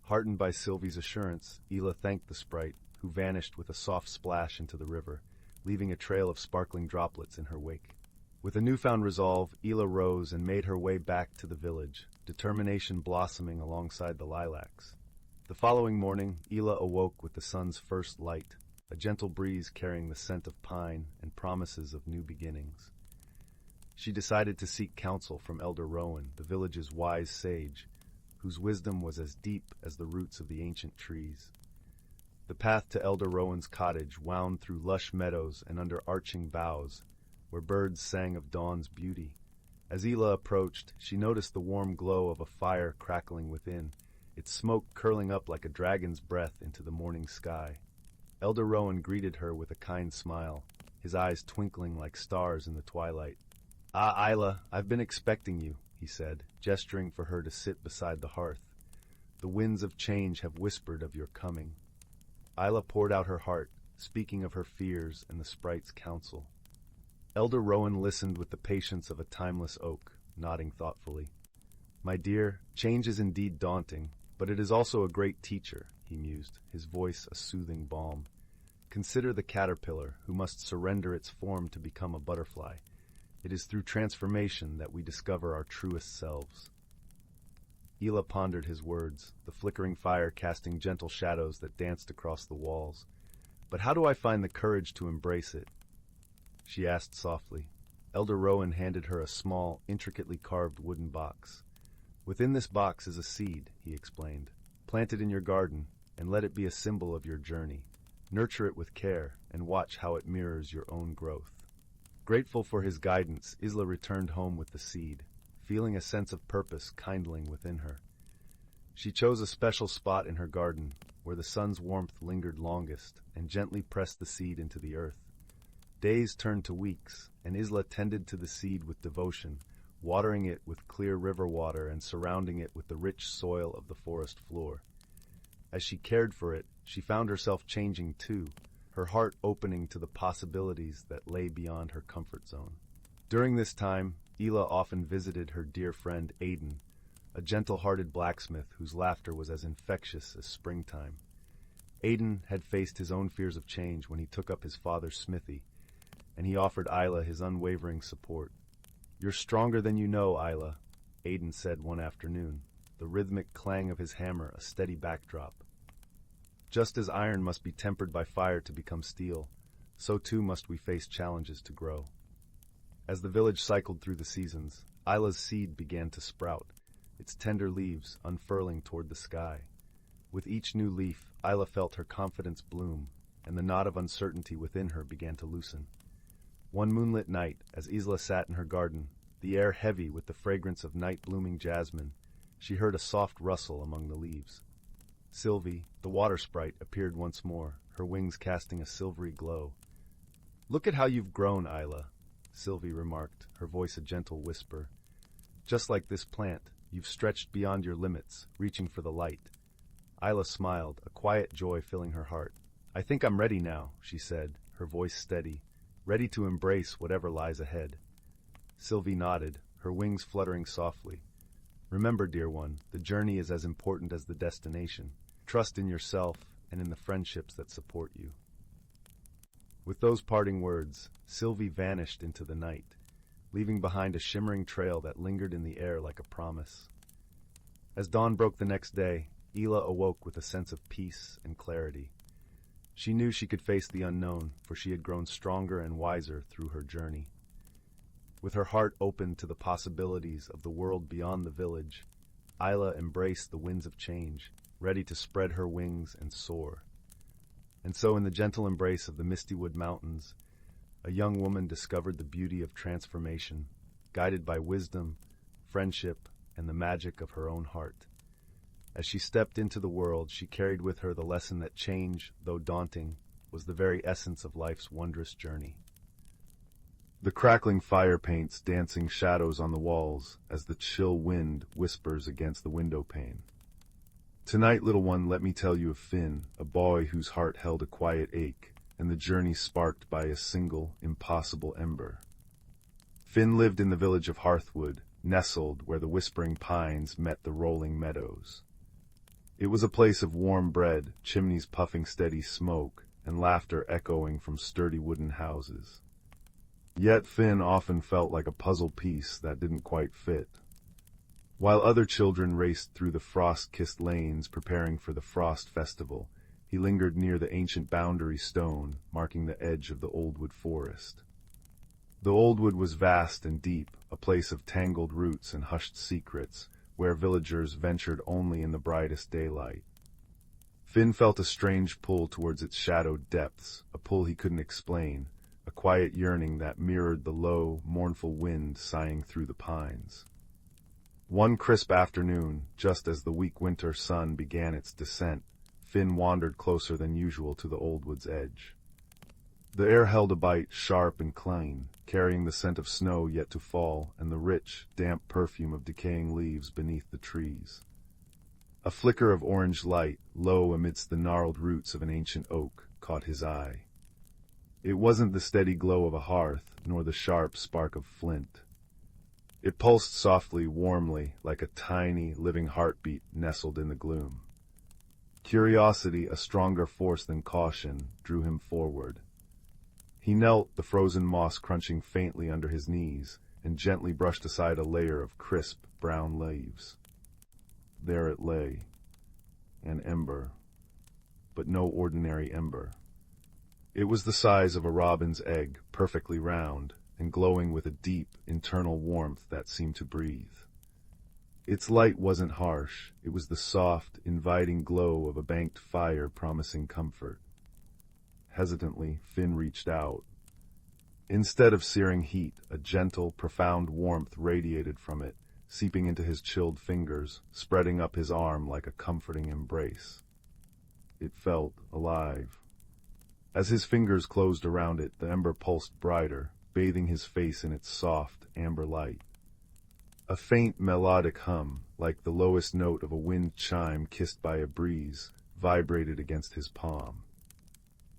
Heartened by Sylvie's assurance, Isla thanked the sprite, who vanished with a soft splash into the river, leaving a trail of sparkling droplets in her wake. With a newfound resolve, Isla rose and made her way back to the village, determination blossoming alongside the lilacs. The following morning, Isla awoke with the sun's first light, a gentle breeze carrying the scent of pine and promises of new beginnings. She decided to seek counsel from Elder Rowan, the village's wise sage, whose wisdom was as deep as the roots of the ancient trees. The path to Elder Rowan's cottage wound through lush meadows and under arching boughs, where birds sang of dawn's beauty. As Isla approached, she noticed the warm glow of a fire crackling within, its smoke curling up like a dragon's breath into the morning sky. Elder Rowan greeted her with a kind smile, his eyes twinkling like stars in the twilight. "Ah, Isla, I've been expecting you," he said, gesturing for her to sit beside the hearth. "The winds of change have whispered of your coming." Isla poured out her heart, speaking of her fears and the sprite's counsel. Elder Rowan listened with the patience of a timeless oak, nodding thoughtfully. My dear, change is indeed daunting, but it is also a great teacher, he mused, his voice a soothing balm. Consider the caterpillar, who must surrender its form to become a butterfly. It is through transformation that we discover our truest selves. Ela pondered his words, the flickering fire casting gentle shadows that danced across the walls. But how do I find the courage to embrace it? She asked softly. Elder Rowan handed her a small, intricately carved wooden box. Within this box is a seed, he explained. Plant it in your garden, and let it be a symbol of your journey. Nurture it with care, and watch how it mirrors your own growth. Grateful for his guidance, Isla returned home with the seed, feeling a sense of purpose kindling within her. She chose a special spot in her garden, where the sun's warmth lingered longest, and gently pressed the seed into the earth. Days turned to weeks, and Isla tended to the seed with devotion, watering it with clear river water and surrounding it with the rich soil of the forest floor. As she cared for it, she found herself changing too, her heart opening to the possibilities that lay beyond her comfort zone. During this time, Ela often visited her dear friend Aiden, a gentle-hearted blacksmith whose laughter was as infectious as springtime. Aiden had faced his own fears of change when he took up his father's smithy, and he offered Isla his unwavering support. "You're stronger than you know, Isla," Aiden said one afternoon, the rhythmic clang of his hammer a steady backdrop. Just as iron must be tempered by fire to become steel, so too must we face challenges to grow. As the village cycled through the seasons, Isla's seed began to sprout, its tender leaves unfurling toward the sky. With each new leaf, Isla felt her confidence bloom, and the knot of uncertainty within her began to loosen. One moonlit night, as Isla sat in her garden, the air heavy with the fragrance of night-blooming jasmine, she heard a soft rustle among the leaves. Sylvie, the water sprite, appeared once more, her wings casting a silvery glow. "Look at how you've grown, Isla," Sylvie remarked, her voice a gentle whisper. "Just like this plant, you've stretched beyond your limits, reaching for the light." Isla smiled, a quiet joy filling her heart. "I think I'm ready now," she said, her voice steady, ready to embrace whatever lies ahead. Sylvie nodded, her wings fluttering softly. "Remember, dear one, the journey is as important as the destination. Trust in yourself and in the friendships that support you." With those parting words, Sylvie vanished into the night, leaving behind a shimmering trail that lingered in the air like a promise. As dawn broke the next day, Ela awoke with a sense of peace and clarity. She knew she could face the unknown, for she had grown stronger and wiser through her journey. With her heart open to the possibilities of the world beyond the village, Isla embraced the winds of change, ready to spread her wings and soar. And so in the gentle embrace of the Mistywood Mountains, a young woman discovered the beauty of transformation, guided by wisdom, friendship, and the magic of her own heart. As she stepped into the world, she carried with her the lesson that change, though daunting, was the very essence of life's wondrous journey. The crackling fire paints dancing shadows on the walls as the chill wind whispers against the window pane. Tonight, little one, let me tell you of Finn, a boy whose heart held a quiet ache, and the journey sparked by a single, impossible ember. Finn lived in the village of Hearthwood, nestled where the whispering pines met the rolling meadows. It was a place of warm bread, chimneys puffing steady smoke, and laughter echoing from sturdy wooden houses. Yet Finn often felt like a puzzle piece that didn't quite fit. While other children raced through the frost-kissed lanes preparing for the Frost Festival, he lingered near the ancient boundary stone, marking the edge of the Oldwood forest. The Oldwood was vast and deep, a place of tangled roots and hushed secrets, where villagers ventured only in the brightest daylight. Finn felt a strange pull towards its shadowed depths, a pull he couldn't explain, a quiet yearning that mirrored the low, mournful wind sighing through the pines. One crisp afternoon, just as the weak winter sun began its descent, Finn wandered closer than usual to the Oldwood's edge. The air held a bite sharp and clean, carrying the scent of snow yet to fall and the rich, damp perfume of decaying leaves beneath the trees. A flicker of orange light, low amidst the gnarled roots of an ancient oak, caught his eye. It wasn't the steady glow of a hearth, nor the sharp spark of flint. It pulsed softly, warmly, like a tiny, living heartbeat nestled in the gloom. Curiosity, a stronger force than caution, drew him forward. He knelt, the frozen moss crunching faintly under his knees, and gently brushed aside a layer of crisp, brown leaves. There it lay, an ember, but no ordinary ember. It was the size of a robin's egg, perfectly round, and glowing with a deep, internal warmth that seemed to breathe. Its light wasn't harsh, it was the soft, inviting glow of a banked fire promising comfort. Hesitantly, Finn reached out. Instead of searing heat, a gentle, profound warmth radiated from it, seeping into his chilled fingers, spreading up his arm like a comforting embrace. It felt alive. As his fingers closed around it, the ember pulsed brighter, bathing his face in its soft, amber light. A faint melodic hum, like the lowest note of a wind chime kissed by a breeze, vibrated against his palm.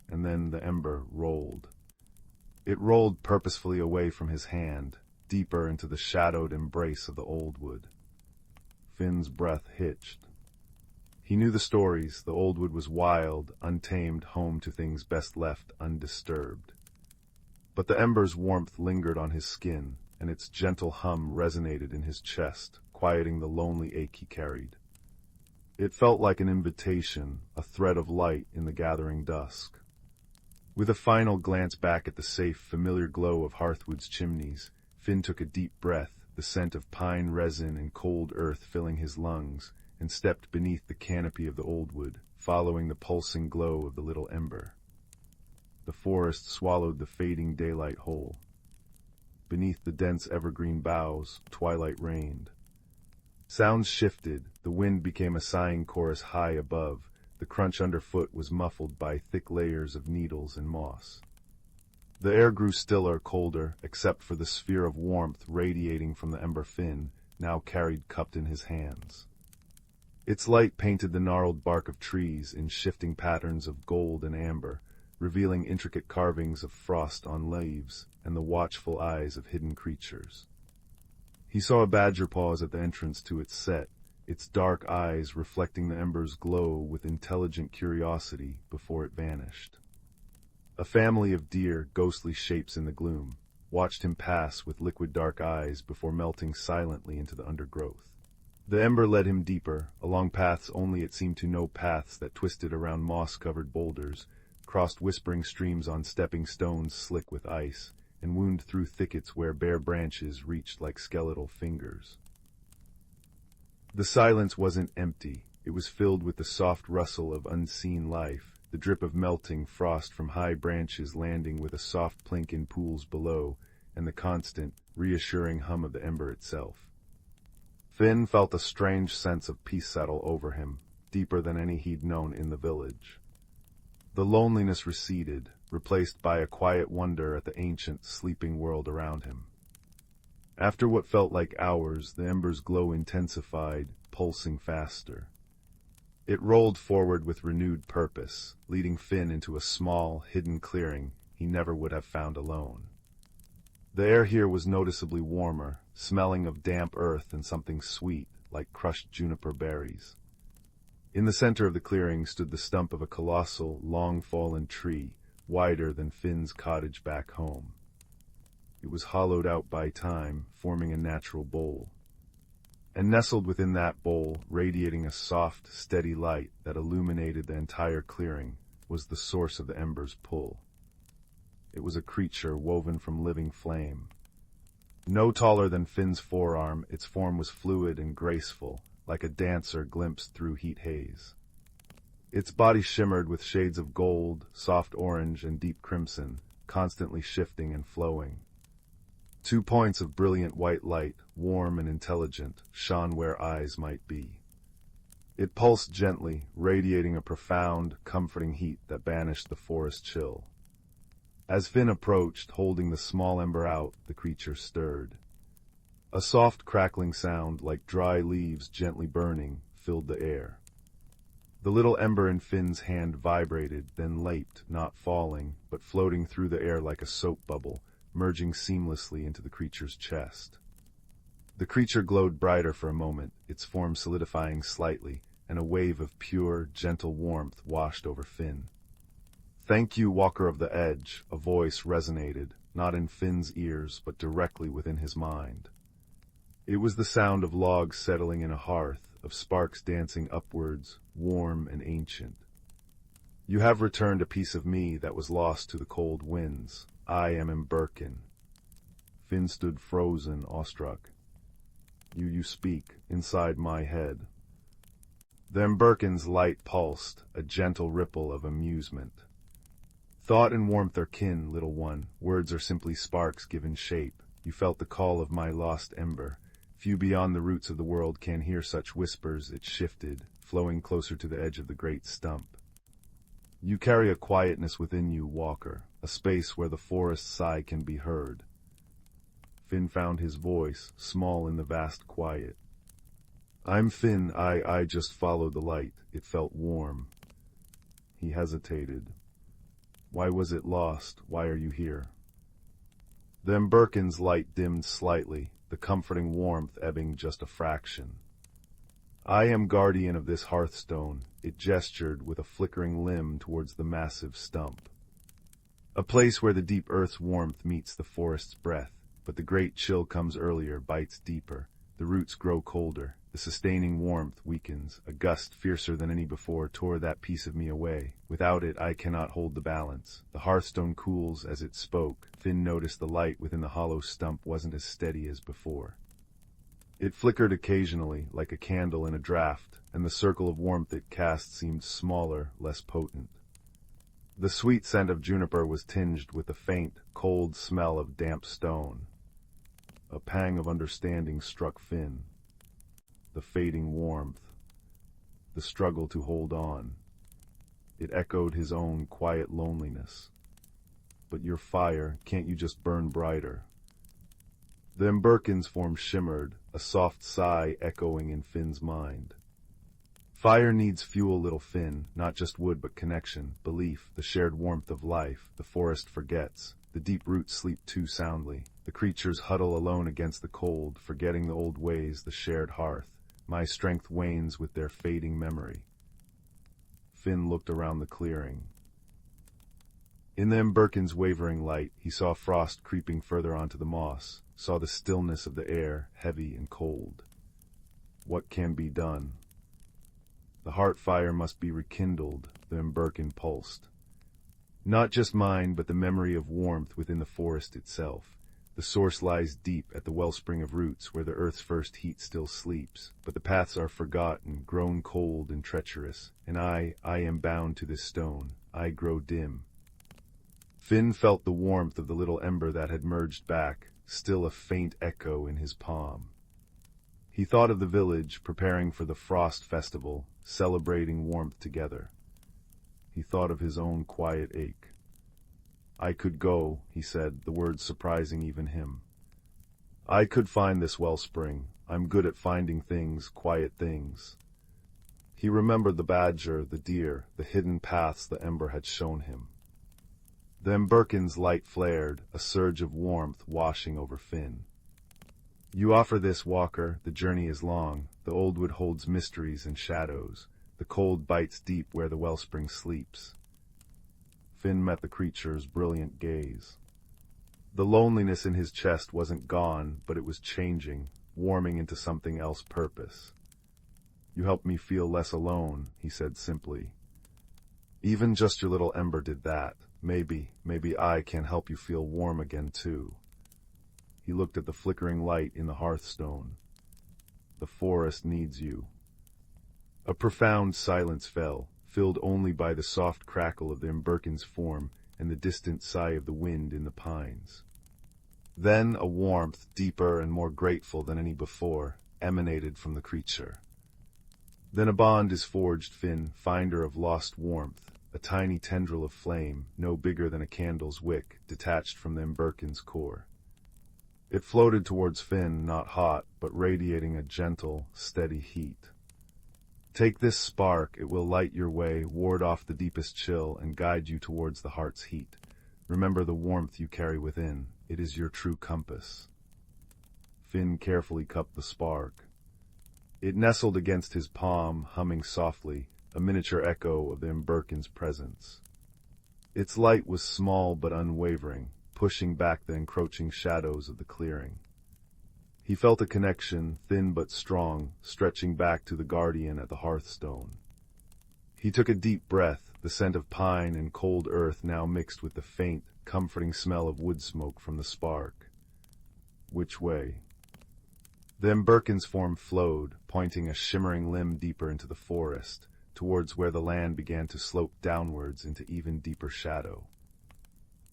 And then the ember rolled. It rolled purposefully away from his hand, deeper into the shadowed embrace of the old wood. Finn's breath hitched. He knew the stories. The old wood was wild, untamed, home to things best left undisturbed. But the ember's warmth lingered on his skin, and its gentle hum resonated in his chest, quieting the lonely ache he carried. It felt like an invitation, a thread of light in the gathering dusk. With a final glance back at the safe, familiar glow of Hearthwood's chimneys, Finn took a deep breath, the scent of pine resin and cold earth filling his lungs, and stepped beneath the canopy of the old wood, following the pulsing glow of the little ember. The forest swallowed the fading daylight whole. Beneath the dense evergreen boughs, twilight reigned. Sounds shifted, the wind became a sighing chorus high above, the crunch underfoot was muffled by thick layers of needles and moss. The air grew stiller, colder, except for the sphere of warmth radiating from the ember Finn, now carried cupped in his hands. Its light painted the gnarled bark of trees in shifting patterns of gold and amber, revealing intricate carvings of frost on leaves and the watchful eyes of hidden creatures. He saw a badger pause at the entrance to its set, its dark eyes reflecting the ember's glow with intelligent curiosity before it vanished. A family of deer, ghostly shapes in the gloom, watched him pass with liquid dark eyes before melting silently into the undergrowth. The ember led him deeper, along paths only it seemed to know, paths that twisted around moss-covered boulders, crossed whispering streams on stepping stones slick with ice, and wound through thickets where bare branches reached like skeletal fingers. The silence wasn't empty, it was filled with the soft rustle of unseen life, the drip of melting frost from high branches landing with a soft plink in pools below, and the constant, reassuring hum of the ember itself. Finn felt a strange sense of peace settle over him, deeper than any he'd known in the village. The loneliness receded, replaced by a quiet wonder at the ancient, sleeping world around him. After what felt like hours, the ember's glow intensified, pulsing faster. It rolled forward with renewed purpose, leading Finn into a small, hidden clearing he never would have found alone. The air here was noticeably warmer, smelling of damp earth and something sweet, like crushed juniper berries. In the center of the clearing stood the stump of a colossal, long-fallen tree, wider than Finn's cottage back home. It was hollowed out by time, forming a natural bowl. And nestled within that bowl, radiating a soft, steady light that illuminated the entire clearing, was the source of the ember's pull. It was a creature woven from living flame. No taller than Finn's forearm, its form was fluid and graceful, like a dancer glimpsed through heat haze. Its body shimmered with shades of gold, soft orange, and deep crimson, constantly shifting and flowing. 2 points of brilliant white light, warm and intelligent, shone where eyes might be. It pulsed gently, radiating a profound, comforting heat that banished the forest chill. As Finn approached, holding the small ember out, the creature stirred. A soft crackling sound, like dry leaves gently burning, filled the air. The little ember in Finn's hand vibrated, then leaped, not falling, but floating through the air like a soap bubble, merging seamlessly into the creature's chest. The creature glowed brighter for a moment, its form solidifying slightly, and a wave of pure, gentle warmth washed over Finn. "Thank you, Walker of the Edge," a voice resonated, not in Finn's ears, but directly within his mind. It was the sound of logs settling in a hearth, of sparks dancing upwards, warm and ancient. "You have returned a piece of me that was lost to the cold winds. I am Emberkin." Finn stood frozen, awestruck. You speak, inside my head." The Emberkin's light pulsed, a gentle ripple of amusement. "Thought and warmth are kin, little one. Words are simply sparks given shape. You felt the call of my lost ember. Few beyond the roots of the world can hear such whispers." It shifted, flowing closer to the edge of the great stump. "You carry a quietness within you, Walker, a space where the forest's sigh can be heard." Finn found his voice, small in the vast quiet. "I'm Finn, I just followed the light." It felt warm. He hesitated. "Why was it lost? Why are you here?" The Emberkin's light dimmed slightly, the comforting warmth ebbing just a fraction. "I am guardian of this hearthstone." It gestured with a flickering limb towards the massive stump. "A place where the deep earth's warmth meets the forest's breath. But the great chill comes earlier, bites deeper. The roots grow colder. The sustaining warmth weakens. A gust fiercer than any before tore that piece of me away. Without it, I cannot hold the balance." The hearthstone cools as it spoke. Finn noticed the light within the hollow stump wasn't as steady as before. It flickered occasionally, like a candle in a draught, and the circle of warmth it cast seemed smaller, less potent. The sweet scent of juniper was tinged with the faint, cold smell of damp stone. A pang of understanding struck Finn. The fading warmth. The struggle to hold on. It echoed his own quiet loneliness. "But your fire, can't you just burn brighter?" The Emberkin's form shimmered, a soft sigh echoing in Finn's mind. "Fire needs fuel, little Finn, not just wood but connection, belief, the shared warmth of life. The forest forgets. The deep roots sleep too soundly. The creatures huddle alone against the cold, forgetting the old ways, the shared hearth. My strength wanes with their fading memory." Finn looked around the clearing. In the Emberkin's wavering light, he saw frost creeping further onto the moss, saw the stillness of the air, heavy and cold. What can be done? The heart fire must be rekindled, the Emberkin pulsed. Not just mine, but the memory of warmth within the forest itself. The source lies deep at the wellspring of roots where the earth's first heat still sleeps, but the paths are forgotten, grown cold and treacherous, and I am bound to this stone. I grow dim. Finn felt the warmth of the little ember that had merged back, still a faint echo in his palm. He thought of the village, preparing for the frost festival, celebrating warmth together. He thought of his own quiet ache. "I could go," he said, the words surprising even him. "I could find this wellspring. I'm good at finding things, quiet things." He remembered the badger, the deer, the hidden paths the ember had shown him. The Emberkin's light flared, a surge of warmth washing over Finn. "You offer this, Walker. The journey is long. The old wood holds mysteries and shadows. The cold bites deep where the wellspring sleeps." Finn met the creature's brilliant gaze. The loneliness in his chest wasn't gone, but it was changing, warming into something else purpose. "You helped me feel less alone," he said simply. "Even just your little ember did that. Maybe I can help you feel warm again too." He looked at the flickering light in the hearthstone. "The forest needs you." A profound silence fell, filled only by the soft crackle of the Emberkin's form and the distant sigh of the wind in the pines. Then a warmth, deeper and more grateful than any before, emanated from the creature. Then a bond is forged, Finn, finder of lost warmth, a tiny tendril of flame, no bigger than a candle's wick, detached from the Emberkin's core. It floated towards Finn, not hot, but radiating a gentle, steady heat. "Take this spark, it will light your way, ward off the deepest chill, and guide you towards the heart's heat. Remember the warmth you carry within. It is your true compass." Finn carefully cupped the spark. It nestled against his palm, humming softly, a miniature echo of the Emberkin's presence. Its light was small but unwavering, pushing back the encroaching shadows of the clearing. He felt a connection, thin but strong, stretching back to the guardian at the hearthstone. He took a deep breath, the scent of pine and cold earth now mixed with the faint, comforting smell of wood smoke from the spark. Which way? The Emberkin's form flowed, pointing a shimmering limb deeper into the forest, towards where the land began to slope downwards into even deeper shadow.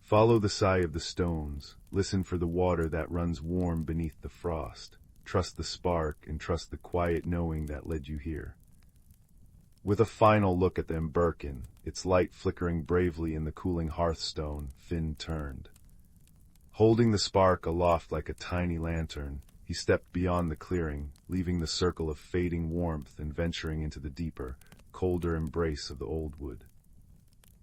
Follow the sigh of the stones, listen for the water that runs warm beneath the frost, trust the spark and trust the quiet knowing that led you here. With a final look at the Emberkin, its light flickering bravely in the cooling hearthstone, Finn turned. Holding the spark aloft like a tiny lantern, he stepped beyond the clearing, leaving the circle of fading warmth and venturing into the deeper, colder embrace of the old wood.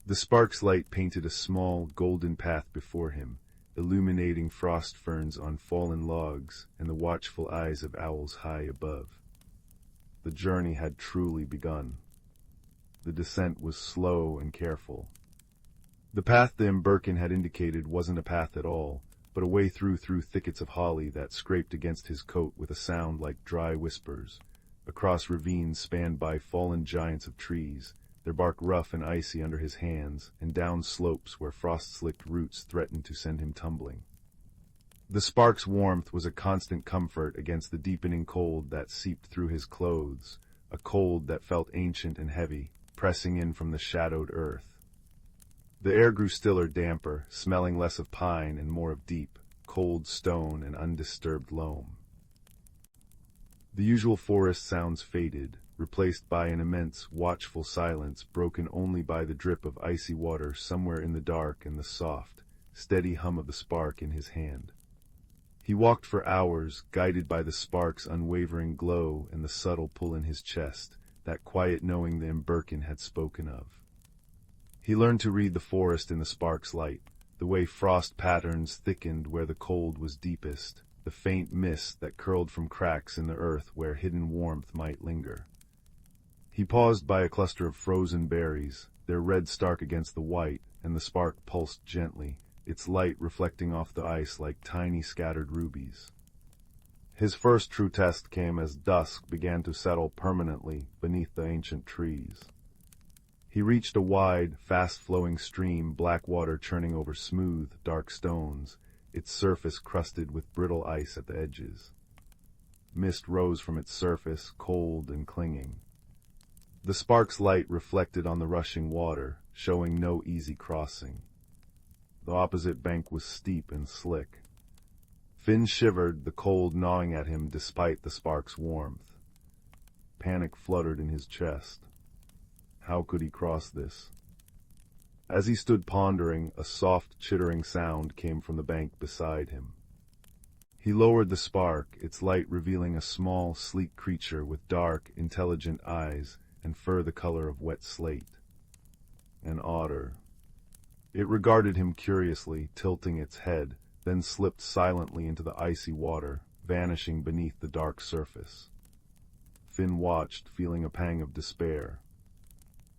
The spark's light painted a small, golden path before him, illuminating frost ferns on fallen logs and the watchful eyes of owls high above. The journey had truly begun. The descent was slow and careful. The path the Emberkin had indicated wasn't a path at all, but a way through thickets of holly that scraped against his coat with a sound like dry whispers, across ravines spanned by fallen giants of trees, their bark rough and icy under his hands, and down slopes where frost-slicked roots threatened to send him tumbling. The spark's warmth was a constant comfort against the deepening cold that seeped through his clothes, a cold that felt ancient and heavy, pressing in from the shadowed earth. The air grew stiller, damper, smelling less of pine and more of deep, cold stone and undisturbed loam. The usual forest sounds faded, replaced by an immense, watchful silence broken only by the drip of icy water somewhere in the dark and the soft, steady hum of the spark in his hand. He walked for hours, guided by the spark's unwavering glow and the subtle pull in his chest, that quiet knowing the Emberkin had spoken of. He learned to read the forest in the spark's light, the way frost patterns thickened where the cold was deepest, the faint mist that curled from cracks in the earth where hidden warmth might linger. He paused by a cluster of frozen berries, their red stark against the white, and the spark pulsed gently, its light reflecting off the ice like tiny scattered rubies. His first true test came as dusk began to settle permanently beneath the ancient trees. He reached a wide, fast-flowing stream, black water churning over smooth, dark stones, its surface crusted with brittle ice at the edges. Mist rose from its surface, cold and clinging. The spark's light reflected on the rushing water, showing no easy crossing. The opposite bank was steep and slick. Finn shivered, the cold gnawing at him despite the spark's warmth. Panic fluttered in his chest. How could he cross this? As he stood pondering, a soft, chittering sound came from the bank beside him. He lowered the spark, its light revealing a small, sleek creature with dark, intelligent eyes and fur the color of wet slate. An otter. It regarded him curiously, tilting its head, then slipped silently into the icy water, vanishing beneath the dark surface. Finn watched, feeling a pang of despair.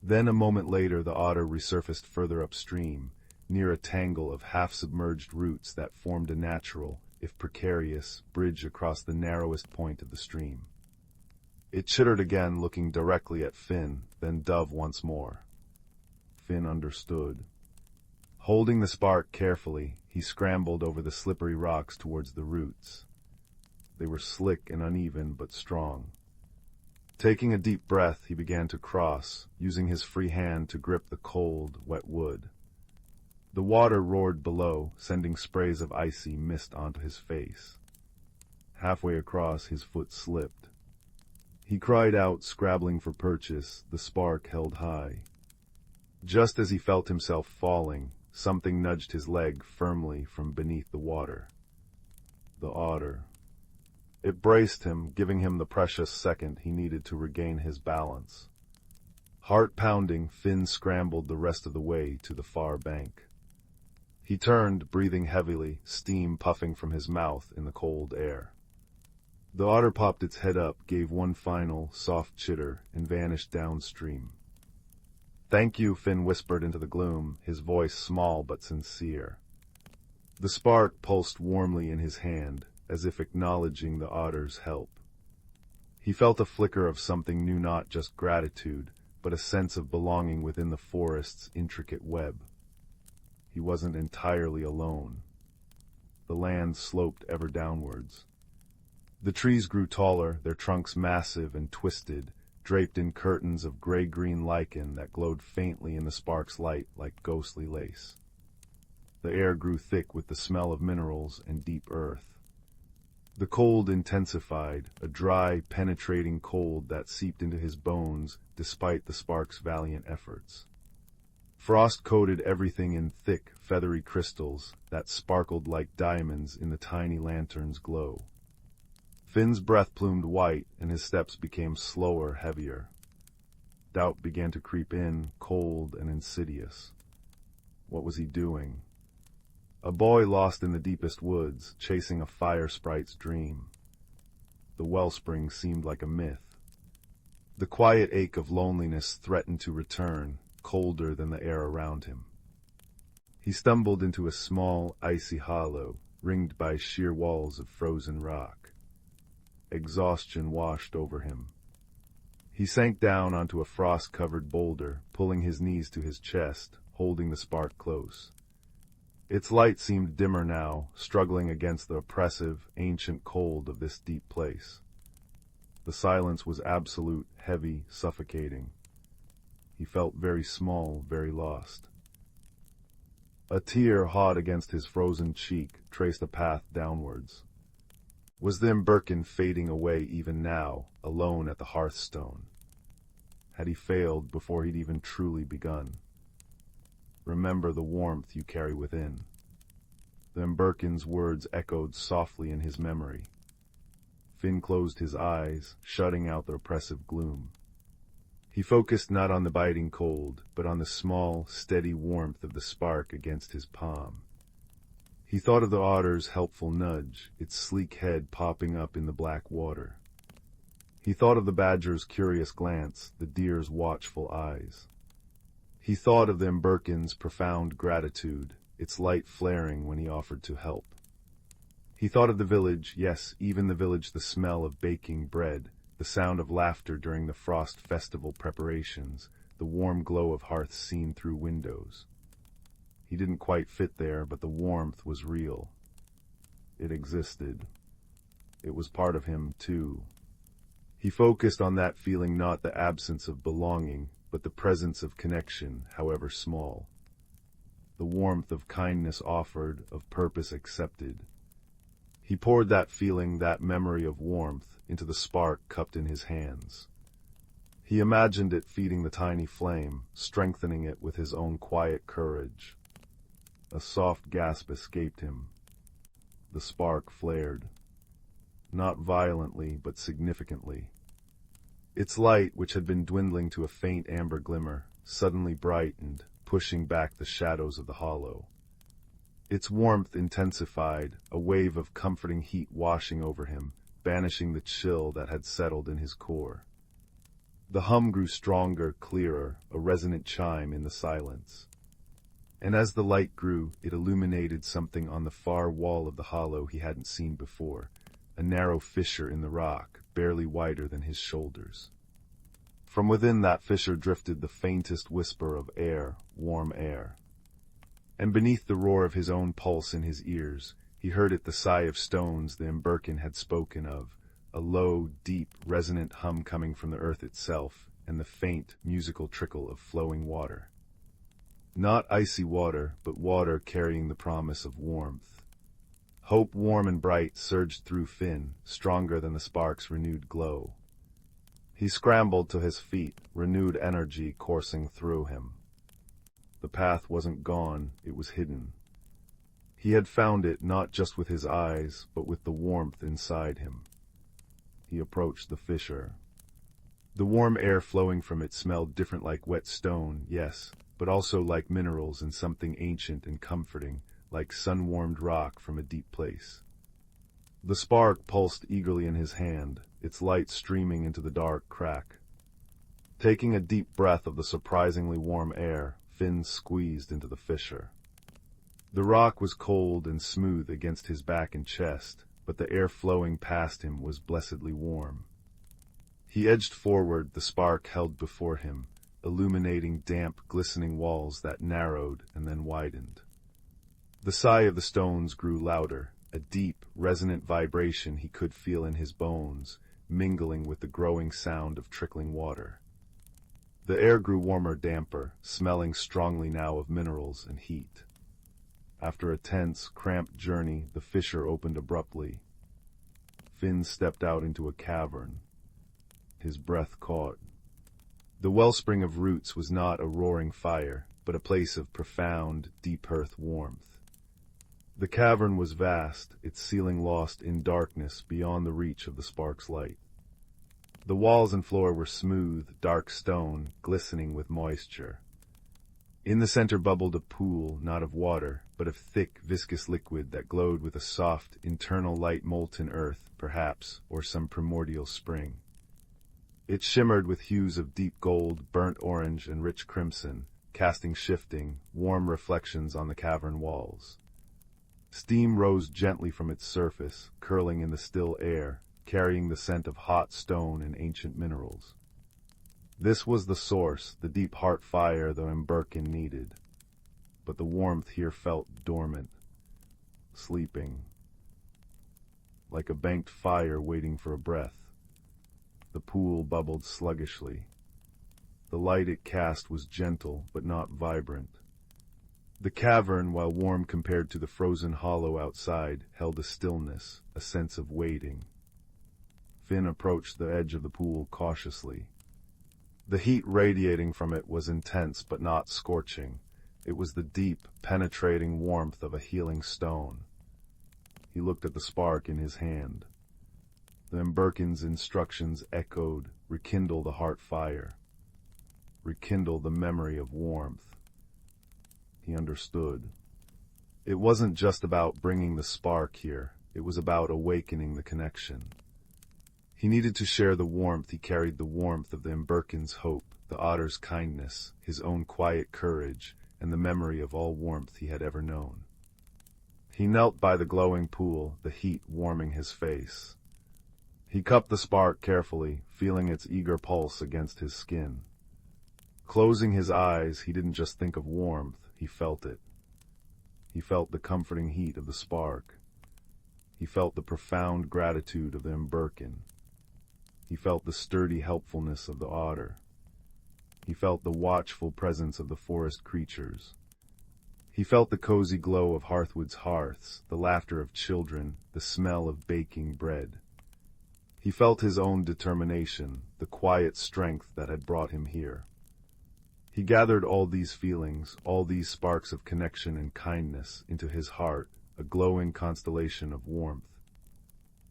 Then a moment later the otter resurfaced further upstream, near a tangle of half-submerged roots that formed a natural, if precarious, bridge across the narrowest point of the stream. It chittered again, looking directly at Finn, then dove once more. Finn understood. Holding the spark carefully, he scrambled over the slippery rocks towards the roots. They were slick and uneven, but strong. Taking a deep breath, he began to cross, using his free hand to grip the cold, wet wood. The water roared below, sending sprays of icy mist onto his face. Halfway across, his foot slipped. He cried out, scrabbling for purchase, the spark held high. Just as he felt himself falling, something nudged his leg firmly from beneath the water. The otter. It braced him, giving him the precious second he needed to regain his balance. Heart pounding, Finn scrambled the rest of the way to the far bank. He turned, breathing heavily, steam puffing from his mouth in the cold air. The otter popped its head up, gave one final, soft chitter, and vanished downstream. "Thank you," Finn whispered into the gloom, his voice small but sincere. The spark pulsed warmly in his hand, as if acknowledging the otter's help. He felt a flicker of something new, not just gratitude, but a sense of belonging within the forest's intricate web. He wasn't entirely alone. The land sloped ever downwards. The trees grew taller, their trunks massive and twisted, draped in curtains of gray-green lichen that glowed faintly in the spark's light like ghostly lace. The air grew thick with the smell of minerals and deep earth. The cold intensified, a dry, penetrating cold that seeped into his bones despite the spark's valiant efforts. Frost coated everything in thick, feathery crystals that sparkled like diamonds in the tiny lantern's glow. Finn's breath plumed white, and his steps became slower, heavier. Doubt began to creep in, cold and insidious. What was he doing? A boy lost in the deepest woods, chasing a fire sprite's dream. The wellspring seemed like a myth. The quiet ache of loneliness threatened to return, colder than the air around him. He stumbled into a small, icy hollow, ringed by sheer walls of frozen rock. Exhaustion washed over him. He sank down onto a frost-covered boulder, pulling his knees to his chest, holding the spark close. Its light seemed dimmer now, struggling against the oppressive, ancient cold of this deep place. The silence was absolute, heavy, suffocating. He felt very small, very lost. A tear hot against his frozen cheek traced a path downwards. Was then Birkin fading away even now, alone at the hearthstone? Had he failed before he'd even truly begun? Remember the warmth you carry within. Then Birkin's words echoed softly in his memory. Finn closed his eyes, shutting out the oppressive gloom. He focused not on the biting cold, but on the small, steady warmth of the spark against his palm. He thought of the otter's helpful nudge, its sleek head popping up in the black water. He thought of the badger's curious glance, the deer's watchful eyes. He thought of them Birkin's profound gratitude, its light flaring when he offered to help. He thought of the village, yes, even the village, the smell of baking bread, the sound of laughter during the frost festival preparations, the warm glow of hearths seen through windows. He didn't quite fit there, but the warmth was real. It existed. It was part of him, too. He focused on that feeling, not the absence of belonging, but the presence of connection, however small. The warmth of kindness offered, of purpose accepted. He poured that feeling, that memory of warmth, into the spark cupped in his hands. He imagined it feeding the tiny flame, strengthening it with his own quiet courage. A soft gasp escaped him. The spark flared. Not violently, but significantly. Its light, which had been dwindling to a faint amber glimmer, suddenly brightened, pushing back the shadows of the hollow. Its warmth intensified, a wave of comforting heat washing over him, banishing the chill that had settled in his core. The hum grew stronger, clearer, a resonant chime in the silence. And as the light grew, it illuminated something on the far wall of the hollow he hadn't seen before, a narrow fissure in the rock, barely wider than his shoulders. From within that fissure drifted the faintest whisper of air, warm air. And beneath the roar of his own pulse in his ears, he heard it, the sigh of stones the Birkin had spoken of, a low, deep, resonant hum coming from the earth itself, and the faint, musical trickle of flowing water. Not icy water, but water carrying the promise of warmth. Hope, warm and bright, surged through Finn, stronger than the spark's renewed glow. He scrambled to his feet, renewed energy coursing through him. The path wasn't gone, it was hidden. He had found it not just with his eyes, but with the warmth inside him. He approached the fissure. The warm air flowing from it smelled different, like wet stone, yes, but also like minerals and something ancient and comforting, like sun-warmed rock from a deep place. The spark pulsed eagerly in his hand, its light streaming into the dark crack. Taking a deep breath of the surprisingly warm air, Finn squeezed into the fissure. The rock was cold and smooth against his back and chest, but the air flowing past him was blessedly warm. He edged forward, the spark held before him, illuminating damp, glistening walls that narrowed and then widened. The sigh of the stones grew louder, a deep, resonant vibration he could feel in his bones, mingling with the growing sound of trickling water. The air grew warmer, damper, smelling strongly now of minerals and heat. After a tense, cramped journey, the fissure opened abruptly. Finn stepped out into a cavern. His breath caught. The wellspring of roots was not a roaring fire, but a place of profound, deep earth warmth. The cavern was vast, its ceiling lost in darkness beyond the reach of the spark's light. The walls and floor were smooth, dark stone, glistening with moisture. In the center bubbled a pool, not of water, but of thick, viscous liquid that glowed with a soft, internal light, molten earth, perhaps, or some primordial spring. It shimmered with hues of deep gold, burnt orange, and rich crimson, casting shifting, warm reflections on the cavern walls. Steam rose gently from its surface, curling in the still air, carrying the scent of hot stone and ancient minerals. This was the source, the deep heart fire the Emberkin needed. But the warmth here felt dormant, sleeping, like a banked fire waiting for a breath. The pool bubbled sluggishly. The light it cast was gentle, but not vibrant. The cavern, while warm compared to the frozen hollow outside, held a stillness, a sense of waiting. Finn approached the edge of the pool cautiously. The heat radiating from it was intense but not scorching. It was the deep, penetrating warmth of a healing stone. He looked at the spark in his hand. The Emberkin's instructions echoed, rekindle the heart fire. Rekindle the memory of warmth. He understood. It wasn't just about bringing the spark here. It was about awakening the connection. He needed to share the warmth. He carried the warmth of the Emberkin's hope, the otter's kindness, his own quiet courage, and the memory of all warmth he had ever known. He knelt by the glowing pool, the heat warming his face. He cupped the spark carefully, feeling its eager pulse against his skin. Closing his eyes, he didn't just think of warmth, he felt it. He felt the comforting heat of the spark. He felt the profound gratitude of the Emberkin. He felt the sturdy helpfulness of the otter. He felt the watchful presence of the forest creatures. He felt the cozy glow of Hearthwood's hearths, the laughter of children, the smell of baking bread. He felt his own determination, the quiet strength that had brought him here. He gathered all these feelings, all these sparks of connection and kindness, into his heart, a glowing constellation of warmth.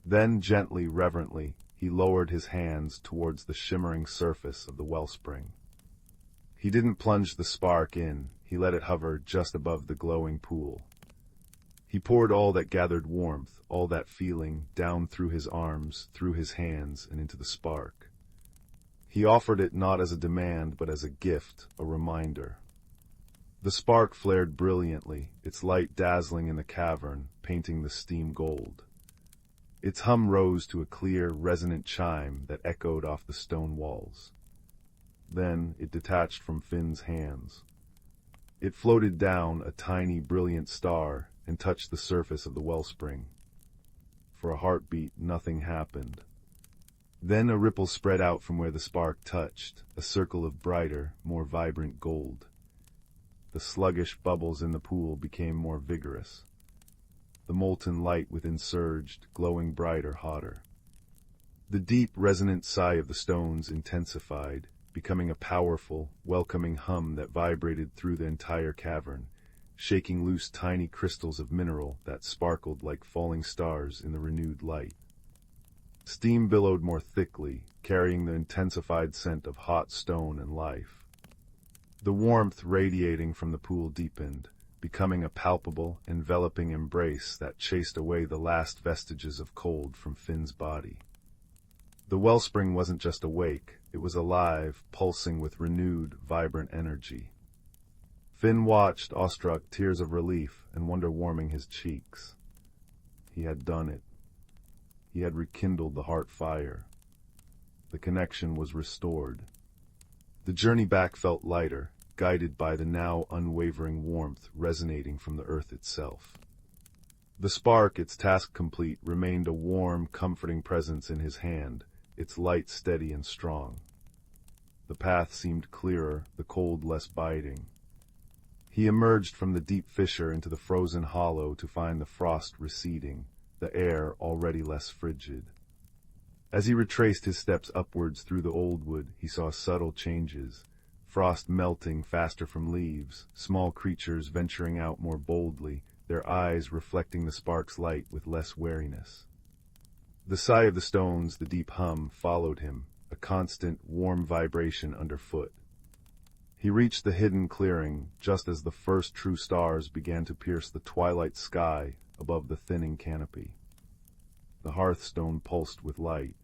Then, gently, reverently, he lowered his hands towards the shimmering surface of the wellspring. He didn't plunge the spark in, he let it hover just above the glowing pool. He poured all that gathered warmth, all that feeling, down through his arms, through his hands, and into the spark. He offered it not as a demand, but as a gift, a reminder. The spark flared brilliantly, its light dazzling in the cavern, painting the steam gold. Its hum rose to a clear, resonant chime that echoed off the stone walls. Then it detached from Finn's hands. It floated down, a tiny, brilliant star, and touched the surface of the wellspring. For a heartbeat, nothing happened. Then a ripple spread out from where the spark touched, a circle of brighter, more vibrant gold. The sluggish bubbles in the pool became more vigorous. The molten light within surged, glowing brighter, hotter. The deep, resonant sigh of the stones intensified, becoming a powerful, welcoming hum that vibrated through the entire cavern, shaking loose tiny crystals of mineral that sparkled like falling stars in the renewed light. Steam billowed more thickly, carrying the intensified scent of hot stone and life. The warmth radiating from the pool deepened, becoming a palpable, enveloping embrace that chased away the last vestiges of cold from Finn's body. The wellspring wasn't just awake, it was alive, pulsing with renewed, vibrant energy. Finn watched, awestruck, tears of relief and wonder warming his cheeks. He had done it. He had rekindled the heart fire. The connection was restored. The journey back felt lighter, guided by the now unwavering warmth resonating from the earth itself. The spark, its task complete, remained a warm, comforting presence in his hand, its light steady and strong. The path seemed clearer, the cold less biting. He emerged from the deep fissure into the frozen hollow to find the frost receding, the air already less frigid. As he retraced his steps upwards through the old wood, he saw subtle changes. Frost melting faster from leaves, small creatures venturing out more boldly, their eyes reflecting the spark's light with less wariness. The sigh of the stones, the deep hum, followed him, a constant, warm vibration underfoot. He reached the hidden clearing just as the first true stars began to pierce the twilight sky above the thinning canopy. The hearthstone pulsed with light.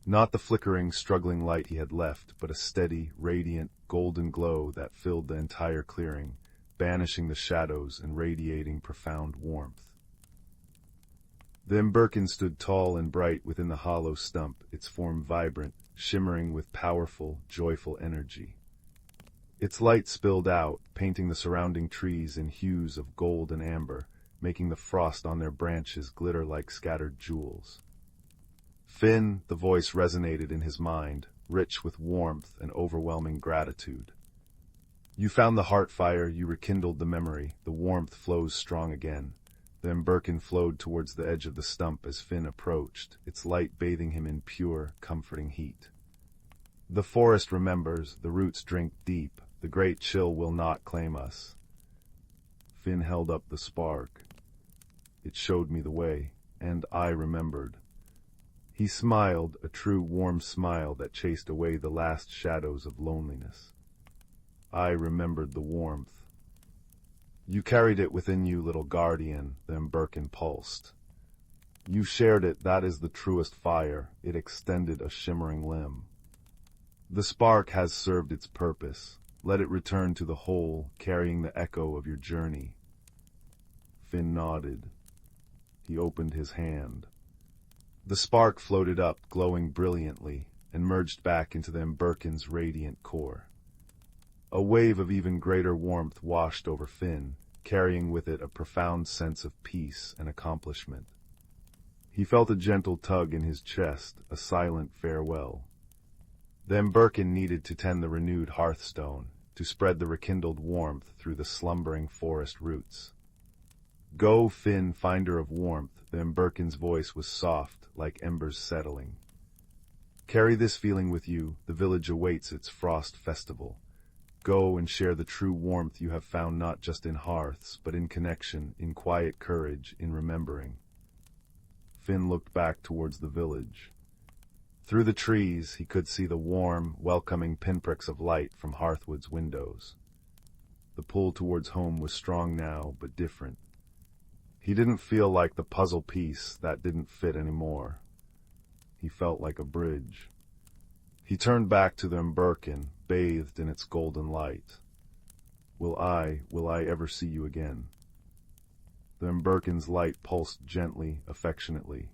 Not the flickering, struggling light he had left, but a steady, radiant, golden glow that filled the entire clearing, banishing the shadows and radiating profound warmth. The emberkin stood tall and bright within the hollow stump, its form vibrant, shimmering with powerful, joyful energy. Its light spilled out, painting the surrounding trees in hues of gold and amber, making the frost on their branches glitter like scattered jewels. Finn, the voice resonated in his mind, rich with warmth and overwhelming gratitude. You found the heart fire, you rekindled the memory, the warmth flows strong again. The emberkin flowed towards the edge of the stump as Finn approached, its light bathing him in pure, comforting heat. The forest remembers, the roots drink deep, the great chill will not claim us. Finn held up the spark. It showed me the way, and I remembered. He smiled, a true warm smile that chased away the last shadows of loneliness. I remembered the warmth. You carried it within you, little guardian, the emberkin pulsed. You shared it, that is the truest fire, it extended a shimmering limb. The spark has served its purpose. Let it return to the whole, carrying the echo of your journey. Finn nodded. He opened his hand. The spark floated up, glowing brilliantly, and merged back into the emberkin's radiant core. A wave of even greater warmth washed over Finn, carrying with it a profound sense of peace and accomplishment. He felt a gentle tug in his chest, a silent farewell. The emberkin needed to tend the renewed hearthstone, to spread the rekindled warmth through the slumbering forest roots. Go, Finn, finder of warmth, the emberkin's voice was soft, like embers settling. Carry this feeling with you, the village awaits its frost festival. Go and share the true warmth you have found not just in hearths, but in connection, in quiet courage, in remembering. Finn looked back towards the village. Through the trees, he could see the warm, welcoming pinpricks of light from Hearthwood's windows. The pull towards home was strong now, but different. He didn't feel like the puzzle piece that didn't fit anymore. He felt like a bridge. He turned back to the emberkin, bathed in its golden light. Will I ever see you again? The emberkin's light pulsed gently, affectionately.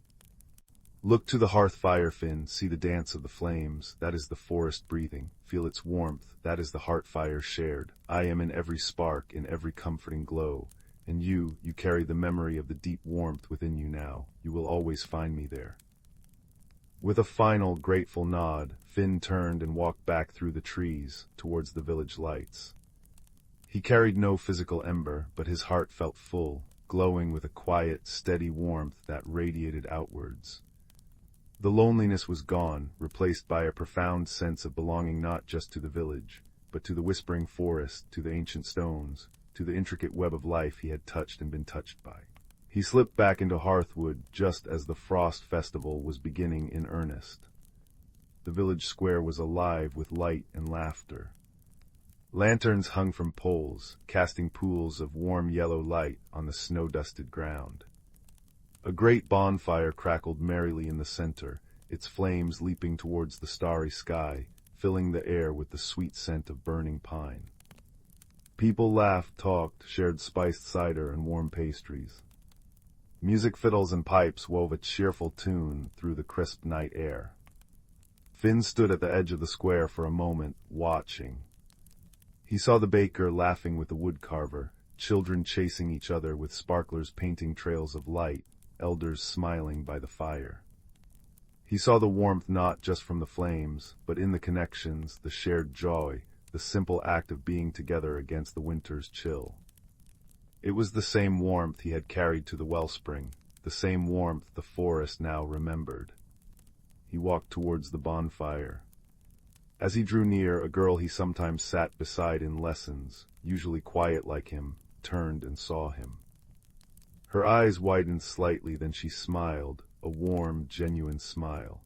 Look to the hearth fire, Finn, see the dance of the flames, that is the forest breathing. Feel its warmth, that is the heart fire shared. I am in every spark, in every comforting glow. And you carry the memory of the deep warmth within you now. You will always find me there. With a final, grateful nod, Finn turned and walked back through the trees, towards the village lights. He carried no physical ember, but his heart felt full, glowing with a quiet, steady warmth that radiated outwards. The loneliness was gone, replaced by a profound sense of belonging not just to the village, but to the whispering forest, to the ancient stones, to the intricate web of life he had touched and been touched by. He slipped back into Hearthwood just as the Frost Festival was beginning in earnest. The village square was alive with light and laughter. Lanterns hung from poles, casting pools of warm yellow light on the snow-dusted ground. A great bonfire crackled merrily in the center, its flames leaping towards the starry sky, filling the air with the sweet scent of burning pine. People laughed, talked, shared spiced cider and warm pastries. Music fiddles and pipes wove a cheerful tune through the crisp night air. Finn stood at the edge of the square for a moment, watching. He saw the baker laughing with the woodcarver, children chasing each other with sparklers painting trails of light, elders smiling by the fire. He saw the warmth not just from the flames, but in the connections, the shared joy, the simple act of being together against the winter's chill. It was the same warmth he had carried to the wellspring, the same warmth the forest now remembered. He walked towards the bonfire. As he drew near, a girl he sometimes sat beside in lessons, usually quiet like him, turned and saw him. Her eyes widened slightly, then she smiled, a warm, genuine smile.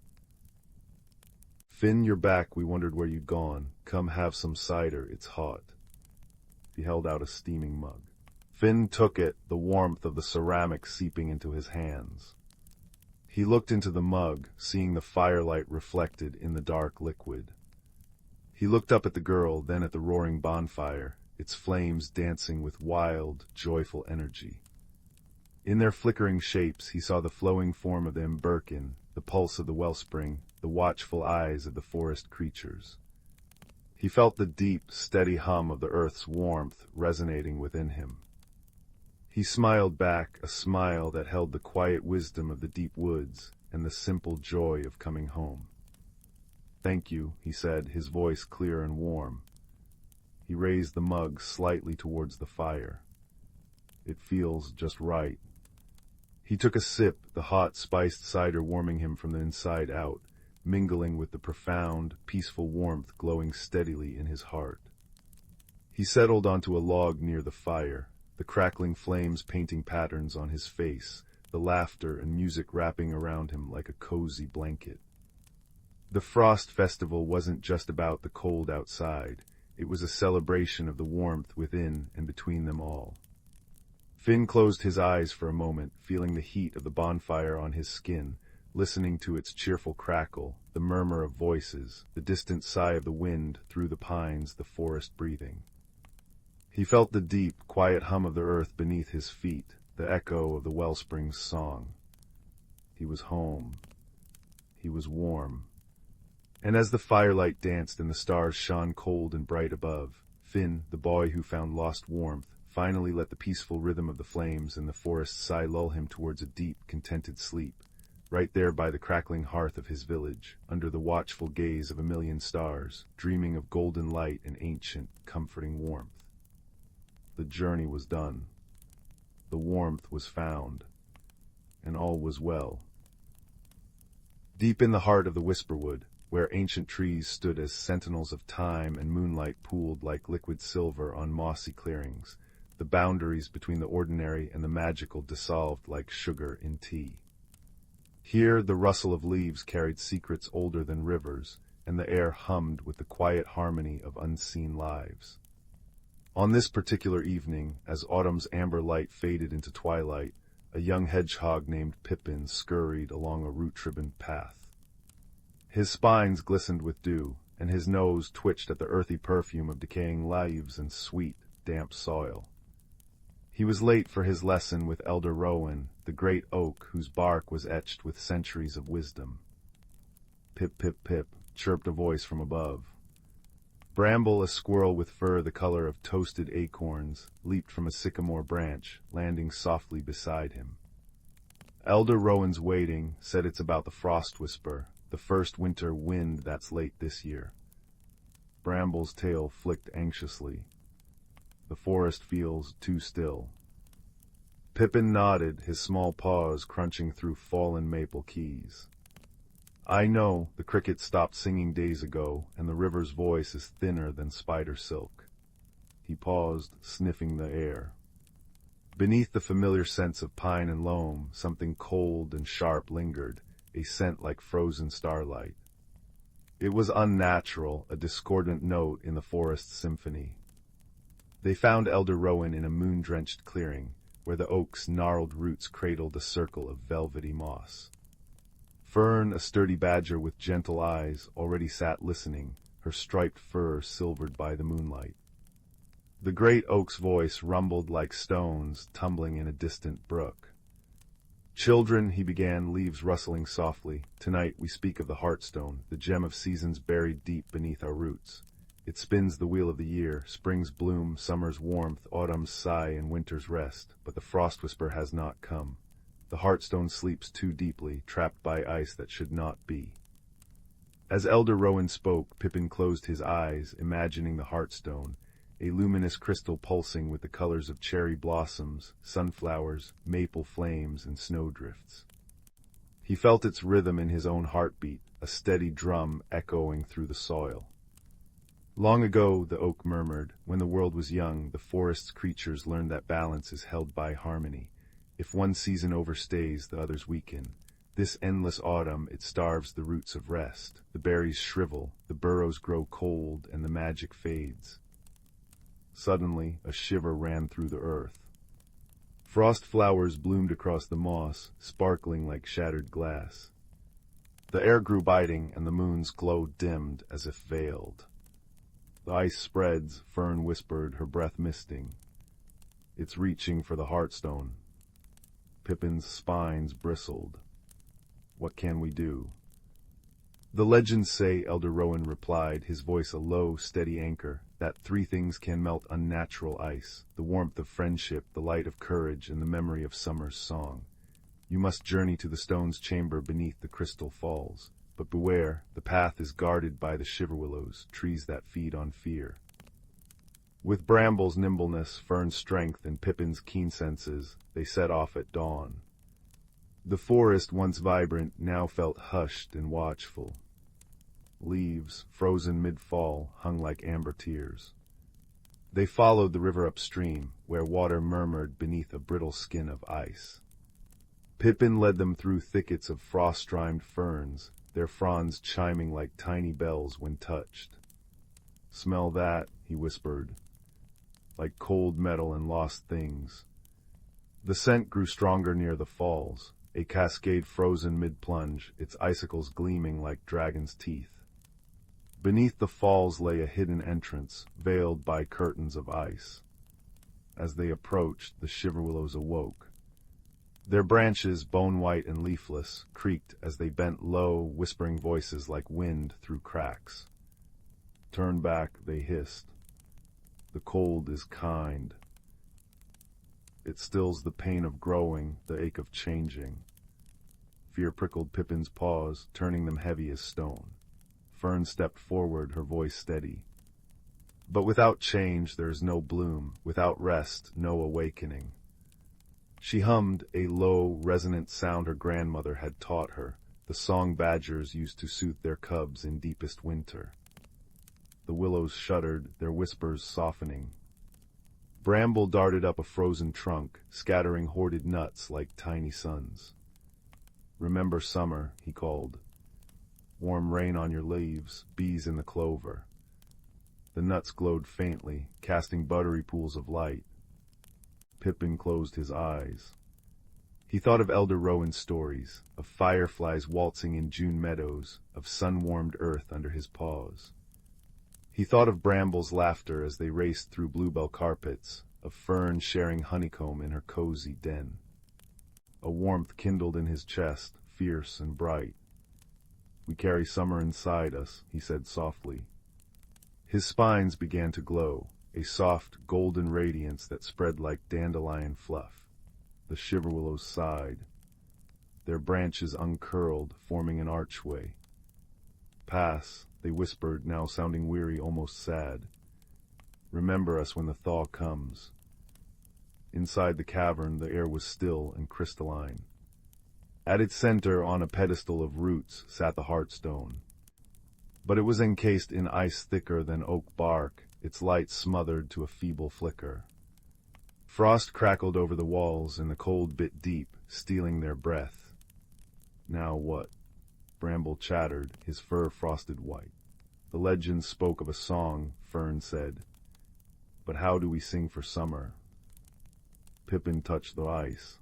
"Finn, you're back. We wondered where you'd gone. Come have some cider, it's hot." He held out a steaming mug. Finn took it, the warmth of the ceramic seeping into his hands. He looked into the mug, seeing the firelight reflected in the dark liquid. He looked up at the girl, then at the roaring bonfire, its flames dancing with wild, joyful energy. In their flickering shapes he saw the flowing form of the emberkin, the pulse of the wellspring, the watchful eyes of the forest creatures. He felt the deep, steady hum of the earth's warmth resonating within him. He smiled back, a smile that held the quiet wisdom of the deep woods and the simple joy of coming home. "Thank you," he said, his voice clear and warm. He raised the mug slightly towards the fire. "It feels just right." He took a sip, the hot, spiced cider warming him from the inside out, mingling with the profound, peaceful warmth glowing steadily in his heart. He settled onto a log near the fire, the crackling flames painting patterns on his face, the laughter and music wrapping around him like a cozy blanket. The Frost Festival wasn't just about the cold outside, it was a celebration of the warmth within and between them all. Finn closed his eyes for a moment, feeling the heat of the bonfire on his skin, listening to its cheerful crackle, the murmur of voices, the distant sigh of the wind through the pines, the forest breathing. He felt the deep, quiet hum of the earth beneath his feet, the echo of the wellspring's song. He was home. He was warm. And as the firelight danced and the stars shone cold and bright above, Finn, the boy who found lost warmth, finally let the peaceful rhythm of the flames and the forest sigh lull him towards a deep, contented sleep, right there by the crackling hearth of his village, under the watchful gaze of a million stars, dreaming of golden light and ancient, comforting warmth. The journey was done. The warmth was found. And all was well. Deep in the heart of the Whisperwood, where ancient trees stood as sentinels of time and moonlight pooled like liquid silver on mossy clearings, the boundaries between the ordinary and the magical dissolved like sugar in tea. Here the rustle of leaves carried secrets older than rivers, and the air hummed with the quiet harmony of unseen lives. On this particular evening, as autumn's amber light faded into twilight, a young hedgehog named Pippin scurried along a root-ribboned path. His spines glistened with dew, and his nose twitched at the earthy perfume of decaying leaves and sweet, damp soil. He was late for his lesson with Elder Rowan, the great oak whose bark was etched with centuries of wisdom. "Pip, pip, pip," chirped a voice from above. Bramble, a squirrel with fur the color of toasted acorns, leaped from a sycamore branch, landing softly beside him. "Elder Rowan's waiting," said it's about the frost whisper, the first winter wind that's late this year. Bramble's tail flicked anxiously. "The forest feels too still." Pippin nodded, his small paws crunching through fallen maple keys. "I know, the cricket stopped singing days ago, and the river's voice is thinner than spider silk." He paused, sniffing the air. Beneath the familiar scents of pine and loam, something cold and sharp lingered, a scent like frozen starlight. It was unnatural, a discordant note in the forest's symphony. They found Elder Rowan in a moon-drenched clearing, where the oak's gnarled roots cradled a circle of velvety moss. Fern, a sturdy badger with gentle eyes, already sat listening, her striped fur silvered by the moonlight. The great oak's voice rumbled like stones tumbling in a distant brook. "Children," he began, leaves rustling softly, "tonight we speak of the heartstone, the gem of seasons buried deep beneath our roots. It spins the wheel of the year, spring's bloom, summer's warmth, autumn's sigh, and winter's rest, but the frost whisper has not come. The heartstone sleeps too deeply, trapped by ice that should not be." As Elder Rowan spoke, Pippin closed his eyes, imagining the heartstone, a luminous crystal pulsing with the colors of cherry blossoms, sunflowers, maple flames, and snowdrifts. He felt its rhythm in his own heartbeat, a steady drum echoing through the soil. Long ago, the oak murmured, when the world was young, the forest's creatures learned that balance is held by harmony. If one season overstays, the others weaken. This endless autumn, it starves the roots of rest. The berries shrivel, the burrows grow cold, and the magic fades. Suddenly, a shiver ran through the earth. Frost flowers bloomed across the moss, sparkling like shattered glass. The air grew biting, and the moon's glow dimmed as if veiled. The ice spreads, Fern whispered, her breath misting. "It's reaching for the heartstone." Pippin's spines bristled. "What can we do?" "The legends say," Elder Rowan replied, his voice a low, steady anchor, "that three things can melt unnatural ice: the warmth of friendship, the light of courage, and the memory of summer's song. You must journey to the stone's chamber beneath the crystal falls. But beware, the path is guarded by the shiverwillows, trees that feed on fear." With Bramble's nimbleness, Fern's strength, and Pippin's keen senses, they set off at dawn. The forest, once vibrant, now felt hushed and watchful. Leaves, frozen mid-fall, hung like amber tears. They followed the river upstream, where water murmured beneath a brittle skin of ice. Pippin led them through thickets of frost-rimed ferns, their fronds chiming like tiny bells when touched. "Smell that," he whispered, "like cold metal and lost things." The scent grew stronger near the falls, a cascade frozen mid-plunge, its icicles gleaming like dragon's teeth. Beneath the falls lay a hidden entrance, veiled by curtains of ice. As they approached, the shiverwillows awoke. Their branches, bone-white and leafless, creaked as they bent low, whispering voices like wind through cracks. "Turn back," they hissed. "The cold is kind. It stills the pain of growing, the ache of changing." Fear prickled Pippin's paws, turning them heavy as stone. Fern stepped forward, her voice steady. "But without change there is no bloom, without rest, no awakening." She hummed, a low, resonant sound her grandmother had taught her, the song badgers used to soothe their cubs in deepest winter. The willows shuddered, their whispers softening. Bramble darted up a frozen trunk, scattering hoarded nuts like tiny suns. "Remember summer," he called. "Warm rain on your leaves, bees in the clover." The nuts glowed faintly, casting buttery pools of light. Pippin closed his eyes. He thought of Elder Rowan's stories, of fireflies waltzing in June meadows, of sun-warmed earth under his paws. He thought of Bramble's laughter as they raced through bluebell carpets, of Fern sharing honeycomb in her cozy den. A warmth kindled in his chest, fierce and bright. "We carry summer inside us," he said softly. His spines began to glow, a soft, golden radiance that spread like dandelion fluff. The shiverwillows sighed. Their branches uncurled, forming an archway. "Pass," they whispered, now sounding weary, almost sad. "Remember us when the thaw comes." Inside the cavern, the air was still and crystalline. At its center, on a pedestal of roots, sat the heartstone. But it was encased in ice thicker than oak bark, its light smothered to a feeble flicker. Frost crackled over the walls, and the cold bit deep, stealing their breath. "Now what?" Bramble chattered, his fur frosted white. The legend spoke of a song, Fern said. But how do we sing for summer? Pippin touched the ice.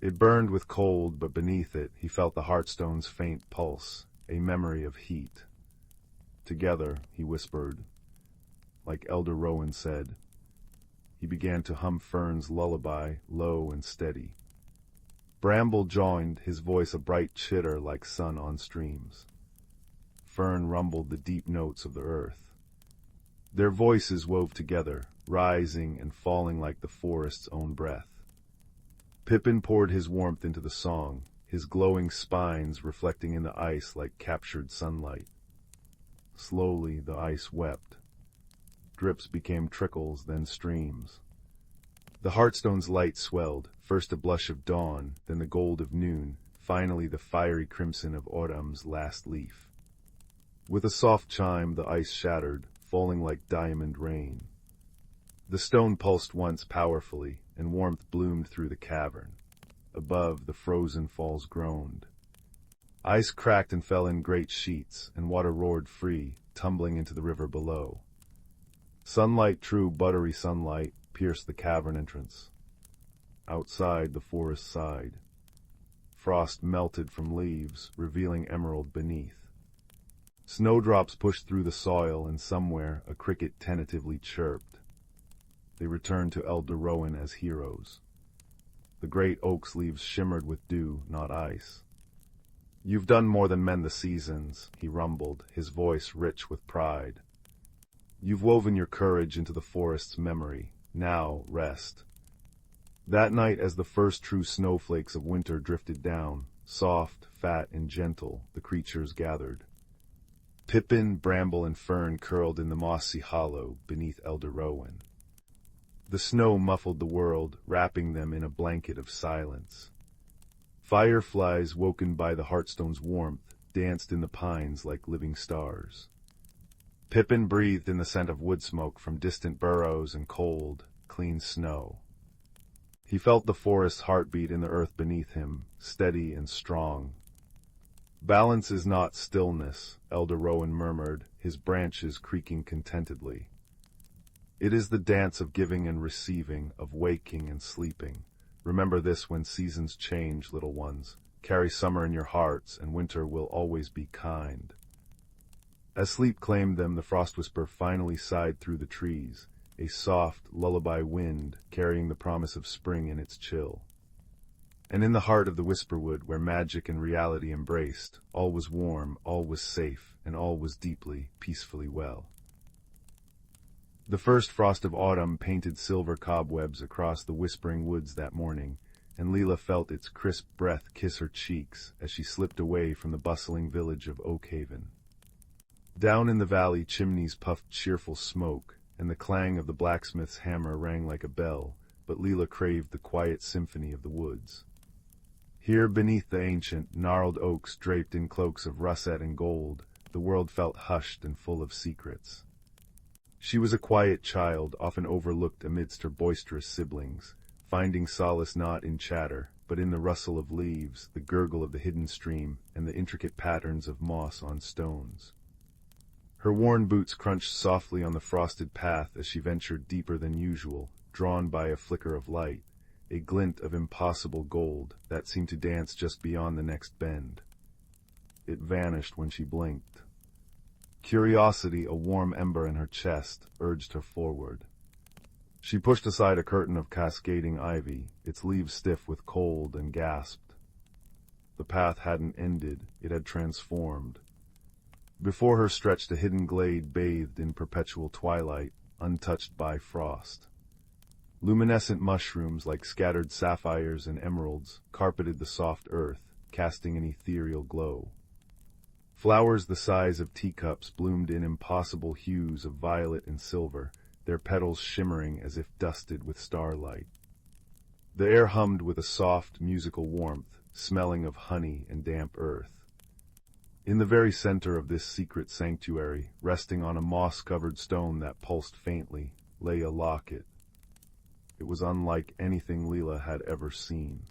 It burned with cold, but beneath it he felt the heartstone's faint pulse, a memory of heat. Together, he whispered, like Elder Rowan said. He began to hum Fern's lullaby, low and steady. Bramble joined, his voice a bright chitter like sun on streams. Fern rumbled the deep notes of the earth. Their voices wove together, rising and falling like the forest's own breath. Pippin poured his warmth into the song, his glowing spines reflecting in the ice like captured sunlight. Slowly the ice wept. Drips became trickles, then streams. The Heartstone's light swelled, first a blush of dawn, then the gold of noon, finally the fiery crimson of autumn's last leaf. With a soft chime the ice shattered, falling like diamond rain. The stone pulsed once powerfully, and warmth bloomed through the cavern. Above, the frozen falls groaned. Ice cracked and fell in great sheets, and water roared free, tumbling into the river below. Sunlight, true buttery sunlight, pierced the cavern entrance. Outside, the forest sighed. Frost melted from leaves, revealing emerald beneath. Snowdrops pushed through the soil, and somewhere a cricket tentatively chirped. They returned to Elder Rowan as heroes. The great oak's leaves shimmered with dew, not ice. "You've done more than mend the seasons," he rumbled, his voice rich with pride. "You've woven your courage into the forest's memory. Now, rest." That night, as the first true snowflakes of winter drifted down, soft, fat, and gentle, the creatures gathered. Pippin, Bramble, and Fern curled in the mossy hollow beneath Elder Rowan. The snow muffled the world, wrapping them in a blanket of silence. Fireflies, woken by the Heartstone's warmth, danced in the pines like living stars. Pippin breathed in the scent of wood smoke from distant burrows and cold, clean snow. He felt the forest's heartbeat in the earth beneath him, steady and strong. "Balance is not stillness," Elder Rowan murmured, his branches creaking contentedly. "It is the dance of giving and receiving, of waking and sleeping. Remember this when seasons change, little ones. Carry summer in your hearts, and winter will always be kind." As sleep claimed them, the frost whisper finally sighed through the trees, a soft, lullaby wind carrying the promise of spring in its chill. And in the heart of the whisperwood, where magic and reality embraced, all was warm, all was safe, and all was deeply, peacefully well. The first frost of autumn painted silver cobwebs across the whispering woods that morning, and Leela felt its crisp breath kiss her cheeks as she slipped away from the bustling village of Oakhaven. Down in the valley, chimneys puffed cheerful smoke, and the clang of the blacksmith's hammer rang like a bell, but Leela craved the quiet symphony of the woods. Here, beneath the ancient, gnarled oaks draped in cloaks of russet and gold, the world felt hushed and full of secrets. She was a quiet child, often overlooked amidst her boisterous siblings, finding solace not in chatter, but in the rustle of leaves, the gurgle of the hidden stream, and the intricate patterns of moss on stones. Her worn boots crunched softly on the frosted path as she ventured deeper than usual, drawn by a flicker of light, a glint of impossible gold that seemed to dance just beyond the next bend. It vanished when she blinked. Curiosity, a warm ember in her chest, urged her forward. She pushed aside a curtain of cascading ivy, its leaves stiff with cold, and gasped. The path hadn't ended, it had transformed. Before her stretched a hidden glade bathed in perpetual twilight, untouched by frost. Luminescent mushrooms like scattered sapphires and emeralds carpeted the soft earth, casting an ethereal glow. Flowers the size of teacups bloomed in impossible hues of violet and silver, their petals shimmering as if dusted with starlight. The air hummed with a soft, musical warmth, smelling of honey and damp earth. In the very center of this secret sanctuary, resting on a moss-covered stone that pulsed faintly, lay a locket. It was unlike anything Leela had ever seen.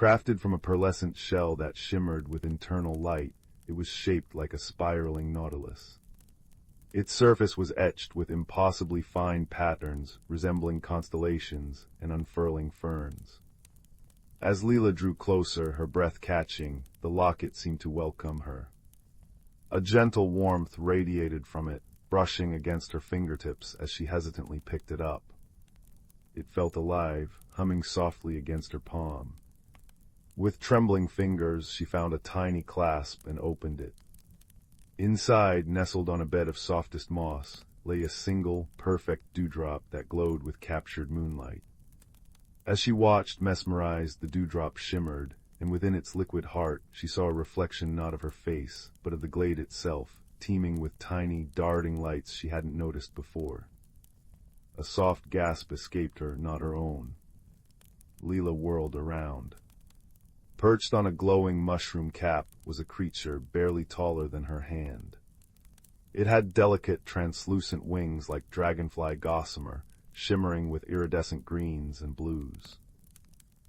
Crafted from a pearlescent shell that shimmered with internal light, it was shaped like a spiraling nautilus. Its surface was etched with impossibly fine patterns resembling constellations and unfurling ferns. As Leela drew closer, her breath catching, the locket seemed to welcome her. A gentle warmth radiated from it, brushing against her fingertips as she hesitantly picked it up. It felt alive, humming softly against her palm. With trembling fingers, she found a tiny clasp and opened it. Inside, nestled on a bed of softest moss, lay a single, perfect dewdrop that glowed with captured moonlight. As she watched, mesmerized, the dewdrop shimmered, and within its liquid heart she saw a reflection not of her face, but of the glade itself, teeming with tiny, darting lights she hadn't noticed before. A soft gasp escaped her, not her own. Leela whirled around. Perched on a glowing mushroom cap was a creature barely taller than her hand. It had delicate, translucent wings like dragonfly gossamer, shimmering with iridescent greens and blues.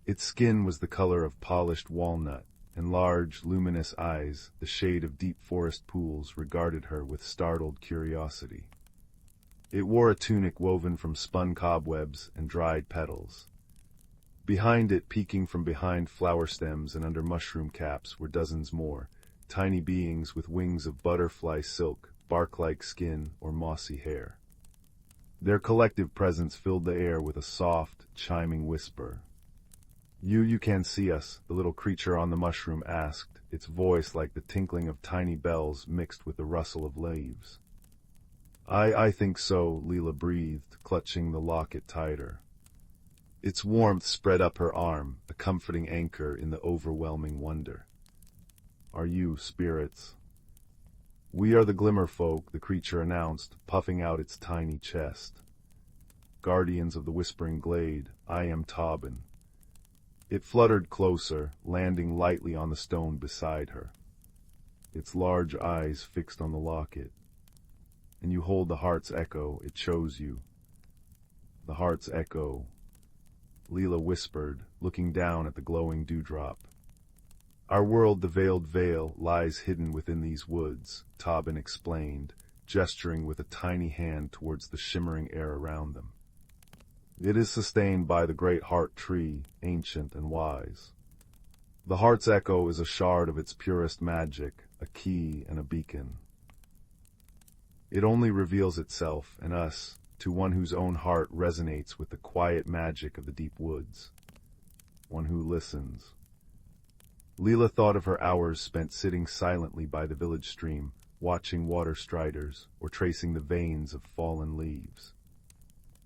Its skin was the color of polished walnut, and large, luminous eyes, the shade of deep forest pools, regarded her with startled curiosity. It wore a tunic woven from spun cobwebs and dried petals. Behind it, peeking from behind flower stems and under mushroom caps, were dozens more, tiny beings with wings of butterfly silk, bark-like skin, or mossy hair. Their collective presence filled the air with a soft, chiming whisper. You can see us," the little creature on the mushroom asked, its voice like the tinkling of tiny bells mixed with the rustle of leaves. I think so," Leela breathed, clutching the locket tighter. Its warmth spread up her arm, a comforting anchor in the overwhelming wonder. "Are you spirits?" "We are the Glimmer folk," the creature announced, puffing out its tiny chest. "Guardians of the Whispering Glade, I am Tobin." It fluttered closer, landing lightly on the stone beside her. Its large eyes fixed on the locket. "And you hold the heart's echo, it chose you." "The heart's echo," Leela whispered, looking down at the glowing dewdrop. "Our world, the Veiled Vale, lies hidden within these woods," Tobin explained, gesturing with a tiny hand towards the shimmering air around them. "It is sustained by the great heart tree, ancient and wise. The heart's echo is a shard of its purest magic, a key and a beacon. It only reveals itself and us to one whose own heart resonates with the quiet magic of the deep woods, one who listens." Leela thought of her hours spent sitting silently by the village stream, watching water striders, or tracing the veins of fallen leaves.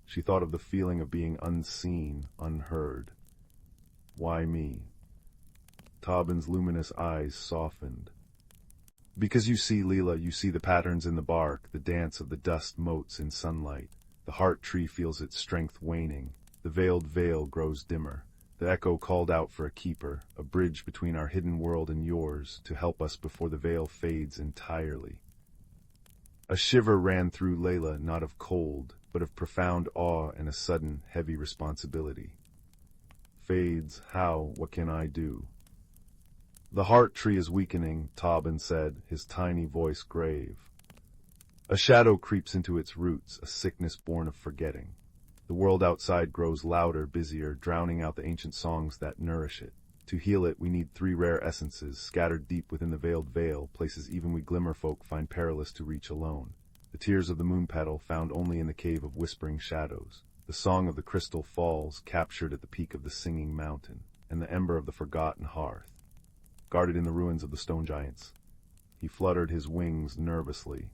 She thought of the feeling of being unseen, unheard. "Why me?" Tobin's luminous eyes softened. "Because you see, Leela, you see the patterns in the bark, the dance of the dust motes in sunlight. The heart tree feels its strength waning. The veiled veil grows dimmer. The echo called out for a keeper, a bridge between our hidden world and yours, to help us before the veil fades entirely." A shiver ran through Leila, not of cold, but of profound awe and a sudden, heavy responsibility. "Fades, how? What can I do?" "The heart tree is weakening," Tobin said, his tiny voice grave. "A shadow creeps into its roots, a sickness born of forgetting. The world outside grows louder, busier, drowning out the ancient songs that nourish it. To heal it, we need 3 rare essences, scattered deep within the veiled veil, places even we glimmer folk find perilous to reach alone. The tears of the moon petal, found only in the cave of whispering shadows. The song of the crystal falls, captured at the peak of the singing mountain. And the ember of the forgotten hearth, guarded in the ruins of the stone giants." He fluttered his wings nervously.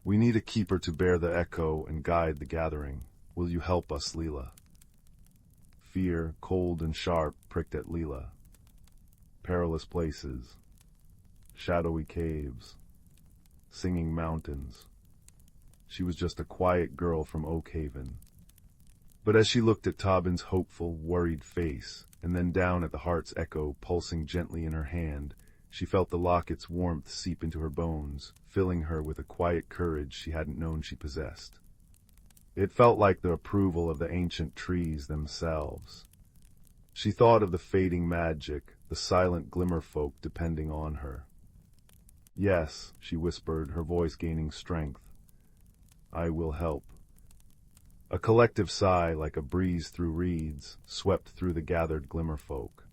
"We need a keeper to bear the echo and guide the gathering. Will you help us, Leela?" Fear, cold and sharp, pricked at Leela. Perilous places, shadowy caves, singing mountains. She was just a quiet girl from Oakhaven. But as she looked at Tobin's hopeful, worried face, and then down at the heart's echo pulsing gently in her hand, she felt the locket's warmth seep into her bones, filling her with a quiet courage she hadn't known she possessed. It felt like the approval of the ancient trees themselves. She thought of the fading magic, the silent glimmerfolk depending on her. "Yes," she whispered, her voice gaining strength. "I will help." A collective sigh, like a breeze through reeds, swept through the gathered glimmerfolk.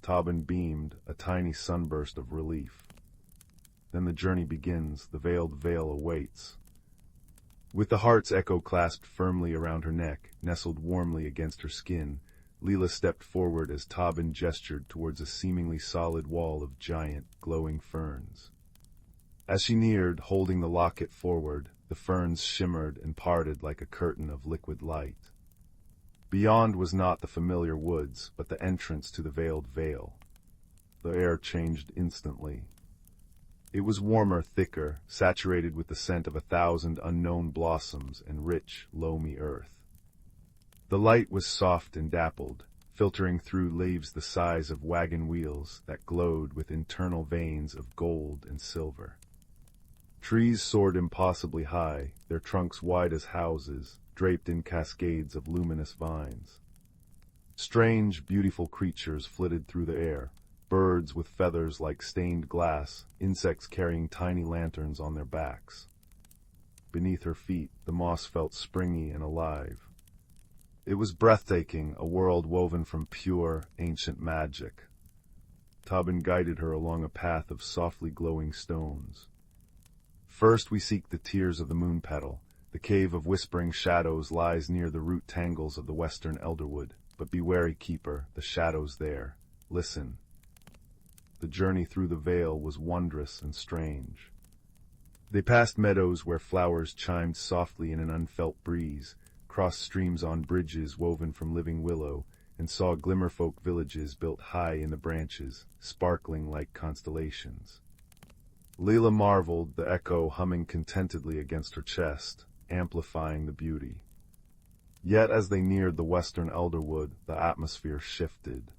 Tobin beamed, a tiny sunburst of relief. Then the journey begins, the veiled veil awaits. With the heart's echo clasped firmly around her neck, nestled warmly against her skin, Leela stepped forward as Tobin gestured towards a seemingly solid wall of giant, glowing ferns. As she neared, holding the locket forward, the ferns shimmered and parted like a curtain of liquid light. Beyond was not the familiar woods, but the entrance to the veiled veil. The air changed instantly. It was warmer, thicker, saturated with the scent of 1,000 unknown blossoms and rich, loamy earth. The light was soft and dappled, filtering through leaves the size of wagon wheels that glowed with internal veins of gold and silver. Trees soared impossibly high, their trunks wide as houses, draped in cascades of luminous vines. Strange, beautiful creatures flitted through the air, birds with feathers like stained glass, insects carrying tiny lanterns on their backs. Beneath her feet, the moss felt springy and alive. It was breathtaking, a world woven from pure, ancient magic. Tobin guided her along a path of softly glowing stones. First we seek the tears of the moon petal. The cave of whispering shadows lies near the root tangles of the western elderwood. But be wary, keeper, the shadow's there. Listen. The journey through the veil was wondrous and strange. They passed meadows where flowers chimed softly in an unfelt breeze, crossed streams on bridges woven from living willow, and saw glimmerfolk villages built high in the branches, sparkling like constellations. Leela marveled, the echo humming contentedly against her chest, amplifying the beauty. Yet as they neared the western elderwood, the atmosphere shifted.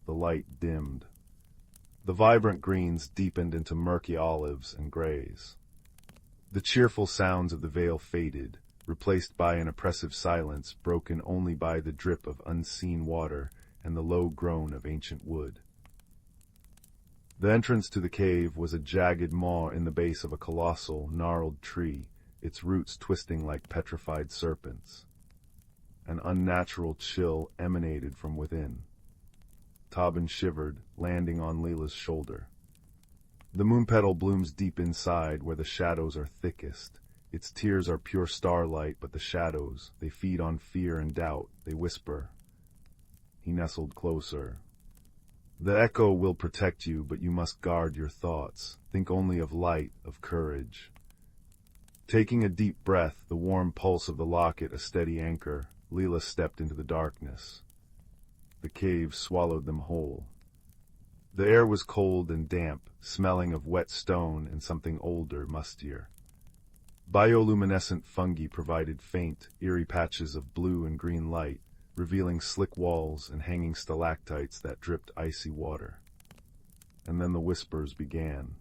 The light dimmed. The vibrant greens deepened into murky olives and grays. The cheerful sounds of the vale faded, replaced by an oppressive silence broken only by the drip of unseen water and the low groan of ancient wood. The entrance to the cave was a jagged maw in the base of a colossal, gnarled tree, its roots twisting like petrified serpents. An unnatural chill emanated from within. Tobin shivered, landing on Leela's shoulder. The moon petal blooms deep inside, where the shadows are thickest. Its tears are pure starlight, but the shadows, they feed on fear and doubt, they whisper. He nestled closer. The echo will protect you, but you must guard your thoughts. Think only of light, of courage. Taking a deep breath, the warm pulse of the locket a steady anchor, Leela stepped into the darkness. The cave swallowed them whole. The air was cold and damp, smelling of wet stone and something older, mustier. Bioluminescent fungi provided faint, eerie patches of blue and green light, revealing slick walls and hanging stalactites that dripped icy water. And then the whispers began.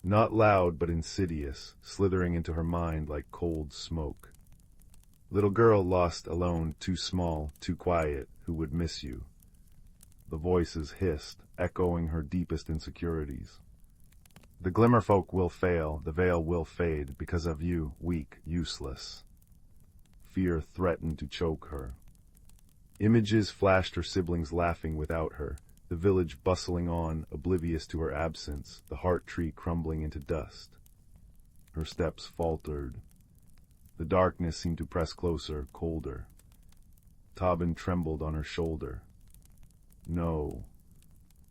Not loud but insidious, slithering into her mind like cold smoke. Little girl lost alone, too small, too quiet, who would miss you? The voices hissed, echoing her deepest insecurities. The glimmerfolk will fail, the veil will fade, because of you, weak, useless. Fear threatened to choke her. Images flashed her siblings laughing without her, the village bustling on, oblivious to her absence, the heart tree crumbling into dust. Her steps faltered. The darkness seemed to press closer, colder. Tobin trembled on her shoulder. No.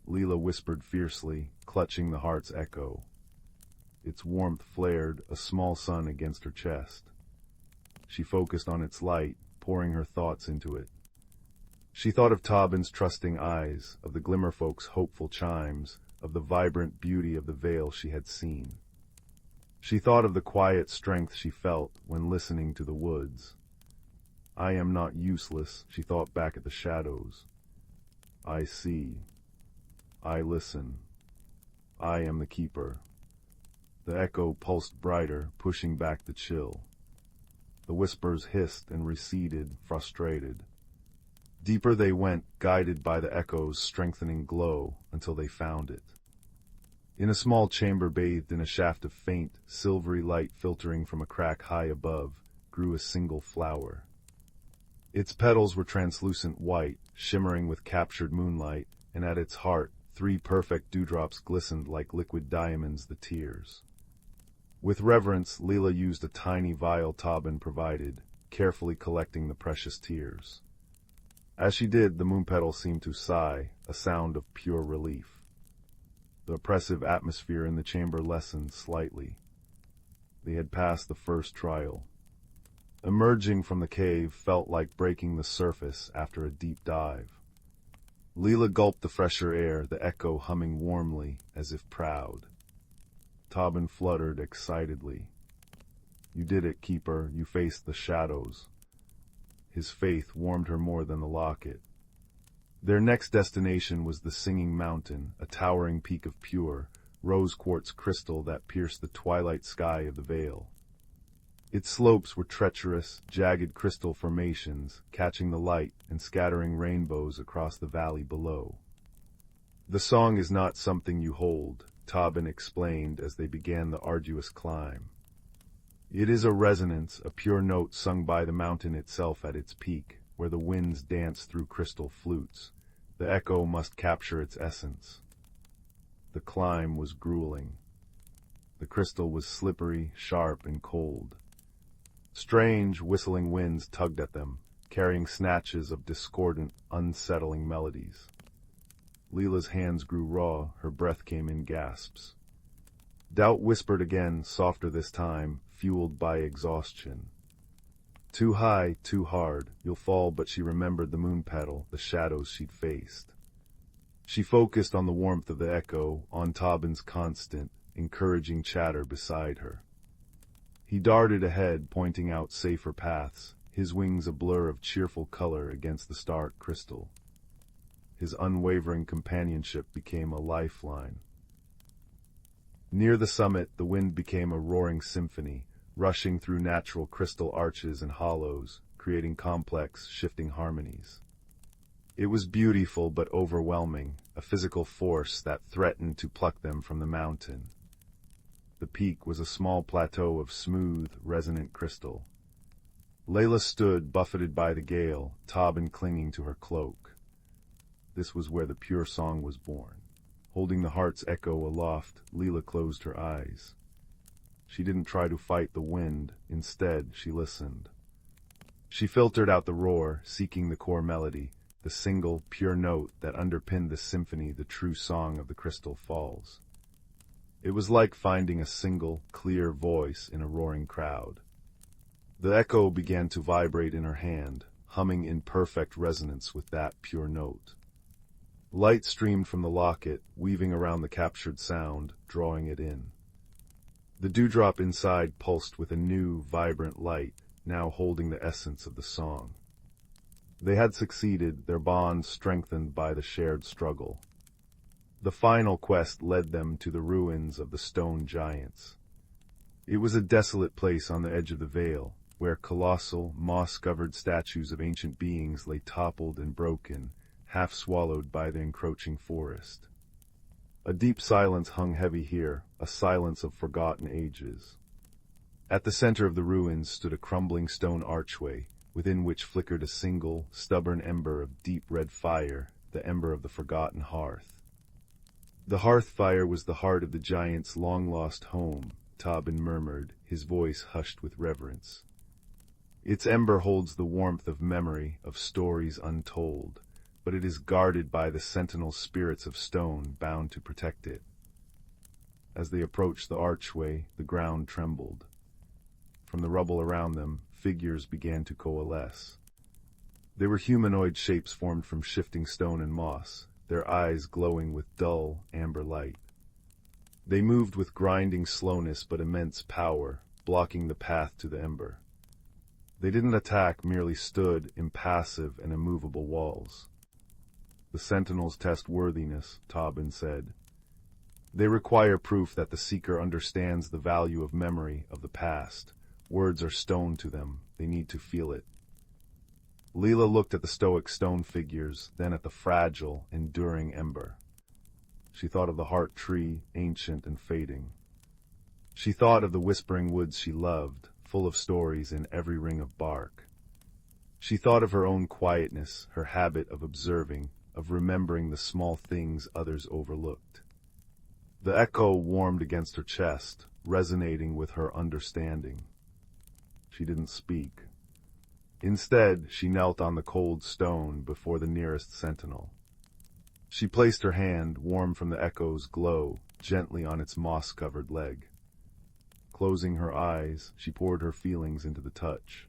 Leela whispered fiercely, clutching the heart's echo. Its warmth flared, a small sun against her chest. She focused on its light, pouring her thoughts into it. She thought of Tobin's trusting eyes, of the glimmerfolk's hopeful chimes, of the vibrant beauty of the veil she had seen. She thought of the quiet strength she felt when listening to the woods. I am not useless, she thought back at the shadows. I see. I listen. I am the keeper. The echo pulsed brighter, pushing back the chill. The whispers hissed and receded, frustrated. Deeper they went, guided by the echo's strengthening glow, until they found it. In a small chamber bathed in a shaft of faint, silvery light filtering from a crack high above, grew a single flower. Its petals were translucent white, shimmering with captured moonlight, and at its heart, 3 perfect dewdrops glistened like liquid diamonds, the tears. With reverence, Leela used a tiny vial Tobin provided, carefully collecting the precious tears. As she did, the moon petal seemed to sigh, a sound of pure relief. The oppressive atmosphere in the chamber lessened slightly. They had passed the first trial. Emerging from the cave felt like breaking the surface after a deep dive. Leela gulped the fresher air, the echo humming warmly, as if proud. Tobin fluttered excitedly. "You did it, Keeper. You faced the shadows." His faith warmed her more than the locket. Their next destination was the Singing Mountain, a towering peak of pure, rose-quartz crystal that pierced the twilight sky of the vale. Its slopes were treacherous, jagged crystal formations, catching the light and scattering rainbows across the valley below. "The song is not something you hold," Tobin explained as they began the arduous climb. "It is a resonance, a pure note sung by the mountain itself at its peak, where the winds dance through crystal flutes. The echo must capture its essence." The climb was grueling. The crystal was slippery, sharp, and cold. Strange, whistling winds tugged at them, carrying snatches of discordant, unsettling melodies. Leela's hands grew raw, her breath came in gasps. Doubt whispered again, softer this time, fueled by exhaustion. "Too high, too hard, you'll fall," but she remembered the moon petal, the shadows she'd faced. She focused on the warmth of the echo, on Tobin's constant, encouraging chatter beside her. He darted ahead, pointing out safer paths, his wings a blur of cheerful color against the stark crystal. His unwavering companionship became a lifeline. Near the summit, the wind became a roaring symphony, rushing through natural crystal arches and hollows, creating complex, shifting harmonies. It was beautiful but overwhelming, a physical force that threatened to pluck them from the mountain. The peak was a small plateau of smooth, resonant crystal. Layla stood, buffeted by the gale, Tobin clinging to her cloak. This was where the pure song was born. Holding the heart's echo aloft, Leela closed her eyes. She didn't try to fight the wind, instead she listened. She filtered out the roar, seeking the core melody, the single, pure note that underpinned the symphony, the true song of the Crystal Falls. It was like finding a single, clear voice in a roaring crowd. The echo began to vibrate in her hand, humming in perfect resonance with that pure note. Light streamed from the locket, weaving around the captured sound, drawing it in. The dewdrop inside pulsed with a new, vibrant light, now holding the essence of the song. They had succeeded, their bond strengthened by the shared struggle. The final quest led them to the ruins of the stone giants. It was a desolate place on the edge of the vale, where colossal, moss-covered statues of ancient beings lay toppled and broken, half swallowed by the encroaching forest. A deep silence hung heavy here, a silence of forgotten ages. At the center of the ruins stood a crumbling stone archway, within which flickered a single, stubborn ember of deep red fire, the ember of the forgotten hearth. The hearth fire was the heart of the giant's long-lost home, Tobin murmured, his voice hushed with reverence. Its ember holds the warmth of memory, of stories untold, but it is guarded by the sentinel spirits of stone bound to protect it. As they approached the archway, the ground trembled. From the rubble around them, figures began to coalesce. They were humanoid shapes formed from shifting stone and moss, their eyes glowing with dull, amber light. They moved with grinding slowness but immense power, blocking the path to the ember. They didn't attack, merely stood, impassive and immovable walls. The sentinels test worthiness, Tobin said. They require proof that the seeker understands the value of memory, of the past. Words are stone to them, they need to feel it. Leela looked at the stoic stone figures, then at the fragile, enduring ember. She thought of the heart tree, ancient and fading. She thought of the whispering woods she loved, full of stories in every ring of bark. She thought of her own quietness, her habit of observing, of remembering the small things others overlooked. The echo warmed against her chest, resonating with her understanding. She didn't speak. Instead, she knelt on the cold stone before the nearest sentinel. She placed her hand, warm from the echo's glow, gently on its moss-covered leg. Closing her eyes, she poured her feelings into the touch.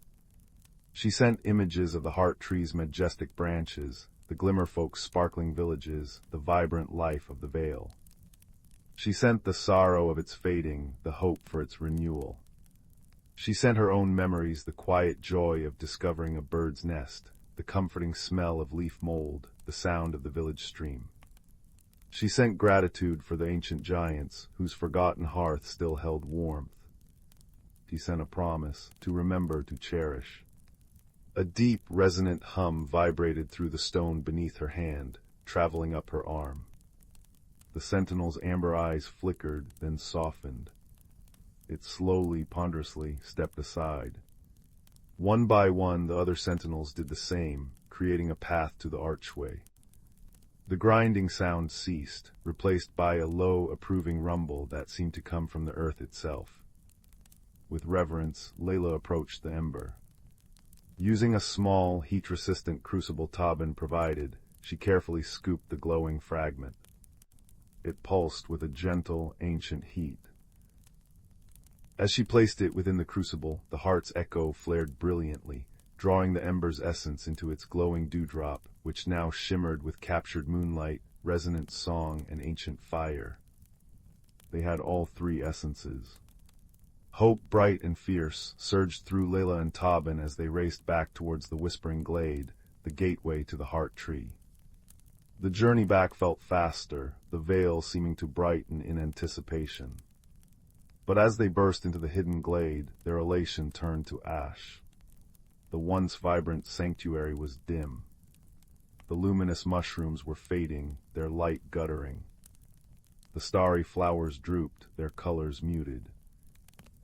She sent images of the heart tree's majestic branches, the glimmerfolk's sparkling villages, the vibrant life of the vale. She sent the sorrow of its fading, the hope for its renewal. She sent her own memories, the quiet joy of discovering a bird's nest, the comforting smell of leaf mold, the sound of the village stream. She sent gratitude for the ancient giants, whose forgotten hearth still held warmth. She sent a promise, to remember, to cherish. A deep, resonant hum vibrated through the stone beneath her hand, traveling up her arm. The sentinel's amber eyes flickered, then softened. It slowly, ponderously stepped aside. One by one, the other sentinels did the same, creating a path to the archway. The grinding sound ceased, replaced by a low, approving rumble that seemed to come from the earth itself. With reverence, Layla approached the ember. Using a small, heat-resistant crucible Tobin provided, she carefully scooped the glowing fragment. It pulsed with a gentle, ancient heat. As she placed it within the crucible, the heart's echo flared brilliantly, drawing the ember's essence into its glowing dewdrop, which now shimmered with captured moonlight, resonant song, and ancient fire. They had all three essences. Hope, bright and fierce, surged through Layla and Tobin as they raced back towards the whispering glade, the gateway to the heart tree. The journey back felt faster, the veil seeming to brighten in anticipation. But as they burst into the hidden glade, their elation turned to ash. The once vibrant sanctuary was dim. The luminous mushrooms were fading, their light guttering. The starry flowers drooped, their colors muted.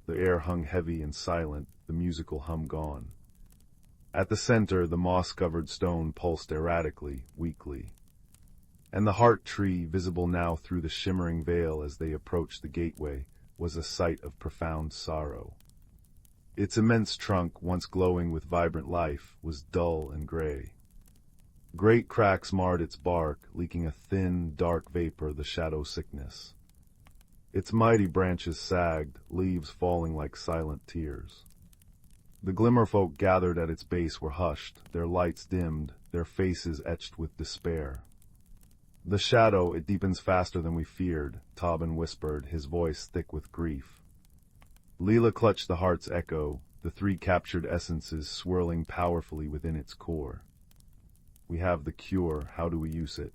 The air hung heavy and silent, the musical hum gone. At the center, the moss-covered stone pulsed erratically, weakly. And the heart tree, visible now through the shimmering veil as they approached the gateway, was a sight of profound sorrow. Its immense trunk, once glowing with vibrant life, was dull and gray. Great cracks marred its bark, leaking a thin, dark vapor, the shadow sickness. Its mighty branches sagged, leaves falling like silent tears. The glimmerfolk gathered at its base were hushed, their lights dimmed, their faces etched with despair. "The shadow, it deepens faster than we feared," Tobin whispered, his voice thick with grief. Leela clutched the heart's echo, the three captured essences swirling powerfully within its core. "We have the cure, how do we use it?"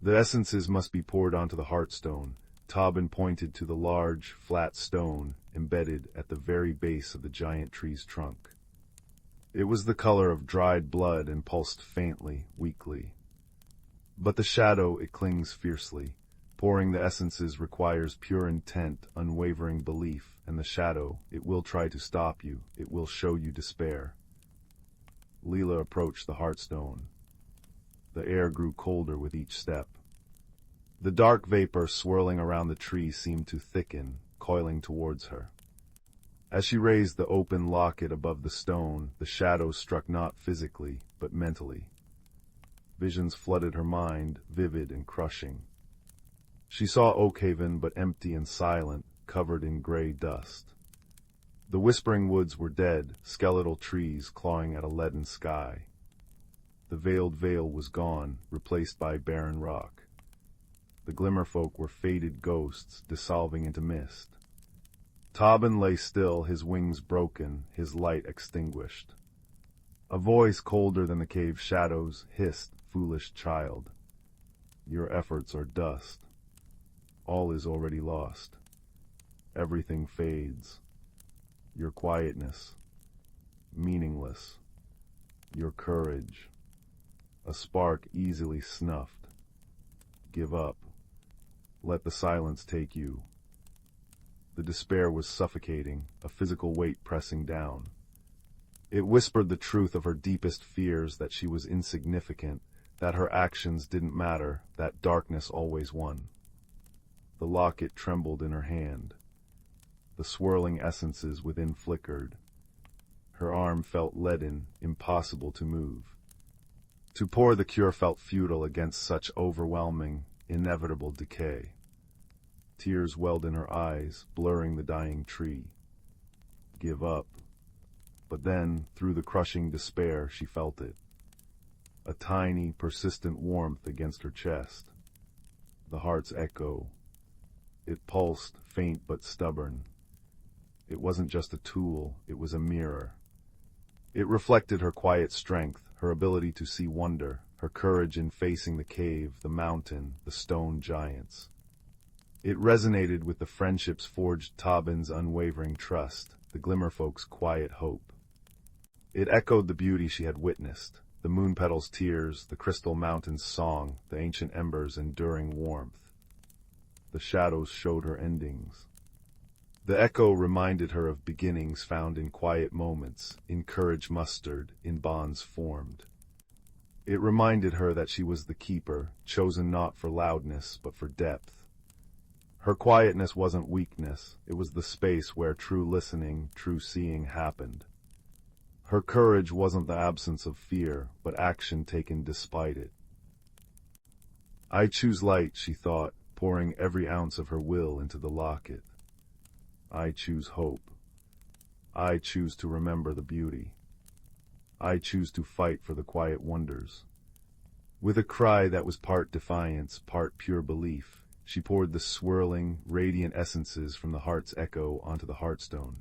"The essences must be poured onto the heartstone." Tobin pointed to the large, flat stone embedded at the very base of the giant tree's trunk. It was the color of dried blood and pulsed faintly, weakly. "But the shadow, it clings fiercely. Pouring the essences requires pure intent, unwavering belief, and the shadow, it will try to stop you, it will show you despair." Leela approached the heartstone. The air grew colder with each step. The dark vapor swirling around the tree seemed to thicken, coiling towards her. As she raised the open locket above the stone, the shadow struck not physically, but mentally. Visions flooded her mind, vivid and crushing. She saw Oakhaven, but empty and silent, covered in gray dust. The whispering woods were dead, skeletal trees clawing at a leaden sky. The veiled vale was gone, replaced by barren rock. The glimmerfolk were faded ghosts, dissolving into mist. Tobin lay still, his wings broken, his light extinguished. A voice colder than the cave's shadows hissed, "Foolish child. Your efforts are dust. All is already lost. Everything fades. Your quietness, meaningless. Your courage. A spark easily snuffed. Give up. Let the silence take you. The despair was suffocating, a physical weight pressing down. It whispered the truth of her deepest fears, that she was insignificant, that her actions didn't matter, that darkness always won. The locket trembled in her hand. The swirling essences within flickered. Her arm felt leaden, impossible to move. To pour the cure felt futile against such overwhelming, inevitable decay. Tears welled in her eyes, blurring the dying tree. Give up. But then, through the crushing despair, she felt it. A tiny, persistent warmth against her chest. The heart's echo. It pulsed, faint but stubborn. It wasn't just a tool, it was a mirror. It reflected her quiet strength, her ability to see wonder, her courage in facing the cave, the mountain, the stone giants. It resonated with the friendships forged Tobin's unwavering trust, the Glimmerfolk's quiet hope. It echoed the beauty she had witnessed, the moon petal's tears, the crystal mountain's song, the ancient embers' enduring warmth. The shadows showed her endings. The echo reminded her of beginnings found in quiet moments, in courage mustered, in bonds formed. It reminded her that she was the keeper, chosen not for loudness, but for depth. Her quietness wasn't weakness, it was the space where true listening, true seeing happened. Her courage wasn't the absence of fear, but action taken despite it. I choose light, she thought, pouring every ounce of her will into the locket. I choose hope. I choose to remember the beauty. I choose to fight for the quiet wonders. With a cry that was part defiance, part pure belief, she poured the swirling, radiant essences from the heart's echo onto the heartstone.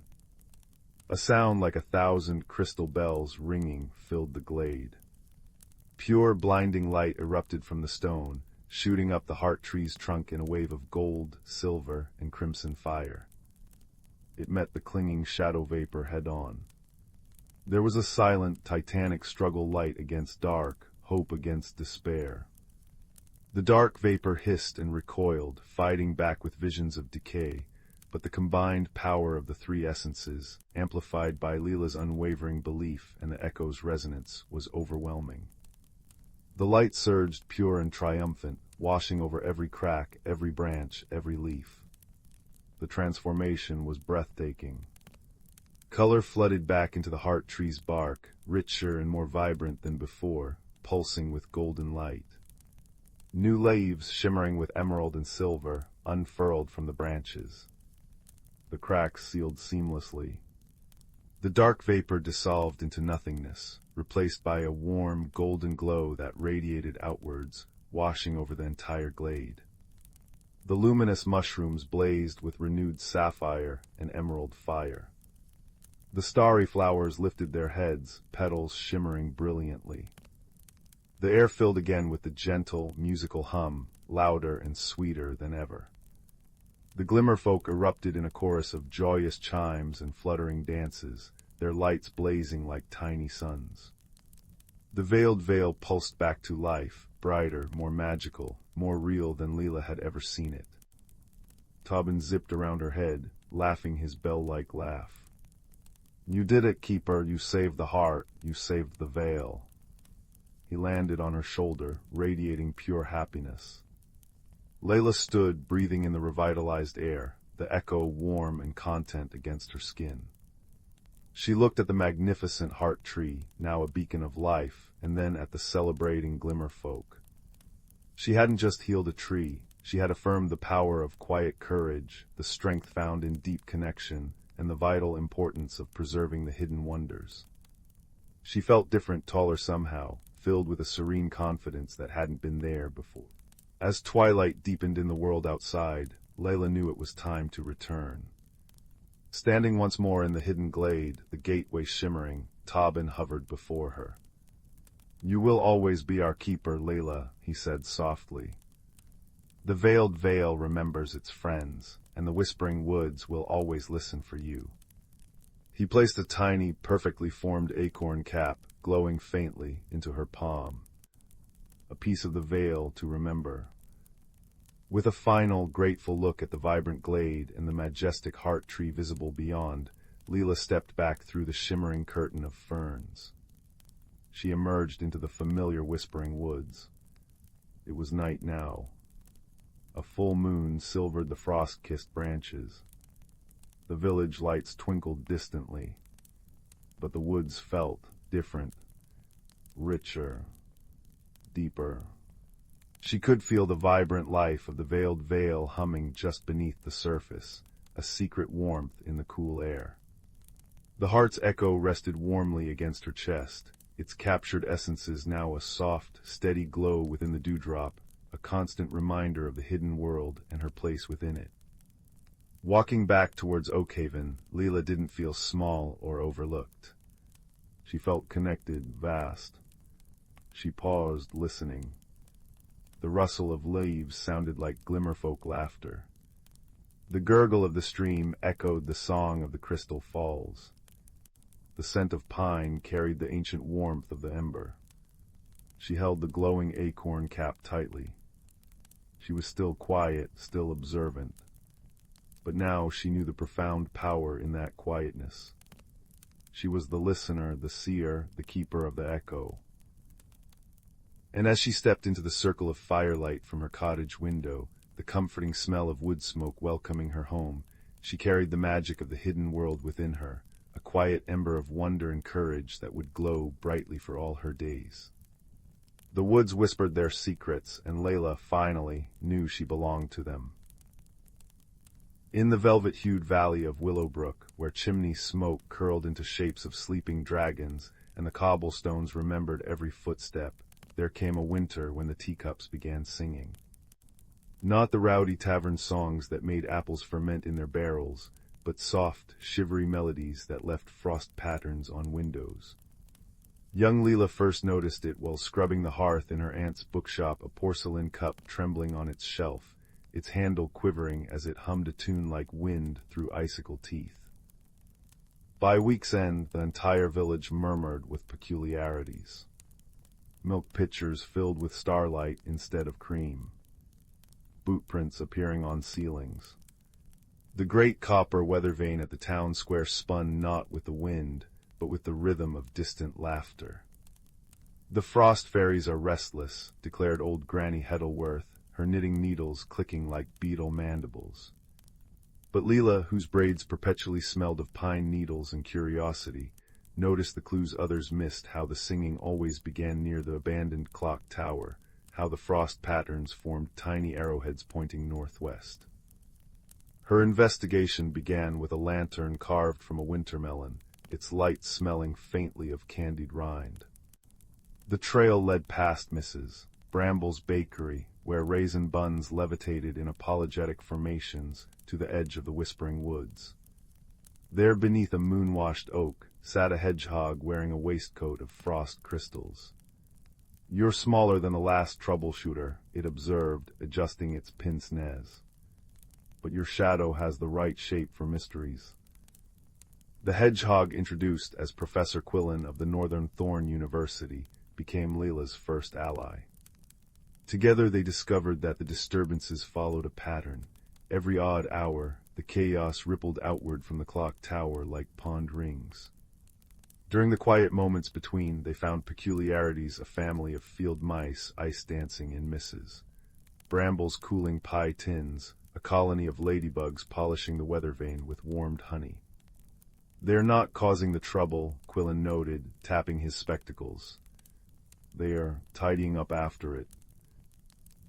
A sound like 1,000 crystal bells ringing filled the glade. Pure, blinding light erupted from the stone, shooting up the heart tree's trunk in a wave of gold, silver, and crimson fire. It met the clinging shadow vapor head-on. There was a silent, titanic struggle, light against dark, hope against despair. The dark vapor hissed and recoiled, fighting back with visions of decay, but the combined power of the three essences, amplified by Leela's unwavering belief and the echo's resonance, was overwhelming. The light surged pure and triumphant, washing over every crack, every branch, every leaf. The transformation was breathtaking. Color flooded back into the heart tree's bark, richer and more vibrant than before, pulsing with golden light. New leaves shimmering with emerald and silver unfurled from the branches. The cracks sealed seamlessly. The dark vapor dissolved into nothingness, replaced by a warm, golden glow that radiated outwards, washing over the entire glade. The luminous mushrooms blazed with renewed sapphire and emerald fire. The starry flowers lifted their heads, petals shimmering brilliantly. The air filled again with the gentle, musical hum, louder and sweeter than ever. The Glimmerfolk erupted in a chorus of joyous chimes and fluttering dances, their lights blazing like tiny suns. The veiled veil pulsed back to life, brighter, more magical, more real than Leela had ever seen it. Tobin zipped around her head, laughing his bell-like laugh. "You did it, Keeper. You saved the heart. You saved the veil." He landed on her shoulder, radiating pure happiness. Layla stood, breathing in the revitalized air, the echo warm and content against her skin. She looked at the magnificent heart tree, now a beacon of life, and then at the celebrating Glimmerfolk. She hadn't just healed a tree, she had affirmed the power of quiet courage, the strength found in deep connection, and the vital importance of preserving the hidden wonders. She felt different, taller somehow, filled with a serene confidence that hadn't been there before. As twilight deepened in the world outside, Layla knew it was time to return. Standing once more in the hidden glade, the gateway shimmering, Tobin hovered before her. "You will always be our keeper, Layla," he said softly. "The veiled veil remembers its friends, and the whispering woods will always listen for you." He placed a tiny, perfectly formed acorn cap, glowing faintly, into her palm. A piece of the veil to remember. With a final, grateful look at the vibrant glade and the majestic heart tree visible beyond, Leela stepped back through the shimmering curtain of ferns. She emerged into the familiar whispering woods. It was night now. A full moon silvered the frost-kissed branches. The village lights twinkled distantly, but the woods felt different, richer, deeper. She could feel the vibrant life of the veiled vale humming just beneath the surface, a secret warmth in the cool air. The heart's echo rested warmly against her chest, its captured essences now a soft, steady glow within the dewdrop, a constant reminder of the hidden world and her place within it. Walking back towards Oakhaven, Leela didn't feel small or overlooked. She felt connected, vast. She paused, listening. The rustle of leaves sounded like glimmerfolk laughter. The gurgle of the stream echoed the song of the crystal falls. The scent of pine carried the ancient warmth of the ember. She held the glowing acorn cap tightly. She was still quiet, still observant. But now she knew the profound power in that quietness. She was the listener, the seer, the keeper of the echo. And as she stepped into the circle of firelight from her cottage window, the comforting smell of wood smoke welcoming her home, she carried the magic of the hidden world within her, a quiet ember of wonder and courage that would glow brightly for all her days. The woods whispered their secrets, and Leela, finally, knew she belonged to them. In the velvet-hued valley of Willowbrook, where chimney smoke curled into shapes of sleeping dragons, and the cobblestones remembered every footstep, there came a winter when the teacups began singing. Not the rowdy tavern songs that made apples ferment in their barrels, but soft, shivery melodies that left frost patterns on windows. Young Leela first noticed it while scrubbing the hearth in her aunt's bookshop, a porcelain cup trembling on its shelf, its handle quivering as it hummed a tune like wind through icicle teeth. By week's end, the entire village murmured with peculiarities. Milk pitchers filled with starlight instead of cream. Bootprints appearing on ceilings. The great copper weather vane at the town square spun not with the wind, but with the rhythm of distant laughter. "The frost fairies are restless," declared old Granny Heddleworth, her knitting needles clicking like beetle mandibles. But Leela, whose braids perpetually smelled of pine needles and curiosity, noticed the clues others missed, how the singing always began near the abandoned clock tower, how the frost patterns formed tiny arrowheads pointing northwest. Her investigation began with a lantern carved from a winter melon, its light smelling faintly of candied rind. The trail led past Mrs. Bramble's bakery, where raisin buns levitated in apologetic formations, to the edge of the whispering woods. There, beneath a moon-washed oak, sat a hedgehog wearing a waistcoat of frost crystals. "You're smaller than the last troubleshooter," it observed, adjusting its pince-nez. "But your shadow has the right shape for mysteries." The hedgehog, introduced as Professor Quillen of the Northern Thorn University, became Leela's first ally. Together they discovered that the disturbances followed a pattern. Every odd hour, the chaos rippled outward from the clock tower like pond rings. During the quiet moments between, they found peculiarities: a family of field mice ice dancing in Mrs. Bramble's cooling pie tins, a colony of ladybugs polishing the weather vane with warmed honey. "They're not causing the trouble," Quillen noted, tapping his spectacles. "They are tidying up after it."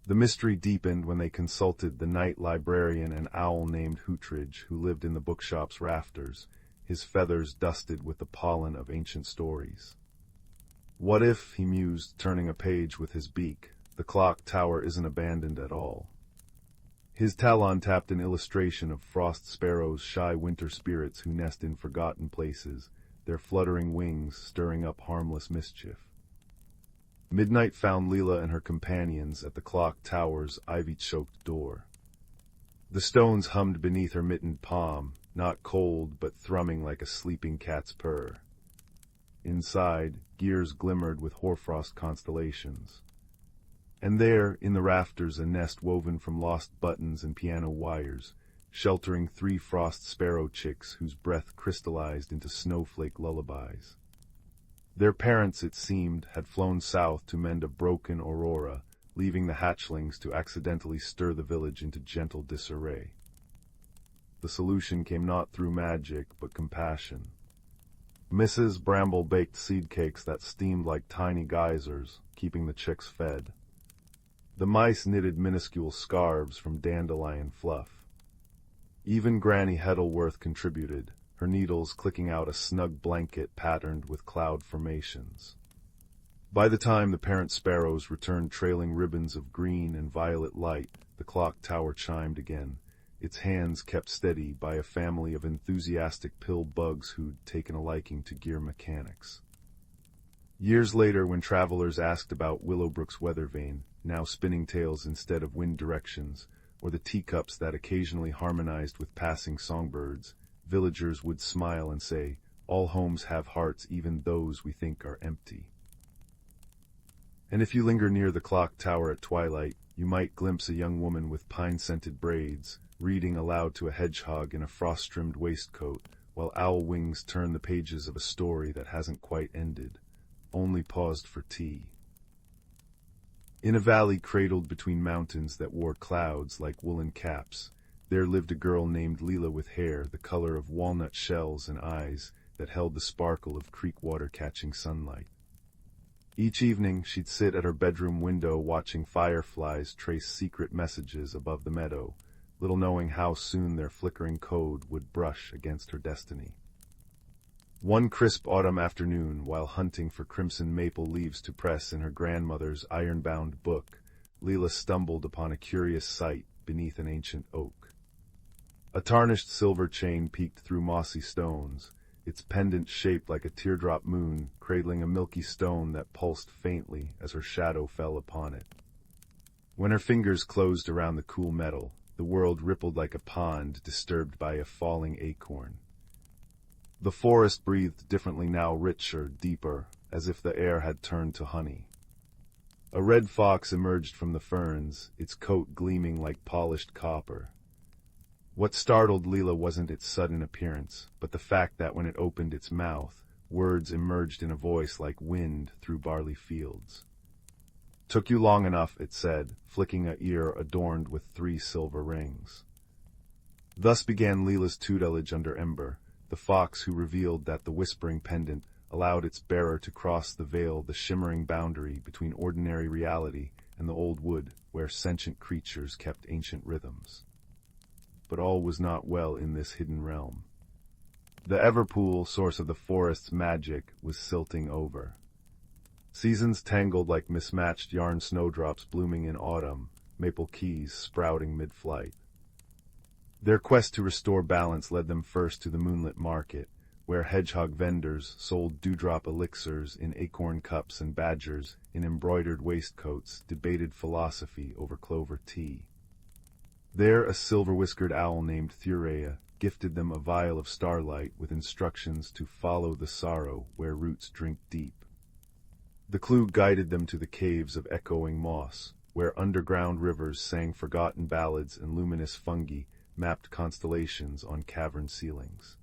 The mystery deepened when they consulted the night librarian, an owl named Hootridge, who lived in the bookshop's rafters, his feathers dusted with the pollen of ancient stories. "What if," he mused, turning a page with his beak, "the clock tower isn't abandoned at all?" His talon tapped an illustration of frost sparrows, shy winter spirits who nest in forgotten places, their fluttering wings stirring up harmless mischief. Midnight found Leela and her companions at the clock tower's ivy-choked door. The stones hummed beneath her mittened palm, not cold but thrumming like a sleeping cat's purr. Inside, gears glimmered with hoarfrost constellations. And there, in the rafters, a nest woven from lost buttons and piano wires, sheltering 3 frost sparrow chicks whose breath crystallized into snowflake lullabies. Their parents, it seemed, had flown south to mend a broken aurora, leaving the hatchlings to accidentally stir the village into gentle disarray. The solution came not through magic, but compassion. Mrs. Bramble baked seed cakes that steamed like tiny geysers, keeping the chicks fed. The mice knitted minuscule scarves from dandelion fluff. Even Granny Heddleworth contributed, her needles clicking out a snug blanket patterned with cloud formations. By the time the parent sparrows returned trailing ribbons of green and violet light, the clock tower chimed again, its hands kept steady by a family of enthusiastic pill bugs who'd taken a liking to gear mechanics. Years later, when travelers asked about Willowbrook's weather vane, now spinning tales instead of wind directions, or the teacups that occasionally harmonized with passing songbirds, villagers would smile and say, "All homes have hearts, even those we think are empty." And if you linger near the clock tower at twilight, you might glimpse a young woman with pine-scented braids, reading aloud to a hedgehog in a frost-trimmed waistcoat, while owl wings turn the pages of a story that hasn't quite ended, only paused for tea. In a valley cradled between mountains that wore clouds like woolen caps, there lived a girl named Leela with hair the color of walnut shells and eyes that held the sparkle of creek water catching sunlight. Each evening she'd sit at her bedroom window watching fireflies trace secret messages above the meadow, little knowing how soon their flickering code would brush against her destiny. One crisp autumn afternoon, while hunting for crimson maple leaves to press in her grandmother's iron-bound book, Leela stumbled upon a curious sight beneath an ancient oak. A tarnished silver chain peeked through mossy stones, its pendant shaped like a teardrop moon, cradling a milky stone that pulsed faintly as her shadow fell upon it. When her fingers closed around the cool metal, the world rippled like a pond disturbed by a falling acorn. The forest breathed differently now, richer, deeper, as if the air had turned to honey. A red fox emerged from the ferns, its coat gleaming like polished copper. What startled Leela wasn't its sudden appearance, but the fact that when it opened its mouth, words emerged in a voice like wind through barley fields. "Took you long enough," it said, flicking a ear adorned with 3 silver rings. Thus began Leela's tutelage under Ember, the fox who revealed that the whispering pendant allowed its bearer to cross the veil, the shimmering boundary between ordinary reality and the old wood where sentient creatures kept ancient rhythms. But all was not well in this hidden realm. The Everpool, source of the forest's magic, was silting over. Seasons tangled like mismatched yarn snowdrops blooming in autumn, maple keys sprouting mid-flight. Their quest to restore balance led them first to the moonlit market, where hedgehog vendors sold dewdrop elixirs in acorn cups and badgers in embroidered waistcoats debated philosophy over clover tea. There a silver-whiskered owl named Thurea gifted them a vial of starlight with instructions to follow the sorrow where roots drink deep. The clue guided them to the caves of echoing moss, where underground rivers sang forgotten ballads and luminous fungi mapped constellations on cavern ceilings.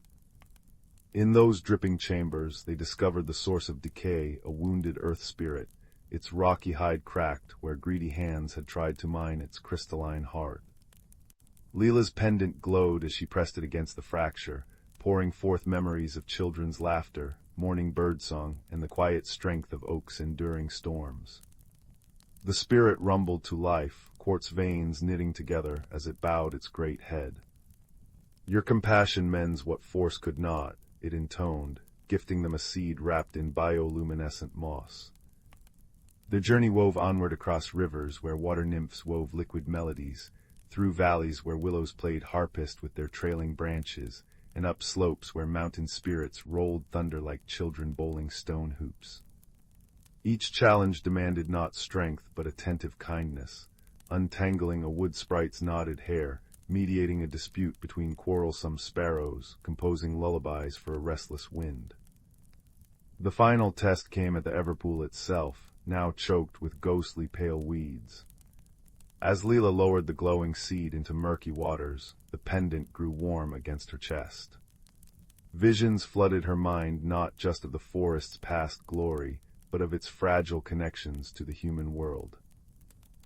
In those dripping chambers, they discovered the source of decay, a wounded earth spirit, its rocky hide cracked where greedy hands had tried to mine its crystalline heart. Leela's pendant glowed as she pressed it against the fracture, pouring forth memories of children's laughter, morning birdsong, and the quiet strength of oak's enduring storms. The spirit rumbled to life, quartz veins knitting together as it bowed its great head. "Your compassion mends what force could not," it intoned, gifting them a seed wrapped in bioluminescent moss. Their journey wove onward across rivers where water nymphs wove liquid melodies, through valleys where willows played harpist with their trailing branches, and up slopes where mountain spirits rolled thunder like children bowling stone hoops. Each challenge demanded not strength but attentive kindness, untangling a wood sprite's knotted hair, mediating a dispute between quarrelsome sparrows, composing lullabies for a restless wind. The final test came at the Everpool itself, now choked with ghostly pale weeds. As Leela lowered the glowing seed into murky waters, the pendant grew warm against her chest. Visions flooded her mind not just of the forest's past glory, but of its fragile connections to the human world.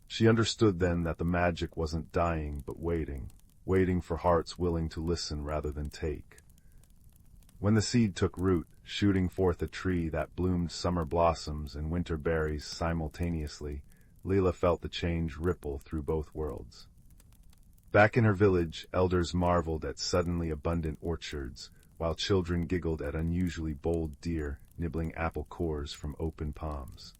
She understood then that the magic wasn't dying, but waiting for hearts willing to listen rather than take. When the seed took root, shooting forth a tree that bloomed summer blossoms and winter berries simultaneously, Leela felt the change ripple through both worlds. Back in her village, elders marveled at suddenly abundant orchards, while children giggled at unusually bold deer nibbling apple cores from open palms.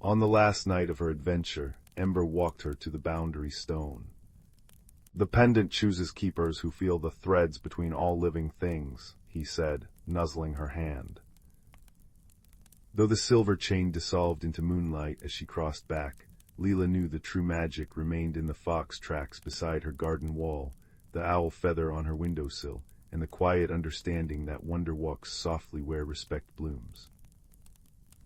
On the last night of her adventure, Ember walked her to the boundary stone. The pendant chooses keepers who feel the threads between all living things, he said, nuzzling her hand. Though the silver chain dissolved into moonlight as she crossed back, Leela knew the true magic remained in the fox tracks beside her garden wall, the owl feather on her windowsill, and the quiet understanding that wonder walks softly where respect blooms.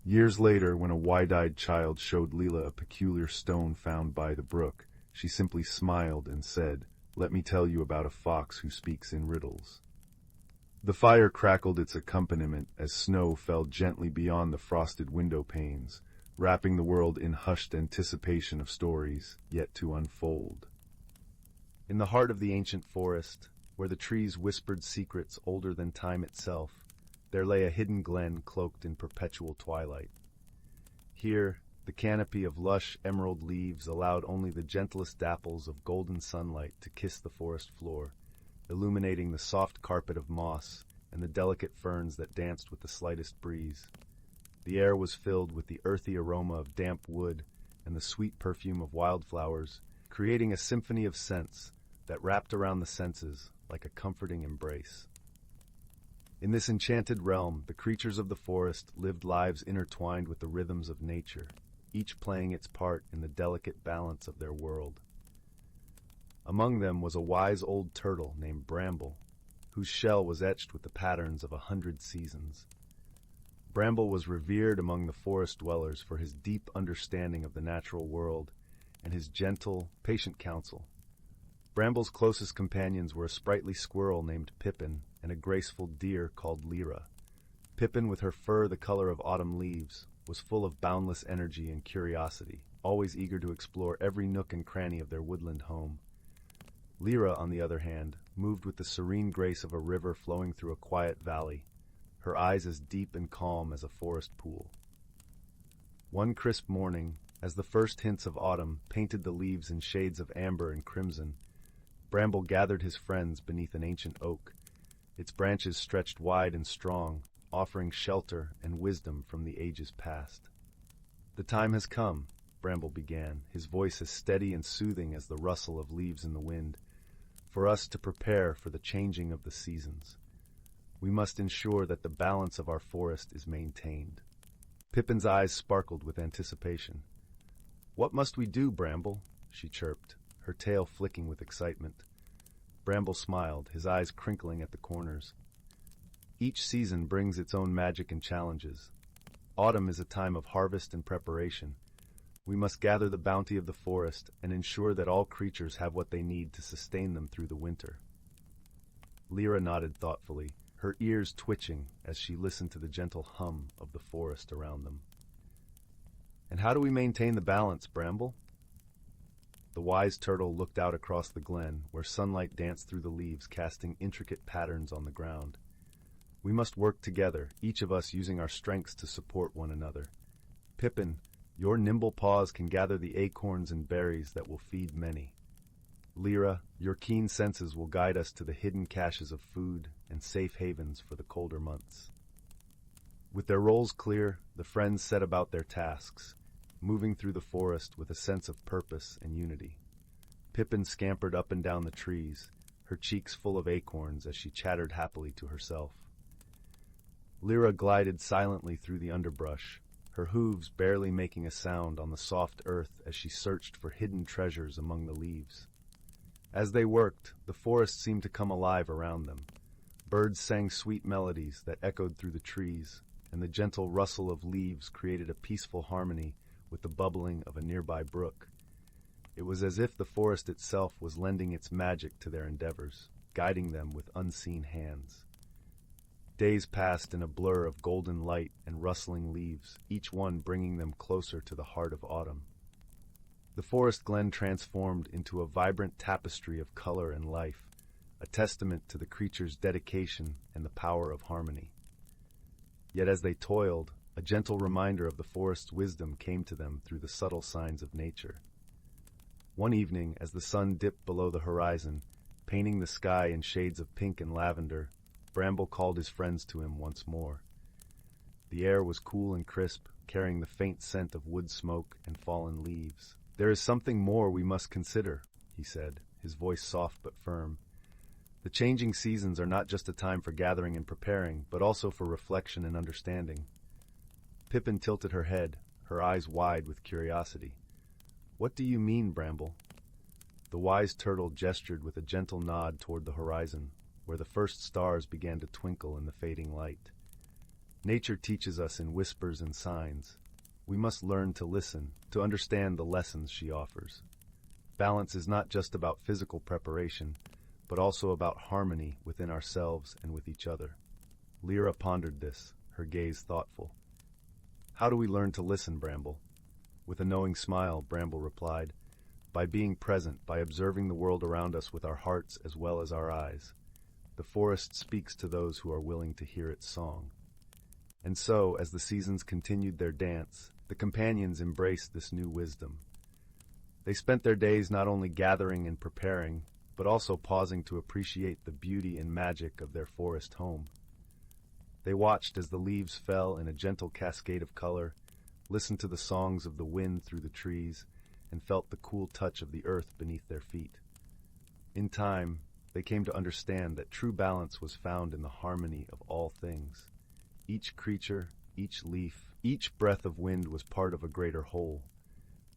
Years later, when a wide-eyed child showed Leela a peculiar stone found by the brook, she simply smiled and said, "Let me tell you about a fox who speaks in riddles." The fire crackled its accompaniment as snow fell gently beyond the frosted window panes, wrapping the world in hushed anticipation of stories yet to unfold. In the heart of the ancient forest, where the trees whispered secrets older than time itself, there lay a hidden glen cloaked in perpetual twilight. Here, the canopy of lush emerald leaves allowed only the gentlest dapples of golden sunlight to kiss the forest floor, illuminating the soft carpet of moss and the delicate ferns that danced with the slightest breeze. The air was filled with the earthy aroma of damp wood and the sweet perfume of wildflowers, creating a symphony of scents that wrapped around the senses like a comforting embrace. In this enchanted realm, the creatures of the forest lived lives intertwined with the rhythms of nature, each playing its part in the delicate balance of their world. Among them was a wise old turtle named Bramble, whose shell was etched with the patterns of 100 seasons. Bramble was revered among the forest dwellers for his deep understanding of the natural world and his gentle, patient counsel. Bramble's closest companions were a sprightly squirrel named Pippin and a graceful deer called Lyra. Pippin, with her fur the color of autumn leaves, was full of boundless energy and curiosity, always eager to explore every nook and cranny of their woodland home. Lyra, on the other hand, moved with the serene grace of a river flowing through a quiet valley, her eyes as deep and calm as a forest pool. One crisp morning, as the first hints of autumn painted the leaves in shades of amber and crimson, Bramble gathered his friends beneath an ancient oak. Its branches stretched wide and strong, offering shelter and wisdom from the ages past. "The time has come," Bramble began, his voice as steady and soothing as the rustle of leaves in the wind, "for us to prepare for the changing of the seasons. We must ensure that the balance of our forest is maintained." Pippin's eyes sparkled with anticipation. "What must we do, Bramble?" she chirped, her tail flicking with excitement. Bramble smiled, his eyes crinkling at the corners. "Each season brings its own magic and challenges. Autumn is a time of harvest and preparation. We must gather the bounty of the forest and ensure that all creatures have what they need to sustain them through the winter." Lyra nodded thoughtfully, her ears twitching as she listened to the gentle hum of the forest around them. "And how do we maintain the balance, Bramble?" The wise turtle looked out across the glen, where sunlight danced through the leaves, casting intricate patterns on the ground. "We must work together, each of us using our strengths to support one another. Pippin, your nimble paws can gather the acorns and berries that will feed many. Lyra, your keen senses will guide us to the hidden caches of food and safe havens for the colder months." With their roles clear, the friends set about their tasks, moving through the forest with a sense of purpose and unity. Pippin scampered up and down the trees, her cheeks full of acorns as she chattered happily to herself. Lyra glided silently through the underbrush, her hooves barely making a sound on the soft earth as she searched for hidden treasures among the leaves. As they worked, the forest seemed to come alive around them. Birds sang sweet melodies that echoed through the trees, and the gentle rustle of leaves created a peaceful harmony with the bubbling of a nearby brook. It was as if the forest itself was lending its magic to their endeavors, guiding them with unseen hands. Days passed in a blur of golden light and rustling leaves, each one bringing them closer to the heart of autumn. The forest glen transformed into a vibrant tapestry of color and life, a testament to the creature's dedication and the power of harmony. Yet as they toiled, a gentle reminder of the forest's wisdom came to them through the subtle signs of nature. One evening, as the sun dipped below the horizon, painting the sky in shades of pink and lavender, Bramble called his friends to him once more. The air was cool and crisp, carrying the faint scent of wood smoke and fallen leaves. "There is something more we must consider," he said, his voice soft but firm. "The changing seasons are not just a time for gathering and preparing, but also for reflection and understanding." Pippin tilted her head, her eyes wide with curiosity. "What do you mean, Bramble?" The wise turtle gestured with a gentle nod toward the horizon, where the first stars began to twinkle in the fading light. "Nature teaches us in whispers and signs. We must learn to listen, to understand the lessons she offers. Balance is not just about physical preparation, but also about harmony within ourselves and with each other." Lyra pondered this, her gaze thoughtful. "How do we learn to listen, Bramble?" With a knowing smile, Bramble replied, "By being present, by observing the world around us with our hearts as well as our eyes. The forest speaks to those who are willing to hear its song." And so, as the seasons continued their dance, the companions embraced this new wisdom. They spent their days not only gathering and preparing, but also pausing to appreciate the beauty and magic of their forest home. They watched as the leaves fell in a gentle cascade of color, listened to the songs of the wind through the trees, and felt the cool touch of the earth beneath their feet. In time, they came to understand that true balance was found in the harmony of all things. Each creature, each leaf, each breath of wind was part of a greater whole,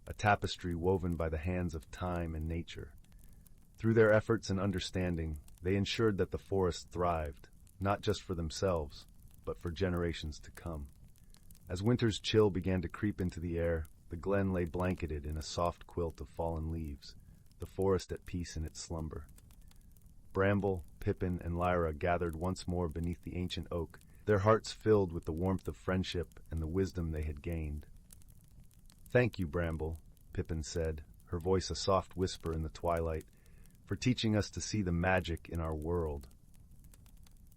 a tapestry woven by the hands of time and nature. Through their efforts and understanding, they ensured that the forest thrived, not just for themselves, but for generations to come. As winter's chill began to creep into the air, the glen lay blanketed in a soft quilt of fallen leaves, the forest at peace in its slumber. Bramble, Pippin, and Lyra gathered once more beneath the ancient oak, their hearts filled with the warmth of friendship and the wisdom they had gained. "Thank you, Bramble," Pippin said, her voice a soft whisper in the twilight, "for teaching us to see the magic in our world."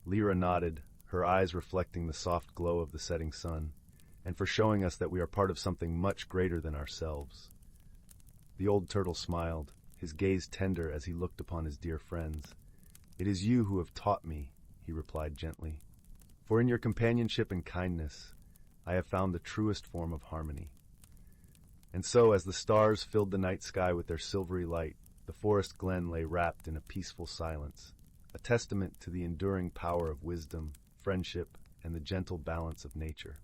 Lyra nodded, her eyes reflecting the soft glow of the setting sun, and for showing us that we are part of something much greater than ourselves. The old turtle smiled, his gaze tender as he looked upon his dear friends. "It is you who have taught me," he replied gently. "For in your companionship and kindness, I have found the truest form of harmony." And so, as the stars filled the night sky with their silvery light, the forest glen lay wrapped in a peaceful silence, a testament to the enduring power of wisdom, friendship, and the gentle balance of nature.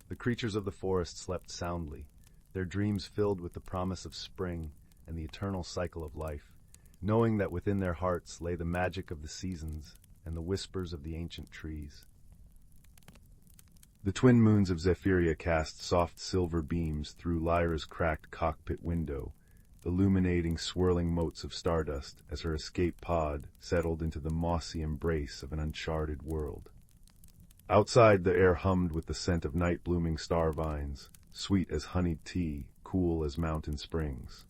The creatures of the forest slept soundly, their dreams filled with the promise of spring and the eternal cycle of life, knowing that within their hearts lay the magic of the seasons and the whispers of the ancient trees. The twin moons of Zephyria cast soft silver beams through Lyra's cracked cockpit window, illuminating swirling motes of stardust as her escape pod settled into the mossy embrace of an uncharted world. Outside, the air hummed with the scent of night-blooming star vines, sweet as honeyed tea, cool as mountain springs.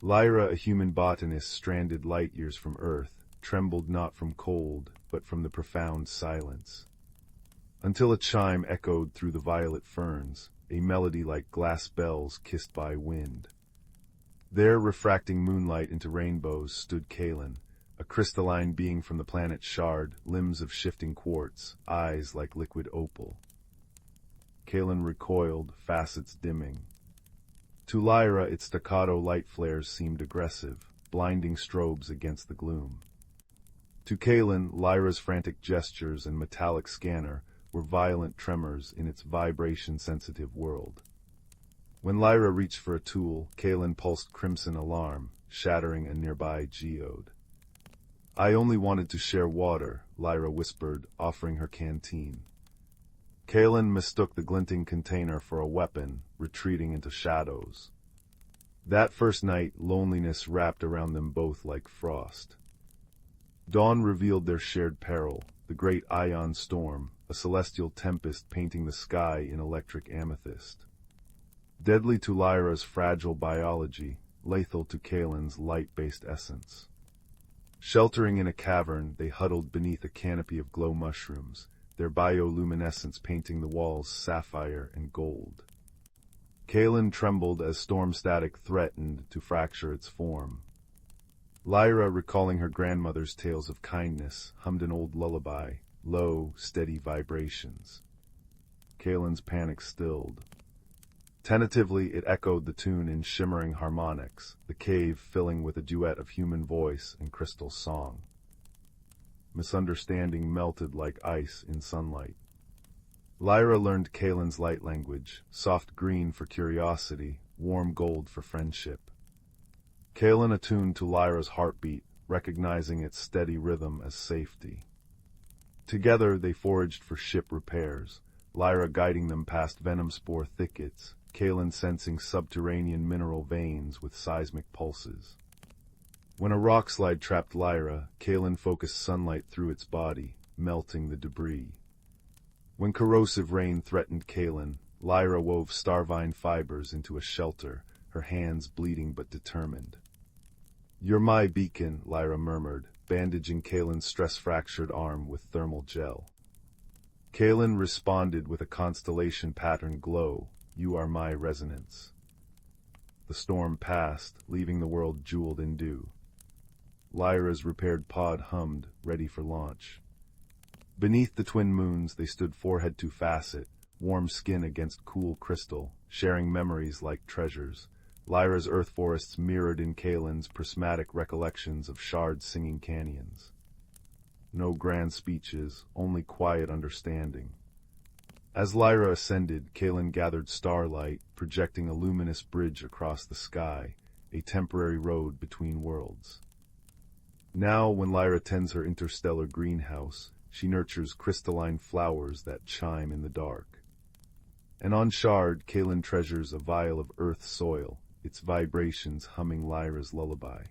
Lyra, a human botanist stranded light years from Earth, trembled not from cold, but from the profound silence. Until a chime echoed through the violet ferns, a melody like glass bells kissed by wind. There, refracting moonlight into rainbows, stood Kaelen, a crystalline being from the planet Shard, limbs of shifting quartz, eyes like liquid opal. Kaelen recoiled, facets dimming. To Lyra, its staccato light flares seemed aggressive, blinding strobes against the gloom. To Kaelen, Lyra's frantic gestures and metallic scanner were violent tremors in its vibration-sensitive world. When Lyra reached for a tool, Kaelen pulsed crimson alarm, shattering a nearby geode. I only wanted to share water, Lyra whispered, offering her canteen. Kaelen mistook the glinting container for a weapon, retreating into shadows. That first night, loneliness wrapped around them both like frost. Dawn revealed their shared peril, the great ion storm, a celestial tempest painting the sky in electric amethyst. Deadly to Lyra's fragile biology, lethal to Kaelen's light-based essence. Sheltering in a cavern, they huddled beneath a canopy of glow mushrooms, their bioluminescence painting the walls sapphire and gold. Kaelen trembled as storm static threatened to fracture its form. Lyra, recalling her grandmother's tales of kindness, hummed an old lullaby, low, steady vibrations. Kaelen's panic stilled. Tentatively, it echoed the tune in shimmering harmonics, the cave filling with a duet of human voice and crystal song. Misunderstanding melted like ice in sunlight. Lyra learned Kaelen's light language, soft green for curiosity, warm gold for friendship. Kaelen attuned to Lyra's heartbeat, recognizing its steady rhythm as safety. Together they foraged for ship repairs, Lyra guiding them past venom spore thickets, Kaelen sensing subterranean mineral veins with seismic pulses. When a rockslide trapped Lyra, Kaelen focused sunlight through its body, melting the debris. When corrosive rain threatened Kaelen, Lyra wove starvine fibers into a shelter, her hands bleeding but determined. "You're my beacon," Lyra murmured, bandaging Kaelen's stress-fractured arm with thermal gel. Kaelen responded with a constellation-patterned glow. "You are my resonance." The storm passed, leaving the world jeweled in dew. Lyra's repaired pod hummed, ready for launch. Beneath the twin moons they stood forehead to facet, warm skin against cool crystal, sharing memories like treasures. Lyra's earth forests mirrored in Kaelen's prismatic recollections of shard-singing canyons. No grand speeches, only quiet understanding. As Lyra ascended, Kaelen gathered starlight, projecting a luminous bridge across the sky, a temporary road between worlds. Now, when Lyra tends her interstellar greenhouse, she nurtures crystalline flowers that chime in the dark. And on Shard, Kaelen treasures a vial of earth soil, its vibrations humming Lyra's lullaby.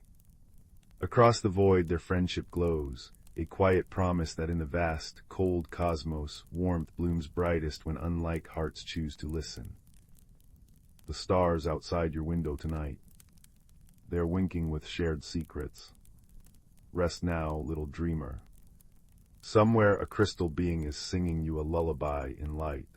Across the void their friendship glows, a quiet promise that in the vast, cold cosmos, warmth blooms brightest when unlike hearts choose to listen. The stars outside your window tonight. They're winking with shared secrets. Rest now, little dreamer. Somewhere a crystal being is singing you a lullaby in light.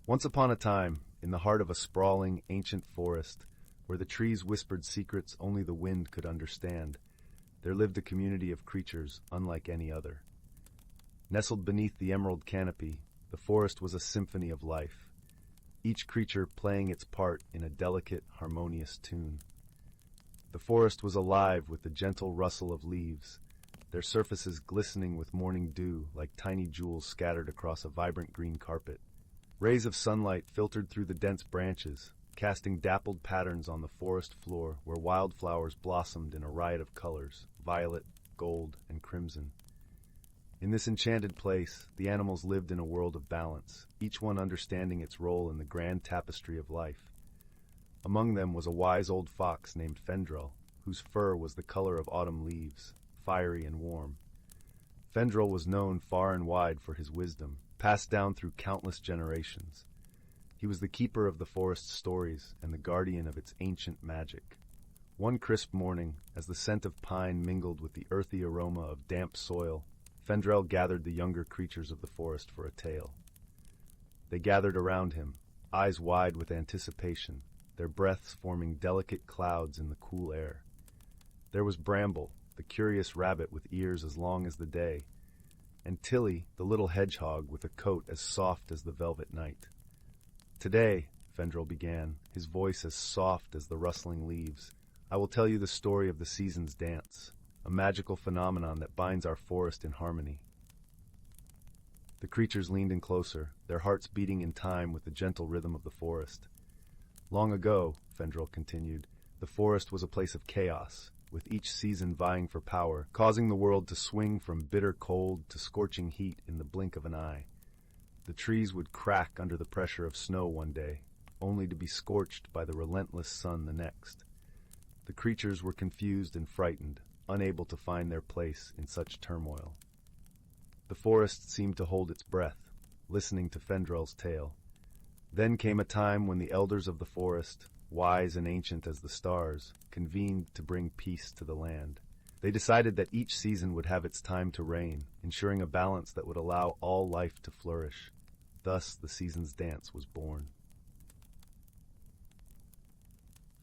Once upon a time, in the heart of a sprawling, ancient forest, where the trees whispered secrets only the wind could understand, there lived a community of creatures unlike any other. Nestled beneath the emerald canopy, the forest was a symphony of life, each creature playing its part in a delicate, harmonious tune. The forest was alive with the gentle rustle of leaves, their surfaces glistening with morning dew like tiny jewels scattered across a vibrant green carpet. Rays of sunlight filtered through the dense branches, casting dappled patterns on the forest floor where wildflowers blossomed in a riot of colors, violet, gold, and crimson. In this enchanted place, the animals lived in a world of balance, each one understanding its role in the grand tapestry of life. Among them was a wise old fox named Fendrel, whose fur was the color of autumn leaves, fiery and warm. Fendrel was known far and wide for his wisdom, passed down through countless generations. He was the keeper of the forest's stories and the guardian of its ancient magic. One crisp morning, as the scent of pine mingled with the earthy aroma of damp soil, Fendrel gathered the younger creatures of the forest for a tale. They gathered around him, eyes wide with anticipation, their breaths forming delicate clouds in the cool air. There was Bramble, the curious rabbit with ears as long as the day, and Tilly, the little hedgehog with a coat as soft as the velvet night. "Today," Fendrel began, his voice as soft as the rustling leaves, "I will tell you the story of the season's dance, a magical phenomenon that binds our forest in harmony." The creatures leaned in closer, their hearts beating in time with the gentle rhythm of the forest. "Long ago," Fendrel continued, The forest was a place of chaos, with each season vying for power, causing the world to swing from bitter cold to scorching heat in the blink of an eye. The trees would crack under the pressure of snow one day, only to be scorched by the relentless sun the next. The creatures were confused and frightened, unable to find their place in such turmoil. The forest seemed to hold its breath, listening to Fendrel's tale. Then came a time when the elders of the forest, wise and ancient as the stars, convened to bring peace to the land. They decided that each season would have its time to reign, ensuring a balance that would allow all life to flourish. Thus, the season's dance was born.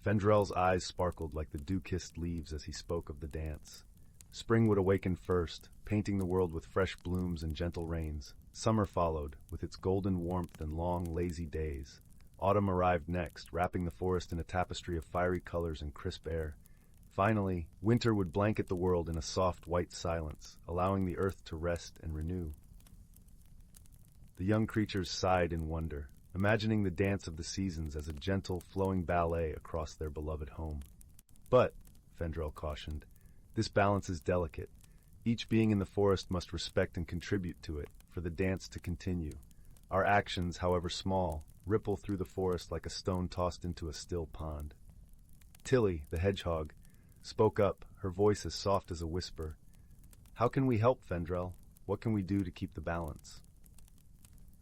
Fendrel's eyes sparkled like the dew-kissed leaves as he spoke of the dance. Spring would awaken first, painting the world with fresh blooms and gentle rains. Summer followed, with its golden warmth and long, lazy days. Autumn arrived next, wrapping the forest in a tapestry of fiery colors and crisp air. Finally, winter would blanket the world in a soft, white silence, allowing the earth to rest and renew. The young creatures sighed in wonder, imagining the dance of the seasons as a gentle, flowing ballet across their beloved home. But, Fendrel cautioned, this balance is delicate. Each being in the forest must respect and contribute to it, for the dance to continue. Our actions, however small, ripple through the forest like a stone tossed into a still pond. Tilly, the hedgehog, spoke up, her voice as soft as a whisper. How can we help, Fendrel? What can we do to keep the balance?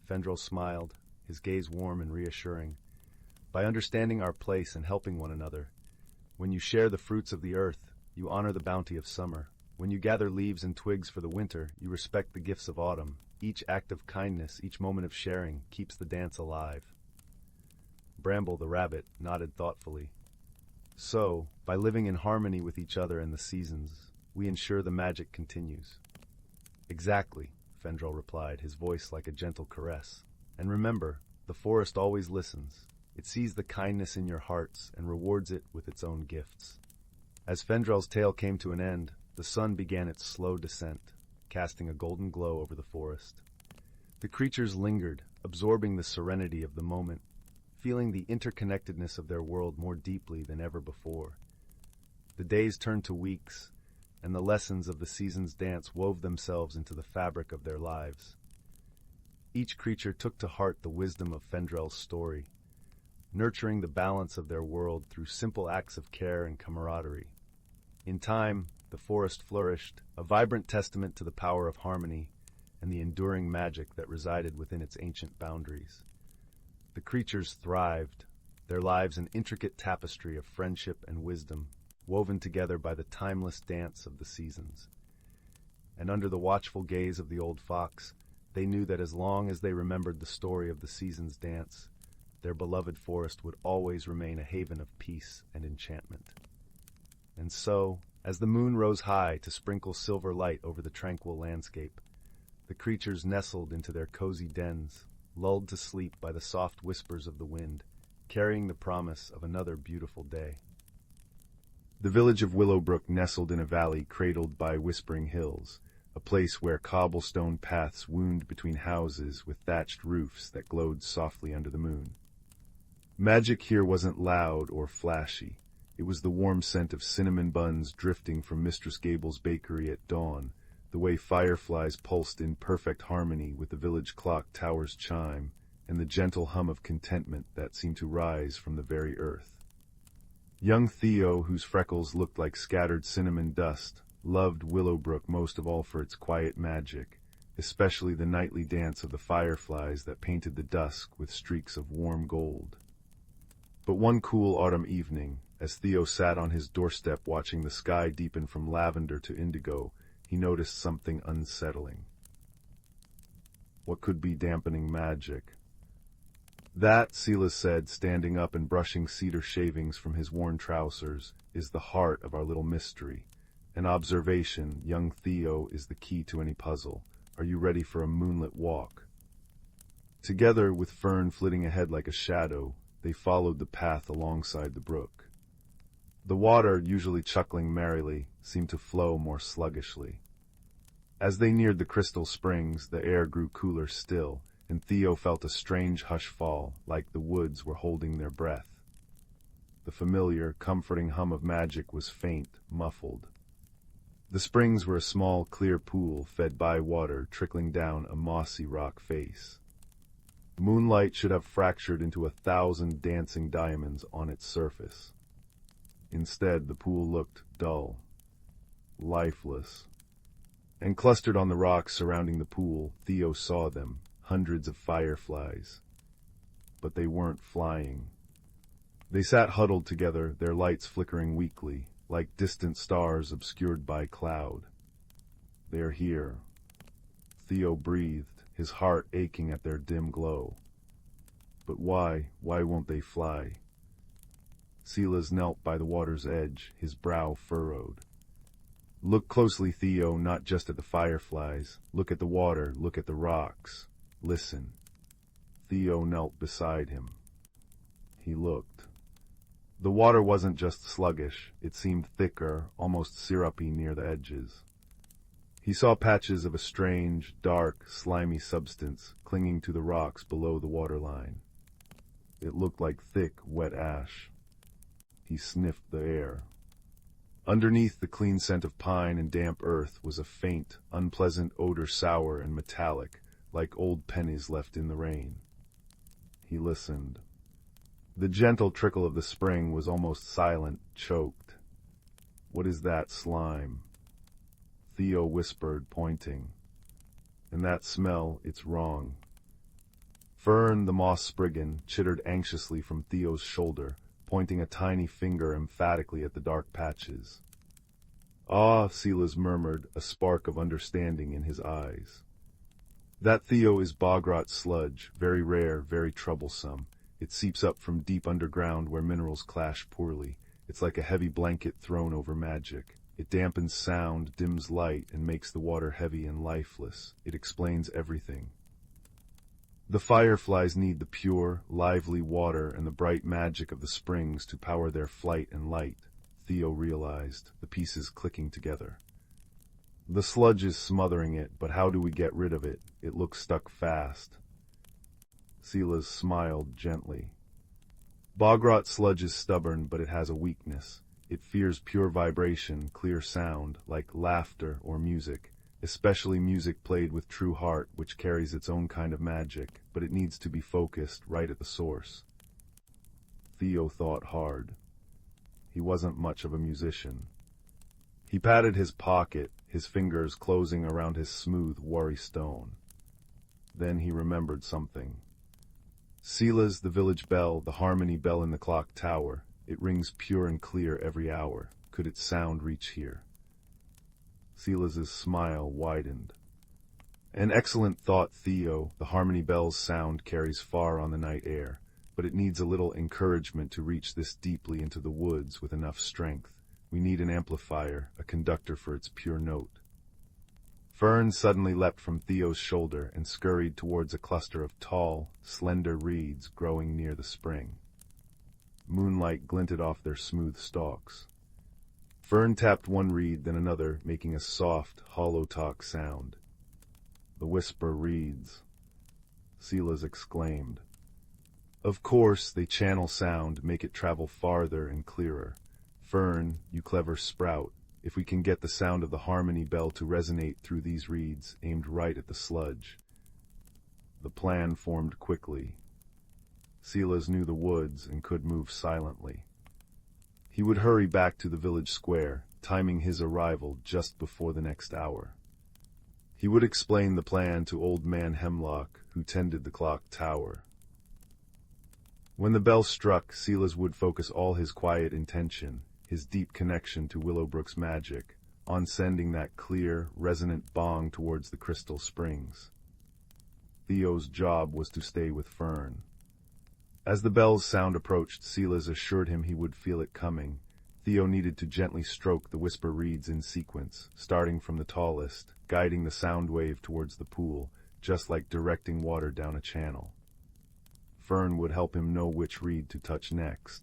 Fendrel smiled, his gaze warm and reassuring. By understanding our place and helping one another, when you share the fruits of the earth, you honor the bounty of summer. When you gather leaves and twigs for the winter, you respect the gifts of autumn. Each act of kindness, each moment of sharing, keeps the dance alive. Bramble the rabbit nodded thoughtfully. So, by living in harmony with each other and the seasons, we ensure the magic continues. Exactly, Fendrel replied, his voice like a gentle caress. And remember, the forest always listens. It sees the kindness in your hearts and rewards it with its own gifts. As Fendrel's tale came to an end, the sun began its slow descent, casting a golden glow over the forest. The creatures lingered, absorbing the serenity of the moment, feeling the interconnectedness of their world more deeply than ever before. The days turned to weeks, and the lessons of the season's dance wove themselves into the fabric of their lives. Each creature took to heart the wisdom of Fendrel's story, nurturing the balance of their world through simple acts of care and camaraderie. In time, the forest flourished, a vibrant testament to the power of harmony and the enduring magic that resided within its ancient boundaries. The creatures thrived, their lives an intricate tapestry of friendship and wisdom, woven together by the timeless dance of the seasons. And under the watchful gaze of the old fox, they knew that as long as they remembered the story of the season's dance, their beloved forest would always remain a haven of peace and enchantment. And so, as the moon rose high to sprinkle silver light over the tranquil landscape, the creatures nestled into their cozy dens, lulled to sleep by the soft whispers of the wind, carrying the promise of another beautiful day. The village of Willowbrook nestled in a valley cradled by whispering hills, a place where cobblestone paths wound between houses with thatched roofs that glowed softly under the moon. Magic here wasn't loud or flashy. It was the warm scent of cinnamon buns drifting from Mistress Gable's bakery at dawn, the way fireflies pulsed in perfect harmony with the village clock tower's chime, and the gentle hum of contentment that seemed to rise from the very earth. Young Theo, whose freckles looked like scattered cinnamon dust, loved Willowbrook most of all for its quiet magic, especially the nightly dance of the fireflies that painted the dusk with streaks of warm gold. But one cool autumn evening, as Theo sat on his doorstep watching the sky deepen from lavender to indigo, he noticed something unsettling. What could be dampening magic? That, Silas said, standing up and brushing cedar shavings from his worn trousers, is the heart of our little mystery. An observation, young Theo, is the key to any puzzle. Are you ready for a moonlit walk? Together, with Fern flitting ahead like a shadow, they followed the path alongside the brook. The water, usually chuckling merrily, seemed to flow more sluggishly. As they neared the crystal springs, the air grew cooler still, and Theo felt a strange hush fall, like the woods were holding their breath. The familiar, comforting hum of magic was faint, muffled. The springs were a small, clear pool fed by water trickling down a mossy rock face. Moonlight should have fractured into 1,000 dancing diamonds on its surface. Instead, the pool looked dull, lifeless. And clustered on the rocks surrounding the pool, Theo saw them, hundreds of fireflies. But they weren't flying. They sat huddled together, their lights flickering weakly, like distant stars obscured by cloud. They're here. Theo breathed, his heart aching at their dim glow. But why won't they fly? Silas knelt by the water's edge, his brow furrowed. Look closely, Theo, not just at the fireflies. Look at the water, look at the rocks. Listen. Theo knelt beside him. He looked. The water wasn't just sluggish, it seemed thicker, almost syrupy near the edges. He saw patches of a strange, dark, slimy substance clinging to the rocks below the waterline. It looked like thick, wet ash. He sniffed the air. Underneath the clean scent of pine and damp earth was a faint, unpleasant odor, sour and metallic, like old pennies left in the rain. He listened. The gentle trickle of the spring was almost silent, choked. What is that slime? Theo whispered, pointing. And that smell, it's wrong. Fern, the moss spriggan, chittered anxiously from Theo's shoulder, pointing a tiny finger emphatically at the dark patches. Ah, Silas murmured, a spark of understanding in his eyes. That, Theo, is bogrot sludge, very rare, very troublesome. It seeps up from deep underground where minerals clash poorly. It's like a heavy blanket thrown over magic. It dampens sound, dims light, and makes the water heavy and lifeless. It explains everything. The fireflies need the pure, lively water and the bright magic of the springs to power their flight and light, Theo realized, the pieces clicking together. The sludge is smothering it, but how do we get rid of it? It looks stuck fast. Silas smiled gently. Bogrot sludge is stubborn, but it has a weakness. It fears pure vibration, clear sound, like laughter or music, especially music played with true heart, which carries its own kind of magic, but it needs to be focused right at the source. Theo thought hard. He wasn't much of a musician. He patted his pocket, his fingers closing around his smooth, worry stone. Then he remembered something. Silas, the village bell, the harmony bell in the clock tower. It rings pure and clear every hour. Could its sound reach here? Silas's smile widened. An excellent thought, Theo. The harmony bell's sound carries far on the night air, but it needs a little encouragement to reach this deeply into the woods with enough strength. We need an amplifier, a conductor for its pure note. Fern suddenly leapt from Theo's shoulder and scurried towards a cluster of tall, slender reeds growing near the spring. Moonlight glinted off their smooth stalks. Fern tapped one reed, then another, making a soft, hollow talk sound. The whisper reeds, Silas exclaimed. Of course, they channel sound, make it travel farther and clearer. Fern, you clever sprout, if we can get the sound of the harmony bell to resonate through these reeds, aimed right at the sludge. The plan formed quickly. Silas knew the woods and could move silently. He would hurry back to the village square, timing his arrival just before the next hour. He would explain the plan to Old Man Hemlock, who tended the clock tower. When the bell struck, Silas would focus all his quiet intention, his deep connection to Willowbrook's magic, on sending that clear, resonant bong towards the crystal springs. Theo's job was to stay with Fern. As the bell's sound approached, Silas assured him he would feel it coming. Theo needed to gently stroke the whisper reeds in sequence, starting from the tallest, guiding the sound wave towards the pool, just like directing water down a channel. Fern would help him know which reed to touch next.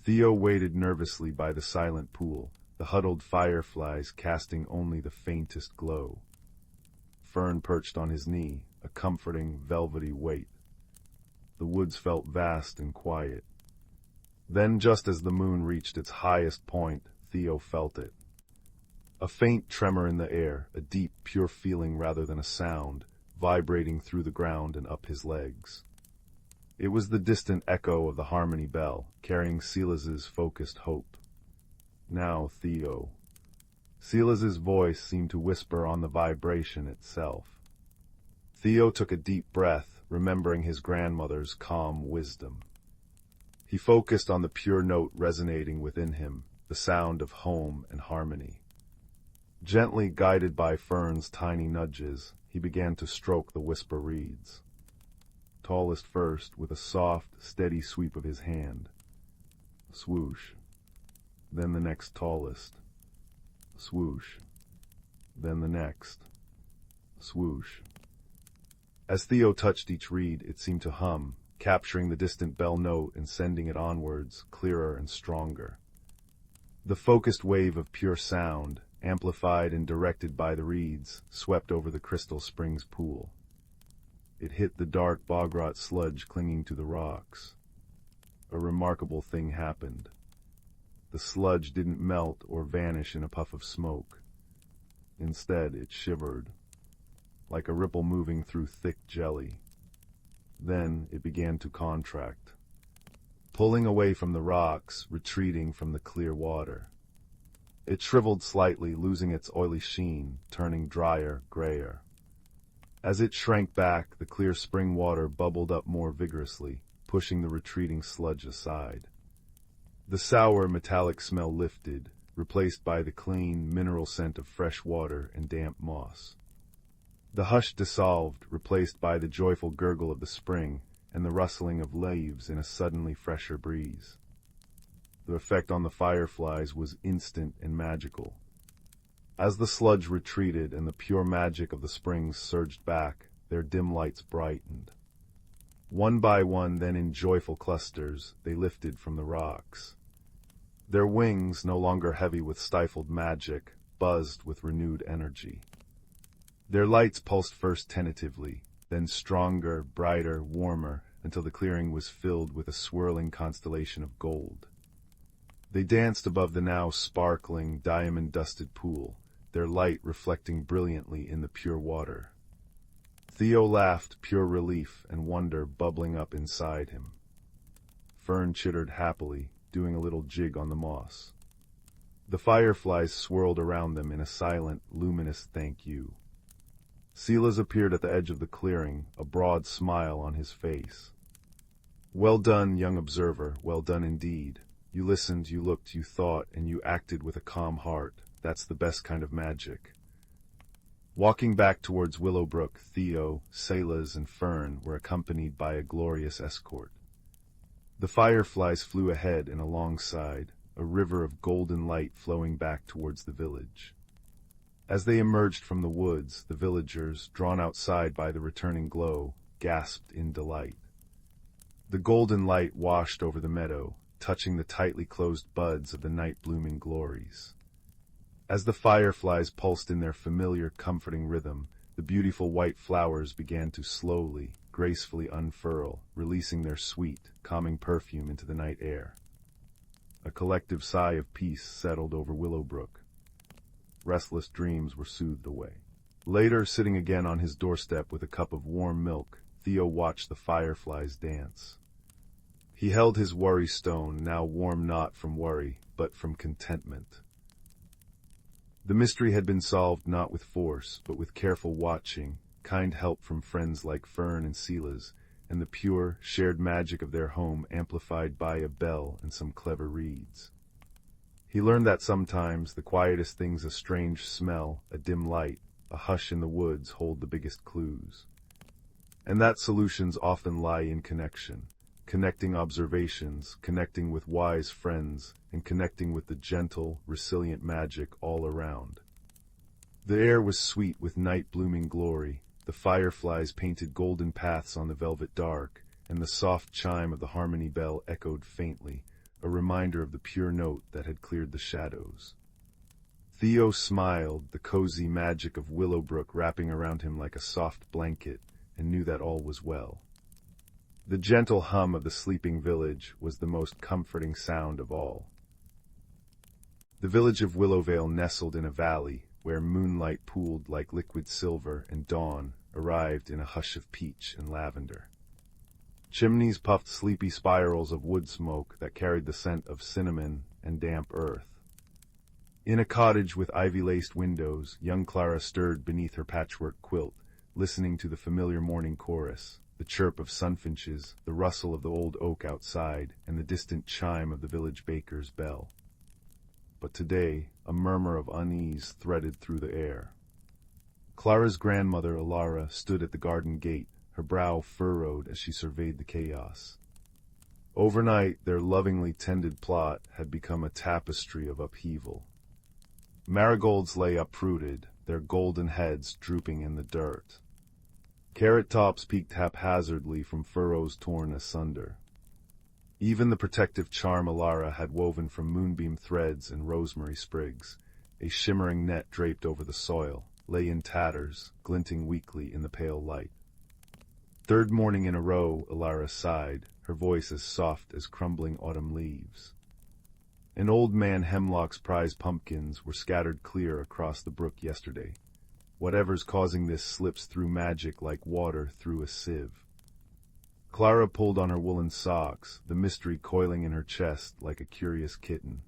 Theo waited nervously by the silent pool, the huddled fireflies casting only the faintest glow. Fern perched on his knee, a comforting, velvety weight. The woods felt vast and quiet. Then, just as the moon reached its highest point, Theo felt it. A faint tremor in the air, a deep, pure feeling rather than a sound, vibrating through the ground and up his legs. It was the distant echo of the harmony bell, carrying Silas's focused hope. Now, Theo. Silas's voice seemed to whisper on the vibration itself. Theo took a deep breath, remembering his grandmother's calm wisdom. He focused on the pure note resonating within him, the sound of home and harmony. Gently guided by Fern's tiny nudges, he began to stroke the whisper reeds. Tallest first, with a soft, steady sweep of his hand. Swoosh. Then the next tallest. Swoosh. Then the next. Swoosh. As Theo touched each reed, it seemed to hum, capturing the distant bell note and sending it onwards, clearer and stronger. The focused wave of pure sound, amplified and directed by the reeds, swept over the crystal spring's pool. It hit the dark bog-rot sludge clinging to the rocks. A remarkable thing happened. The sludge didn't melt or vanish in a puff of smoke. Instead, it shivered, like a ripple moving through thick jelly. Then it began to contract, pulling away from the rocks, retreating from the clear water. It shriveled slightly, losing its oily sheen, turning drier, grayer. As it shrank back, the clear spring water bubbled up more vigorously, pushing the retreating sludge aside. The sour, metallic smell lifted, replaced by the clean, mineral scent of fresh water and damp moss. The hush dissolved, replaced by the joyful gurgle of the spring and the rustling of leaves in a suddenly fresher breeze. The effect on the fireflies was instant and magical. As the sludge retreated and the pure magic of the springs surged back, their dim lights brightened. One by one, then in joyful clusters, they lifted from the rocks. Their wings, no longer heavy with stifled magic, buzzed with renewed energy. Their lights pulsed first tentatively, then stronger, brighter, warmer, until the clearing was filled with a swirling constellation of gold. They danced above the now sparkling, diamond-dusted pool, their light reflecting brilliantly in the pure water. Theo laughed, pure relief and wonder bubbling up inside him. Fern chittered happily, doing a little jig on the moss. The fireflies swirled around them in a silent, luminous thank you. Silas appeared at the edge of the clearing, a broad smile on his face. "Well done, young observer, well done indeed. You listened, you looked, you thought, and you acted with a calm heart. That's the best kind of magic." Walking back towards Willowbrook, Theo, Silas, and Fern were accompanied by a glorious escort. The fireflies flew ahead and alongside, a river of golden light flowing back towards the village. As they emerged from the woods, the villagers, drawn outside by the returning glow, gasped in delight. The golden light washed over the meadow, touching the tightly closed buds of the night-blooming glories. As the fireflies pulsed in their familiar, comforting rhythm, the beautiful white flowers began to slowly, gracefully unfurl, releasing their sweet, calming perfume into the night air. A collective sigh of peace settled over Willowbrook. Restless dreams were soothed away. Later, sitting again on his doorstep with a cup of warm milk, Theo watched the fireflies dance. He held his worry stone, now warm not from worry, but from contentment. The mystery had been solved not with force, but with careful watching, kind help from friends like Fern and Silas, and the pure, shared magic of their home amplified by a bell and some clever reeds. He learned that sometimes the quietest things, a strange smell, a dim light, a hush in the woods, hold the biggest clues. And that solutions often lie in connection, connecting observations, connecting with wise friends, and connecting with the gentle, resilient magic all around. The air was sweet with night-blooming glory, the fireflies painted golden paths on the velvet dark, and the soft chime of the harmony bell echoed faintly, a reminder of the pure note that had cleared the shadows. Theo smiled, the cozy magic of Willowbrook wrapping around him like a soft blanket, and knew that all was well. The gentle hum of the sleeping village was the most comforting sound of all. The village of Willowvale nestled in a valley where moonlight pooled like liquid silver and dawn arrived in a hush of peach and lavender. Chimneys puffed sleepy spirals of wood smoke that carried the scent of cinnamon and damp earth. In a cottage with ivy-laced windows, young Clara stirred beneath her patchwork quilt, listening to the familiar morning chorus, the chirp of sunfinches, the rustle of the old oak outside, and the distant chime of the village baker's bell. But today, a murmur of unease threaded through the air. Clara's grandmother, Alara, stood at the garden gate, her brow furrowed as she surveyed the chaos. Overnight, their lovingly tended plot had become a tapestry of upheaval. Marigolds lay uprooted, their golden heads drooping in the dirt. Carrot tops peeked haphazardly from furrows torn asunder. Even the protective charm Alara had woven from moonbeam threads and rosemary sprigs, a shimmering net draped over the soil, lay in tatters, glinting weakly in the pale light. Third morning in a row, Alara sighed, her voice as soft as crumbling autumn leaves. An old man Hemlock's prize pumpkins were scattered clear across the brook yesterday. Whatever's causing this slips through magic like water through a sieve. Clara pulled on her woolen socks, the mystery coiling in her chest like a curious kitten.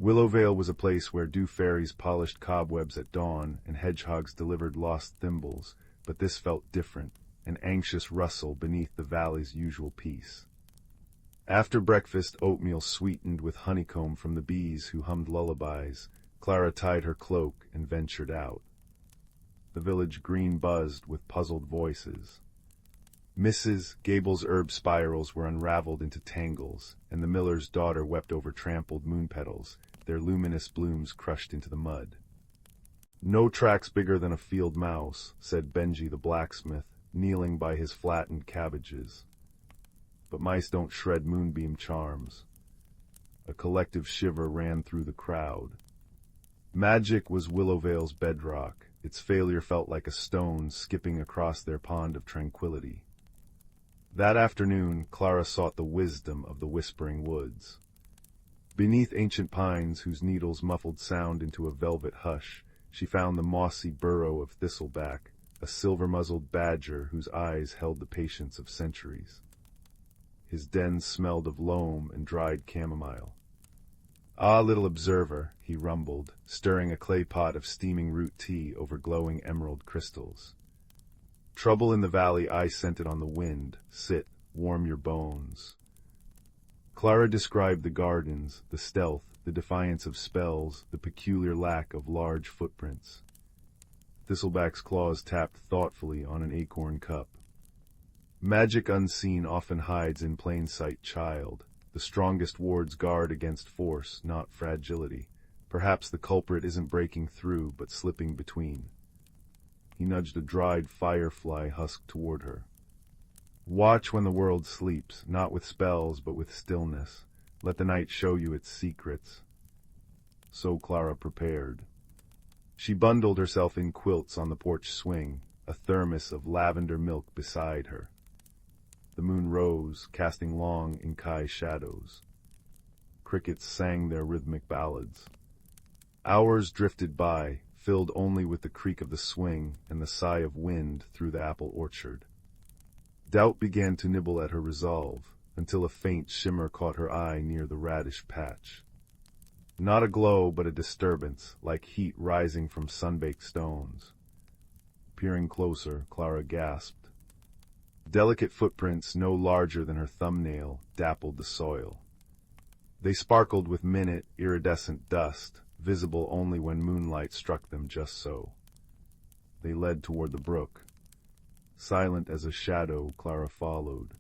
Willowvale was a place where dew fairies polished cobwebs at dawn and hedgehogs delivered lost thimbles, but this felt different, an anxious rustle beneath the valley's usual peace. After breakfast, oatmeal sweetened with honeycomb from the bees who hummed lullabies, Clara tied her cloak and ventured out. The village green buzzed with puzzled voices. Mrs. Gable's herb spirals were unraveled into tangles, and the miller's daughter wept over trampled moon petals, their luminous blooms crushed into the mud. "No tracks bigger than a field mouse," said Benji the blacksmith, kneeling by his flattened cabbages. But mice don't shred moonbeam charms. A collective shiver ran through the crowd. Magic was Willowvale's bedrock. Its failure felt like a stone skipping across their pond of tranquility. That afternoon, Clara sought the wisdom of the whispering woods. Beneath ancient pines whose needles muffled sound into a velvet hush, she found the mossy burrow of thistleback, a silver-muzzled badger whose eyes held the patience of centuries. His den smelled of loam and dried chamomile. "Ah, little observer," he rumbled, stirring a clay pot of steaming root tea over glowing emerald crystals. "Trouble in the valley I scented on the wind. Sit, warm your bones." Clara described the gardens, the stealth, the defiance of spells, the peculiar lack of large footprints. Thistleback's claws tapped thoughtfully on an acorn cup. "Magic unseen often hides in plain sight, child. The strongest wards guard against force, not fragility. Perhaps the culprit isn't breaking through, but slipping between." He nudged a dried firefly husk toward her. "Watch when the world sleeps, not with spells, but with stillness. Let the night show you its secrets." So Clara prepared. She bundled herself in quilts on the porch swing, a thermos of lavender milk beside her. The moon rose, casting long Inkai shadows. Crickets sang their rhythmic ballads. Hours drifted by, filled only with the creak of the swing and the sigh of wind through the apple orchard. Doubt began to nibble at her resolve, until a faint shimmer caught her eye near the radish patch. Not a glow, but a disturbance, like heat rising from sun-baked stones. Peering closer, Clara gasped. Delicate footprints no larger than her thumbnail dappled the soil. They sparkled with minute, iridescent dust, visible only when moonlight struck them just so. They led toward the brook. Silent as a shadow, Clara followed.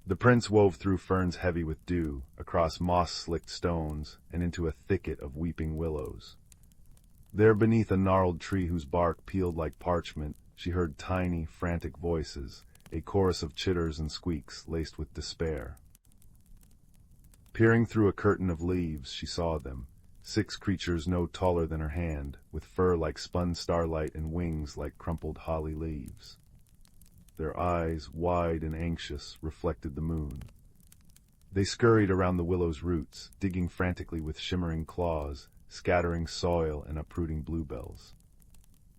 The prints wove through ferns heavy with dew, across moss-slicked stones, and into a thicket of weeping willows. There beneath a gnarled tree whose bark peeled like parchment, she heard tiny, frantic voices, a chorus of chitters and squeaks laced with despair. Peering through a curtain of leaves, she saw them, 6 creatures no taller than her hand, with fur like spun starlight and wings like crumpled holly leaves. their eyes, wide and anxious, reflected the moon. They scurried around the willow's roots, digging frantically with shimmering claws, scattering soil and uprooting bluebells.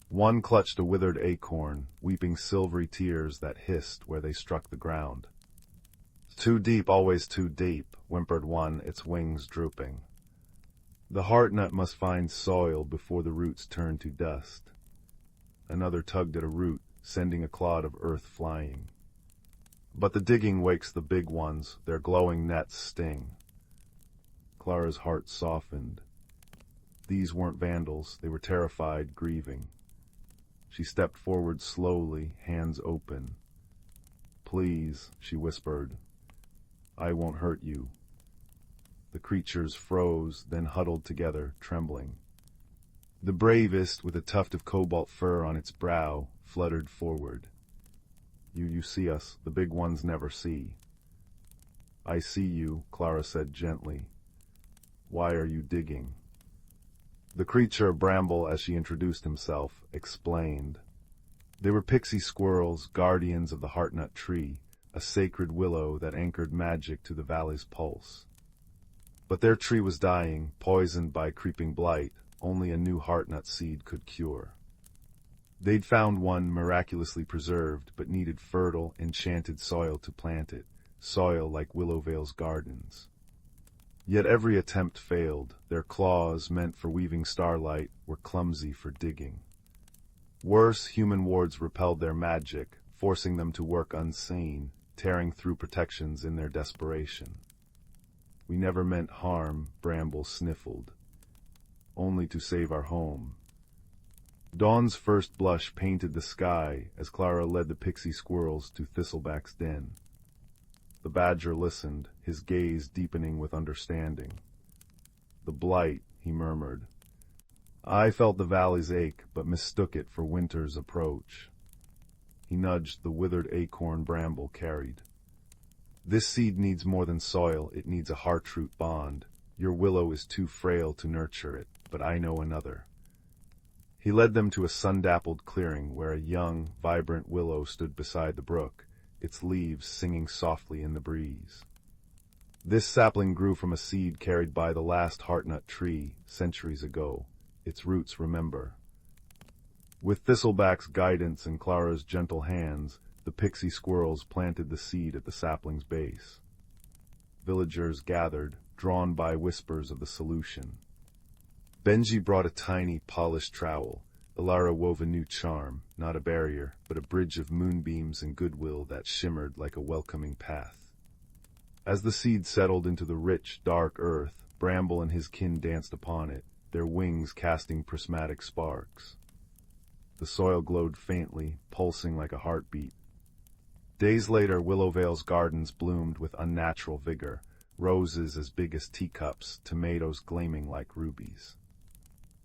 One clutched a withered acorn, weeping silvery tears that hissed where they struck the ground. "Too deep, always too deep," whimpered one, its wings drooping. "The heartnut must find soil before the roots turn to dust." Another tugged at a root, sending a clod of earth flying. But the digging wakes the big ones, their glowing nets sting. Clara's heart softened. These weren't vandals, they were terrified, grieving. She stepped forward slowly, hands open. "Please," she whispered, "I won't hurt you." The creatures froze, then huddled together, trembling. The bravest, with a tuft of cobalt fur on its brow, fluttered forward. You see us, the big ones never see." "I see you," Clara said gently. "Why are you digging?" The creature, Bramble, as she introduced himself, explained. They were pixie squirrels, guardians of the heartnut tree, a sacred willow that anchored magic to the valley's pulse. But their tree was dying, poisoned by creeping blight, only a new heartnut seed could cure. They'd found one miraculously preserved, but needed fertile, enchanted soil to plant it, soil like Willowvale's gardens. Yet every attempt failed. Their claws, meant for weaving starlight, were clumsy for digging. Worse, human wards repelled their magic, forcing them to work unseen, tearing through protections in their desperation. "We never meant harm," Bramble sniffled. "Only to save our home." Dawn's first blush painted the sky as Clara led the pixie squirrels to Thistleback's den. The badger listened, his gaze deepening with understanding. "The blight," he murmured. "I felt the valley's ache, but mistook it for winter's approach." He nudged the withered acorn Bramble carried. "This seed needs more than soil, it needs a heartroot bond. Your willow is too frail to nurture it, but I know another." He led them to a sun-dappled clearing where a young, vibrant willow stood beside the brook, its leaves singing softly in the breeze. This sapling grew from a seed carried by the last heartnut tree centuries ago. Its roots remember. With Thistleback's guidance and Clara's gentle hands, the pixie squirrels planted the seed at the sapling's base. Villagers gathered, drawn by whispers of the solution. Benji brought a tiny, polished trowel. Ilara wove a new charm, not a barrier, but a bridge of moonbeams and goodwill that shimmered like a welcoming path. As the seed settled into the rich, dark earth, Bramble and his kin danced upon it, their wings casting prismatic sparks. The soil glowed faintly, pulsing like a heartbeat. Days later, Willowvale's gardens bloomed with unnatural vigor, roses as big as teacups, tomatoes gleaming like rubies.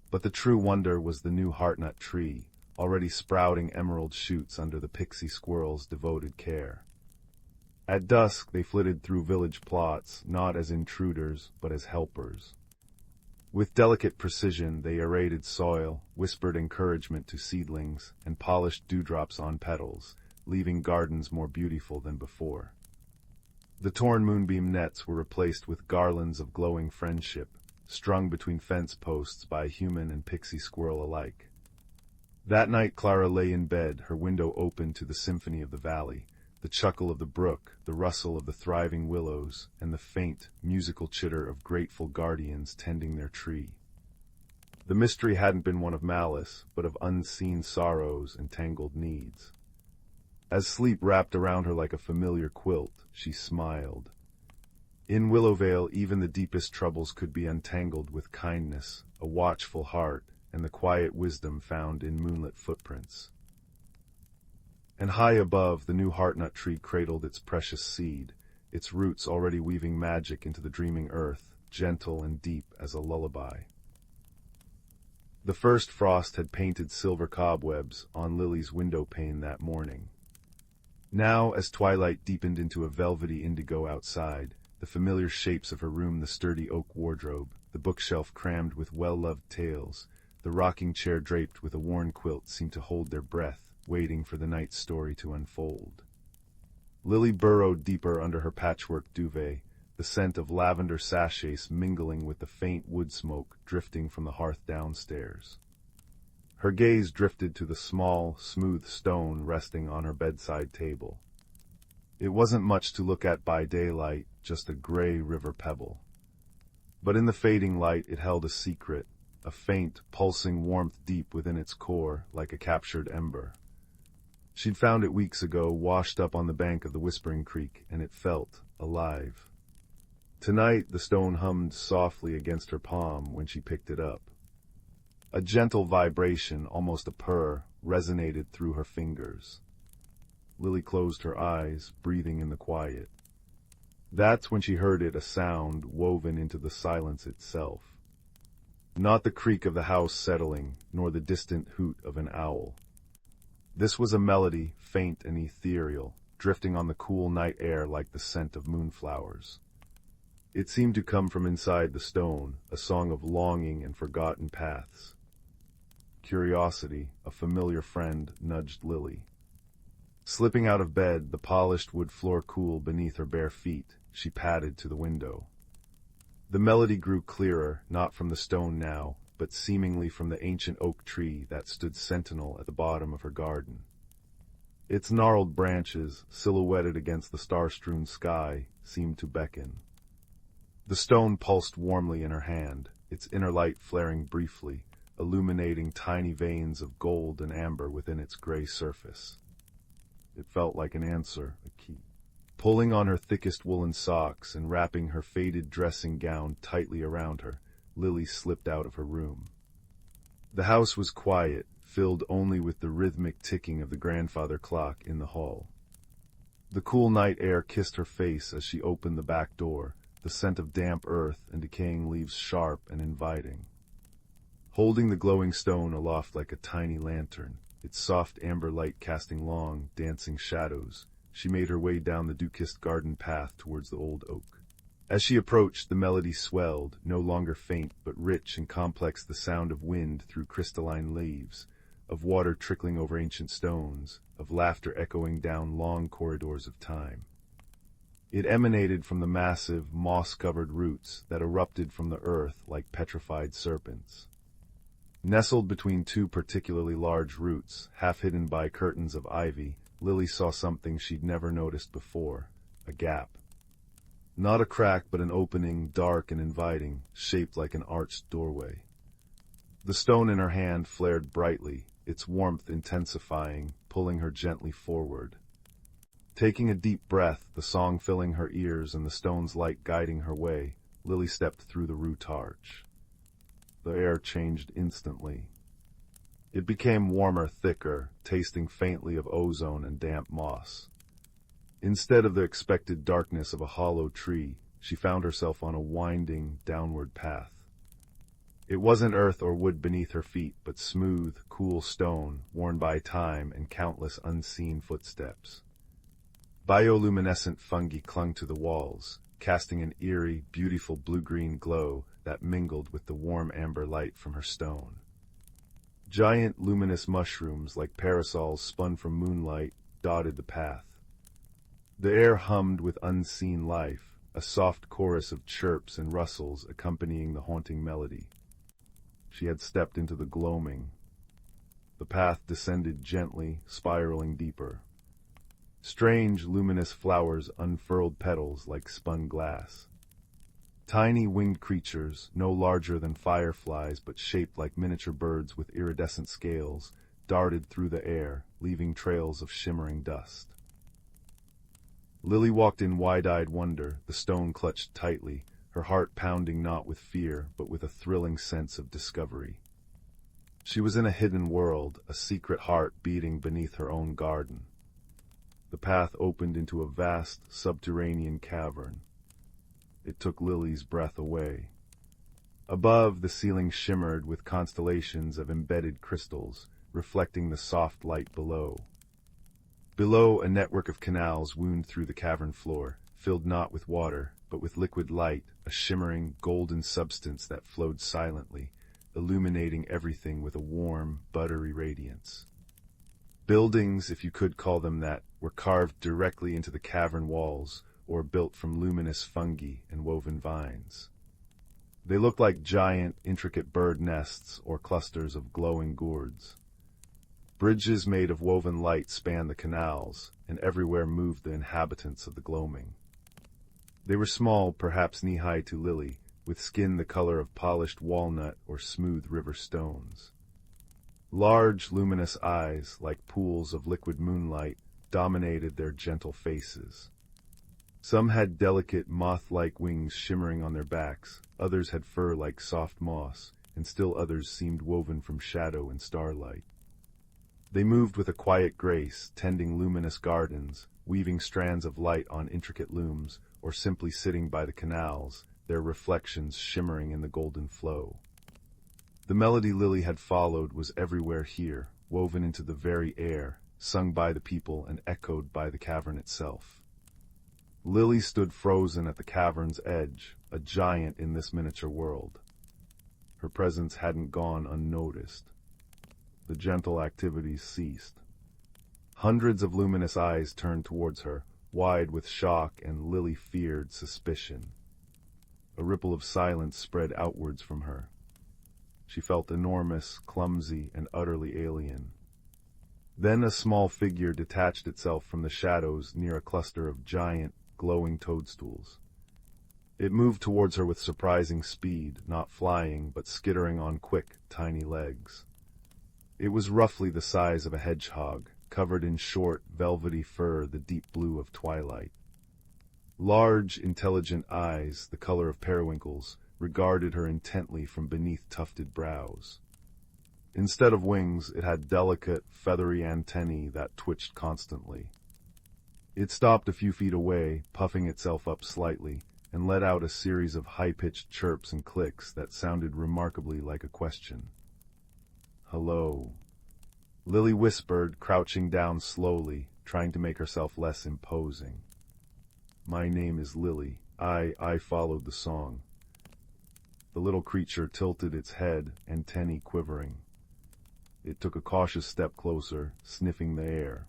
But the true wonder was the new heartnut tree, already sprouting emerald shoots under the pixie squirrels' devoted care. At dusk they flitted through village plots, not as intruders, but as helpers. With delicate precision they aerated soil, whispered encouragement to seedlings, and polished dewdrops on petals, leaving gardens more beautiful than before. The torn moonbeam nets were replaced with garlands of glowing friendship, strung between fence posts by human and pixie squirrel alike. That night Clara lay in bed, her window open to the symphony of the valley, the chuckle of the brook, the rustle of the thriving willows, and the faint, musical chitter of grateful guardians tending their tree. The mystery hadn't been one of malice, but of unseen sorrows and tangled needs. As sleep wrapped around her like a familiar quilt, she smiled. In Willowvale, even the deepest troubles could be untangled with kindness, a watchful heart, and the quiet wisdom found in moonlit footprints. And high above, the new heartnut tree cradled its precious seed, its roots already weaving magic into the dreaming earth, gentle and deep as a lullaby. The first frost had painted silver cobwebs on Lily's window pane that morning. Now, as twilight deepened into a velvety indigo outside, the familiar shapes of her room, the sturdy oak wardrobe, the bookshelf crammed with well-loved tales, the rocking chair draped with a worn quilt seemed to hold their breath, waiting for the night's story to unfold. Lily burrowed deeper under her patchwork duvet, the scent of lavender sachets mingling with the faint wood smoke drifting from the hearth downstairs. Her gaze drifted to the small, smooth stone resting on her bedside table. It wasn't much to look at by daylight, just a gray river pebble. But in the fading light it held a secret, a faint, pulsing warmth deep within its core, like a captured ember. She'd found it weeks ago, washed up on the bank of the Whispering Creek, and it felt alive. Tonight the stone hummed softly against her palm when she picked it up. A gentle vibration, almost a purr, resonated through her fingers. Lily closed her eyes, breathing in the quiet. That's when she heard it, a sound woven into the silence itself. Not the creak of the house settling, nor the distant hoot of an owl. This was a melody, faint and ethereal, drifting on the cool night air like the scent of moonflowers. It seemed to come from inside the stone, a song of longing and forgotten paths. Curiosity, a familiar friend, nudged Lily. Slipping out of bed, the polished wood floor cool beneath her bare feet, she padded to the window. The melody grew clearer, not from the stone now, but seemingly from the ancient oak tree that stood sentinel at the bottom of her garden. Its gnarled branches, silhouetted against the star-strewn sky, seemed to beckon. The stone pulsed warmly in her hand, its inner light flaring briefly, illuminating tiny veins of gold and amber within its gray surface. It felt like an answer, a key. Pulling on her thickest woolen socks and wrapping her faded dressing gown tightly around her, Lily slipped out of her room. The house was quiet, filled only with the rhythmic ticking of the grandfather clock in the hall. The cool night air kissed her face as she opened the back door, the scent of damp earth and decaying leaves sharp and inviting. Holding the glowing stone aloft like a tiny lantern, its soft amber light casting long, dancing shadows, she made her way down the dew-kissed garden path towards the old oak. As she approached, the melody swelled, no longer faint but rich and complex, the sound of wind through crystalline leaves, of water trickling over ancient stones, of laughter echoing down long corridors of time. It emanated from the massive, moss-covered roots that erupted from the earth like petrified serpents. Nestled between two particularly large roots, half hidden by curtains of ivy, Lily saw something she'd never noticed before, a gap. Not a crack, but an opening, dark and inviting, shaped like an arched doorway. The stone in her hand flared brightly, its warmth intensifying, pulling her gently forward. Taking a deep breath, the song filling her ears and the stone's light guiding her way, Lily stepped through the root arch. The air changed instantly. It became warmer, thicker, tasting faintly of ozone and damp moss. Instead of the expected darkness of a hollow tree, she found herself on a winding, downward path. It wasn't earth or wood beneath her feet, but smooth, cool stone, worn by time and countless unseen footsteps. Bioluminescent fungi clung to the walls, casting an eerie, beautiful blue-green glow that mingled with the warm amber light from her stone. Giant luminous mushrooms like parasols spun from moonlight dotted the path. The air hummed with unseen life, a soft chorus of chirps and rustles accompanying the haunting melody. She had stepped into the gloaming. The path descended gently, spiraling deeper. Strange, luminous flowers unfurled petals like spun glass. Tiny winged creatures, no larger than fireflies but shaped like miniature birds with iridescent scales, darted through the air, leaving trails of shimmering dust. Lily walked in wide-eyed wonder, the stone clutched tightly, her heart pounding not with fear but with a thrilling sense of discovery. She was in a hidden world, a secret heart beating beneath her own garden. The path opened into a vast, subterranean cavern. It took Lily's breath away. Above, the ceiling shimmered with constellations of embedded crystals, reflecting the soft light below. Below, a network of canals wound through the cavern floor, filled not with water, but with liquid light, a shimmering, golden substance that flowed silently, illuminating everything with a warm, buttery radiance. Buildings, if you could call them that, were carved directly into the cavern walls or built from luminous fungi and woven vines. They looked like giant, intricate bird nests or clusters of glowing gourds. Bridges made of woven light spanned the canals, and everywhere moved the inhabitants of the gloaming. They were small, perhaps knee-high to Lily, with skin the color of polished walnut or smooth river stones. Large, luminous eyes, like pools of liquid moonlight, dominated their gentle faces. Some had delicate, moth-like wings shimmering on their backs, others had fur like soft moss, and still others seemed woven from shadow and starlight. They moved with a quiet grace, tending luminous gardens, weaving strands of light on intricate looms, or simply sitting by the canals, their reflections shimmering in the golden flow. The melody Lily had followed was everywhere here, woven into the very air, sung by the people and echoed by the cavern itself. Lily stood frozen at the cavern's edge, a giant in this miniature world. Her presence hadn't gone unnoticed. The gentle activities ceased. Hundreds of luminous eyes turned towards her, wide with shock, and Lily feared suspicion. A ripple of silence spread outwards from her. She felt enormous, clumsy, and utterly alien. Then a small figure detached itself from the shadows near a cluster of giant, glowing toadstools. It moved towards her with surprising speed, not flying, but skittering on quick, tiny legs. It was roughly the size of a hedgehog, covered in short, velvety fur the deep blue of twilight. Large, intelligent eyes, the color of periwinkles, regarded her intently from beneath tufted brows. Instead of wings, it had delicate, feathery antennae that twitched constantly. It stopped a few feet away, puffing itself up slightly, and let out a series of high-pitched chirps and clicks that sounded remarkably like a question. "Hello," Lily whispered, crouching down slowly, trying to make herself less imposing. "My name is Lily. I followed the song." The little creature tilted its head, antennae quivering. It took a cautious step closer, sniffing the air.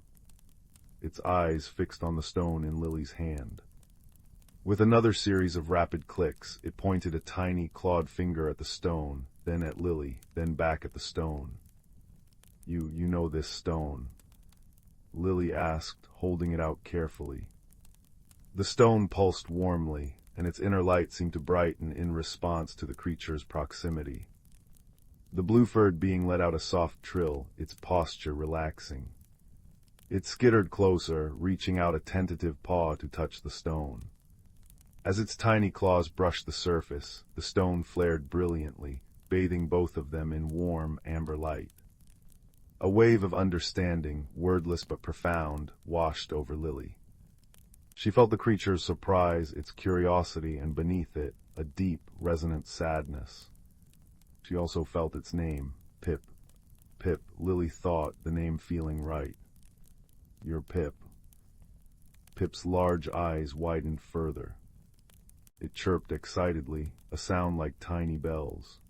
Its eyes fixed on the stone in Lily's hand. With another series of rapid clicks, it pointed a tiny, clawed finger at the stone, then at Lily, then back at the stone. You know this stone?" Lily asked, holding it out carefully. The stone pulsed warmly, and its inner light seemed to brighten in response to the creature's proximity. The blue-furred being let out a soft trill, its posture relaxing. It skittered closer, reaching out a tentative paw to touch the stone. As its tiny claws brushed the surface, the stone flared brilliantly, bathing both of them in warm, amber light. A wave of understanding, wordless but profound, washed over Lily. She felt the creature's surprise, its curiosity, and beneath it, a deep, resonant sadness. She also felt its name, Pip. Pip, Lily thought, the name feeling right. "You're Pip." Pip's large eyes widened further. It chirped excitedly, a sound like tiny bells.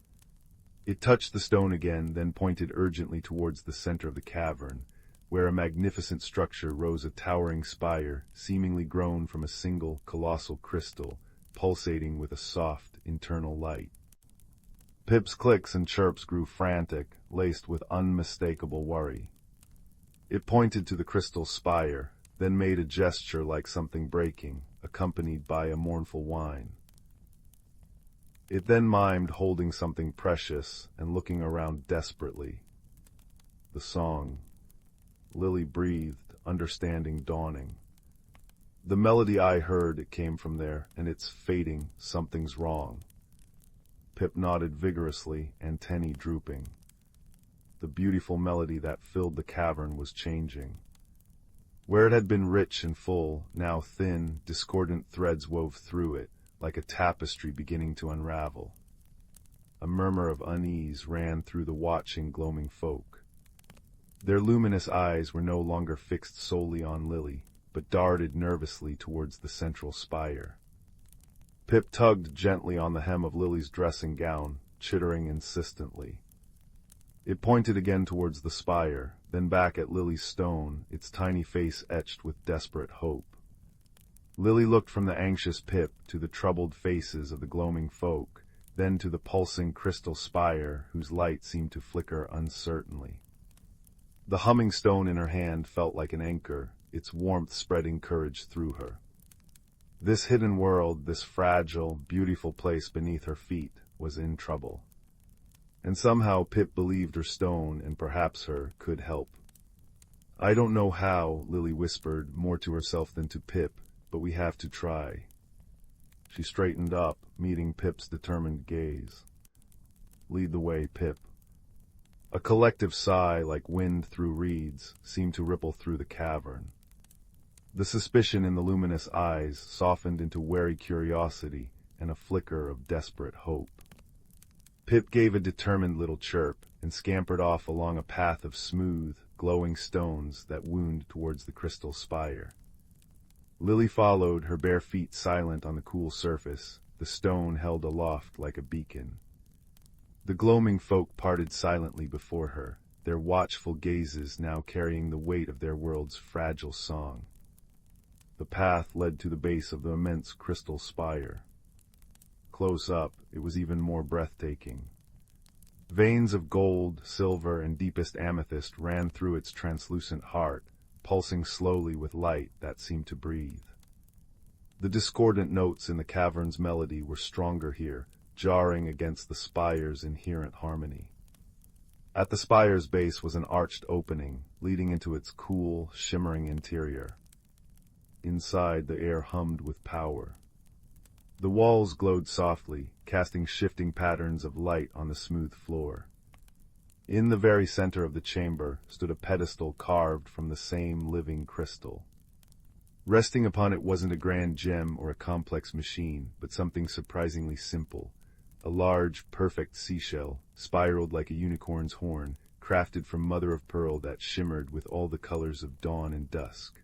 It touched the stone again, then pointed urgently towards the center of the cavern, where a magnificent structure rose, a towering spire, seemingly grown from a single, colossal crystal, pulsating with a soft, internal light. Pip's clicks and chirps grew frantic, laced with unmistakable worry. It pointed to the crystal spire, then made a gesture like something breaking, accompanied by a mournful whine. It then mimed holding something precious and looking around desperately. The song. Lily breathed, understanding dawning. "The melody I heard, it came from there, and it's fading. Something's wrong." Pip nodded vigorously, antennae drooping. The beautiful melody that filled the cavern was changing. Where it had been rich and full, now thin, discordant threads wove through it, like a tapestry beginning to unravel. A murmur of unease ran through the watching, gloaming folk. Their luminous eyes were no longer fixed solely on Lily, but darted nervously towards the central spire. Pip tugged gently on the hem of Lily's dressing gown, chittering insistently. It pointed again towards the spire, then back at Lily's stone, its tiny face etched with desperate hope. Lily looked from the anxious Pip to the troubled faces of the gloaming folk, then to the pulsing crystal spire whose light seemed to flicker uncertainly. The humming stone in her hand felt like an anchor, its warmth spreading courage through her. This hidden world, this fragile, beautiful place beneath her feet, was in trouble. And somehow Pip believed her stone, and perhaps her, could help. "I don't know how," Lily whispered, more to herself than to Pip, "but we have to try." She straightened up, meeting Pip's determined gaze. "Lead the way, Pip." A collective sigh, like wind through reeds, seemed to ripple through the cavern. The suspicion in the luminous eyes softened into wary curiosity and a flicker of desperate hope. Pip gave a determined little chirp and scampered off along a path of smooth, glowing stones that wound towards the crystal spire. Lily followed, her bare feet silent on the cool surface, the stone held aloft like a beacon. The gloaming folk parted silently before her, their watchful gazes now carrying the weight of their world's fragile song. The path led to the base of the immense crystal spire. Close up, it was even more breathtaking. Veins of gold, silver, and deepest amethyst ran through its translucent heart, pulsing slowly with light that seemed to breathe. The discordant notes in the cavern's melody were stronger here, jarring against the spire's inherent harmony. At the spire's base was an arched opening, leading into its cool, shimmering interior. Inside, the air hummed with power. The walls glowed softly, casting shifting patterns of light on the smooth floor. In the very center of the chamber stood a pedestal carved from the same living crystal. Resting upon it wasn't a grand gem or a complex machine, but something surprisingly simple. A large, perfect seashell, spiraled like a unicorn's horn, crafted from mother-of-pearl that shimmered with all the colors of dawn and dusk.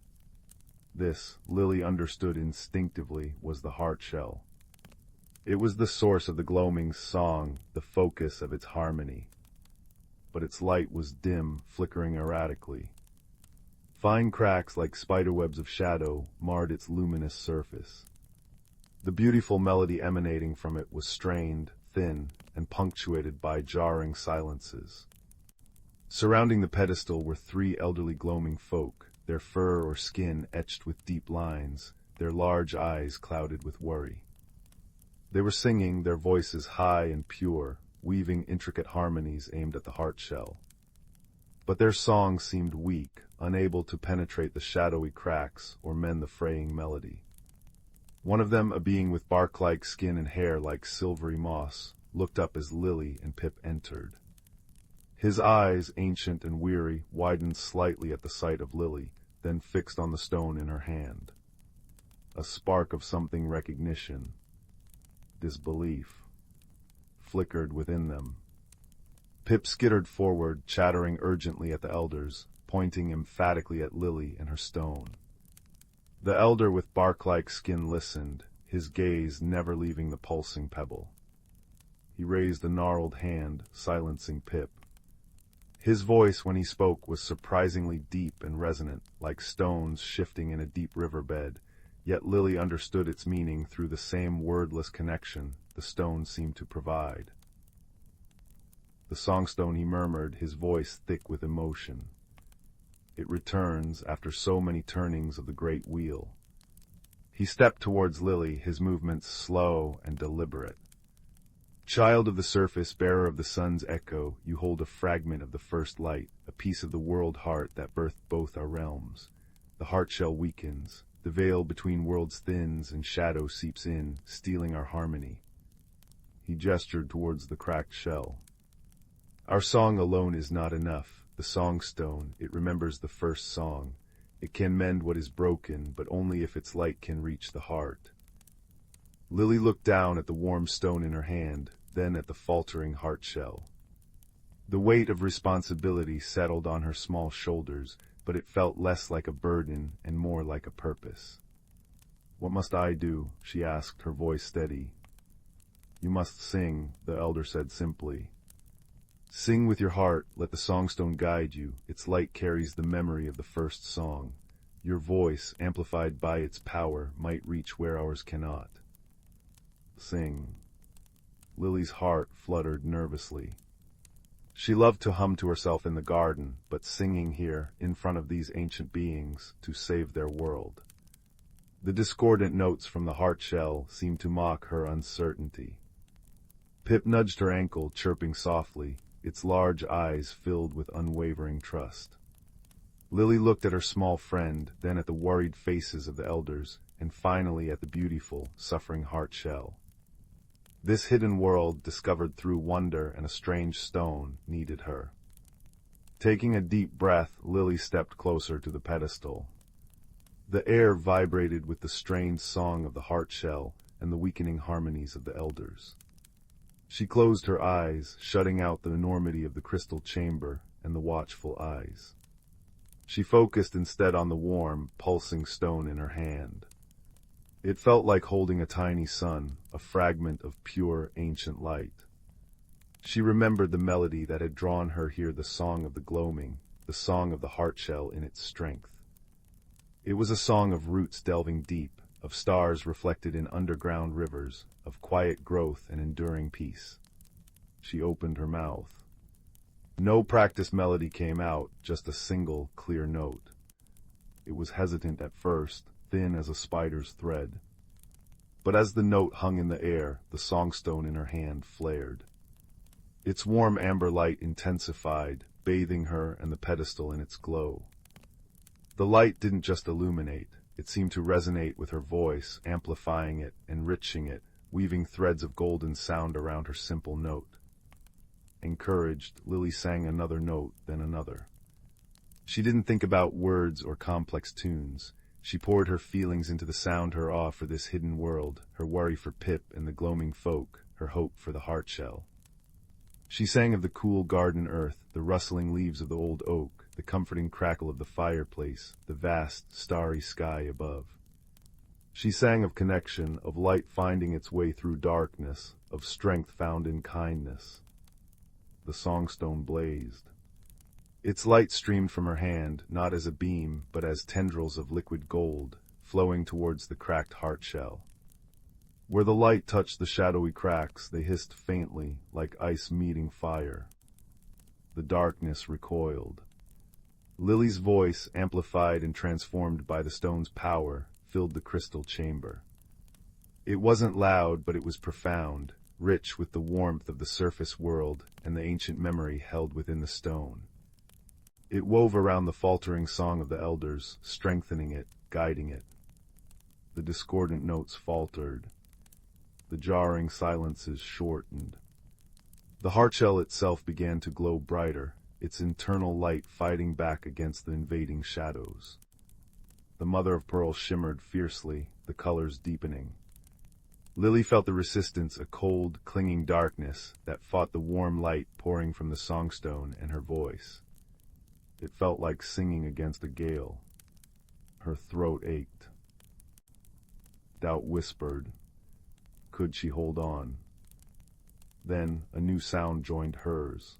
This, Lily understood instinctively, was the heart shell. It was the source of the gloaming's song, the focus of its harmony. But its light was dim, flickering erratically. Fine cracks like spiderwebs of shadow marred its luminous surface. The beautiful melody emanating from it was strained, thin, and punctuated by jarring silences. Surrounding the pedestal were three elderly gloaming folk, their fur or skin etched with deep lines, their large eyes clouded with worry. They were singing, their voices high and pure, weaving intricate harmonies aimed at the heart shell. But their song seemed weak, unable to penetrate the shadowy cracks or mend the fraying melody. One of them, a being with bark-like skin and hair like silvery moss, looked up as Lily and Pip entered. His eyes, ancient and weary, widened slightly at the sight of Lily, then fixed on the stone in her hand. A spark of something recognition, disbelief, flickered within them. Pip skittered forward, chattering urgently at the elders, pointing emphatically at Lily and her stone. The elder with bark-like skin listened, his gaze never leaving the pulsing pebble. He raised a gnarled hand, silencing Pip. His voice, when he spoke, was surprisingly deep and resonant, like stones shifting in a deep riverbed, yet Lily understood its meaning through the same wordless connection the stone seemed to provide. The songstone, he murmured, his voice thick with emotion. It returns after so many turnings of the great wheel. He stepped towards Lily, his movements slow and deliberate. Child of the surface, bearer of the sun's echo, you hold a fragment of the first light, a piece of the world heart that birthed both our realms. The heart shell weakens, the veil between worlds thins, and shadow seeps in, stealing our harmony. He gestured towards the cracked shell. Our song alone is not enough. The songstone, it remembers the first song. It can mend what is broken, but only if its light can reach the heart. Lily looked down at the warm stone in her hand, then at the faltering heart shell. The weight of responsibility settled on her small shoulders, but it felt less like a burden and more like a purpose. "What must I do?" she asked, her voice steady. "You must sing," the elder said simply. Sing with your heart, let the songstone guide you. Its light carries the memory of the first song. Your voice, amplified by its power, might reach where ours cannot. Sing. Lily's heart fluttered nervously. She loved to hum to herself in the garden, but singing here, in front of these ancient beings, to save their world. The discordant notes from the heart shell seemed to mock her uncertainty. Pip nudged her ankle, chirping softly, its large eyes filled with unwavering trust. Lily looked at her small friend, then at the worried faces of the elders, and finally at the beautiful, suffering heart shell. This hidden world, discovered through wonder and a strange stone, needed her. Taking a deep breath, Lily stepped closer to the pedestal. The air vibrated with the strained song of the heart shell and the weakening harmonies of the elders. She closed her eyes, shutting out the enormity of the crystal chamber and the watchful eyes. She focused instead on the warm, pulsing stone in her hand. It felt like holding a tiny sun, a fragment of pure, ancient light. She remembered the melody that had drawn her here, the song of the gloaming, the song of the heart shell in its strength. It was a song of roots delving deep, of stars reflected in underground rivers, of quiet growth and enduring peace. She opened her mouth. No practiced melody came out, just a single, clear note. It was hesitant at first, thin as a spider's thread. But as the note hung in the air, the songstone in her hand flared. Its warm amber light intensified, bathing her and the pedestal in its glow. The light didn't just illuminate, it seemed to resonate with her voice, amplifying it, enriching it, weaving threads of golden sound around her simple note. Encouraged, Lily sang another note, then another. She didn't think about words or complex tunes. She poured her feelings into the sound, her awe for this hidden world, her worry for Pip and the gloaming folk, her hope for the heart shell. She sang of the cool garden earth, the rustling leaves of the old oak, the comforting crackle of the fireplace, the vast, starry sky above. She sang of connection, of light finding its way through darkness, of strength found in kindness. The songstone blazed. Its light streamed from her hand, not as a beam, but as tendrils of liquid gold, flowing towards the cracked heart shell. Where the light touched the shadowy cracks, they hissed faintly, like ice meeting fire. The darkness recoiled. Lily's voice, amplified and transformed by the stone's power, filled the crystal chamber. It wasn't loud, but it was profound, rich with the warmth of the surface world and the ancient memory held within the stone. It wove around the faltering song of the elders, strengthening it, guiding it. The discordant notes faltered. The jarring silences shortened. The heart shell itself began to glow brighter, its internal light fighting back against the invading shadows. The mother of pearl shimmered fiercely, the colors deepening. Lily felt the resistance, a cold, clinging darkness that fought the warm light pouring from the songstone and her voice. It felt like singing against a gale. Her throat ached. Doubt whispered, could she hold on? Then a new sound joined hers.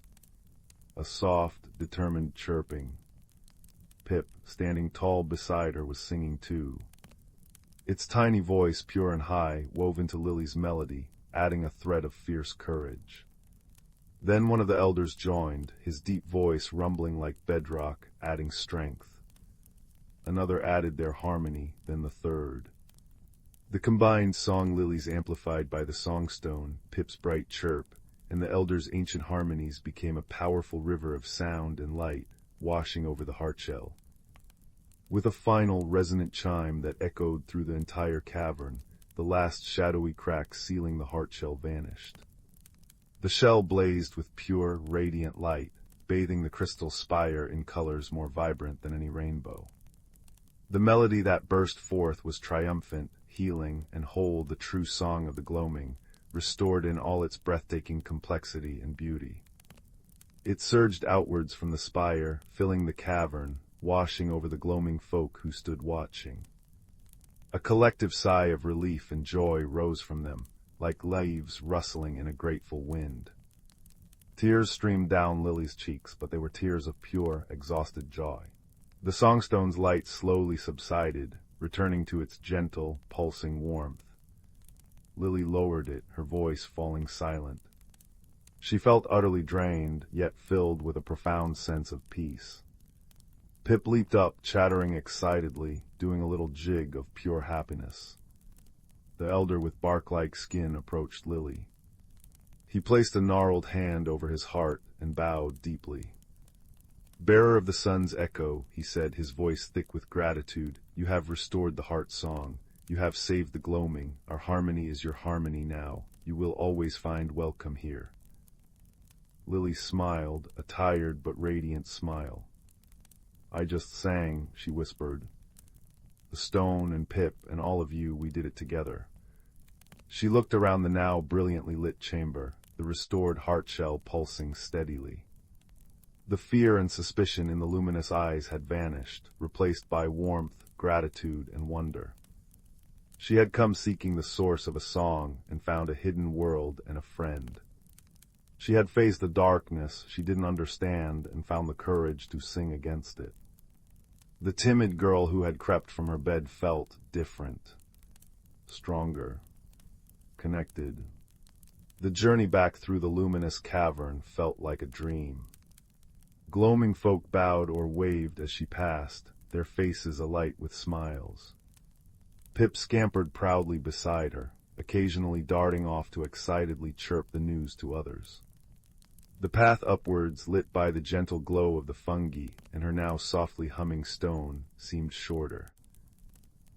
A soft, determined chirping. Pip, standing tall beside her, was singing too. Its tiny voice, pure and high, wove into Lily's melody, adding a thread of fierce courage. Then one of the elders joined, his deep voice rumbling like bedrock, adding strength. Another added their harmony, then the third. The combined song lilies amplified by the songstone, Pip's bright chirp, and the elders' ancient harmonies became a powerful river of sound and light, washing over the heart shell. With a final resonant chime that echoed through the entire cavern, the last shadowy crack sealing the heart shell vanished. The shell blazed with pure, radiant light, bathing the crystal spire in colors more vibrant than any rainbow. The melody that burst forth was triumphant, healing, and whole, the true song of the gloaming, restored in all its breathtaking complexity and beauty. It surged outwards from the spire, filling the cavern, washing over the gloaming folk who stood watching. A collective sigh of relief and joy rose from them, like leaves rustling in a grateful wind. Tears streamed down Lily's cheeks, but they were tears of pure, exhausted joy. The songstone's light slowly subsided, returning to its gentle, pulsing warmth. Lily lowered it, her voice falling silent. She felt utterly drained, yet filled with a profound sense of peace. Pip leaped up, chattering excitedly, doing a little jig of pure happiness. The elder with bark-like skin approached Lily. He placed a gnarled hand over his heart and bowed deeply. "Bearer of the sun's echo," he said, his voice thick with gratitude, "you have restored the heart song. You have saved the gloaming. Our harmony is your harmony now. You will always find welcome here." Lily smiled, a tired but radiant smile. "I just sang," she whispered. "The stone and Pip and all of you, we did it together." She looked around the now brilliantly lit chamber, the restored heart shell pulsing steadily. The fear and suspicion in the luminous eyes had vanished, replaced by warmth, gratitude, and wonder. She had come seeking the source of a song and found a hidden world and a friend. She had faced a darkness she didn't understand and found the courage to sing against it. The timid girl who had crept from her bed felt different, stronger, connected. The journey back through the luminous cavern felt like a dream. Gloaming folk bowed or waved as she passed, their faces alight with smiles. Pip scampered proudly beside her, occasionally darting off to excitedly chirp the news to others. The path upwards, lit by the gentle glow of the fungi and her now softly humming stone, seemed shorter.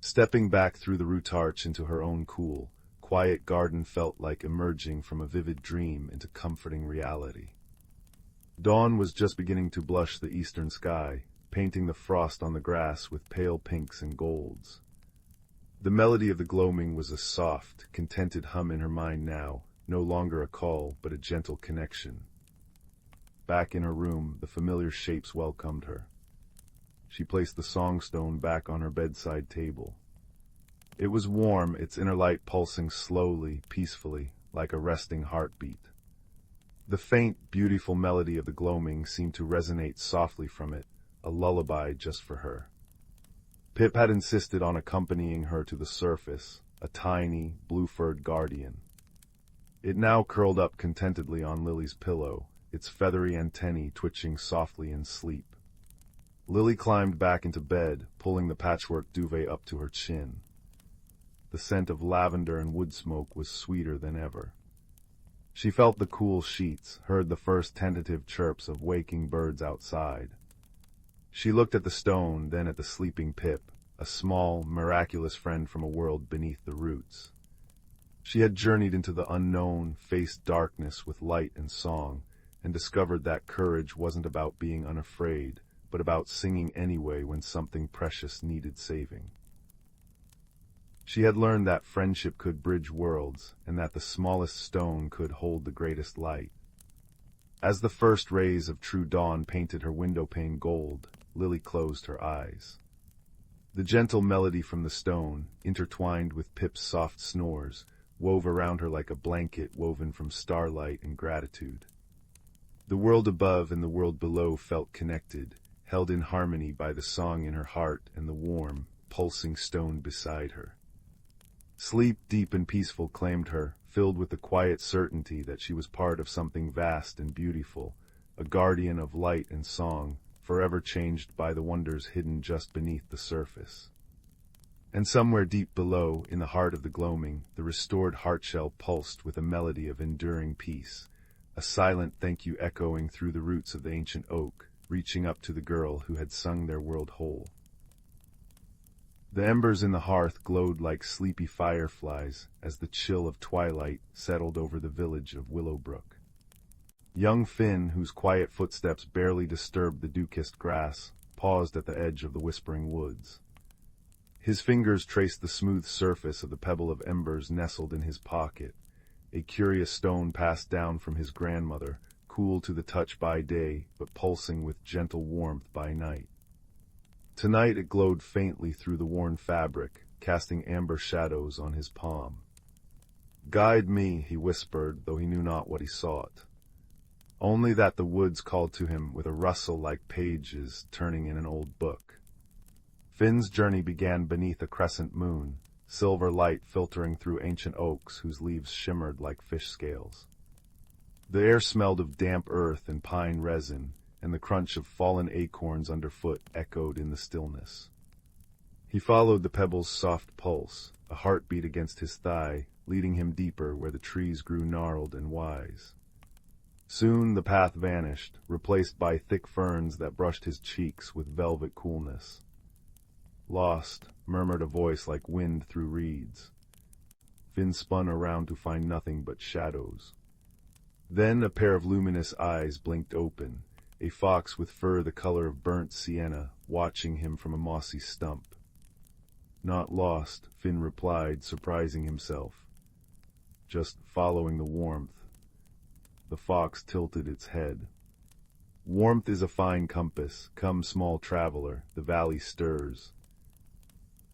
Stepping back through the root arch into her own cool, quiet garden felt like emerging from a vivid dream into comforting reality. Dawn was just beginning to blush the eastern sky, painting the frost on the grass with pale pinks and golds. The melody of the gloaming was a soft, contented hum in her mind now, no longer a call, but a gentle connection. Back in her room, the familiar shapes welcomed her. She placed the songstone back on her bedside table. It was warm, its inner light pulsing slowly, peacefully, like a resting heartbeat. The faint, beautiful melody of the gloaming seemed to resonate softly from it, a lullaby just for her. Pip had insisted on accompanying her to the surface, a tiny, blue-furred guardian. It now curled up contentedly on Lily's pillow, its feathery antennae twitching softly in sleep. Lily climbed back into bed, pulling the patchwork duvet up to her chin. The scent of lavender and wood smoke was sweeter than ever. She felt the cool sheets, heard the first tentative chirps of waking birds outside. She looked at the stone, then at the sleeping Pip, a small, miraculous friend from a world beneath the roots. She had journeyed into the unknown, faced darkness with light and song, and discovered that courage wasn't about being unafraid, but about singing anyway when something precious needed saving. She had learned that friendship could bridge worlds, and that the smallest stone could hold the greatest light. As the first rays of true dawn painted her windowpane gold, Lily closed her eyes. The gentle melody from the stone, intertwined with Pip's soft snores, wove around her like a blanket woven from starlight and gratitude. The world above and the world below felt connected, held in harmony by the song in her heart and the warm, pulsing stone beside her. Sleep deep and peaceful claimed her, filled with the quiet certainty that she was part of something vast and beautiful, a guardian of light and song, forever changed by the wonders hidden just beneath the surface. And somewhere deep below, in the heart of the gloaming, the restored heart-shell pulsed with a melody of enduring peace, a silent thank you echoing through the roots of the ancient oak, reaching up to the girl who had sung their world whole. The embers in the hearth glowed like sleepy fireflies as the chill of twilight settled over the village of Willowbrook. Young Finn, whose quiet footsteps barely disturbed the dew-kissed grass, paused at the edge of the whispering woods. His fingers traced the smooth surface of the pebble of embers nestled in his pocket, a curious stone passed down from his grandmother, cool to the touch by day, but pulsing with gentle warmth by night. Tonight it glowed faintly through the worn fabric, casting amber shadows on his palm. "Guide me," he whispered, though he knew not what he sought. only that the woods called to him with a rustle like pages turning in an old book. Finn's journey began beneath a crescent moon, silver light filtering through ancient oaks whose leaves shimmered like fish scales. The air smelled of damp earth and pine resin, and the crunch of fallen acorns underfoot echoed in the stillness. He followed the pebble's soft pulse, a heartbeat against his thigh, leading him deeper where the trees grew gnarled and wise. Soon the path vanished, replaced by thick ferns that brushed his cheeks with velvet coolness. Lost, murmured a voice like wind through reeds. Finn spun around to find nothing but shadows. Then a pair of luminous eyes blinked open, a fox with fur the color of burnt sienna, watching him from a mossy stump. Not lost, Finn replied, surprising himself. Just following the warmth. The fox tilted its head. Warmth is a fine compass. Come, small traveler, the valley stirs.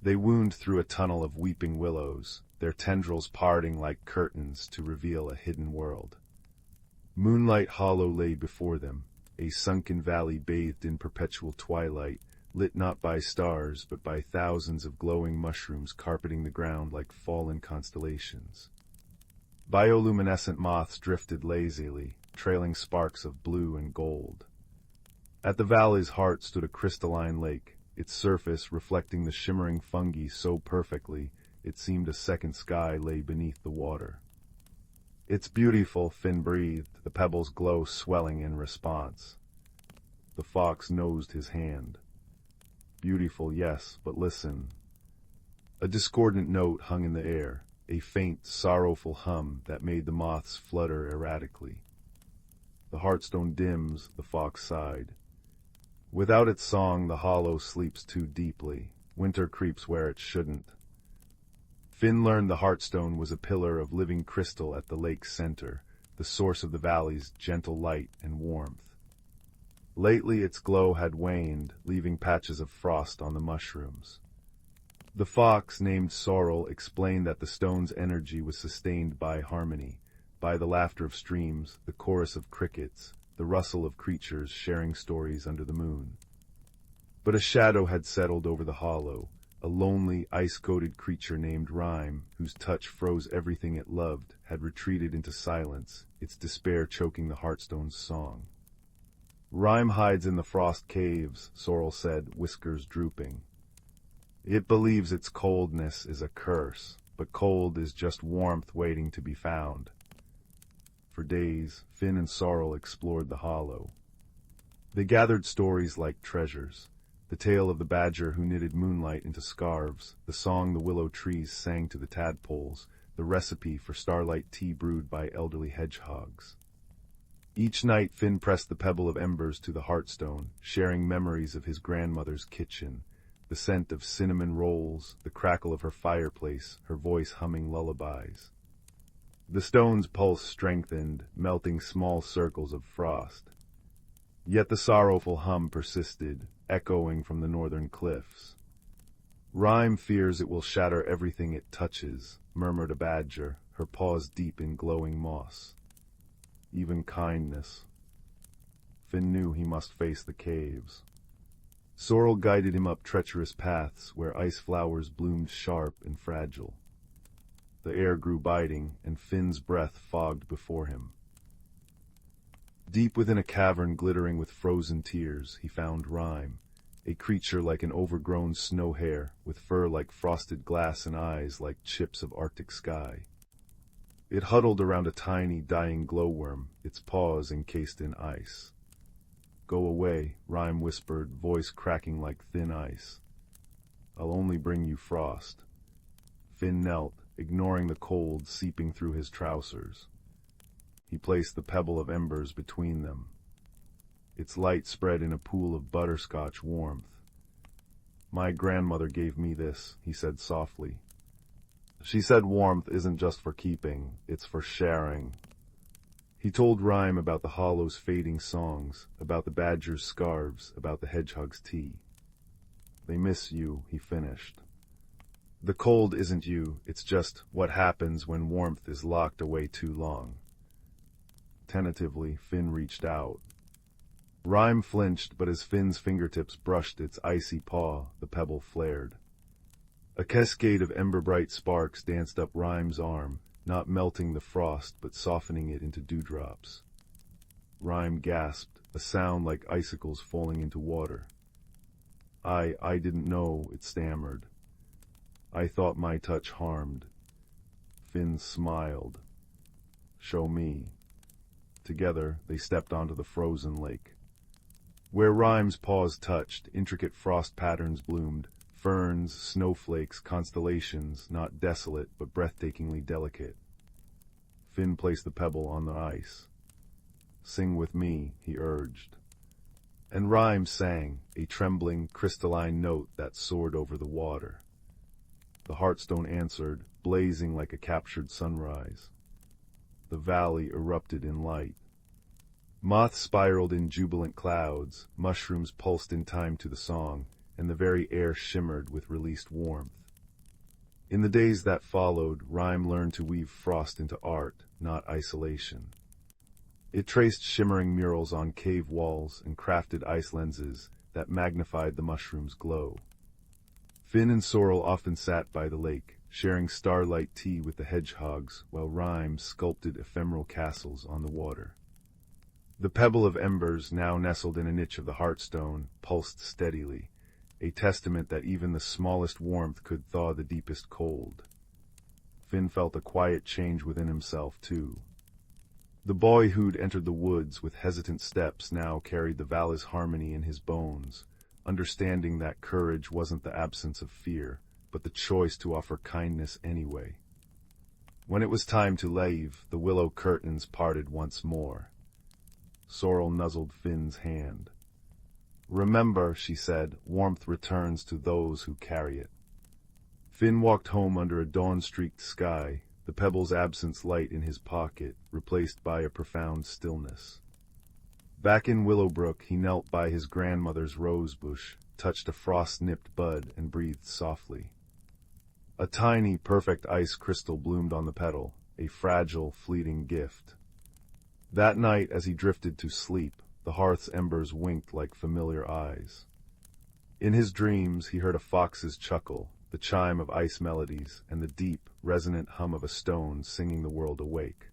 They wound through a tunnel of weeping willows, their tendrils parting like curtains to reveal a hidden world. Moonlight hollow lay before them, a sunken valley bathed in perpetual twilight, lit not by stars but by thousands of glowing mushrooms carpeting the ground like fallen constellations. Bioluminescent moths drifted lazily, trailing sparks of blue and gold. At the valley's heart stood a crystalline lake, its surface reflecting the shimmering fungi so perfectly it seemed a second sky lay beneath the water. It's beautiful, Finn breathed, the pebble's glow swelling in response. The fox nosed his hand. Beautiful, yes, but listen. A discordant note hung in the air, a faint, sorrowful hum that made the moths flutter erratically. The heartstone dims, the fox sighed. Without its song, the hollow sleeps too deeply. Winter creeps where it shouldn't. Finn learned the heartstone was a pillar of living crystal at the lake's center, the source of the valley's gentle light and warmth. Lately its glow had waned, leaving patches of frost on the mushrooms. The fox, named Sorrel, explained that the stone's energy was sustained by harmony, by the laughter of streams, the chorus of crickets, the rustle of creatures sharing stories under the moon. But a shadow had settled over the hollow, a lonely, ice-coated creature named Rime, whose touch froze everything it loved, had retreated into silence, its despair choking the heartstone's song. Rime hides in the frost caves, Sorrel said, whiskers drooping. It believes its coldness is a curse, but cold is just warmth waiting to be found. For days, Finn and Sorrel explored the hollow. They gathered stories like treasures. The tale of the badger who knitted moonlight into scarves, the song the willow trees sang to the tadpoles, the recipe for starlight tea brewed by elderly hedgehogs. Each night Finn pressed the pebble of embers to the heartstone, sharing memories of his grandmother's kitchen, the scent of cinnamon rolls, the crackle of her fireplace, her voice humming lullabies. The stone's pulse strengthened, melting small circles of frost. Yet the sorrowful hum persisted, echoing from the northern cliffs. Rime fears it will shatter everything it touches, murmured a badger, her paws deep in glowing moss. Even kindness. Finn knew he must face the caves. Sorrel guided him up treacherous paths where ice flowers bloomed sharp and fragile. The air grew biting, and Finn's breath fogged before him. Deep within a cavern glittering with frozen tears, he found Rime, a creature like an overgrown snow hare, with fur like frosted glass and eyes like chips of Arctic sky. It huddled around a tiny, dying glowworm, its paws encased in ice. Go away, Rime whispered, voice cracking like thin ice. I'll only bring you frost. Finn knelt, ignoring the cold seeping through his trousers. He placed the pebble of embers between them. Its light spread in a pool of butterscotch warmth. My grandmother gave me this, he said softly. She said warmth isn't just for keeping, it's for sharing. He told Rime about the hollow's fading songs, about the badger's scarves, about the hedgehog's tea. They miss you, he finished. The cold isn't you, it's just what happens when warmth is locked away too long. Tentatively, Finn reached out. Rhyme flinched, but as Finn's fingertips brushed its icy paw, the pebble flared. A cascade of ember-bright sparks danced up Rhyme's arm, not melting the frost but softening it into dewdrops. Rhyme gasped, a sound like icicles falling into water. I didn't know," it stammered. "I thought my touch harmed." Finn smiled. "Show me." Together, they stepped onto the frozen lake. Where Rhyme's paws touched, intricate frost patterns bloomed, ferns, snowflakes, constellations, not desolate but breathtakingly delicate. Finn placed the pebble on the ice. "Sing with me," he urged. And Rhyme sang, a trembling, crystalline note that soared over the water. The Heartstone answered, blazing like a captured sunrise. The valley erupted in light. Moths spiraled in jubilant clouds, mushrooms pulsed in time to the song, and the very air shimmered with released warmth. In the days that followed, Rhyme learned to weave frost into art, not isolation. It traced shimmering murals on cave walls and crafted ice lenses that magnified the mushroom's glow. Finn and Sorrel often sat by the lake, sharing starlight tea with the hedgehogs, while Rhyme sculpted ephemeral castles on the water. The pebble of embers, now nestled in a niche of the Heartstone, pulsed steadily, a testament that even the smallest warmth could thaw the deepest cold. Finn felt a quiet change within himself, too. The boy who'd entered the woods with hesitant steps now carried the Vala's harmony in his bones, understanding that courage wasn't the absence of fear, but the choice to offer kindness anyway. When it was time to leave, the willow curtains parted once more. Sorrel nuzzled Finn's hand. "Remember," she said, "warmth returns to those who carry it." Finn walked home under a dawn-streaked sky, the pebble's absence light in his pocket, replaced by a profound stillness. Back in Willowbrook, he knelt by his grandmother's rose bush, touched a frost-nipped bud, and breathed softly. A tiny, perfect ice crystal bloomed on the petal, a fragile, fleeting gift. That night, as he drifted to sleep, the hearth's embers winked like familiar eyes. In his dreams, he heard a fox's chuckle, the chime of ice melodies, and the deep, resonant hum of a stone singing the world awake.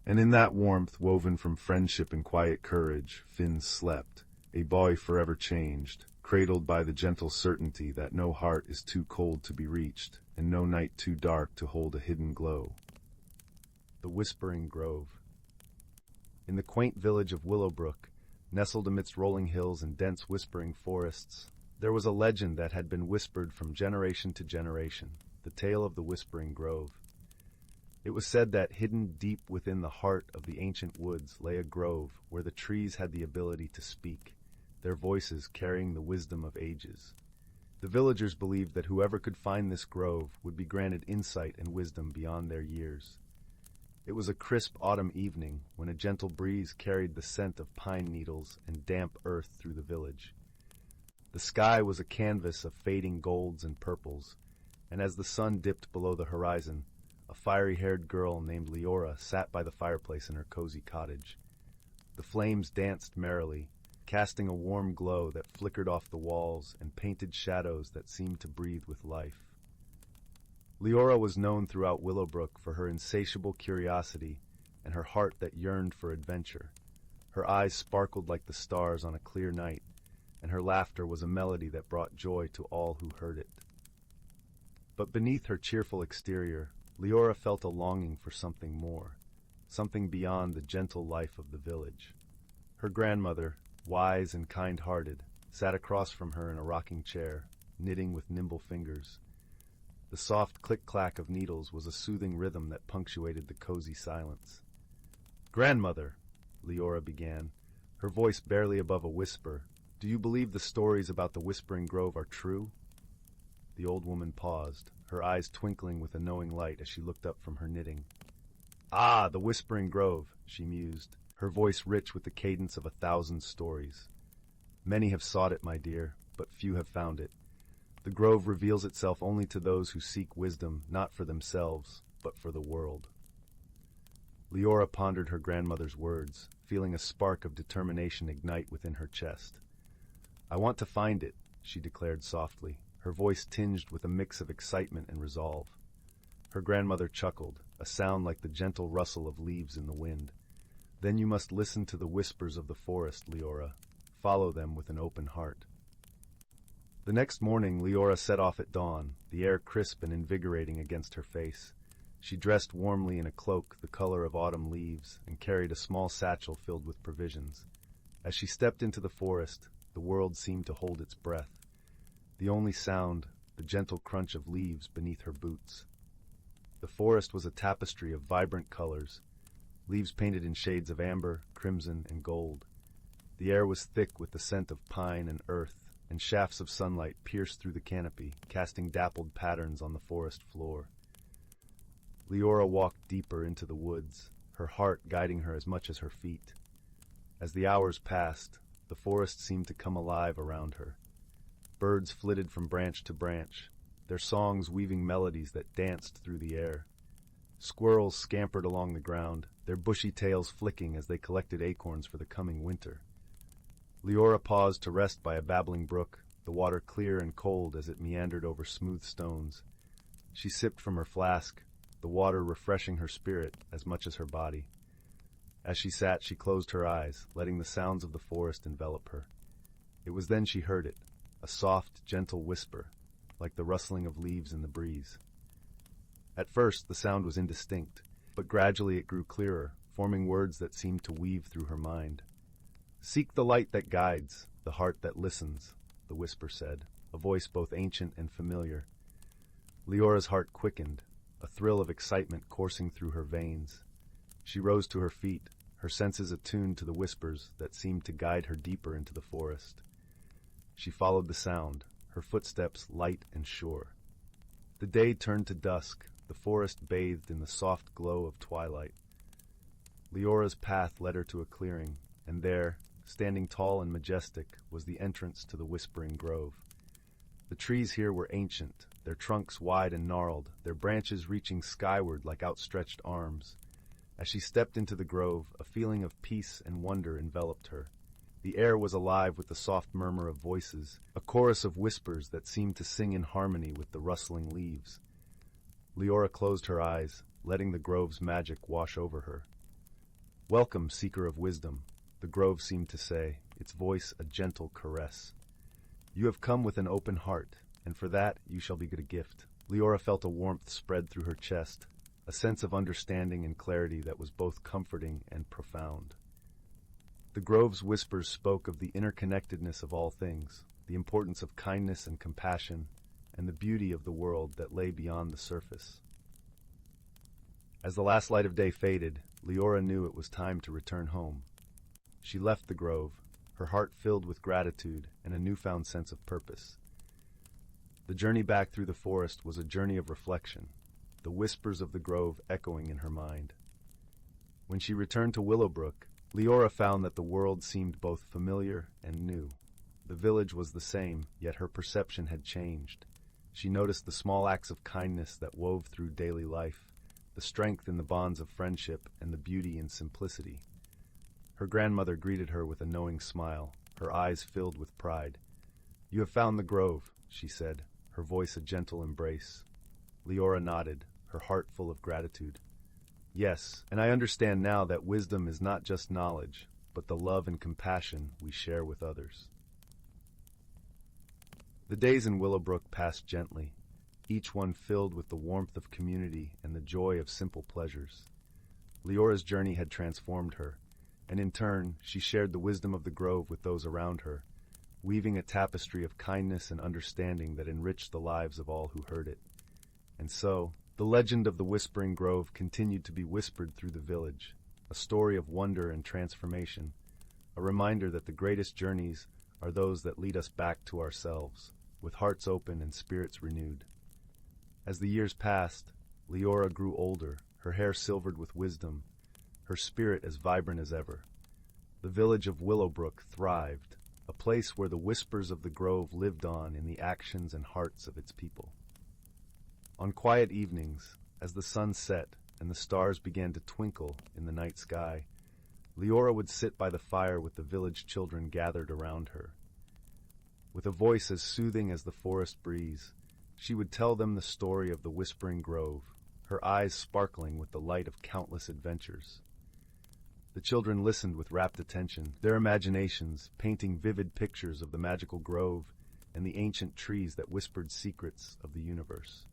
And in that warmth, woven from friendship and quiet courage, Finn slept, a boy forever changed, cradled by the gentle certainty that no heart is too cold to be reached, and no night too dark to hold a hidden glow. The Whispering Grove. In the quaint village of Willowbrook, nestled amidst rolling hills and dense whispering forests, there was a legend that had been whispered from generation to generation, the tale of the Whispering Grove. It was said that hidden deep within the heart of the ancient woods lay a grove where the trees had the ability to speak, their voices carrying the wisdom of ages. The villagers believed that whoever could find this grove would be granted insight and wisdom beyond their years. It was a crisp autumn evening when a gentle breeze carried the scent of pine needles and damp earth through the village. The sky was a canvas of fading golds and purples, and as the sun dipped below the horizon, a fiery-haired girl named Leora sat by the fireplace in her cozy cottage. The flames danced merrily, casting a warm glow that flickered off the walls and painted shadows that seemed to breathe with life. Leora was known throughout Willowbrook for her insatiable curiosity and her heart that yearned for adventure. Her eyes sparkled like the stars on a clear night, and her laughter was a melody that brought joy to all who heard it. But beneath her cheerful exterior, Leora felt a longing for something more, something beyond the gentle life of the village. Her grandmother, wise and kind-hearted, sat across from her in a rocking chair, knitting with nimble fingers. The soft click-clack of needles was a soothing rhythm that punctuated the cozy silence. "Grandmother," Leora began, her voice barely above a whisper, "do you believe the stories about the Whispering Grove are true?" The old woman paused, her eyes twinkling with a knowing light as she looked up from her knitting. "Ah, the Whispering Grove," she mused, her voice rich with the cadence of 1,000 stories. "Many have sought it, my dear, but few have found it. The grove reveals itself only to those who seek wisdom not for themselves, but for the world." Leora pondered her grandmother's words, feeling a spark of determination ignite within her chest. "I want to find it," she declared softly, her voice tinged with a mix of excitement and resolve. Her grandmother chuckled, a sound like the gentle rustle of leaves in the wind. "Then you must listen to the whispers of the forest, Leora. Follow them with an open heart." The next morning, Leora set off at dawn, the air crisp and invigorating against her face. She dressed warmly in a cloak the color of autumn leaves and carried a small satchel filled with provisions. As she stepped into the forest, the world seemed to hold its breath. The only sound, the gentle crunch of leaves beneath her boots. The forest was a tapestry of vibrant colors, leaves painted in shades of amber, crimson, and gold. The air was thick with the scent of pine and earth, and shafts of sunlight pierced through the canopy, casting dappled patterns on the forest floor. Leora walked deeper into the woods, her heart guiding her as much as her feet. As the hours passed, the forest seemed to come alive around her. Birds flitted from branch to branch, their songs weaving melodies that danced through the air. Squirrels scampered along the ground, their bushy tails flicking as they collected acorns for the coming winter. Leora paused to rest by a babbling brook, the water clear and cold as it meandered over smooth stones. She sipped from her flask, the water refreshing her spirit as much as her body. As she sat, she closed her eyes, letting the sounds of the forest envelop her. It was then she heard it, a soft, gentle whisper, like the rustling of leaves in the breeze. At first, the sound was indistinct, but gradually it grew clearer, forming words that seemed to weave through her mind. "Seek the light that guides, the heart that listens," the whisper said, a voice both ancient and familiar. Leora's heart quickened, a thrill of excitement coursing through her veins. She rose to her feet, her senses attuned to the whispers that seemed to guide her deeper into the forest. She followed the sound, her footsteps light and sure. The day turned to dusk, the forest bathed in the soft glow of twilight. Leora's path led her to a clearing, and there, standing tall and majestic, was the entrance to the Whispering Grove. The trees here were ancient, their trunks wide and gnarled, their branches reaching skyward like outstretched arms. As she stepped into the grove, a feeling of peace and wonder enveloped her. The air was alive with the soft murmur of voices, a chorus of whispers that seemed to sing in harmony with the rustling leaves. Leora closed her eyes, letting the grove's magic wash over her. "Welcome, seeker of wisdom," the grove seemed to say, its voice a gentle caress. "You have come with an open heart, and for that you shall be a gift." Leora felt a warmth spread through her chest, a sense of understanding and clarity that was both comforting and profound. The grove's whispers spoke of the interconnectedness of all things, the importance of kindness and compassion, and the beauty of the world that lay beyond the surface. As the last light of day faded, Leora knew it was time to return home. She left the grove, her heart filled with gratitude and a newfound sense of purpose. The journey back through the forest was a journey of reflection, the whispers of the grove echoing in her mind. When she returned to Willowbrook, Leora found that the world seemed both familiar and new. The village was the same, yet her perception had changed. She noticed the small acts of kindness that wove through daily life, the strength in the bonds of friendship and the beauty in simplicity. Her grandmother greeted her with a knowing smile, her eyes filled with pride. "You have found the grove," she said, her voice a gentle embrace. Leora nodded, her heart full of gratitude. "Yes, and I understand now that wisdom is not just knowledge, but the love and compassion we share with others." The days in Willowbrook passed gently, each one filled with the warmth of community and the joy of simple pleasures. Leora's journey had transformed her, and in turn she shared the wisdom of the grove with those around her, weaving a tapestry of kindness and understanding that enriched the lives of all who heard it. And so, the legend of the Whispering Grove continued to be whispered through the village, a story of wonder and transformation, a reminder that the greatest journeys are those that lead us back to ourselves, with hearts open and spirits renewed. As the years passed, Leora grew older, her hair silvered with wisdom, her spirit as vibrant as ever. The village of Willowbrook thrived, a place where the whispers of the grove lived on in the actions and hearts of its people. On quiet evenings, as the sun set and the stars began to twinkle in the night sky, Leora would sit by the fire with the village children gathered around her. With a voice as soothing as the forest breeze, she would tell them the story of the Whispering Grove, her eyes sparkling with the light of countless adventures. The children listened with rapt attention, their imaginations painting vivid pictures of the magical grove and the ancient trees that whispered secrets of the universe.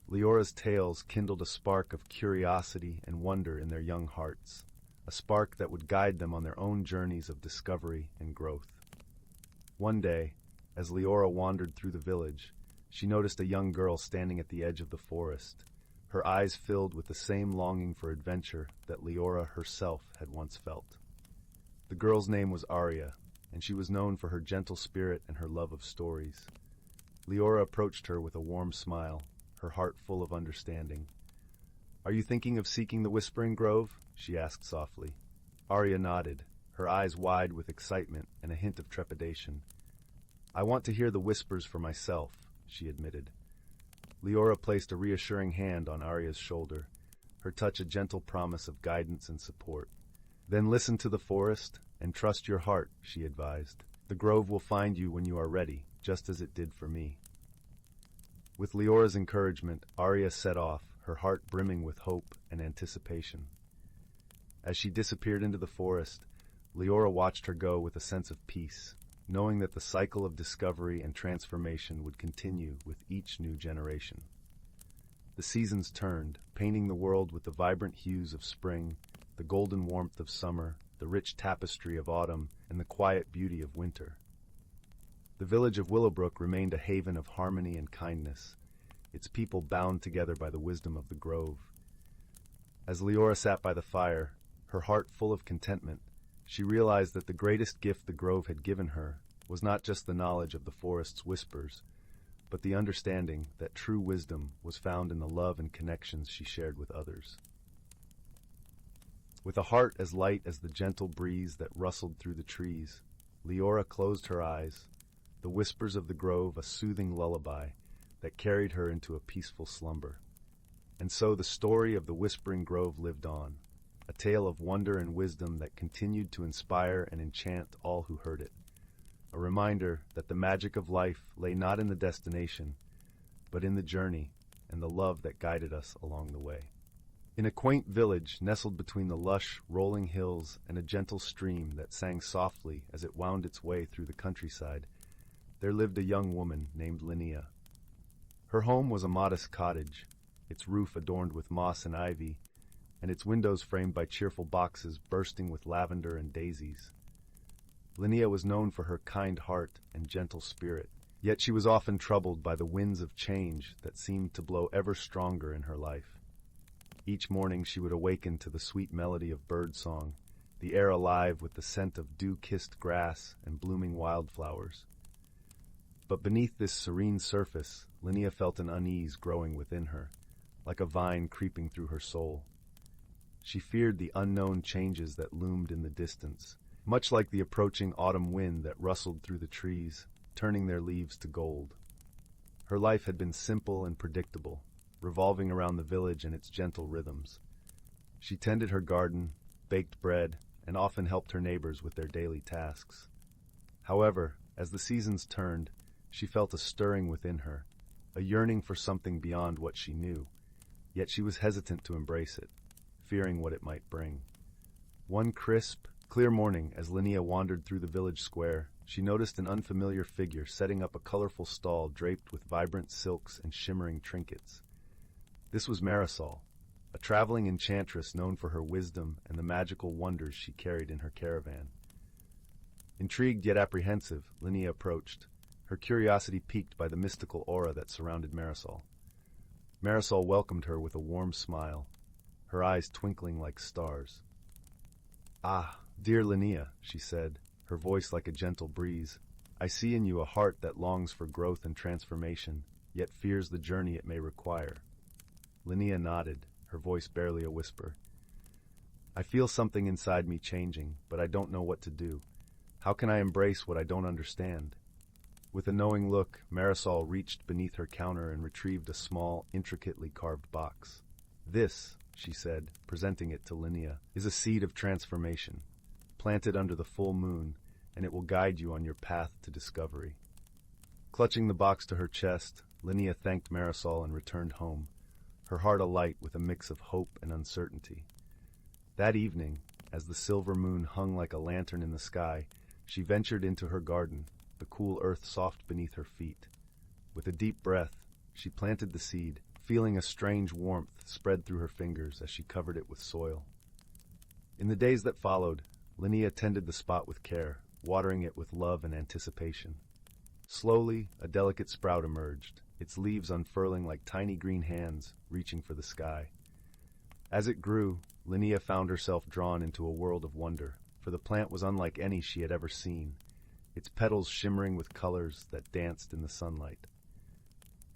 Leora's tales kindled a spark of curiosity and wonder in their young hearts, a spark that would guide them on their own journeys of discovery and growth. One day, as Leora wandered through the village, she noticed a young girl standing at the edge of the forest, her eyes filled with the same longing for adventure that Leora herself had once felt. The girl's name was Arya, and she was known for her gentle spirit and her love of stories. Leora approached her with a warm smile, her heart full of understanding. "Are you thinking of seeking the Whispering Grove?" she asked softly. Arya nodded, her eyes wide with excitement and a hint of trepidation. "I want to hear the whispers for myself," she admitted. Leora placed a reassuring hand on Arya's shoulder, her touch a gentle promise of guidance and support. "Then listen to the forest and trust your heart," she advised. "The grove will find you when you are ready, just as it did for me." With Leora's encouragement, Arya set off, her heart brimming with hope and anticipation. As she disappeared into the forest, Leora watched her go with a sense of peace, knowing that the cycle of discovery and transformation would continue with each new generation. The seasons turned, painting the world with the vibrant hues of spring, the golden warmth of summer, the rich tapestry of autumn, and the quiet beauty of winter. The village of Willowbrook remained a haven of harmony and kindness, its people bound together by the wisdom of the grove. As Leora sat by the fire, her heart full of contentment, she realized that the greatest gift the grove had given her was not just the knowledge of the forest's whispers, but the understanding that true wisdom was found in the love and connections she shared with others. With a heart as light as the gentle breeze that rustled through the trees, Leora closed her eyes, the whispers of the grove a soothing lullaby that carried her into a peaceful slumber. And so the story of the Whispering Grove lived on, a tale of wonder and wisdom that continued to inspire and enchant all who heard it. A reminder that the magic of life lay not in the destination, but in the journey and the love that guided us along the way. In a quaint village nestled between the lush, rolling hills and a gentle stream that sang softly as it wound its way through the countryside, there lived a young woman named Linnea. Her home was a modest cottage, its roof adorned with moss and ivy, and its windows framed by cheerful boxes bursting with lavender and daisies. Linnea was known for her kind heart and gentle spirit, yet she was often troubled by the winds of change that seemed to blow ever stronger in her life. Each morning she would awaken to the sweet melody of birdsong, the air alive with the scent of dew-kissed grass and blooming wildflowers. But beneath this serene surface, Linnea felt an unease growing within her, like a vine creeping through her soul. She feared the unknown changes that loomed in the distance, much like the approaching autumn wind that rustled through the trees, turning their leaves to gold. Her life had been simple and predictable, revolving around the village and its gentle rhythms. She tended her garden, baked bread, and often helped her neighbors with their daily tasks. However, as the seasons turned, she felt a stirring within her, a yearning for something beyond what she knew, yet she was hesitant to embrace it, fearing what it might bring. One crisp, clear morning, as Linnea wandered through the village square, she noticed an unfamiliar figure setting up a colorful stall draped with vibrant silks and shimmering trinkets. This was Marisol, a traveling enchantress known for her wisdom and the magical wonders she carried in her caravan. Intrigued yet apprehensive, Linnea approached, her curiosity piqued by the mystical aura that surrounded Marisol. Marisol welcomed her with a warm smile, her eyes twinkling like stars. "Ah, dear Linnea," she said, her voice like a gentle breeze, "I see in you a heart that longs for growth and transformation, yet fears the journey it may require." Linnea nodded, her voice barely a whisper. "I feel something inside me changing, but I don't know what to do. How can I embrace what I don't understand?" With a knowing look, Marisol reached beneath her counter and retrieved a small, intricately carved box. "This," she said, presenting it to Linnea, is a seed of transformation. Plant it under the full moon, and it will guide you on your path to discovery. Clutching the box to her chest, Linnea thanked Marisol and returned home, her heart alight with a mix of hope and uncertainty. That evening, as the silver moon hung like a lantern in the sky, she ventured into her garden, the cool earth soft beneath her feet. With a deep breath, she planted the seed, feeling a strange warmth spread through her fingers as she covered it with soil. In the days that followed, Linnea tended the spot with care, watering it with love and anticipation. Slowly, a delicate sprout emerged, its leaves unfurling like tiny green hands reaching for the sky. As it grew, Linnea found herself drawn into a world of wonder, for the plant was unlike any she had ever seen, its petals shimmering with colors that danced in the sunlight.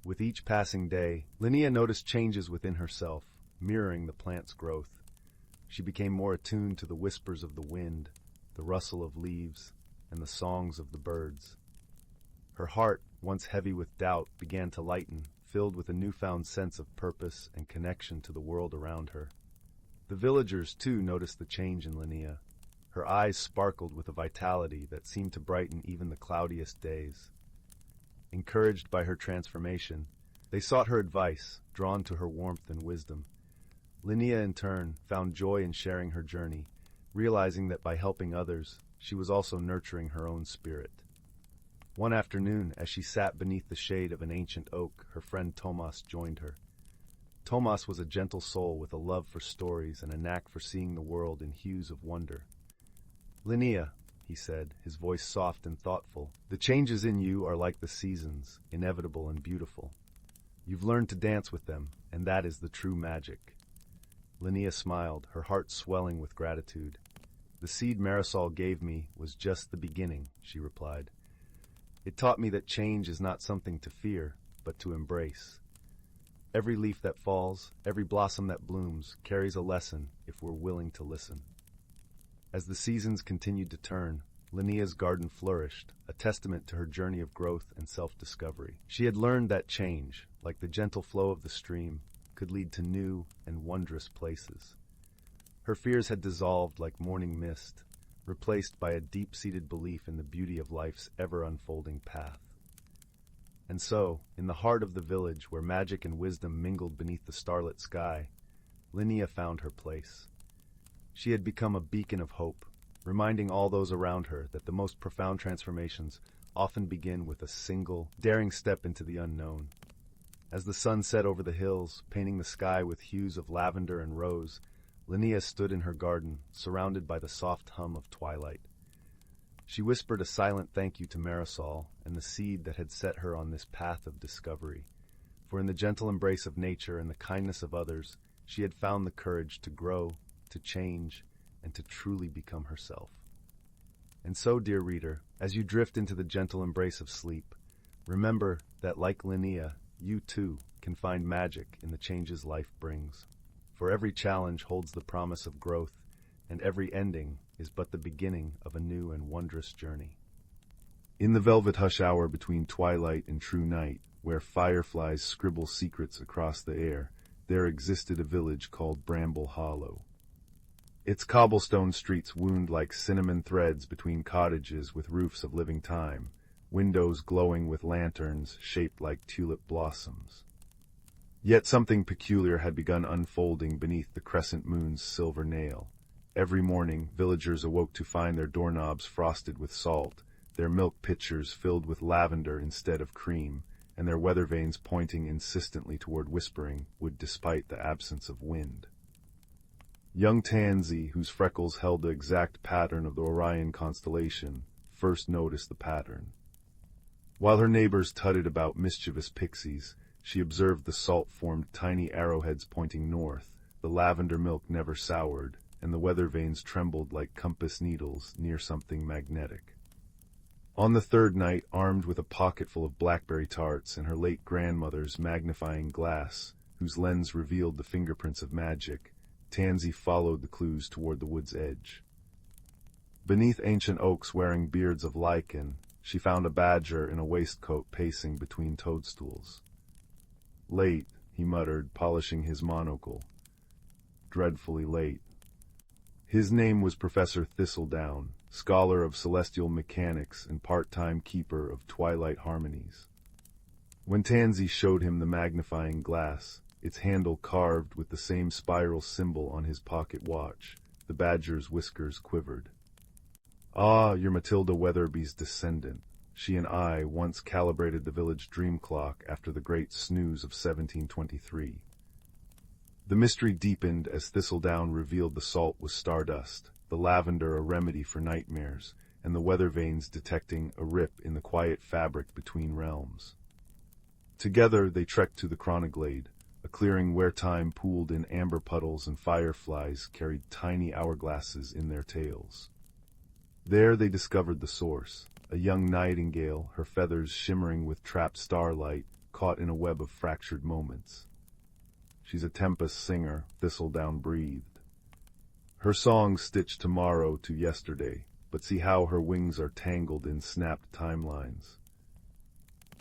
With each passing day, Linnea noticed changes within herself, mirroring the plant's growth. She became more attuned to the whispers of the wind, the rustle of leaves, and the songs of the birds. Her heart, once heavy with doubt, began to lighten, filled with a newfound sense of purpose and connection to the world around her. The villagers, too, noticed the change in Linnea. Her eyes sparkled with a vitality that seemed to brighten even the cloudiest days. Encouraged by her transformation, they sought her advice, drawn to her warmth and wisdom. Linnea, in turn, found joy in sharing her journey, realizing that by helping others, she was also nurturing her own spirit. One afternoon, as she sat beneath the shade of an ancient oak, her friend Tomas joined her. Tomas was a gentle soul with a love for stories and a knack for seeing the world in hues of wonder. "Linnea," he said, his voice soft and thoughtful, "the changes in you are like the seasons, inevitable and beautiful. You've learned to dance with them, and that is the true magic." Linnea smiled, her heart swelling with gratitude. "The seed Marisol gave me was just the beginning," she replied. "It taught me that change is not something to fear, but to embrace. Every leaf that falls, every blossom that blooms, carries a lesson if we're willing to listen." As the seasons continued to turn, Linnea's garden flourished, a testament to her journey of growth and self-discovery. She had learned that change, like the gentle flow of the stream, could lead to new and wondrous places. Her fears had dissolved like morning mist, replaced by a deep-seated belief in the beauty of life's ever-unfolding path. And so, in the heart of the village where magic and wisdom mingled beneath the starlit sky, Linnea found her place. She had become a beacon of hope, reminding all those around her that the most profound transformations often begin with a single, daring step into the unknown. As the sun set over the hills, painting the sky with hues of lavender and rose, Linnea stood in her garden, surrounded by the soft hum of twilight. She whispered a silent thank you to Marisol and the seed that had set her on this path of discovery, for in the gentle embrace of nature and the kindness of others, she had found the courage to grow, to change, and to truly become herself. And so, dear reader, as you drift into the gentle embrace of sleep, remember that, like Linnea, you too can find magic in the changes life brings. For every challenge holds the promise of growth, and every ending is but the beginning of a new and wondrous journey. In the velvet hush hour between twilight and true night, where fireflies scribble secrets across the air, there existed a village called Bramble Hollow. Its cobblestone streets wound like cinnamon threads between cottages with roofs of living time, windows glowing with lanterns shaped like tulip blossoms. Yet something peculiar had begun unfolding beneath the crescent moon's silver nail. Every morning, villagers awoke to find their doorknobs frosted with salt, their milk pitchers filled with lavender instead of cream, and their weather vanes pointing insistently toward whispering wood despite the absence of wind. Young Tansy, whose freckles held the exact pattern of the Orion constellation, first noticed the pattern. While her neighbors tutted about mischievous pixies, she observed the salt-formed tiny arrowheads pointing north, the lavender milk never soured, and the weather vanes trembled like compass needles near something magnetic. On the third night, armed with a pocketful of blackberry tarts and her late grandmother's magnifying glass, whose lens revealed the fingerprints of magic, Tansy followed the clues toward the wood's edge. Beneath ancient oaks wearing beards of lichen, she found a badger in a waistcoat pacing between toadstools. "Late," he muttered, polishing his monocle. dreadfully late. His name was Professor Thistledown, scholar of celestial mechanics and part-time keeper of twilight harmonies. When Tansy showed him the magnifying glass, its handle carved with the same spiral symbol on his pocket watch, the badger's whiskers quivered. "Ah, you're Matilda Weatherby's descendant. She and I once calibrated the village dream clock after the great snooze of 1723. The mystery deepened as Thistledown revealed the salt was stardust, the lavender a remedy for nightmares, and the weather vanes detecting a rip in the quiet fabric between realms. Together they trekked to the Chronoglade, a clearing where time pooled in amber puddles and fireflies carried tiny hourglasses in their tails. There they discovered the source, a young nightingale, her feathers shimmering with trapped starlight, caught in a web of fractured moments. "She's a tempest singer," Thistledown breathed. "Her song stitched tomorrow to yesterday, but see how her wings are tangled in snapped timelines."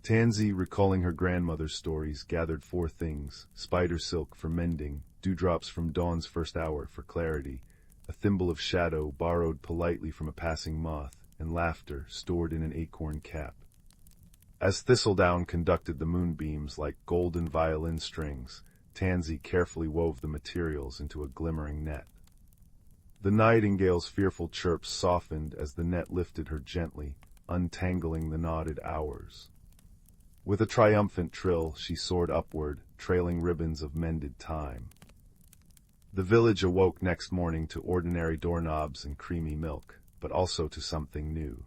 Tansy, recalling her grandmother's stories, gathered four things: spider silk for mending, dewdrops from dawn's first hour for clarity, a thimble of shadow borrowed politely from a passing moth, and laughter stored in an acorn cap. As Thistledown conducted the moonbeams like golden violin strings, Tansy carefully wove the materials into a glimmering net. The nightingale's fearful chirps softened as the net lifted her gently, untangling the knotted hours. With a triumphant trill, she soared upward, trailing ribbons of mended time. The village awoke next morning to ordinary doorknobs and creamy milk, but also to something new.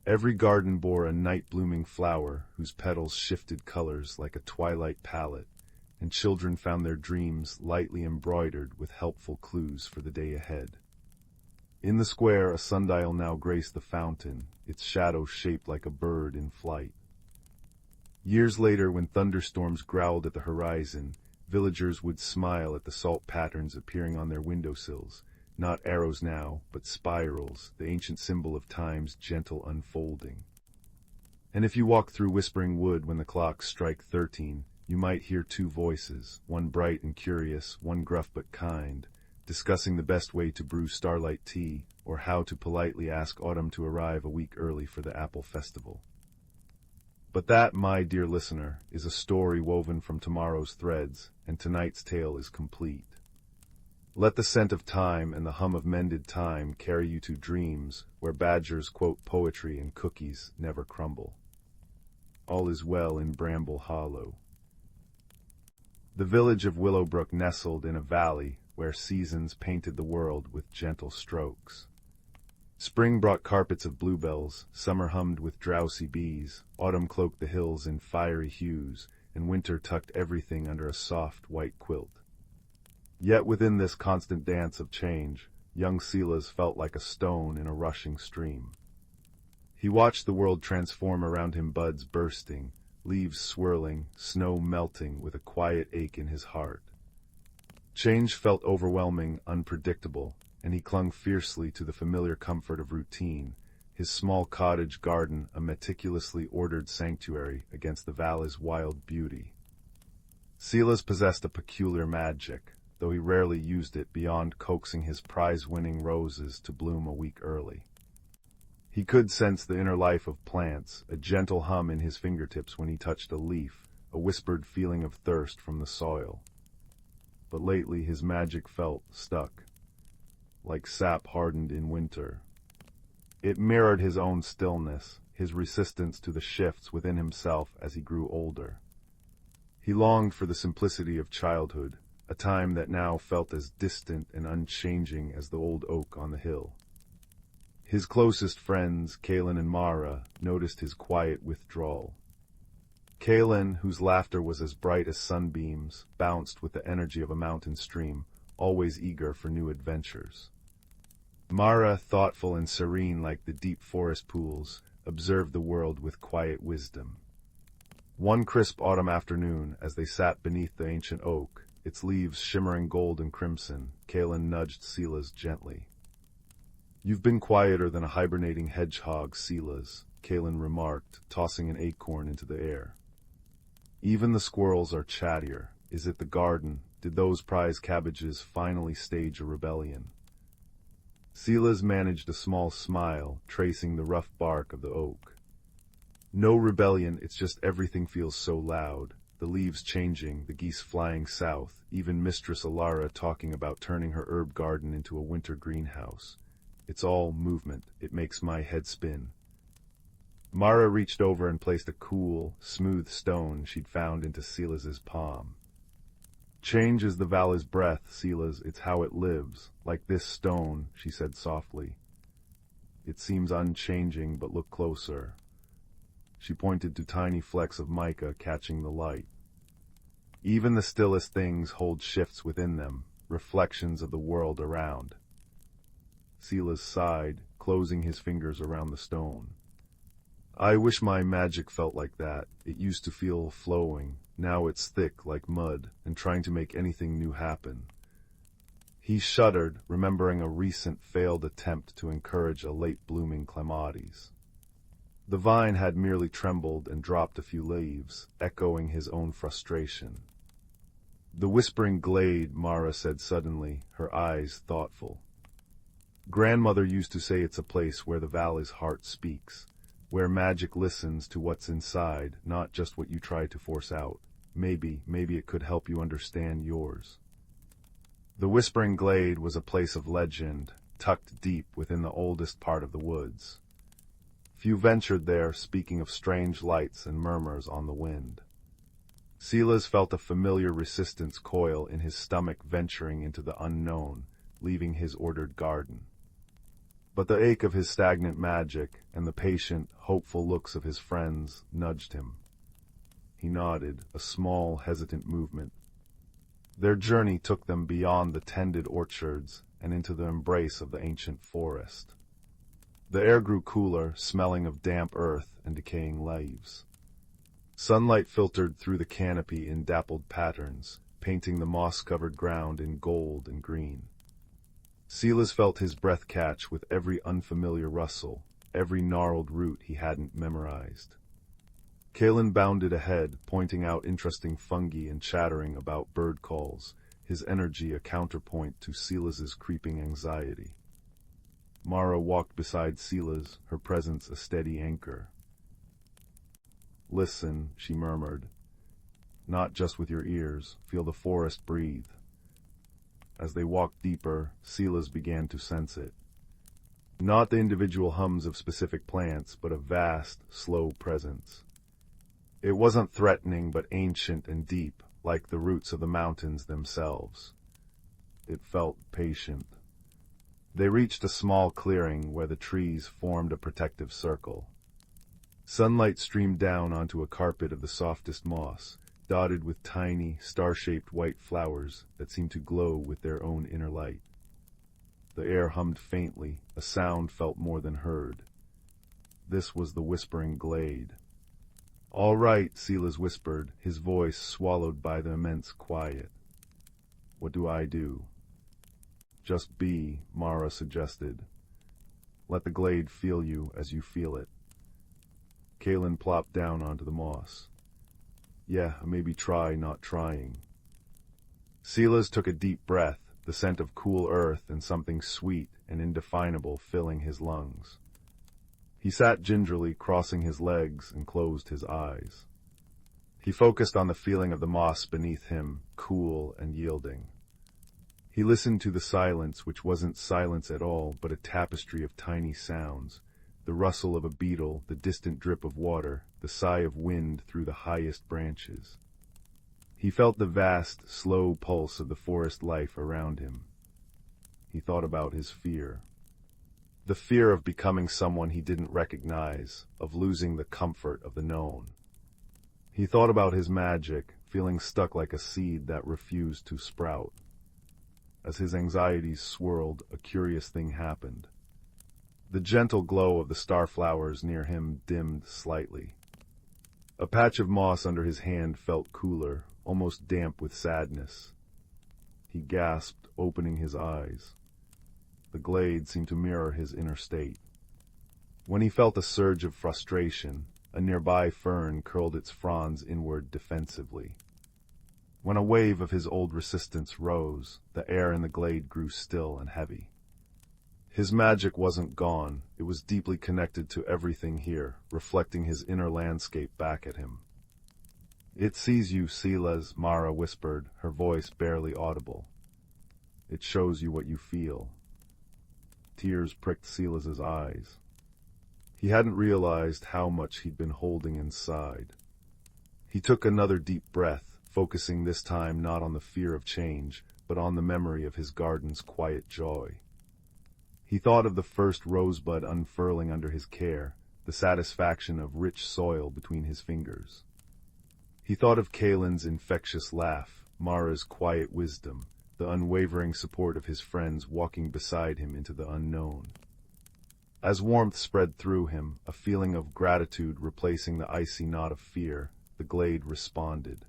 Every garden bore a night-blooming flower whose petals shifted colors like a twilight palette, and children found their dreams lightly embroidered with helpful clues for the day ahead. In the square, a sundial now graced the fountain, its shadow shaped like a bird in flight. Years later, when thunderstorms growled at the horizon, villagers would smile at the salt patterns appearing on their windowsills, not arrows now, but spirals, the ancient symbol of time's gentle unfolding. And if you walk through Whispering Wood when the clocks strike 13, you might hear two voices, one bright and curious, one gruff but kind, discussing the best way to brew starlight tea, or how to politely ask autumn to arrive a week early for the apple festival. But that, my dear listener, is a story woven from tomorrow's threads, and tonight's tale is complete. Let the scent of time and the hum of mended time carry you to dreams where badgers quote poetry and cookies never crumble. All is well in Bramble Hollow. The village of Willowbrook nestled in a valley where seasons painted the world with gentle strokes. Spring brought carpets of bluebells, summer hummed with drowsy bees, autumn cloaked the hills in fiery hues, and winter tucked everything under a soft white quilt. Yet within this constant dance of change, young Silas felt like a stone in a rushing stream. He watched the world transform around him, buds bursting, leaves swirling, snow melting, with a quiet ache in his heart. Change felt overwhelming, unpredictable, and he clung fiercely to the familiar comfort of routine, his small cottage garden a meticulously ordered sanctuary against the valley's wild beauty. Silas possessed a peculiar magic, though he rarely used it beyond coaxing his prize-winning roses to bloom a week early. He could sense the inner life of plants, a gentle hum in his fingertips when he touched a leaf, a whispered feeling of thirst from the soil. But lately his magic felt stuck, like sap hardened in winter. It mirrored his own stillness, his resistance to the shifts within himself as he grew older. He longed for the simplicity of childhood, a time that now felt as distant and unchanging as the old oak on the hill. His closest friends, Kaelen and Mara, noticed his quiet withdrawal. Kaelen, whose laughter was as bright as sunbeams, bounced with the energy of a mountain stream, always eager for new adventures. Mara, thoughtful and serene like the deep forest pools, observed the world with quiet wisdom. One crisp autumn afternoon, as they sat beneath the ancient oak, its leaves shimmering gold and crimson, Kaelen nudged Silas gently. "You've been quieter than a hibernating hedgehog, Silas," Kaelen remarked, tossing an acorn into the air. "Even the squirrels are chattier. Is it the garden? did those prize cabbages finally stage a rebellion. Silas managed a small smile, tracing the rough bark of the oak. No rebellion, it's just everything feels so loud. The leaves changing, the geese flying south, even Mistress Alara talking about turning her herb garden into a winter greenhouse. It's all movement. It makes my head spin. Mara reached over and placed a cool, smooth stone she'd found into Silas's palm. Change is the Val's breath, Silas. It's how it lives. Like this stone, she said softly. It seems unchanging, but look closer. She pointed to tiny flecks of mica catching the light. Even the stillest things hold shifts within them, reflections of the world around. Silas sighed, closing his fingers around the stone. I wish my magic felt like that. It used to feel flowing. Now it's thick like mud, and trying to make anything new happen. He shuddered, remembering a recent failed attempt to encourage a late-blooming clematis. The vine had merely trembled and dropped a few leaves, echoing his own frustration. The whispering glade, Mara said suddenly, her eyes thoughtful. Grandmother used to say it's a place where the Val's heart speaks, where magic listens to what's inside, not just what you try to force out. Maybe it could help you understand yours. The whispering glade was a place of legend, tucked deep within the oldest part of the woods. Few ventured there, speaking of strange lights and murmurs on the wind. Silas felt a familiar resistance coil in his stomach venturing into the unknown, leaving his ordered garden. But the ache of his stagnant magic and the patient, hopeful looks of his friends nudged him. He nodded, a small, hesitant movement. Their journey took them beyond the tended orchards and into the embrace of the ancient forest. The air grew cooler, smelling of damp earth and decaying leaves. Sunlight filtered through the canopy in dappled patterns, painting the moss-covered ground in gold and green. Silas felt his breath catch with every unfamiliar rustle, every gnarled root he hadn't memorized. Kaelen bounded ahead, pointing out interesting fungi and chattering about bird calls, his energy a counterpoint to Silas's creeping anxiety. Mara walked beside Silas, her presence a steady anchor. Listen, she murmured. Not just with your ears, feel the forest breathe. As they walked deeper, Silas began to sense it. Not the individual hums of specific plants, but a vast, slow presence. It wasn't threatening, but ancient and deep, like the roots of the mountains themselves. It felt patient. They reached a small clearing where the trees formed a protective circle. Sunlight streamed down onto a carpet of the softest moss, dotted with tiny, star-shaped white flowers that seemed to glow with their own inner light. The air hummed faintly, a sound felt more than heard. This was the whispering glade. All right, Silas whispered, his voice swallowed by the immense quiet. What do I do? Just be, Mara suggested. Let the glade feel you as you feel it. Kaelen plopped down onto the moss. Yeah, maybe try not trying. Silas took a deep breath, the scent of cool earth and something sweet and indefinable filling his lungs. He sat gingerly, crossing his legs, and closed his eyes. He focused on the feeling of the moss beneath him, cool and yielding. He listened to the silence, which wasn't silence at all, but a tapestry of tiny sounds, the rustle of a beetle, the distant drip of water, the sigh of wind through the highest branches. He felt the vast, slow pulse of the forest life around him. He thought about his fear. The fear of becoming someone he didn't recognize, of losing the comfort of the known. He thought about his magic, feeling stuck like a seed that refused to sprout. As his anxieties swirled, a curious thing happened. The gentle glow of the starflowers near him dimmed slightly. A patch of moss under his hand felt cooler, almost damp with sadness. He gasped, opening his eyes. The glade seemed to mirror his inner state. When he felt a surge of frustration, a nearby fern curled its fronds inward defensively. When a wave of his old resistance rose, the air in the glade grew still and heavy. His magic wasn't gone, it was deeply connected to everything here, reflecting his inner landscape back at him. "It sees you, Silas," Mara whispered, her voice barely audible. "It shows you what you feel." Tears pricked Silas's eyes. He hadn't realized how much he'd been holding inside. He took another deep breath, focusing this time not on the fear of change, but on the memory of his garden's quiet joy. He thought of the first rosebud unfurling under his care, the satisfaction of rich soil between his fingers. He thought of Kaelen's infectious laugh, Mara's quiet wisdom, the unwavering support of his friends walking beside him into the unknown. As warmth spread through him, a feeling of gratitude replacing the icy knot of fear, the glade responded.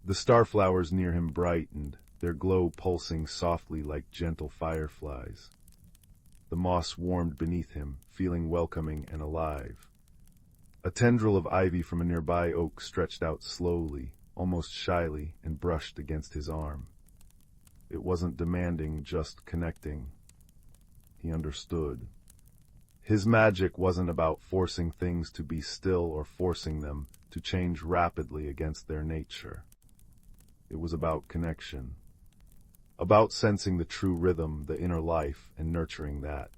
The starflowers near him brightened, their glow pulsing softly like gentle fireflies. The moss warmed beneath him, feeling welcoming and alive. A tendril of ivy from a nearby oak stretched out slowly, almost shyly, and brushed against his arm. It wasn't demanding, just connecting. He understood. His magic wasn't about forcing things to be still or forcing them to change rapidly against their nature. It was about connection. About sensing the true rhythm, the inner life, and nurturing that.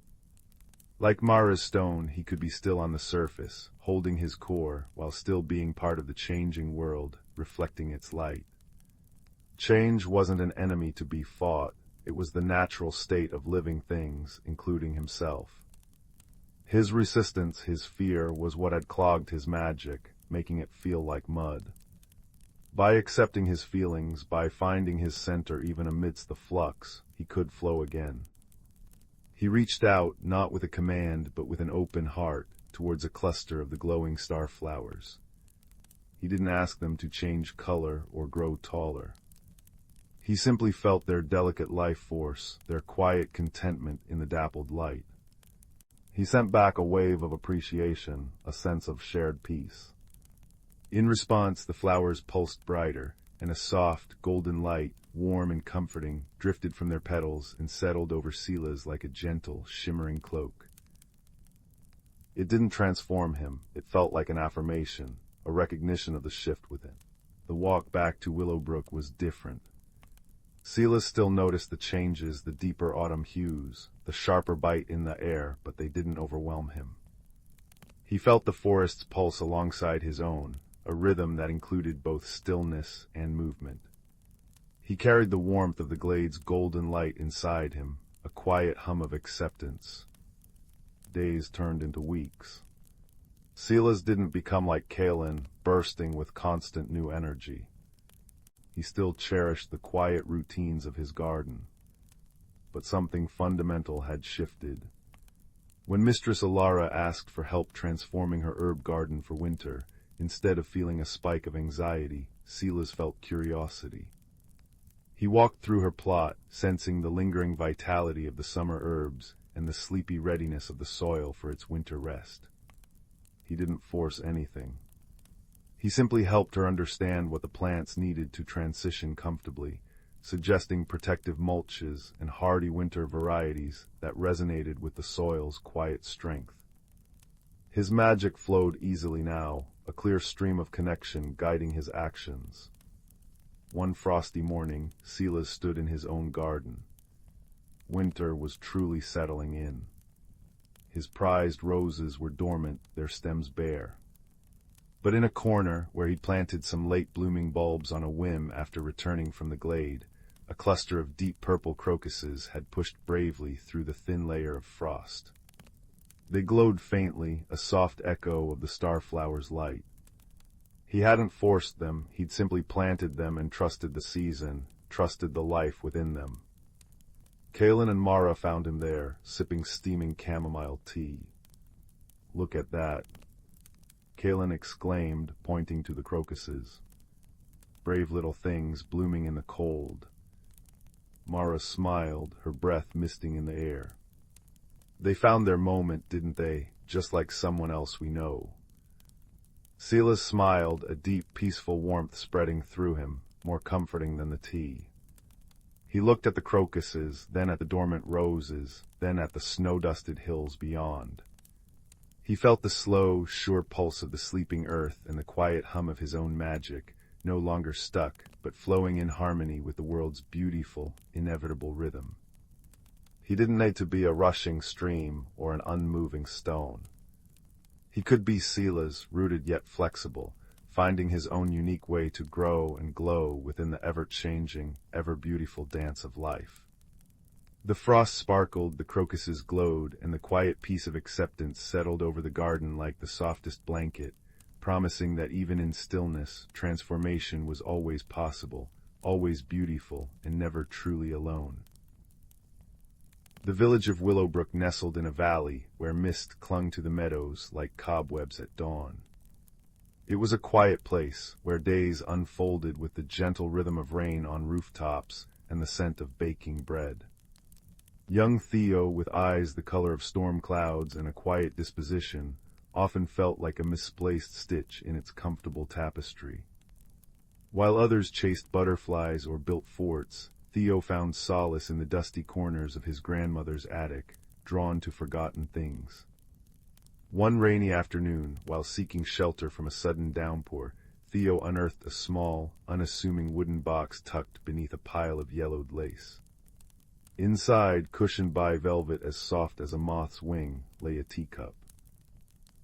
Like Mara's stone, he could be still on the surface, holding his core, while still being part of the changing world, reflecting its light. Change wasn't an enemy to be fought, it was the natural state of living things, including himself. His resistance, his fear, was what had clogged his magic, making it feel like mud. By accepting his feelings, by finding his center even amidst the flux, he could flow again. He reached out, not with a command, but with an open heart, towards a cluster of the glowing starflowers. He didn't ask them to change color or grow taller. He simply felt their delicate life force, their quiet contentment in the dappled light. He sent back a wave of appreciation, a sense of shared peace. In response, the flowers pulsed brighter, and a soft, golden light, warm and comforting, drifted from their petals and settled over Silas like a gentle, shimmering cloak. It didn't transform him, it felt like an affirmation, a recognition of the shift within. The walk back to Willowbrook was different. Silas still noticed the changes, the deeper autumn hues, the sharper bite in the air, but they didn't overwhelm him. He felt the forest's pulse alongside his own, a rhythm that included both stillness and movement. He carried the warmth of the glade's golden light inside him, a quiet hum of acceptance. Days turned into weeks. Silas didn't become like Kaelen, bursting with constant new energy. He still cherished the quiet routines of his garden. But something fundamental had shifted. When Mistress Alara asked for help transforming her herb garden for winter, instead of feeling a spike of anxiety, Silas felt curiosity. He walked through her plot, sensing the lingering vitality of the summer herbs and the sleepy readiness of the soil for its winter rest. He didn't force anything. He simply helped her understand what the plants needed to transition comfortably, suggesting protective mulches and hardy winter varieties that resonated with the soil's quiet strength. His magic flowed easily now, a clear stream of connection guiding his actions. One frosty morning, Silas stood in his own garden. Winter was truly settling in. His prized roses were dormant, their stems bare. But in a corner, where he'd planted some late-blooming bulbs on a whim after returning from the glade, a cluster of deep purple crocuses had pushed bravely through the thin layer of frost. They glowed faintly, a soft echo of the starflower's light. He hadn't forced them, he'd simply planted them and trusted the season, trusted the life within them. Kaelen and Mara found him there, sipping steaming chamomile tea. "Look at that," Kaelen exclaimed, pointing to the crocuses. "Brave little things blooming in the cold." Mara smiled, her breath misting in the air. "They found their moment, didn't they? Just like someone else we know." Silas smiled, a deep, peaceful warmth spreading through him, more comforting than the tea. He looked at the crocuses, then at the dormant roses, then at the snow-dusted hills beyond. He felt the slow, sure pulse of the sleeping earth and the quiet hum of his own magic, no longer stuck, but flowing in harmony with the world's beautiful, inevitable rhythm. He didn't need to be a rushing stream or an unmoving stone. He could be Sela's, rooted yet flexible, finding his own unique way to grow and glow within the ever-changing, ever-beautiful dance of life. The frost sparkled, the crocuses glowed, and the quiet peace of acceptance settled over the garden like the softest blanket, promising that even in stillness, transformation was always possible, always beautiful, and never truly alone. The village of Willowbrook nestled in a valley where mist clung to the meadows like cobwebs at dawn. It was a quiet place where days unfolded with the gentle rhythm of rain on rooftops and the scent of baking bread. Young Theo, with eyes the color of storm clouds and a quiet disposition, often felt like a misplaced stitch in its comfortable tapestry. While others chased butterflies or built forts, Theo found solace in the dusty corners of his grandmother's attic, drawn to forgotten things. One rainy afternoon, while seeking shelter from a sudden downpour, Theo unearthed a small, unassuming wooden box tucked beneath a pile of yellowed lace. Inside, cushioned by velvet as soft as a moth's wing, lay a teacup.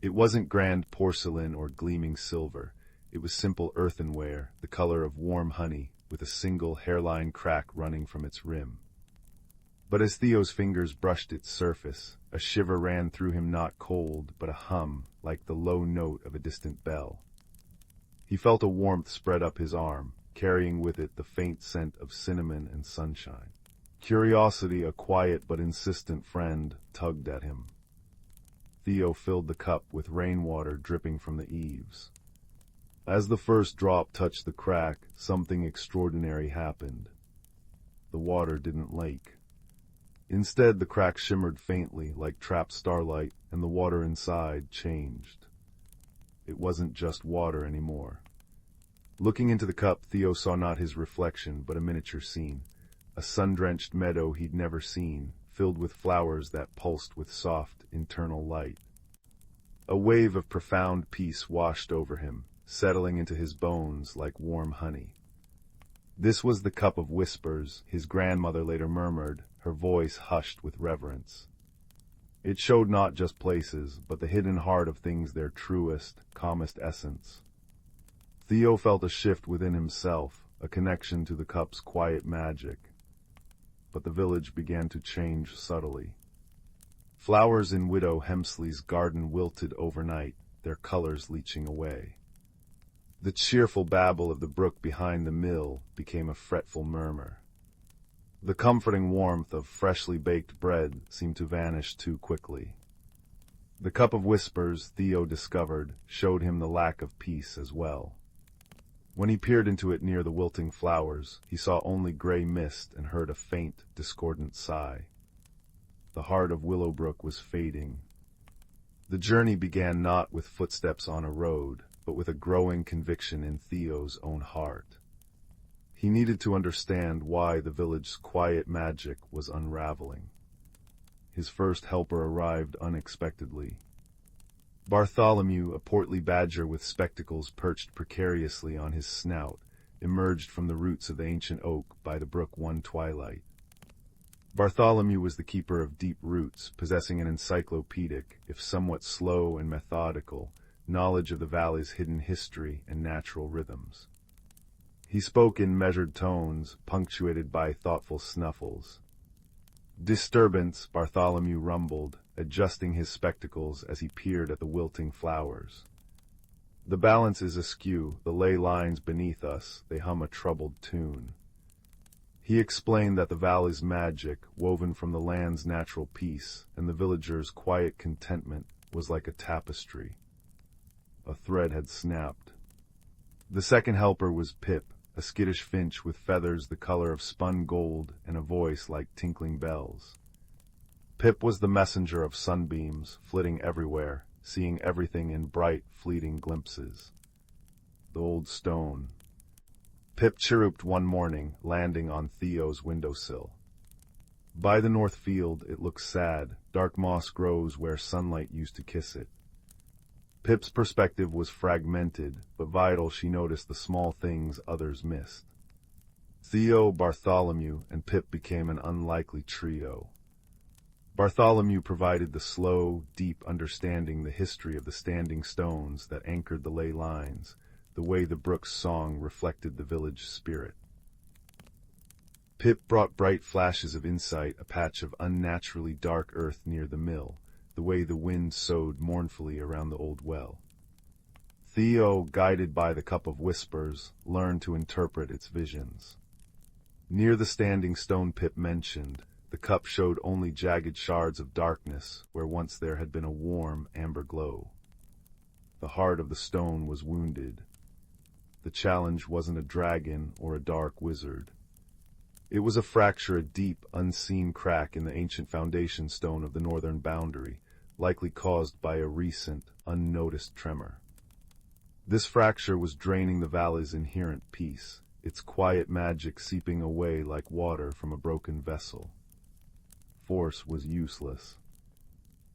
It wasn't grand porcelain or gleaming silver. It was simple earthenware, the color of warm honey, with a single hairline crack running from its rim. But as Theo's fingers brushed its surface, a shiver ran through him, not cold, but a hum, like the low note of a distant bell. He felt a warmth spread up his arm, carrying with it the faint scent of cinnamon and sunshine. Curiosity, a quiet but insistent friend, tugged at him. Theo filled the cup with rainwater dripping from the eaves. As the first drop touched the crack, something extraordinary happened. The water didn't leak. Instead, the crack shimmered faintly like trapped starlight, and the water inside changed. It wasn't just water anymore. Looking into the cup, Theo saw not his reflection, but a miniature scene. A sun-drenched meadow he'd never seen, filled with flowers that pulsed with soft, internal light. A wave of profound peace washed over him, settling into his bones like warm honey. This was the cup of whispers, his grandmother later murmured, her voice hushed with reverence. It showed not just places, but the hidden heart of things, their truest, calmest essence. Theo felt a shift within himself, a connection to the cup's quiet magic. But the village began to change subtly. Flowers in Widow Hemsley's garden wilted overnight, their colors leaching away. The cheerful babble of the brook behind the mill became a fretful murmur. The comforting warmth of freshly baked bread seemed to vanish too quickly. The cup of whispers, Theo discovered, showed him the lack of peace as well. When he peered into it near the wilting flowers, he saw only gray mist and heard a faint, discordant sigh. The heart of Willowbrook was fading. The journey began not with footsteps on a road, but with a growing conviction in Theo's own heart. He needed to understand why the village's quiet magic was unraveling. His first helper arrived unexpectedly. Bartholomew, a portly badger with spectacles perched precariously on his snout, emerged from the roots of the ancient oak by the brook one twilight. Bartholomew was the keeper of deep roots, possessing an encyclopedic, if somewhat slow and methodical, knowledge of the valley's hidden history and natural rhythms. He spoke in measured tones, punctuated by thoughtful snuffles. Disturbance, Bartholomew rumbled, adjusting his spectacles as he peered at the wilting flowers. The balance is askew, the ley lines beneath us, they hum a troubled tune. He explained that the valley's magic, woven from the land's natural peace, and the villagers' quiet contentment, was like a tapestry. A thread had snapped. The second helper was Pip, a skittish finch with feathers the color of spun gold and a voice like tinkling bells. Pip was the messenger of sunbeams, flitting everywhere, seeing everything in bright, fleeting glimpses. The old stone. Pip chirruped one morning, landing on Theo's windowsill. By the north field, it looks sad. Dark moss grows where sunlight used to kiss it. Pip's perspective was fragmented, but vital. She noticed the small things others missed. Theo, Bartholomew, and Pip became an unlikely trio. Bartholomew provided the slow, deep understanding, the history of the standing stones that anchored the ley lines, the way the brook's song reflected the village spirit. Pip brought bright flashes of insight, a patch of unnaturally dark earth near the mill, the way the wind soughed mournfully around the old well. Theo, guided by the cup of whispers, learned to interpret its visions. Near the standing stone Pip mentioned, the cup showed only jagged shards of darkness where once there had been a warm, amber glow. The heart of the stone was wounded. The challenge wasn't a dragon or a dark wizard. It was a fracture, a deep, unseen crack in the ancient foundation stone of the northern boundary, likely caused by a recent, unnoticed tremor. This fracture was draining the valley's inherent peace, its quiet magic seeping away like water from a broken vessel. Force was useless.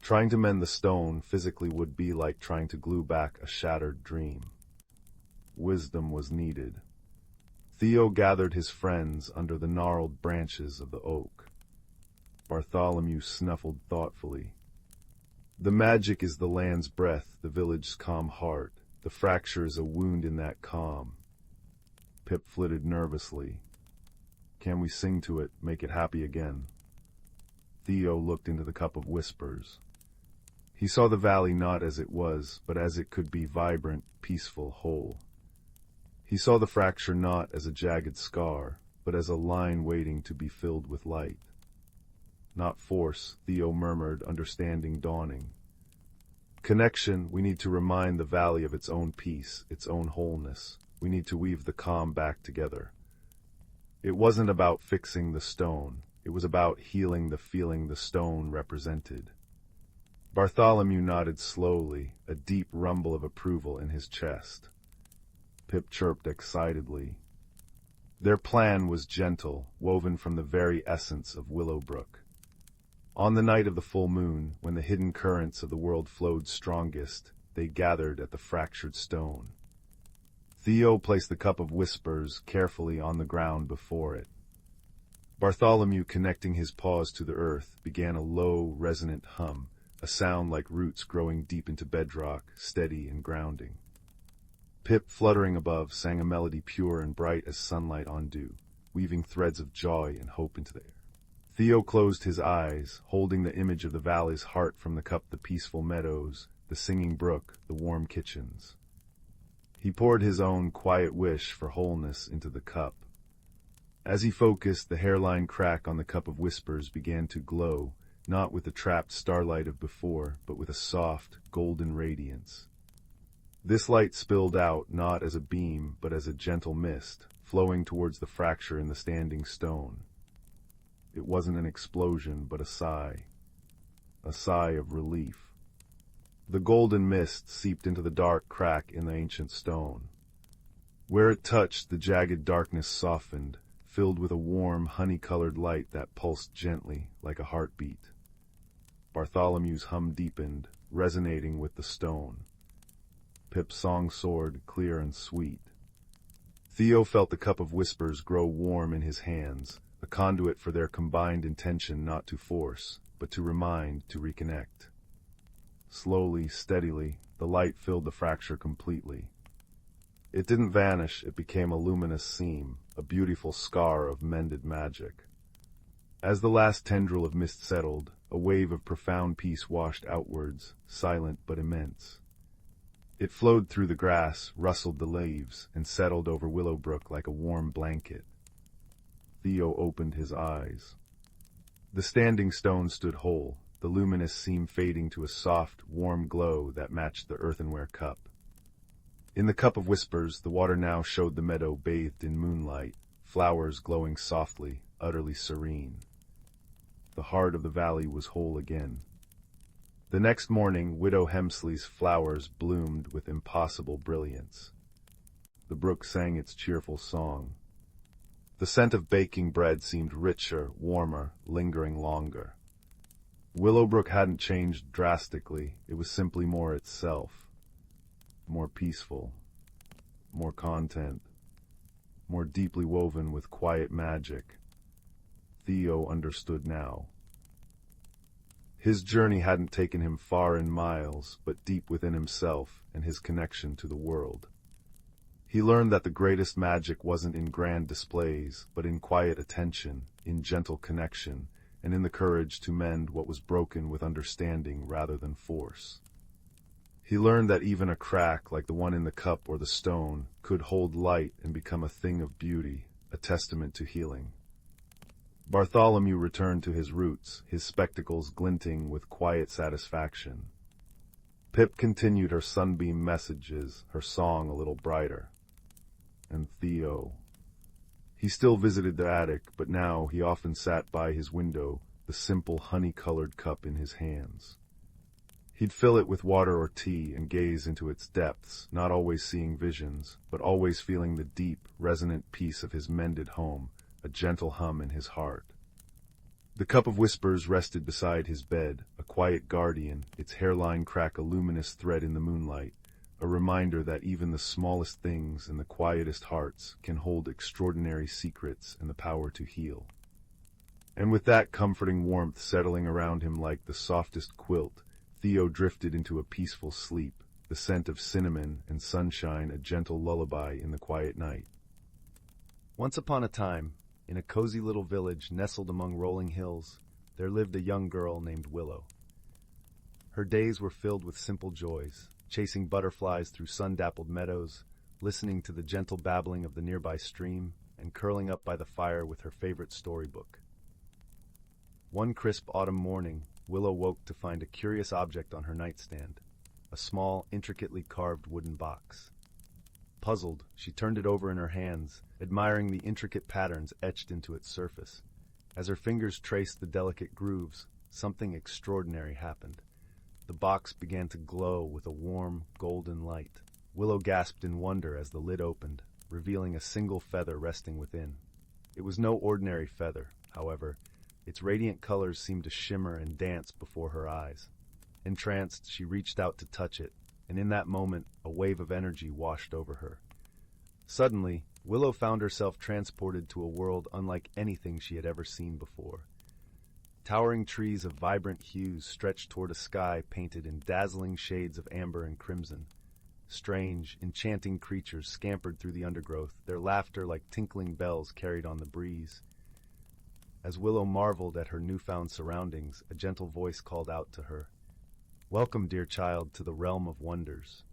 Trying to mend the stone physically would be like trying to glue back a shattered dream. Wisdom was needed. Theo gathered his friends under the gnarled branches of the oak. Bartholomew snuffled thoughtfully. The magic is the land's breath, the village's calm heart. The fracture is a wound in that calm. Pip flitted nervously. Can we sing to it, make it happy again? Theo looked into the cup of whispers. He saw the valley not as it was, but as it could be, vibrant, peaceful, whole. He saw the fracture not as a jagged scar, but as a line waiting to be filled with light. Not force, Theo murmured, understanding dawning. Connection, we need to remind the valley of its own peace, its own wholeness. We need to weave the calm back together. It wasn't about fixing the stone. It was about healing the feeling the stone represented. Bartholomew nodded slowly, a deep rumble of approval in his chest. Pip chirped excitedly. Their plan was gentle, woven from the very essence of Willowbrook. On the night of the full moon, when the hidden currents of the world flowed strongest, they gathered at the fractured stone. Theo placed the cup of whispers carefully on the ground before it. Bartholomew, connecting his paws to the earth, began a low, resonant hum, a sound like roots growing deep into bedrock, steady and grounding. Pip, fluttering above, sang a melody pure and bright as sunlight on dew, weaving threads of joy and hope into the air. Theo closed his eyes, holding the image of the valley's heart from the cup, the peaceful meadows, the singing brook, the warm kitchens. He poured his own quiet wish for wholeness into the cup. As he focused, the hairline crack on the cup of whispers began to glow, not with the trapped starlight of before, but with a soft, golden radiance. This light spilled out not as a beam, but as a gentle mist, flowing towards the fracture in the standing stone. It wasn't an explosion, but a sigh of relief. The golden mist seeped into the dark crack in the ancient stone. Where it touched, the jagged darkness softened, filled with a warm, honey-colored light that pulsed gently, like a heartbeat. Bartholomew's hum deepened, resonating with the stone. Pip's song soared, clear and sweet. Theo felt the cup of whispers grow warm in his hands, a conduit for their combined intention not to force, but to remind, to reconnect. Slowly, steadily, the light filled the fracture completely. It didn't vanish, it became a luminous seam, a beautiful scar of mended magic. As the last tendril of mist settled, a wave of profound peace washed outwards, silent but immense. It flowed through the grass, rustled the leaves, and settled over Willowbrook like a warm blanket. Theo opened his eyes. The standing stone stood whole, the luminous seam fading to a soft, warm glow that matched the earthenware cup. In the cup of whispers, the water now showed the meadow bathed in moonlight, flowers glowing softly, utterly serene. The heart of the valley was whole again. The next morning, Widow Hemsley's flowers bloomed with impossible brilliance. The brook sang its cheerful song. The scent of baking bread seemed richer, warmer, lingering longer. Willowbrook hadn't changed drastically. It was simply more itself. More peaceful. More content. More deeply woven with quiet magic. Theo understood now. His journey hadn't taken him far in miles, but deep within himself and his connection to the world. He learned that the greatest magic wasn't in grand displays, but in quiet attention, in gentle connection, and in the courage to mend what was broken with understanding rather than force. He learned that even a crack like the one in the cup or the stone could hold light and become a thing of beauty, a testament to healing. Bartholomew returned to his roots, his spectacles glinting with quiet satisfaction. Pip continued her sunbeam messages, her song a little brighter. And Theo. He still visited the attic, but now he often sat by his window, the simple honey-colored cup in his hands. He'd fill it with water or tea and gaze into its depths, not always seeing visions, but always feeling the deep, resonant peace of his mended home, a gentle hum in his heart. The cup of whispers rested beside his bed, a quiet guardian, its hairline crack a luminous thread in the moonlight, a reminder that even the smallest things and the quietest hearts can hold extraordinary secrets and the power to heal. And with that comforting warmth settling around him like the softest quilt, Theo drifted into a peaceful sleep, the scent of cinnamon and sunshine a gentle lullaby in the quiet night. Once upon a time, in a cozy little village nestled among rolling hills, there lived a young girl named Willow. Her days were filled with simple joys, chasing butterflies through sun-dappled meadows, listening to the gentle babbling of the nearby stream, and curling up by the fire with her favorite storybook. One crisp autumn morning, Willow woke to find a curious object on her nightstand, a small, intricately carved wooden box. Puzzled, she turned it over in her hands, admiring the intricate patterns etched into its surface. As her fingers traced the delicate grooves, something extraordinary happened. The box began to glow with a warm, golden light. Willow gasped in wonder as the lid opened, revealing a single feather resting within. It was no ordinary feather, however. Its radiant colors seemed to shimmer and dance before her eyes. Entranced, she reached out to touch it, and in that moment, a wave of energy washed over her. Suddenly, Willow found herself transported to a world unlike anything she had ever seen before. Towering trees of vibrant hues stretched toward a sky painted in dazzling shades of amber and crimson. Strange, enchanting creatures scampered through the undergrowth, their laughter like tinkling bells carried on the breeze. As Willow marveled at her newfound surroundings, a gentle voice called out to her, "Welcome, dear child, to the realm of wonders."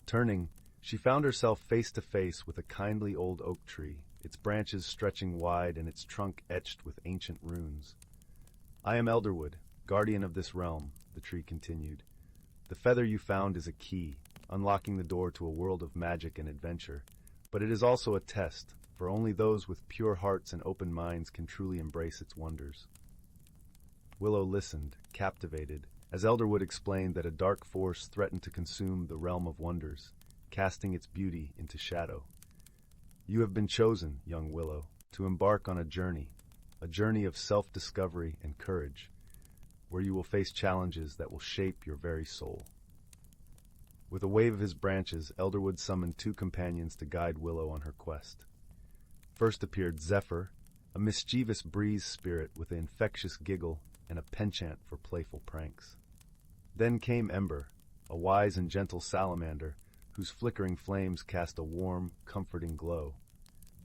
Turning, she found herself face to face with a kindly old oak tree, its branches stretching wide and its trunk etched with ancient runes. "I am Elderwood, guardian of this realm," the tree continued. "The feather you found is a key, unlocking the door to a world of magic and adventure. But it is also a test, for only those with pure hearts and open minds can truly embrace its wonders." Willow listened, captivated, as Elderwood explained that a dark force threatened to consume the realm of wonders, casting its beauty into shadow. "You have been chosen, young Willow, to embark on a journey of self-discovery and courage, where you will face challenges that will shape your very soul." With a wave of his branches, Elderwood summoned two companions to guide Willow on her quest. First appeared Zephyr, a mischievous breeze spirit with an infectious giggle and a penchant for playful pranks. Then came Ember, a wise and gentle salamander, whose flickering flames cast a warm, comforting glow.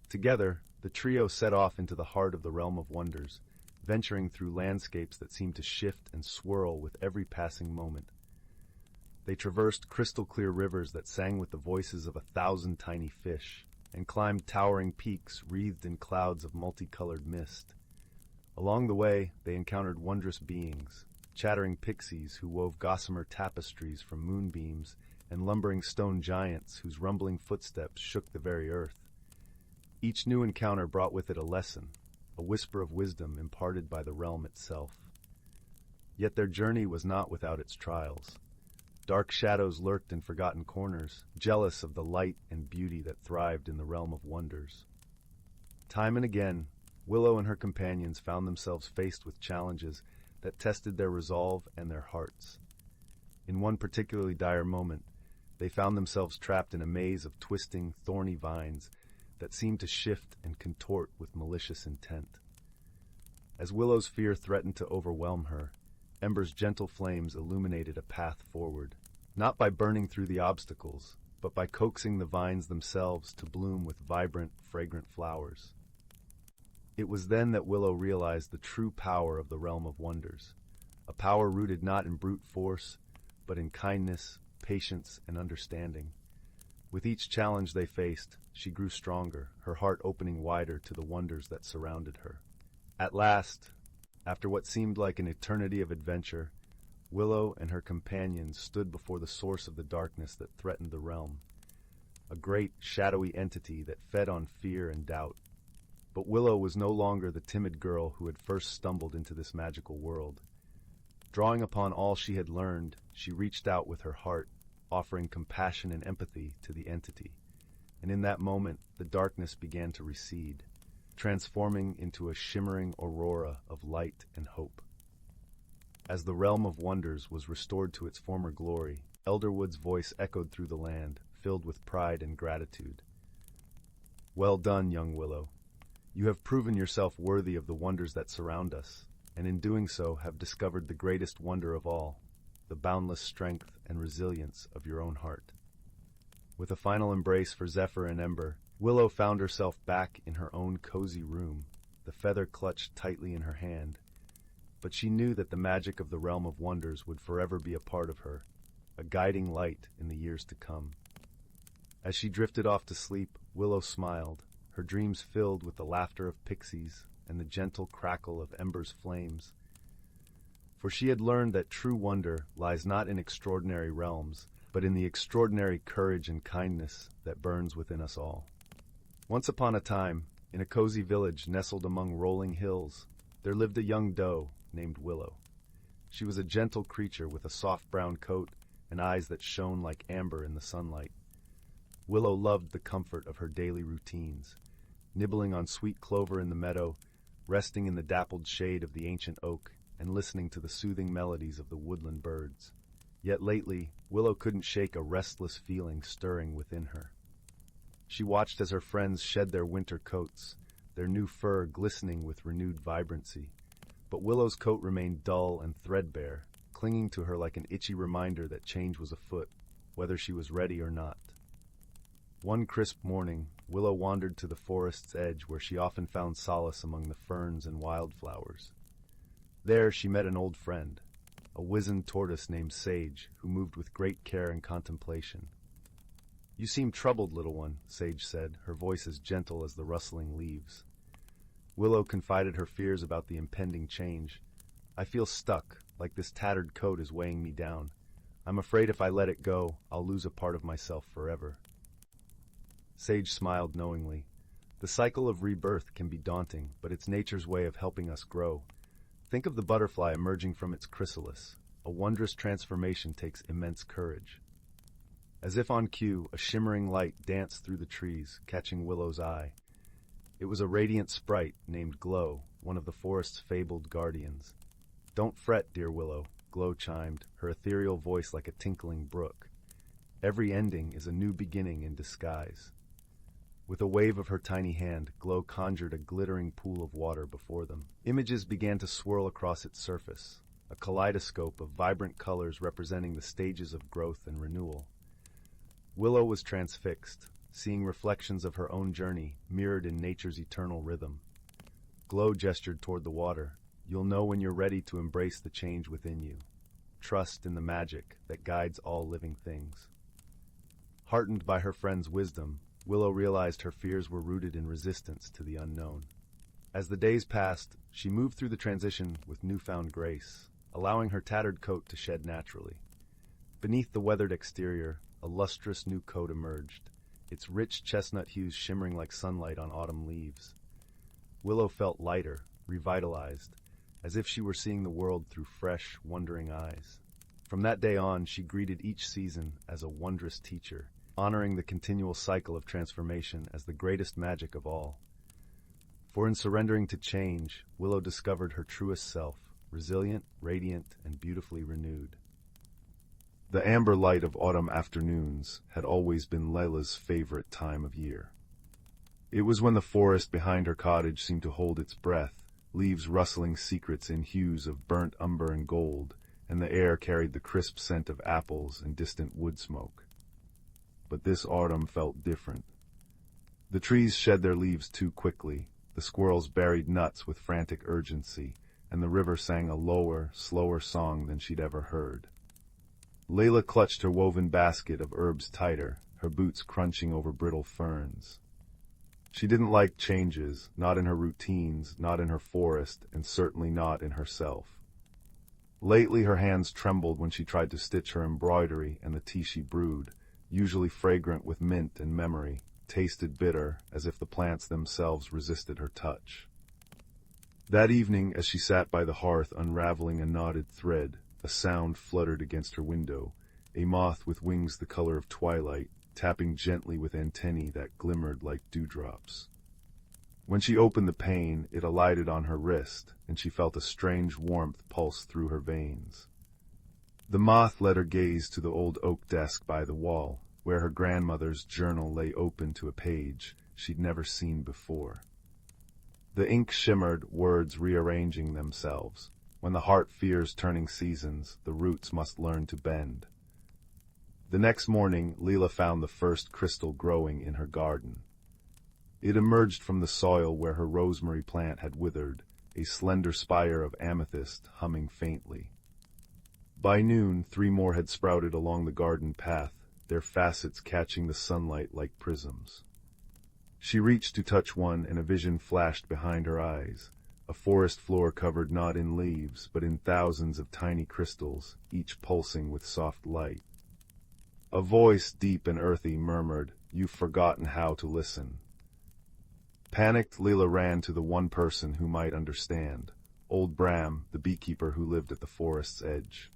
Together, the trio set off into the heart of the realm of wonders, venturing through landscapes that seemed to shift and swirl with every passing moment. They traversed crystal-clear rivers that sang with the voices of 1,000 tiny fish, and climbed towering peaks wreathed in clouds of multicolored mist. Along the way, they encountered wondrous beings, chattering pixies who wove gossamer tapestries from moonbeams, and lumbering stone giants whose rumbling footsteps shook the very earth. Each new encounter brought with it a lesson, a whisper of wisdom imparted by the realm itself. Yet their journey was not without its trials. Dark shadows lurked in forgotten corners, jealous of the light and beauty that thrived in the realm of wonders. Time and again, Willow and her companions found themselves faced with challenges that tested their resolve and their hearts. In one particularly dire moment, they found themselves trapped in a maze of twisting, thorny vines that seemed to shift and contort with malicious intent. As Willow's fear threatened to overwhelm her, Ember's gentle flames illuminated a path forward, not by burning through the obstacles, but by coaxing the vines themselves to bloom with vibrant, fragrant flowers. It was then that Willow realized the true power of the realm of wonders, a power rooted not in brute force, but in kindness, patience, and understanding. With each challenge they faced, she grew stronger, her heart opening wider to the wonders that surrounded her. At last, after what seemed like an eternity of adventure, Willow and her companions stood before the source of the darkness that threatened the realm, a great, shadowy entity that fed on fear and doubt. But Willow was no longer the timid girl who had first stumbled into this magical world. Drawing upon all she had learned, she reached out with her heart, offering compassion and empathy to the entity. And in that moment, the darkness began to recede, transforming into a shimmering aurora of light and hope. As the realm of wonders was restored to its former glory, Elderwood's voice echoed through the land, filled with pride and gratitude. "Well done, young Willow. You have proven yourself worthy of the wonders that surround us, and in doing so have discovered the greatest wonder of all, the boundless strength and resilience of your own heart." With a final embrace for Zephyr and Ember, Willow found herself back in her own cozy room, the feather clutched tightly in her hand. But she knew that the magic of the realm of wonders would forever be a part of her, a guiding light in the years to come. As she drifted off to sleep, Willow smiled, her dreams filled with the laughter of pixies and the gentle crackle of Ember's flames. For she had learned that true wonder lies not in extraordinary realms, but in the extraordinary courage and kindness that burns within us all. Once upon a time, in a cozy village nestled among rolling hills, there lived a young doe named Willow. She was a gentle creature with a soft brown coat and eyes that shone like amber in the sunlight. Willow loved the comfort of her daily routines, nibbling on sweet clover in the meadow, resting in the dappled shade of the ancient oak, and listening to the soothing melodies of the woodland birds. Yet lately, Willow couldn't shake a restless feeling stirring within her. She watched as her friends shed their winter coats, their new fur glistening with renewed vibrancy. But Willow's coat remained dull and threadbare, clinging to her like an itchy reminder that change was afoot, whether she was ready or not. One crisp morning, Willow wandered to the forest's edge where she often found solace among the ferns and wildflowers. There she met an old friend, a wizened tortoise named Sage, who moved with great care and contemplation. "You seem troubled, little one," Sage said, her voice as gentle as the rustling leaves. Willow confided her fears about the impending change. "I feel stuck, like this tattered coat is weighing me down. I'm afraid if I let it go, I'll lose a part of myself forever." Sage smiled knowingly. The cycle of rebirth can be daunting, but it's nature's way of helping us grow. Think of the butterfly emerging from its chrysalis. A wondrous transformation takes immense courage. As if on cue, a shimmering light danced through the trees, catching Willow's eye. It was a radiant sprite named Glow, one of the forest's fabled guardians. "Don't fret, dear Willow," Glow chimed, her ethereal voice like a tinkling brook. "Every ending is a new beginning in disguise." With a wave of her tiny hand, Glow conjured a glittering pool of water before them. Images began to swirl across its surface, a kaleidoscope of vibrant colors representing the stages of growth and renewal. Willow was transfixed, seeing reflections of her own journey mirrored in nature's eternal rhythm. Glow gestured toward the water. "You'll know when you're ready to embrace the change within you. Trust in the magic that guides all living things." Heartened by her friend's wisdom, Willow realized her fears were rooted in resistance to the unknown. As the days passed, she moved through the transition with newfound grace, allowing her tattered coat to shed naturally. Beneath the weathered exterior, a lustrous new coat emerged, its rich chestnut hues shimmering like sunlight on autumn leaves. Willow felt lighter, revitalized, as if she were seeing the world through fresh, wondering eyes. From that day on, she greeted each season as a wondrous teacher, honoring the continual cycle of transformation as the greatest magic of all. For in surrendering to change, Willow discovered her truest self, resilient, radiant, and beautifully renewed. The amber light of autumn afternoons had always been Layla's favorite time of year. It was when the forest behind her cottage seemed to hold its breath, leaves rustling secrets in hues of burnt umber and gold, and the air carried the crisp scent of apples and distant wood smoke. But this autumn felt different. The trees shed their leaves too quickly, the squirrels buried nuts with frantic urgency, and the river sang a lower, slower song than she'd ever heard. Layla clutched her woven basket of herbs tighter, her boots crunching over brittle ferns. She didn't like changes, not in her routines, not in her forest, and certainly not in herself. Lately her hands trembled when she tried to stitch her embroidery, and the tea she brewed, usually fragrant with mint and memory, tasted bitter, as if the plants themselves resisted her touch. That evening, as she sat by the hearth unraveling a knotted thread, a sound fluttered against her window, a moth with wings the color of twilight, tapping gently with antennae that glimmered like dewdrops. When she opened the pane, it alighted on her wrist, and she felt a strange warmth pulse through her veins. The moth led her gaze to the old oak desk by the wall, where her grandmother's journal lay open to a page she'd never seen before. The ink shimmered, words rearranging themselves. When the heart fears turning seasons, the roots must learn to bend. The next morning, Leela found the first crystal growing in her garden. It emerged from the soil where her rosemary plant had withered, a slender spire of amethyst humming faintly. By noon, 3 more had sprouted along the garden path, their facets catching the sunlight like prisms. She reached to touch one, and a vision flashed behind her eyes, a forest floor covered not in leaves, but in thousands of tiny crystals, each pulsing with soft light. A voice, deep and earthy, murmured, "You've forgotten how to listen." Panicked, Leela ran to the one person who might understand, old Bram, the beekeeper who lived at the forest's edge.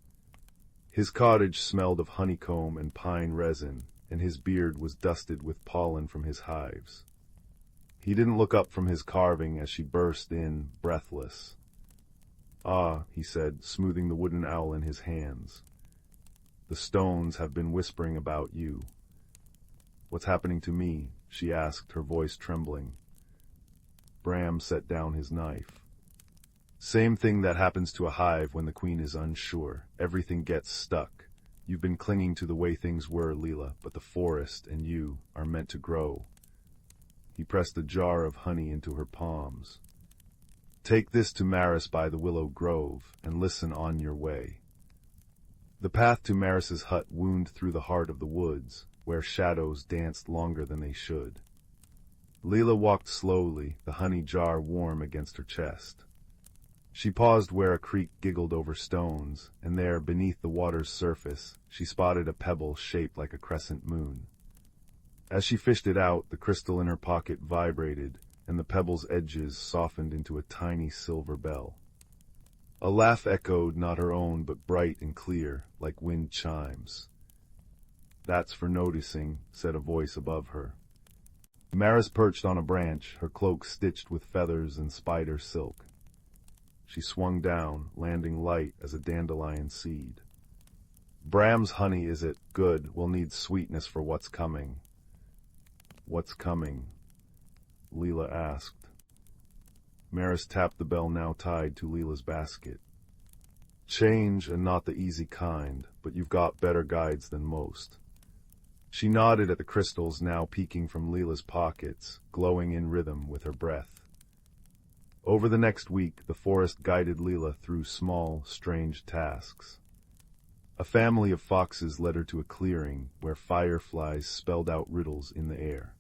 His cottage smelled of honeycomb and pine resin, and his beard was dusted with pollen from his hives. He didn't look up from his carving as she burst in, breathless. "Ah," he said, smoothing the wooden owl in his hands. "The stones have been whispering about you." "What's happening to me?" she asked, her voice trembling. Bram set down his knife. "Same thing that happens to a hive when the queen is unsure. Everything gets stuck. You've been clinging to the way things were, Leela, but the forest and you are meant to grow." He pressed a jar of honey into her palms. "Take this to Maris by the willow grove, and listen on your way." The path to Maris's hut wound through the heart of the woods, where shadows danced longer than they should. Leela walked slowly, the honey jar warm against her chest. She paused where a creek giggled over stones, and there, beneath the water's surface, she spotted a pebble shaped like a crescent moon. As she fished it out, the crystal in her pocket vibrated, and the pebble's edges softened into a tiny silver bell. A laugh echoed, not her own, but bright and clear, like wind chimes. "That's for noticing," said a voice above her. Maris perched on a branch, her cloak stitched with feathers and spider silk. She swung down, landing light as a dandelion seed. "Bram's honey, is it? Good. We'll need sweetness for what's coming." "What's coming?" Leela asked. Maris tapped the bell now tied to Leela's basket. "Change, and not the easy kind, but you've got better guides than most." She nodded at the crystals now peeking from Leela's pockets, glowing in rhythm with her breath. Over the next week, the forest guided Leela through small, strange tasks. A family of foxes led her to a clearing where fireflies spelled out riddles in the air.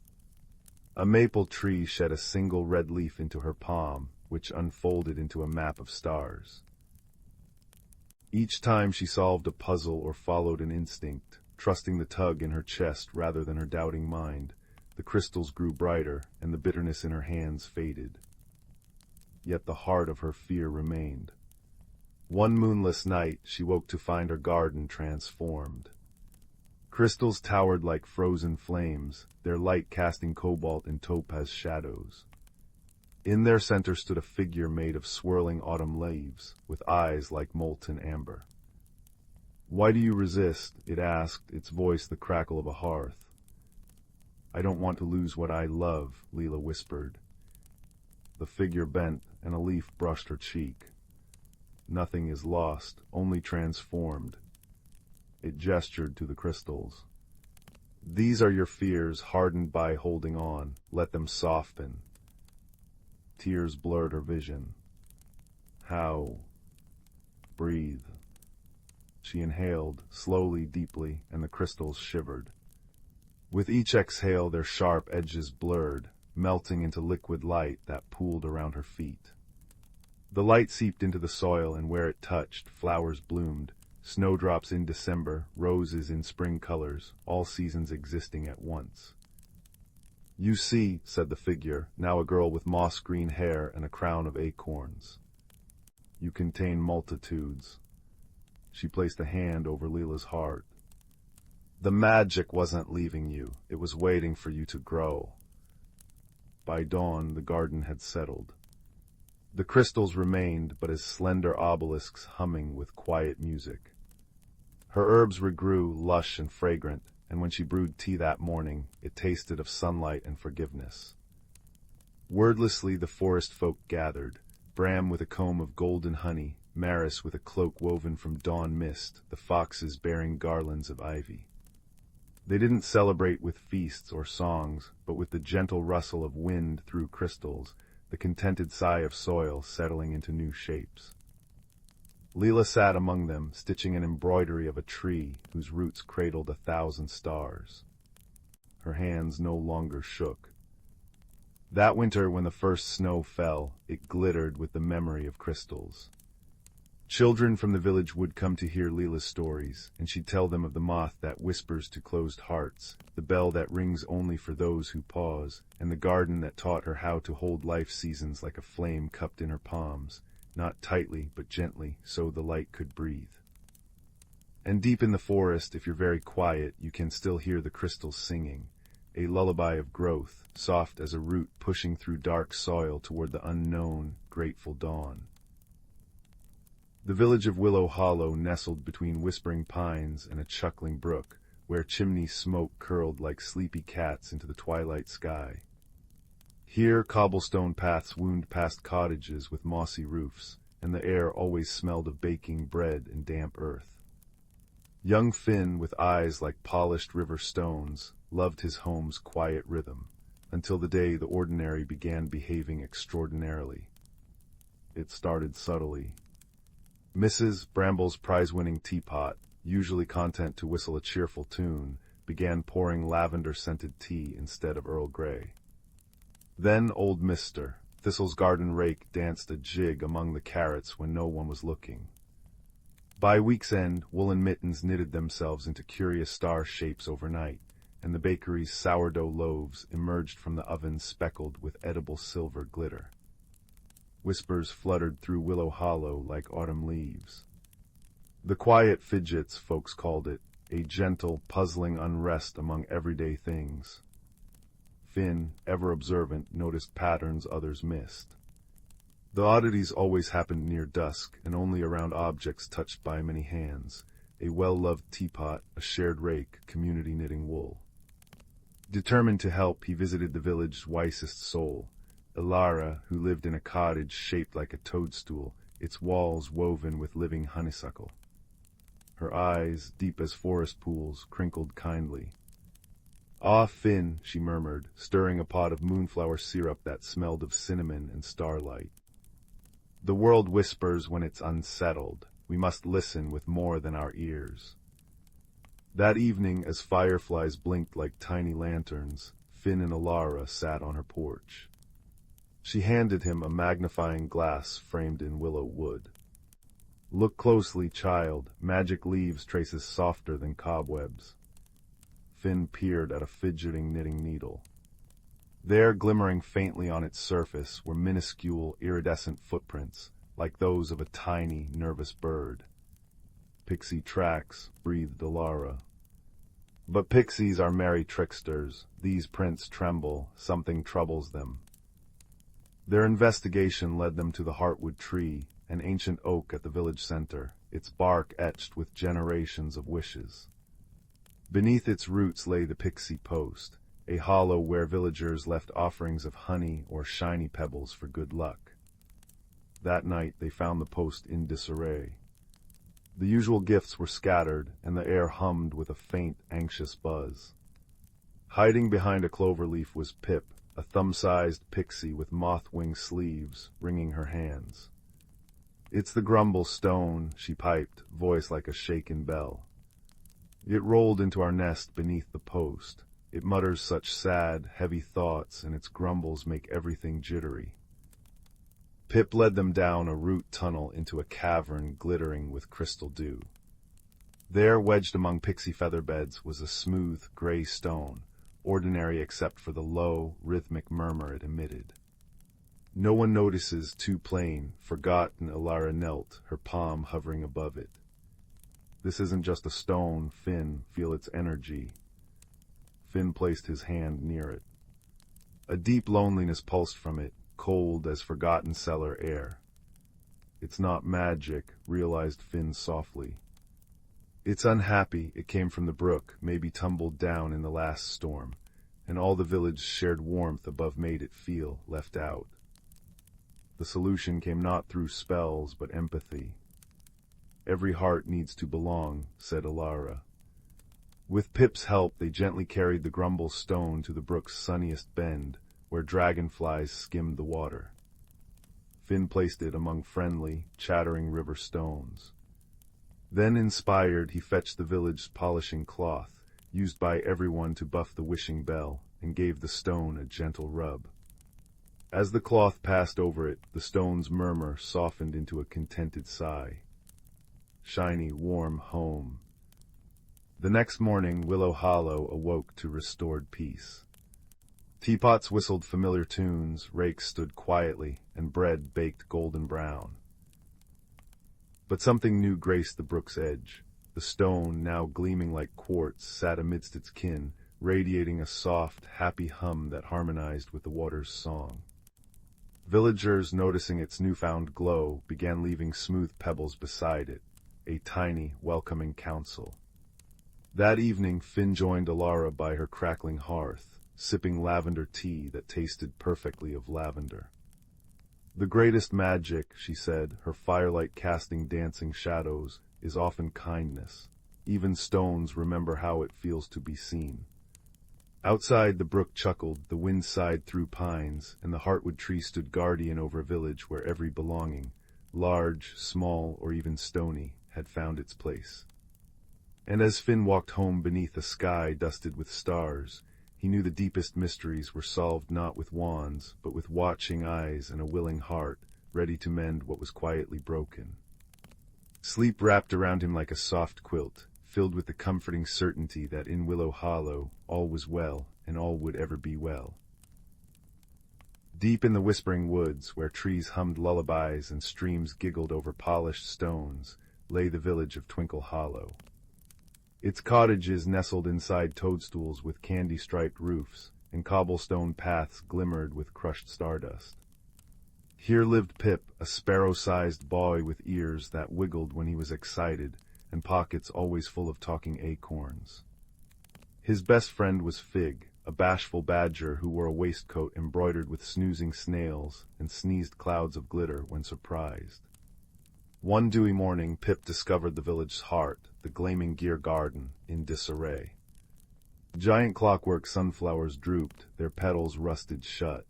A maple tree shed a single red leaf into her palm, which unfolded into a map of stars. Each time she solved a puzzle or followed an instinct, trusting the tug in her chest rather than her doubting mind, the crystals grew brighter and the bitterness in her hands faded. Yet the heart of her fear remained. One moonless night, she woke to find her garden transformed. Crystals towered like frozen flames, their light casting cobalt and topaz shadows. In their center stood a figure made of swirling autumn leaves, with eyes like molten amber. "Why do you resist?" it asked, its voice the crackle of a hearth. "I don't want to lose what I love," Leela whispered. The figure bent, and a leaf brushed her cheek. "Nothing is lost, only transformed." It gestured to the crystals. "These are your fears, hardened by holding on. Let them soften." Tears blurred her vision. "How?" "Breathe." She inhaled, slowly, deeply, and the crystals shivered. With each exhale, their sharp edges blurred, melting into liquid light that pooled around her feet. The light seeped into the soil, and where it touched, flowers bloomed. Snowdrops in December, roses in spring colors, all seasons existing at once. "You see," said the figure, now a girl with moss-green hair and a crown of acorns. "You contain multitudes." She placed a hand over Leela's heart. "The magic wasn't leaving you, it was waiting for you to grow." By dawn, the garden had settled. The crystals remained but as slender obelisks humming with quiet music. Her herbs regrew, lush and fragrant, and when she brewed tea that morning, it tasted of sunlight and forgiveness. Wordlessly the forest folk gathered, Bram with a comb of golden honey, Maris with a cloak woven from dawn mist, the foxes bearing garlands of ivy. They didn't celebrate with feasts or songs, but with the gentle rustle of wind through crystals, the contented sigh of soil settling into new shapes. Leela sat among them, stitching an embroidery of a tree whose roots cradled 1,000 stars. Her hands no longer shook. That winter, when the first snow fell, it glittered with the memory of crystals. Children from the village would come to hear Leela's stories, and she'd tell them of the moth that whispers to closed hearts, the bell that rings only for those who pause, and the garden that taught her how to hold life seasons like a flame cupped in her palms, not tightly but gently, so the light could breathe. And deep in the forest, if you're very quiet, you can still hear the crystals singing, a lullaby of growth, soft as a root pushing through dark soil toward the unknown, grateful dawn. The village of Willow Hollow nestled between whispering pines and a chuckling brook, where chimney smoke curled like sleepy cats into the twilight sky. Here cobblestone paths wound past cottages with mossy roofs, and the air always smelled of baking bread and damp earth. Young Finn, with eyes like polished river stones, loved his home's quiet rhythm, until the day the ordinary began behaving extraordinarily. It started subtly. Mrs. Bramble's prize-winning teapot, usually content to whistle a cheerful tune, began pouring lavender-scented tea instead of Earl Grey. Then old Mr. Thistle's garden rake danced a jig among the carrots when no one was looking. By week's end, woolen mittens knitted themselves into curious star shapes overnight, and the bakery's sourdough loaves emerged from the ovens speckled with edible silver glitter. Whispers fluttered through Willow Hollow like autumn leaves. The quiet fidgets, folks called it, a gentle, puzzling unrest among everyday things. Finn, ever observant, noticed patterns others missed. The oddities always happened near dusk, and only around objects touched by many hands, a well-loved teapot, a shared rake, community knitting wool. Determined to help, he visited the village's wisest soul, Ilara, who lived in a cottage shaped like a toadstool, its walls woven with living honeysuckle. Her eyes, deep as forest pools, crinkled kindly. "Ah, Finn," she murmured, stirring a pot of moonflower syrup that smelled of cinnamon and starlight. "The world whispers when it's unsettled. We must listen with more than our ears." That evening, as fireflies blinked like tiny lanterns, Finn and Ilara sat on her porch. She handed him a magnifying glass framed in willow wood. "Look closely, child. Magic leaves traces softer than cobwebs." Finn peered at a fidgeting knitting needle. There, glimmering faintly on its surface, were minuscule, iridescent footprints, like those of a tiny, nervous bird. "Pixie tracks," breathed Alara. "But pixies are merry tricksters. These prints tremble. Something troubles them." Their investigation led them to the heartwood tree, an ancient oak at the village center, its bark etched with generations of wishes. Beneath its roots lay the pixie post, a hollow where villagers left offerings of honey or shiny pebbles for good luck. That night they found the post in disarray. The usual gifts were scattered, and the air hummed with a faint, anxious buzz. Hiding behind a clover leaf was Pip, a thumb-sized pixie with moth-wing sleeves, wringing her hands. "It's the grumble stone," she piped, voice like a shaken bell. "It rolled into our nest beneath the post. It mutters such sad, heavy thoughts, and its grumbles make everything jittery." Pip led them down a root tunnel into a cavern glittering with crystal dew. There, wedged among pixie feather beds, was a smooth, gray stone, ordinary except for the low, rhythmic murmur it emitted. "No one notices, too plain," forgotten Alara knelt, her palm hovering above it. "This isn't just a stone, Finn, feel its energy." Finn placed his hand near it. A deep loneliness pulsed from it, cold as forgotten cellar air. "It's not magic," realized Finn softly. "It's unhappy. It came from the brook, maybe tumbled down in the last storm, and all the village shared warmth above made it feel left out." The solution came not through spells, but empathy. "Every heart needs to belong," said Alara. With Pip's help, they gently carried the grumble stone to the brook's sunniest bend, where dragonflies skimmed the water. Finn placed it among friendly, chattering river stones. Then, inspired, he fetched the village's polishing cloth, used by everyone to buff the wishing bell, and gave the stone a gentle rub. As the cloth passed over it, the stone's murmur softened into a contented sigh. Shiny, warm home. The next morning, Willow Hollow awoke to restored peace. Teapots whistled familiar tunes, rakes stood quietly, and bread baked golden brown. But something new graced the brook's edge. The stone, now gleaming like quartz, sat amidst its kin, radiating a soft, happy hum that harmonized with the water's song. Villagers, noticing its newfound glow, began leaving smooth pebbles beside it, a tiny, welcoming council. That evening, Finn joined Alara by her crackling hearth, sipping lavender tea that tasted perfectly of lavender. "The greatest magic," she said, her firelight casting dancing shadows, "is often kindness. Even stones remember how it feels to be seen." Outside, the brook chuckled, the wind sighed through pines, and the heartwood tree stood guardian over a village where every belonging, large, small, or even stony, had found its place. And as Finn walked home beneath a sky dusted with stars, he knew the deepest mysteries were solved not with wands, but with watching eyes and a willing heart, ready to mend what was quietly broken. Sleep wrapped around him like a soft quilt, filled with the comforting certainty that in Willow Hollow all was well, and all would ever be well. Deep in the whispering woods, where trees hummed lullabies and streams giggled over polished stones, lay the village of Twinkle Hollow. Its cottages nestled inside toadstools with candy-striped roofs, and cobblestone paths glimmered with crushed stardust. Here lived Pip, a sparrow-sized boy with ears that wiggled when he was excited, and pockets always full of talking acorns. His best friend was Fig, a bashful badger who wore a waistcoat embroidered with snoozing snails and sneezed clouds of glitter when surprised. One dewy morning, Pip discovered the village's heart, the gleaming gear garden, in disarray. Giant clockwork sunflowers drooped, their petals rusted shut.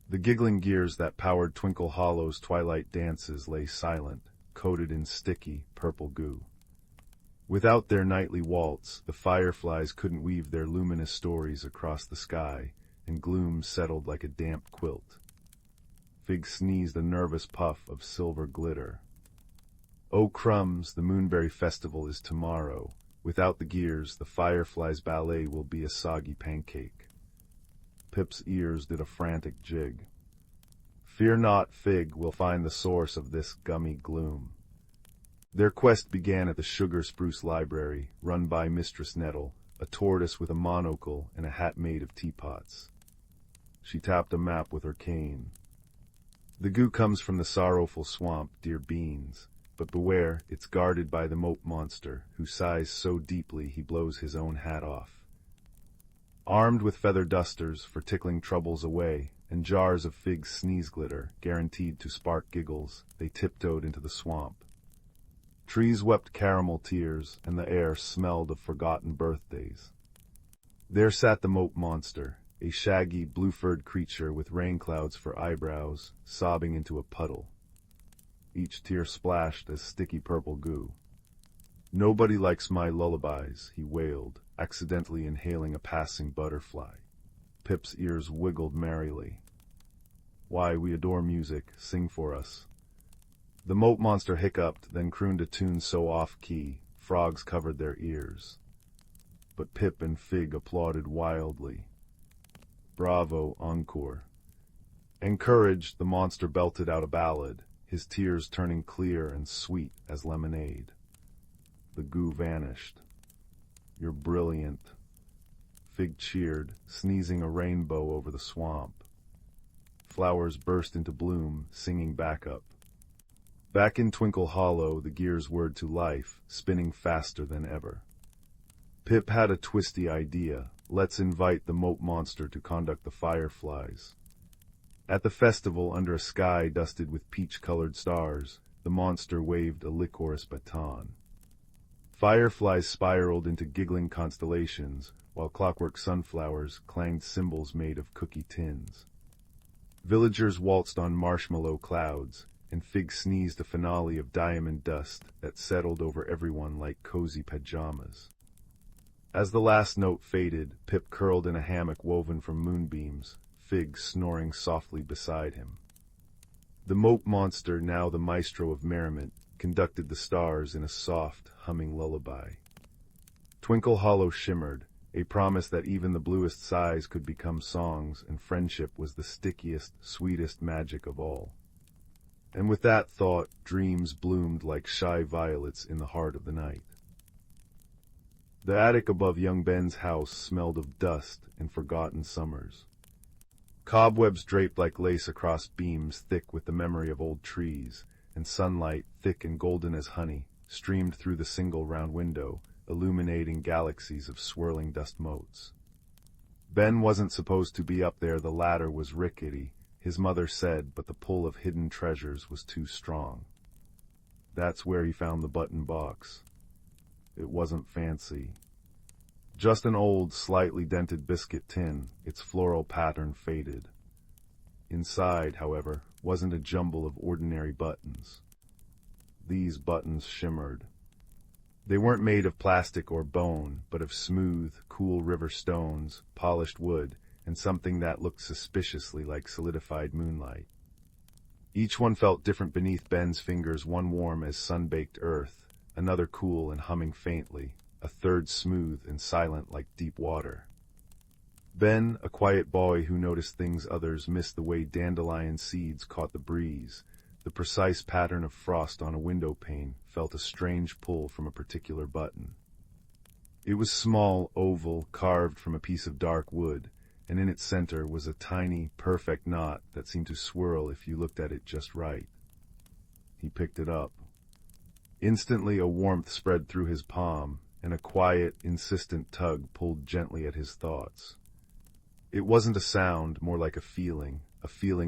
The giggling gears that powered Twinkle Hollow's twilight dances lay silent, coated in sticky, purple goo. Without their nightly waltz, the fireflies couldn't weave their luminous stories across the sky, and gloom settled like a damp quilt. Fig sneezed a nervous puff of silver glitter. "Oh crumbs, the Moonberry Festival is tomorrow. Without the gears, the fireflies' ballet will be a soggy pancake." Pip's ears did a frantic jig. Fear not, Fig will find the source of this gummy gloom. Their quest began at the Sugar Spruce Library, run by Mistress Nettle, a tortoise with a monocle and a hat made of teapots. She tapped a map with her cane. The goo comes from the sorrowful swamp, dear beans, but beware, it's guarded by the moat monster, who sighs so deeply he blows his own hat off. Armed with feather dusters for tickling troubles away, and jars of Fig's sneeze glitter, guaranteed to spark giggles, they tiptoed into the swamp. Trees wept caramel tears, and the air smelled of forgotten birthdays. There sat the moat monster, a shaggy, blue-furred creature with rain clouds for eyebrows, sobbing into a puddle. Each tear splashed as sticky purple goo. "Nobody likes my lullabies," he wailed, accidentally inhaling a passing butterfly. Pip's ears wiggled merrily. "Why, we adore music. Sing for us." The moat monster hiccuped, then crooned a tune so off-key, frogs covered their ears. But Pip and Fig applauded wildly. Bravo, encore. Encouraged, the monster belted out a ballad, his tears turning clear and sweet as lemonade. The goo vanished. "You're brilliant." Fig cheered, sneezing a rainbow over the swamp. Flowers burst into bloom, singing backup. Back in Twinkle Hollow, the gears whirred to life, spinning faster than ever. Pip had a twisty idea. Let's invite the moat monster to conduct the fireflies. At the festival, under a sky dusted with peach-colored stars, the monster waved a licorice baton. Fireflies spiraled into giggling constellations, while clockwork sunflowers clanged cymbals made of cookie tins. Villagers waltzed on marshmallow clouds, and Fig sneezed a finale of diamond dust that settled over everyone like cozy pajamas. As the last note faded, Pip curled in a hammock woven from moonbeams, Fig snoring softly beside him. The moat monster, now the maestro of merriment, conducted the stars in a soft, humming lullaby. Twinkle Hollow shimmered, a promise that even the bluest sighs could become songs, and friendship was the stickiest, sweetest magic of all. And with that thought, dreams bloomed like shy violets in the heart of the night. The attic above young Ben's house smelled of dust and forgotten summers. Cobwebs draped like lace across beams thick with the memory of old trees, and sunlight, thick and golden as honey, streamed through the single round window, illuminating galaxies of swirling dust motes. Ben wasn't supposed to be up there. The ladder was rickety, his mother said, but the pull of hidden treasures was too strong. That's where he found the button box. It wasn't fancy. Just an old, slightly dented biscuit tin, its floral pattern faded. Inside, however, wasn't a jumble of ordinary buttons. These buttons shimmered. They weren't made of plastic or bone, but of smooth, cool river stones, polished wood, and something that looked suspiciously like solidified moonlight. Each one felt different beneath Ben's fingers, one warm as sun-baked earth, another cool and humming faintly, a third smooth and silent like deep water. Ben, a quiet boy who noticed things others missed, the way dandelion seeds caught the breeze, the precise pattern of frost on a window pane, felt a strange pull from a particular button. It was small, oval, carved from a piece of dark wood, and in its center was a tiny, perfect knot that seemed to swirl if you looked at it just right. He picked it up. Instantly a warmth spread through his palm, and a quiet, insistent tug pulled gently at his thoughts. It wasn't a sound, more like a feeling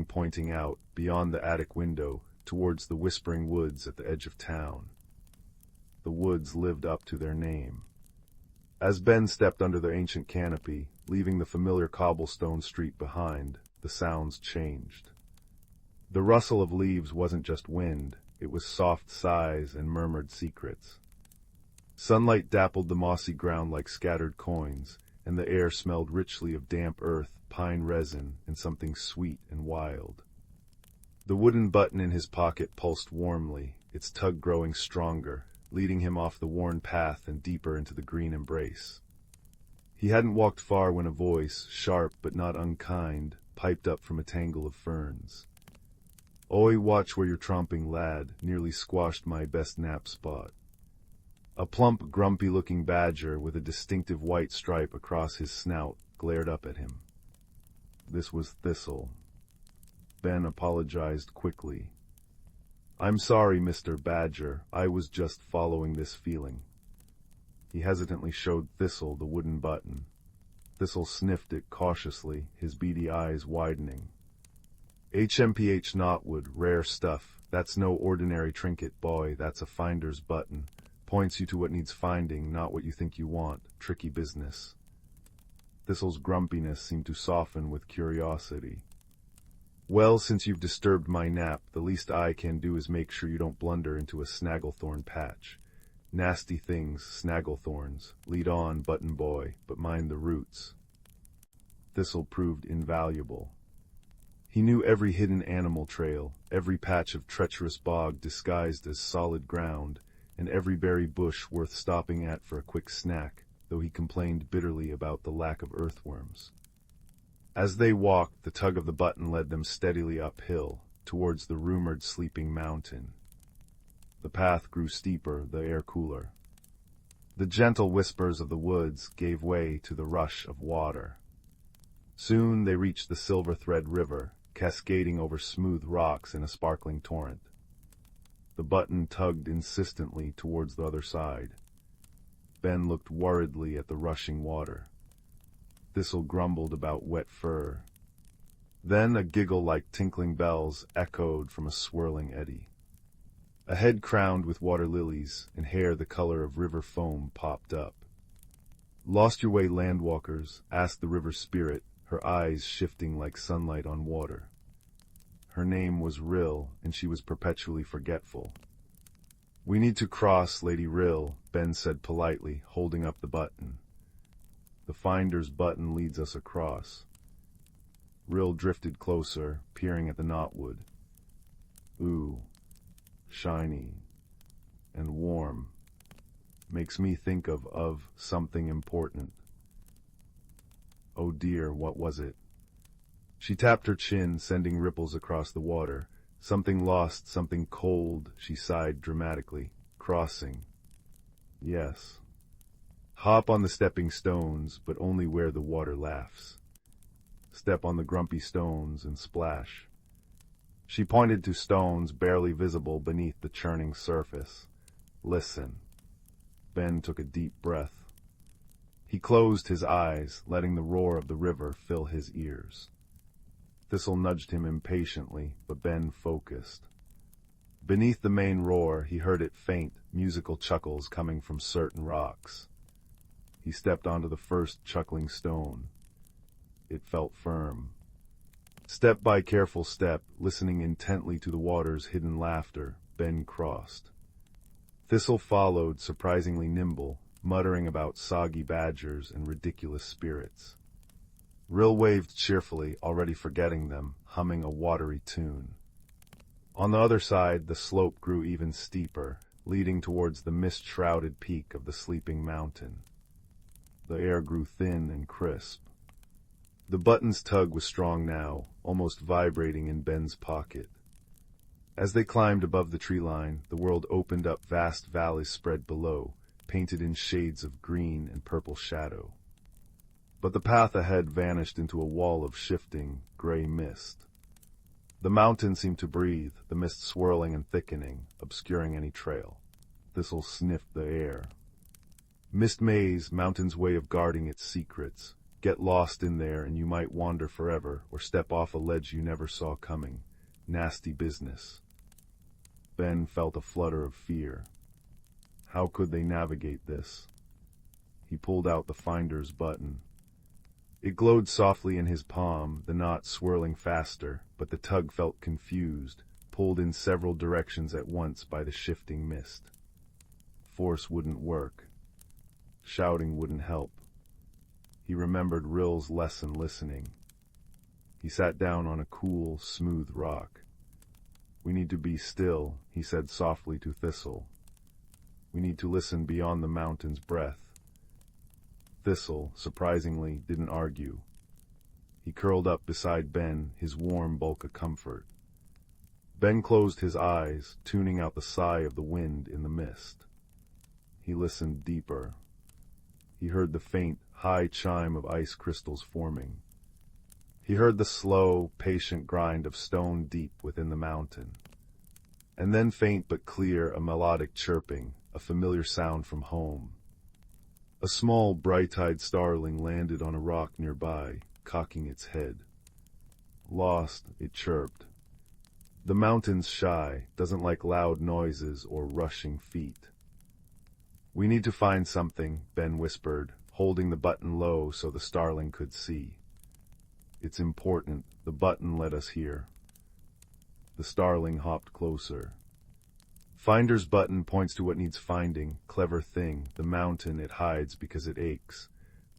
pointing out, beyond the attic window, towards the whispering woods at the edge of town. The woods lived up to their name. As Ben stepped under the ancient canopy, leaving the familiar cobblestone street behind, the sounds changed. The rustle of leaves wasn't just wind, it was soft sighs and murmured secrets. Sunlight dappled the mossy ground like scattered coins, and the air smelled richly of damp earth, pine resin, and something sweet and wild. The wooden button in his pocket pulsed warmly, its tug growing stronger, leading him off the worn path and deeper into the green embrace. He hadn't walked far when a voice, sharp but not unkind, piped up from a tangle of ferns. Oi, watch where you're tromping, lad, nearly squashed my best nap spot. A plump, grumpy-looking badger with a distinctive white stripe across his snout glared up at him. This was Thistle. Ben apologized quickly. I'm sorry, Mr. Badger, I was just following this feeling. He hesitantly showed Thistle the wooden button. Thistle sniffed it cautiously, his beady eyes widening. HMPH knotwood, rare stuff. That's no ordinary trinket, boy, that's a finder's button. Points you to what needs finding, not what you think you want. Tricky business. Thistle's grumpiness seemed to soften with curiosity. Well, since you've disturbed my nap, the least I can do is make sure you don't blunder into a snagglethorn patch. Nasty things, snagglethorns. Lead on, button boy, but mind the roots. Thistle proved invaluable. He knew every hidden animal trail, every patch of treacherous bog disguised as solid ground, and every berry bush worth stopping at for a quick snack, though he complained bitterly about the lack of earthworms. As they walked, the tug of the button led them steadily uphill, towards the rumored sleeping mountain. The path grew steeper, the air cooler. The gentle whispers of the woods gave way to the rush of water. Soon they reached the Silver Thread River, cascading over smooth rocks in a sparkling torrent. The button tugged insistently towards the other side. Ben looked worriedly at the rushing water. Thistle grumbled about wet fur. Then a giggle like tinkling bells echoed from a swirling eddy. A head crowned with water lilies and hair the color of river foam popped up. Lost your way, landwalkers? Asked the river spirit, her eyes shifting like sunlight on water. Her name was Rill, and she was perpetually forgetful. We need to cross, Lady Rill, Ben said politely, holding up the button. The finder's button leads us across. Rill drifted closer, peering at the knotwood. Ooh, shiny and warm. Makes me think of something important. Oh dear, what was it? She tapped her chin, sending ripples across the water. Something lost, something cold, she sighed dramatically. Crossing. Yes. Hop on the stepping stones, but only where the water laughs. Step on the grumpy stones and splash. She pointed to stones barely visible beneath the churning surface. Listen. Ben took a deep breath. He closed his eyes, letting the roar of the river fill his ears. Thistle nudged him impatiently, but Ben focused. Beneath the main roar, he heard it faint, musical chuckles coming from certain rocks. He stepped onto the first chuckling stone. It felt firm. Step by careful step, listening intently to the water's hidden laughter, Ben crossed. Thistle followed, surprisingly nimble, muttering about soggy badgers and ridiculous spirits. Rill waved cheerfully, already forgetting them, humming a watery tune. On the other side, the slope grew even steeper, leading towards the mist-shrouded peak of the sleeping mountain. The air grew thin and crisp. The button's tug was strong now, almost vibrating in Ben's pocket. As they climbed above the tree line, the world opened up, vast valleys spread below, painted in shades of green and purple shadow. But the path ahead vanished into a wall of shifting, gray mist. The mountain seemed to breathe, the mist swirling and thickening, obscuring any trail. Thistle sniffed the air. Mist maze, mountain's way of guarding its secrets. Get lost in there and you might wander forever, or step off a ledge you never saw coming. Nasty business. Ben felt a flutter of fear. How could they navigate this? He pulled out the finder's button. It glowed softly in his palm, the knot swirling faster, but the tug felt confused, pulled in several directions at once by the shifting mist. Force wouldn't work. Shouting wouldn't help. He remembered Rill's lesson listening. He sat down on a cool, smooth rock. We need to be still, he said softly to Thistle. We need to listen beyond the mountain's breath. Thistle, surprisingly, didn't argue. He curled up beside Ben, his warm bulk a comfort. Ben closed his eyes, tuning out the sigh of the wind in the mist. He listened deeper. He heard the faint, high chime of ice crystals forming. He heard the slow, patient grind of stone deep within the mountain. And then faint but clear, a melodic chirping, a familiar sound from home. A small, bright-eyed starling landed on a rock nearby, cocking its head. Lost, it chirped. The mountain's shy, doesn't like loud noises or rushing feet. "We need to find something," Ben whispered, holding the button low so the starling could see. "It's important. The button led us here." The starling hopped closer. Finder's button points to what needs finding. Clever thing, the mountain it hides because it aches.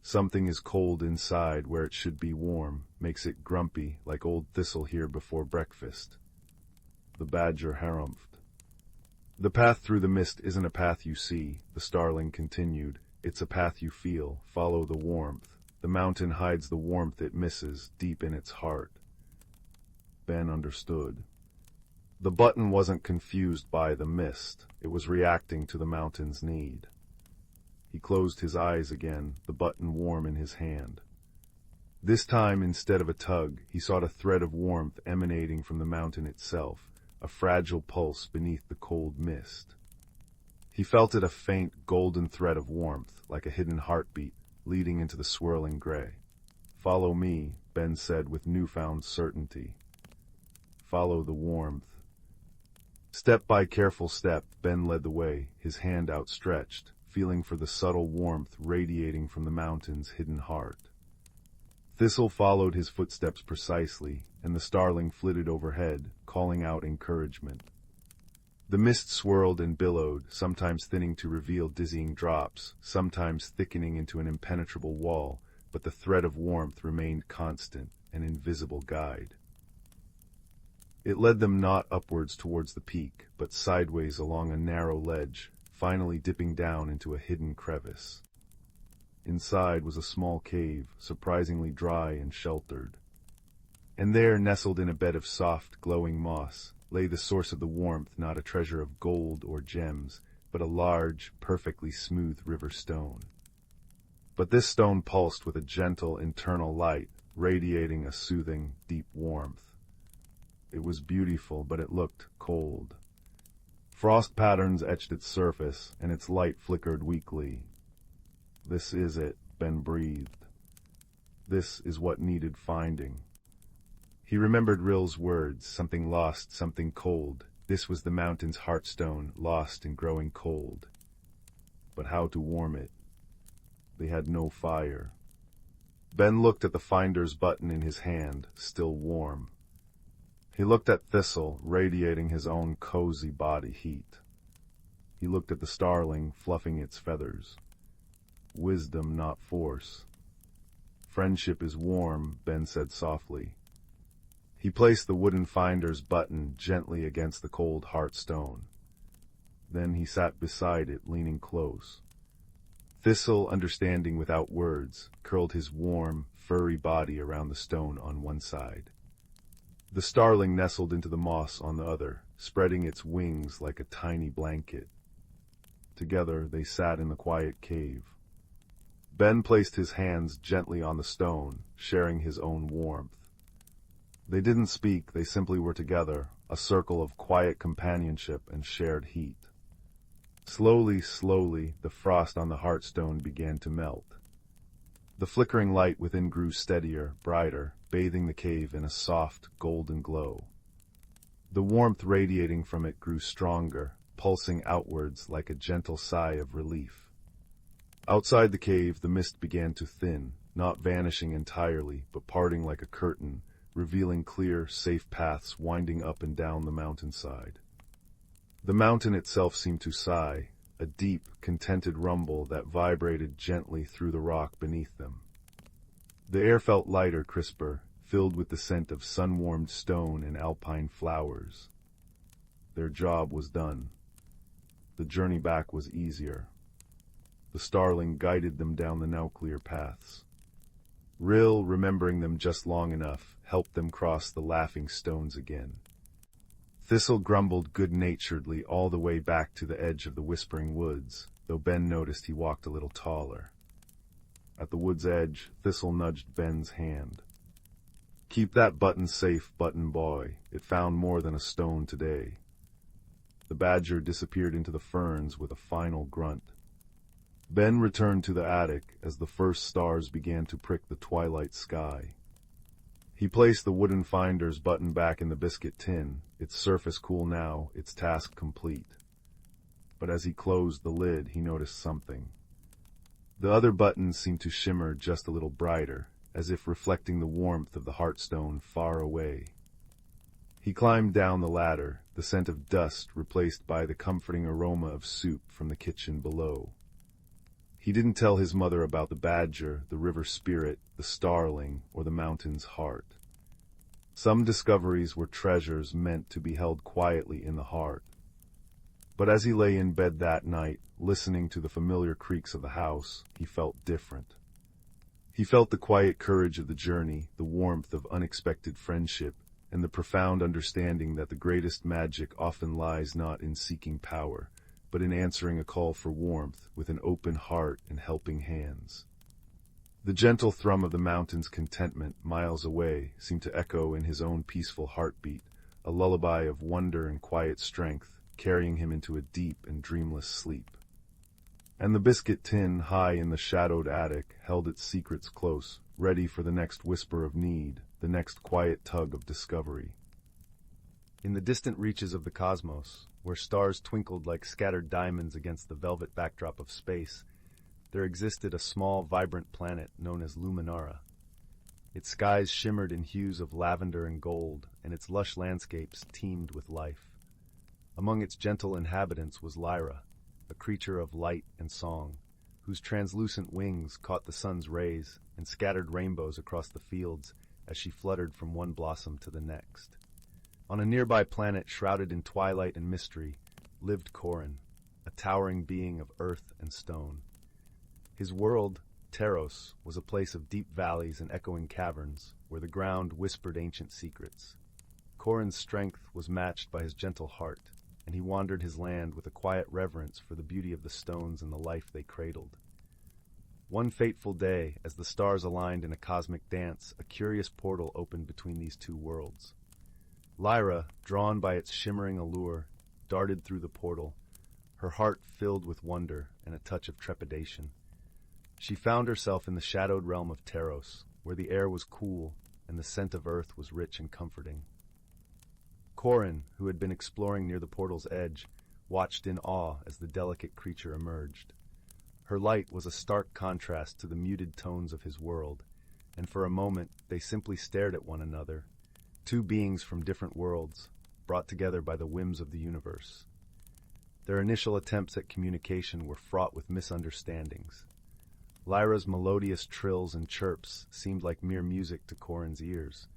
Something is cold inside where it should be warm, makes it grumpy like old Thistle here before breakfast. The badger harumphed. "The path through the mist isn't a path you see," the starling continued. "It's a path you feel. Follow the warmth. The mountain hides the warmth it misses deep in its heart." Ben understood. The button wasn't confused by the mist. It was reacting to the mountain's need. He closed his eyes again, the button warm in his hand. This time, instead of a tug, he sought a thread of warmth emanating from the mountain itself, a fragile pulse beneath the cold mist. He felt it, a faint, golden thread of warmth, like a hidden heartbeat, leading into the swirling gray. "Follow me," Ben said with newfound certainty. "Follow the warmth." Step by careful step, Ben led the way, his hand outstretched, feeling for the subtle warmth radiating from the mountain's hidden heart. Thistle followed his footsteps precisely, and the starling flitted overhead, calling out encouragement. The mist swirled and billowed, sometimes thinning to reveal dizzying drops, sometimes thickening into an impenetrable wall, but the thread of warmth remained constant, an invisible guide. It led them not upwards towards the peak, but sideways along a narrow ledge, finally dipping down into a hidden crevice. Inside was a small cave, surprisingly dry and sheltered. And there, nestled in a bed of soft, glowing moss, lay the source of the warmth, not a treasure of gold or gems, but a large, perfectly smooth river stone. But this stone pulsed with a gentle internal light, radiating a soothing, deep warmth. It was beautiful, but it looked cold. Frost patterns etched its surface, and its light flickered weakly. "This is it," Ben breathed. "This is what needed finding." He remembered Rill's words, something lost, something cold. This was the mountain's heartstone, lost and growing cold. But how to warm it? They had no fire. Ben looked at the finder's button in his hand, still warm. He looked at Thistle, radiating his own cozy body heat. He looked at the starling, fluffing its feathers. Wisdom, not force. "Friendship is warm," Ben said softly. He placed the wooden finder's button gently against the cold heartstone. Then he sat beside it, leaning close. Thistle, understanding without words, curled his warm, furry body around the stone on one side. The starling nestled into the moss on the other, spreading its wings like a tiny blanket. Together they sat in the quiet cave. Ben placed his hands gently on the stone, sharing his own warmth. They didn't speak, they simply were together, a circle of quiet companionship and shared heat. Slowly, slowly, the frost on the heartstone began to melt. The flickering light within grew steadier, brighter, bathing the cave in a soft, golden glow. The warmth radiating from it grew stronger, pulsing outwards like a gentle sigh of relief. Outside the cave, the mist began to thin, not vanishing entirely, but parting like a curtain, revealing clear, safe paths winding up and down the mountainside. The mountain itself seemed to sigh, a deep, contented rumble that vibrated gently through the rock beneath them. The air felt lighter, crisper, filled with the scent of sun-warmed stone and alpine flowers. Their job was done. The journey back was easier. The starling guided them down the now clear paths. Rill, remembering them just long enough, helped them cross the laughing stones again. Thistle grumbled good-naturedly all the way back to the edge of the whispering woods, though Ben noticed he walked a little taller. At the wood's edge, Thistle nudged Ben's hand. "Keep that button safe, button boy. It found more than a stone today." The badger disappeared into the ferns with a final grunt. Ben returned to the attic as the first stars began to prick the twilight sky. He placed the wooden finder's button back in the biscuit tin, its surface cool now, its task complete. But as he closed the lid, he noticed something. The other buttons seemed to shimmer just a little brighter, as if reflecting the warmth of the heartstone far away. He climbed down the ladder, the scent of dust replaced by the comforting aroma of soup from the kitchen below. He didn't tell his mother about the badger, the river spirit, the starling, or the mountain's heart. Some discoveries were treasures meant to be held quietly in the heart. But as he lay in bed that night, listening to the familiar creaks of the house, he felt different. He felt the quiet courage of the journey, the warmth of unexpected friendship, and the profound understanding that the greatest magic often lies not in seeking power, but in answering a call for warmth with an open heart and helping hands. The gentle thrum of the mountain's contentment miles away seemed to echo in his own peaceful heartbeat, a lullaby of wonder and quiet strength, carrying him into a deep and dreamless sleep. And the biscuit tin high in the shadowed attic held its secrets close, ready for the next whisper of need, the next quiet tug of discovery. In the distant reaches of the cosmos, where stars twinkled like scattered diamonds against the velvet backdrop of space, there existed a small, vibrant planet known as Luminara. Its skies shimmered in hues of lavender and gold, and its lush landscapes teemed with life. Among its gentle inhabitants was Lyra, a creature of light and song, whose translucent wings caught the sun's rays and scattered rainbows across the fields as she fluttered from one blossom to the next. On a nearby planet shrouded in twilight and mystery lived Corin, a towering being of earth and stone. His world, Teros, was a place of deep valleys and echoing caverns, where the ground whispered ancient secrets. Corin's strength was matched by his gentle heart, and he wandered his land with a quiet reverence for the beauty of the stones and the life they cradled. One fateful day, as the stars aligned in a cosmic dance, a curious portal opened between these two worlds. Lyra, drawn by its shimmering allure, darted through the portal, her heart filled with wonder and a touch of trepidation. She found herself in the shadowed realm of Teros, where the air was cool and the scent of earth was rich and comforting. Corin, who had been exploring near the portal's edge, watched in awe as the delicate creature emerged. Her light was a stark contrast to the muted tones of his world, and for a moment they simply stared at one another, two beings from different worlds, brought together by the whims of the universe. Their initial attempts at communication were fraught with misunderstandings. Lyra's melodious trills and chirps seemed like mere music to Corin's ears,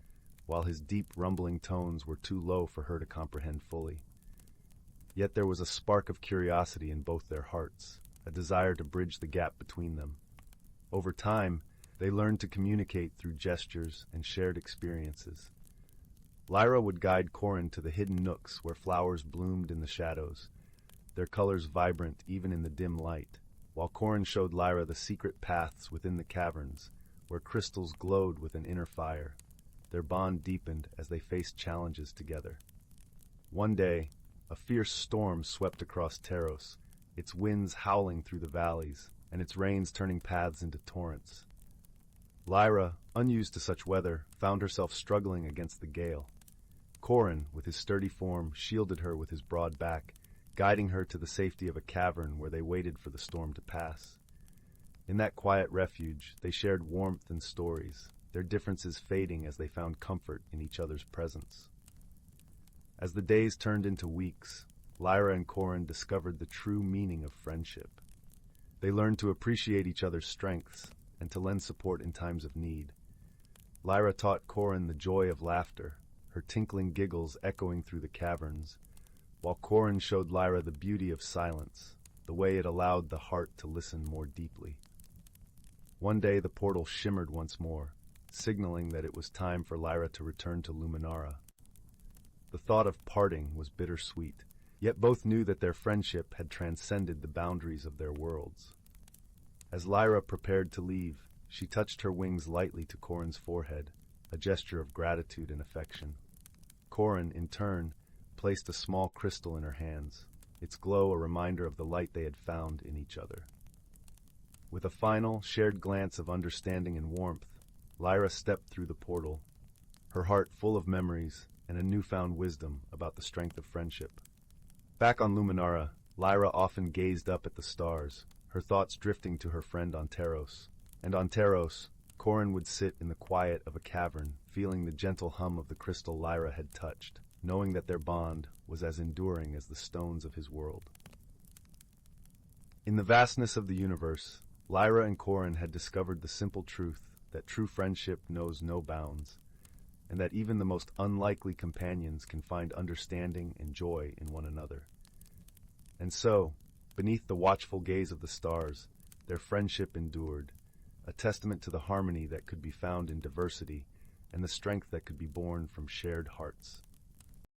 while his deep rumbling tones were too low for her to comprehend fully. Yet there was a spark of curiosity in both their hearts, a desire to bridge the gap between them. Over time, they learned to communicate through gestures and shared experiences. Lyra would guide Corin to the hidden nooks where flowers bloomed in the shadows, their colors vibrant even in the dim light, while Corin showed Lyra the secret paths within the caverns, where crystals glowed with an inner fire. Their bond deepened as they faced challenges together. One day, a fierce storm swept across Teros, its winds howling through the valleys, and its rains turning paths into torrents. Lyra, unused to such weather, found herself struggling against the gale. Corin, with his sturdy form, shielded her with his broad back, guiding her to the safety of a cavern where they waited for the storm to pass. In that quiet refuge, they shared warmth and stories, their differences fading as they found comfort in each other's presence. As the days turned into weeks, Lyra and Corin discovered the true meaning of friendship. They learned to appreciate each other's strengths and to lend support in times of need. Lyra taught Corin the joy of laughter, her tinkling giggles echoing through the caverns, while Corin showed Lyra the beauty of silence, the way it allowed the heart to listen more deeply. One day the portal shimmered once more, signaling that it was time for Lyra to return to Luminara. The thought of parting was bittersweet, yet both knew that their friendship had transcended the boundaries of their worlds. As Lyra prepared to leave, she touched her wings lightly to Corin's forehead, a gesture of gratitude and affection. Corin, in turn, placed a small crystal in her hands, its glow a reminder of the light they had found in each other. With a final, shared glance of understanding and warmth, Lyra stepped through the portal, her heart full of memories and a newfound wisdom about the strength of friendship. Back on Luminara, Lyra often gazed up at the stars, her thoughts drifting to her friend Anteros. And on Teros, Corin would sit in the quiet of a cavern, feeling the gentle hum of the crystal Lyra had touched, knowing that their bond was as enduring as the stones of his world. In the vastness of the universe, Lyra and Corin had discovered the simple truth that true friendship knows no bounds, and that even the most unlikely companions can find understanding and joy in one another. And so, beneath the watchful gaze of the stars, their friendship endured, a testament to the harmony that could be found in diversity and the strength that could be born from shared hearts.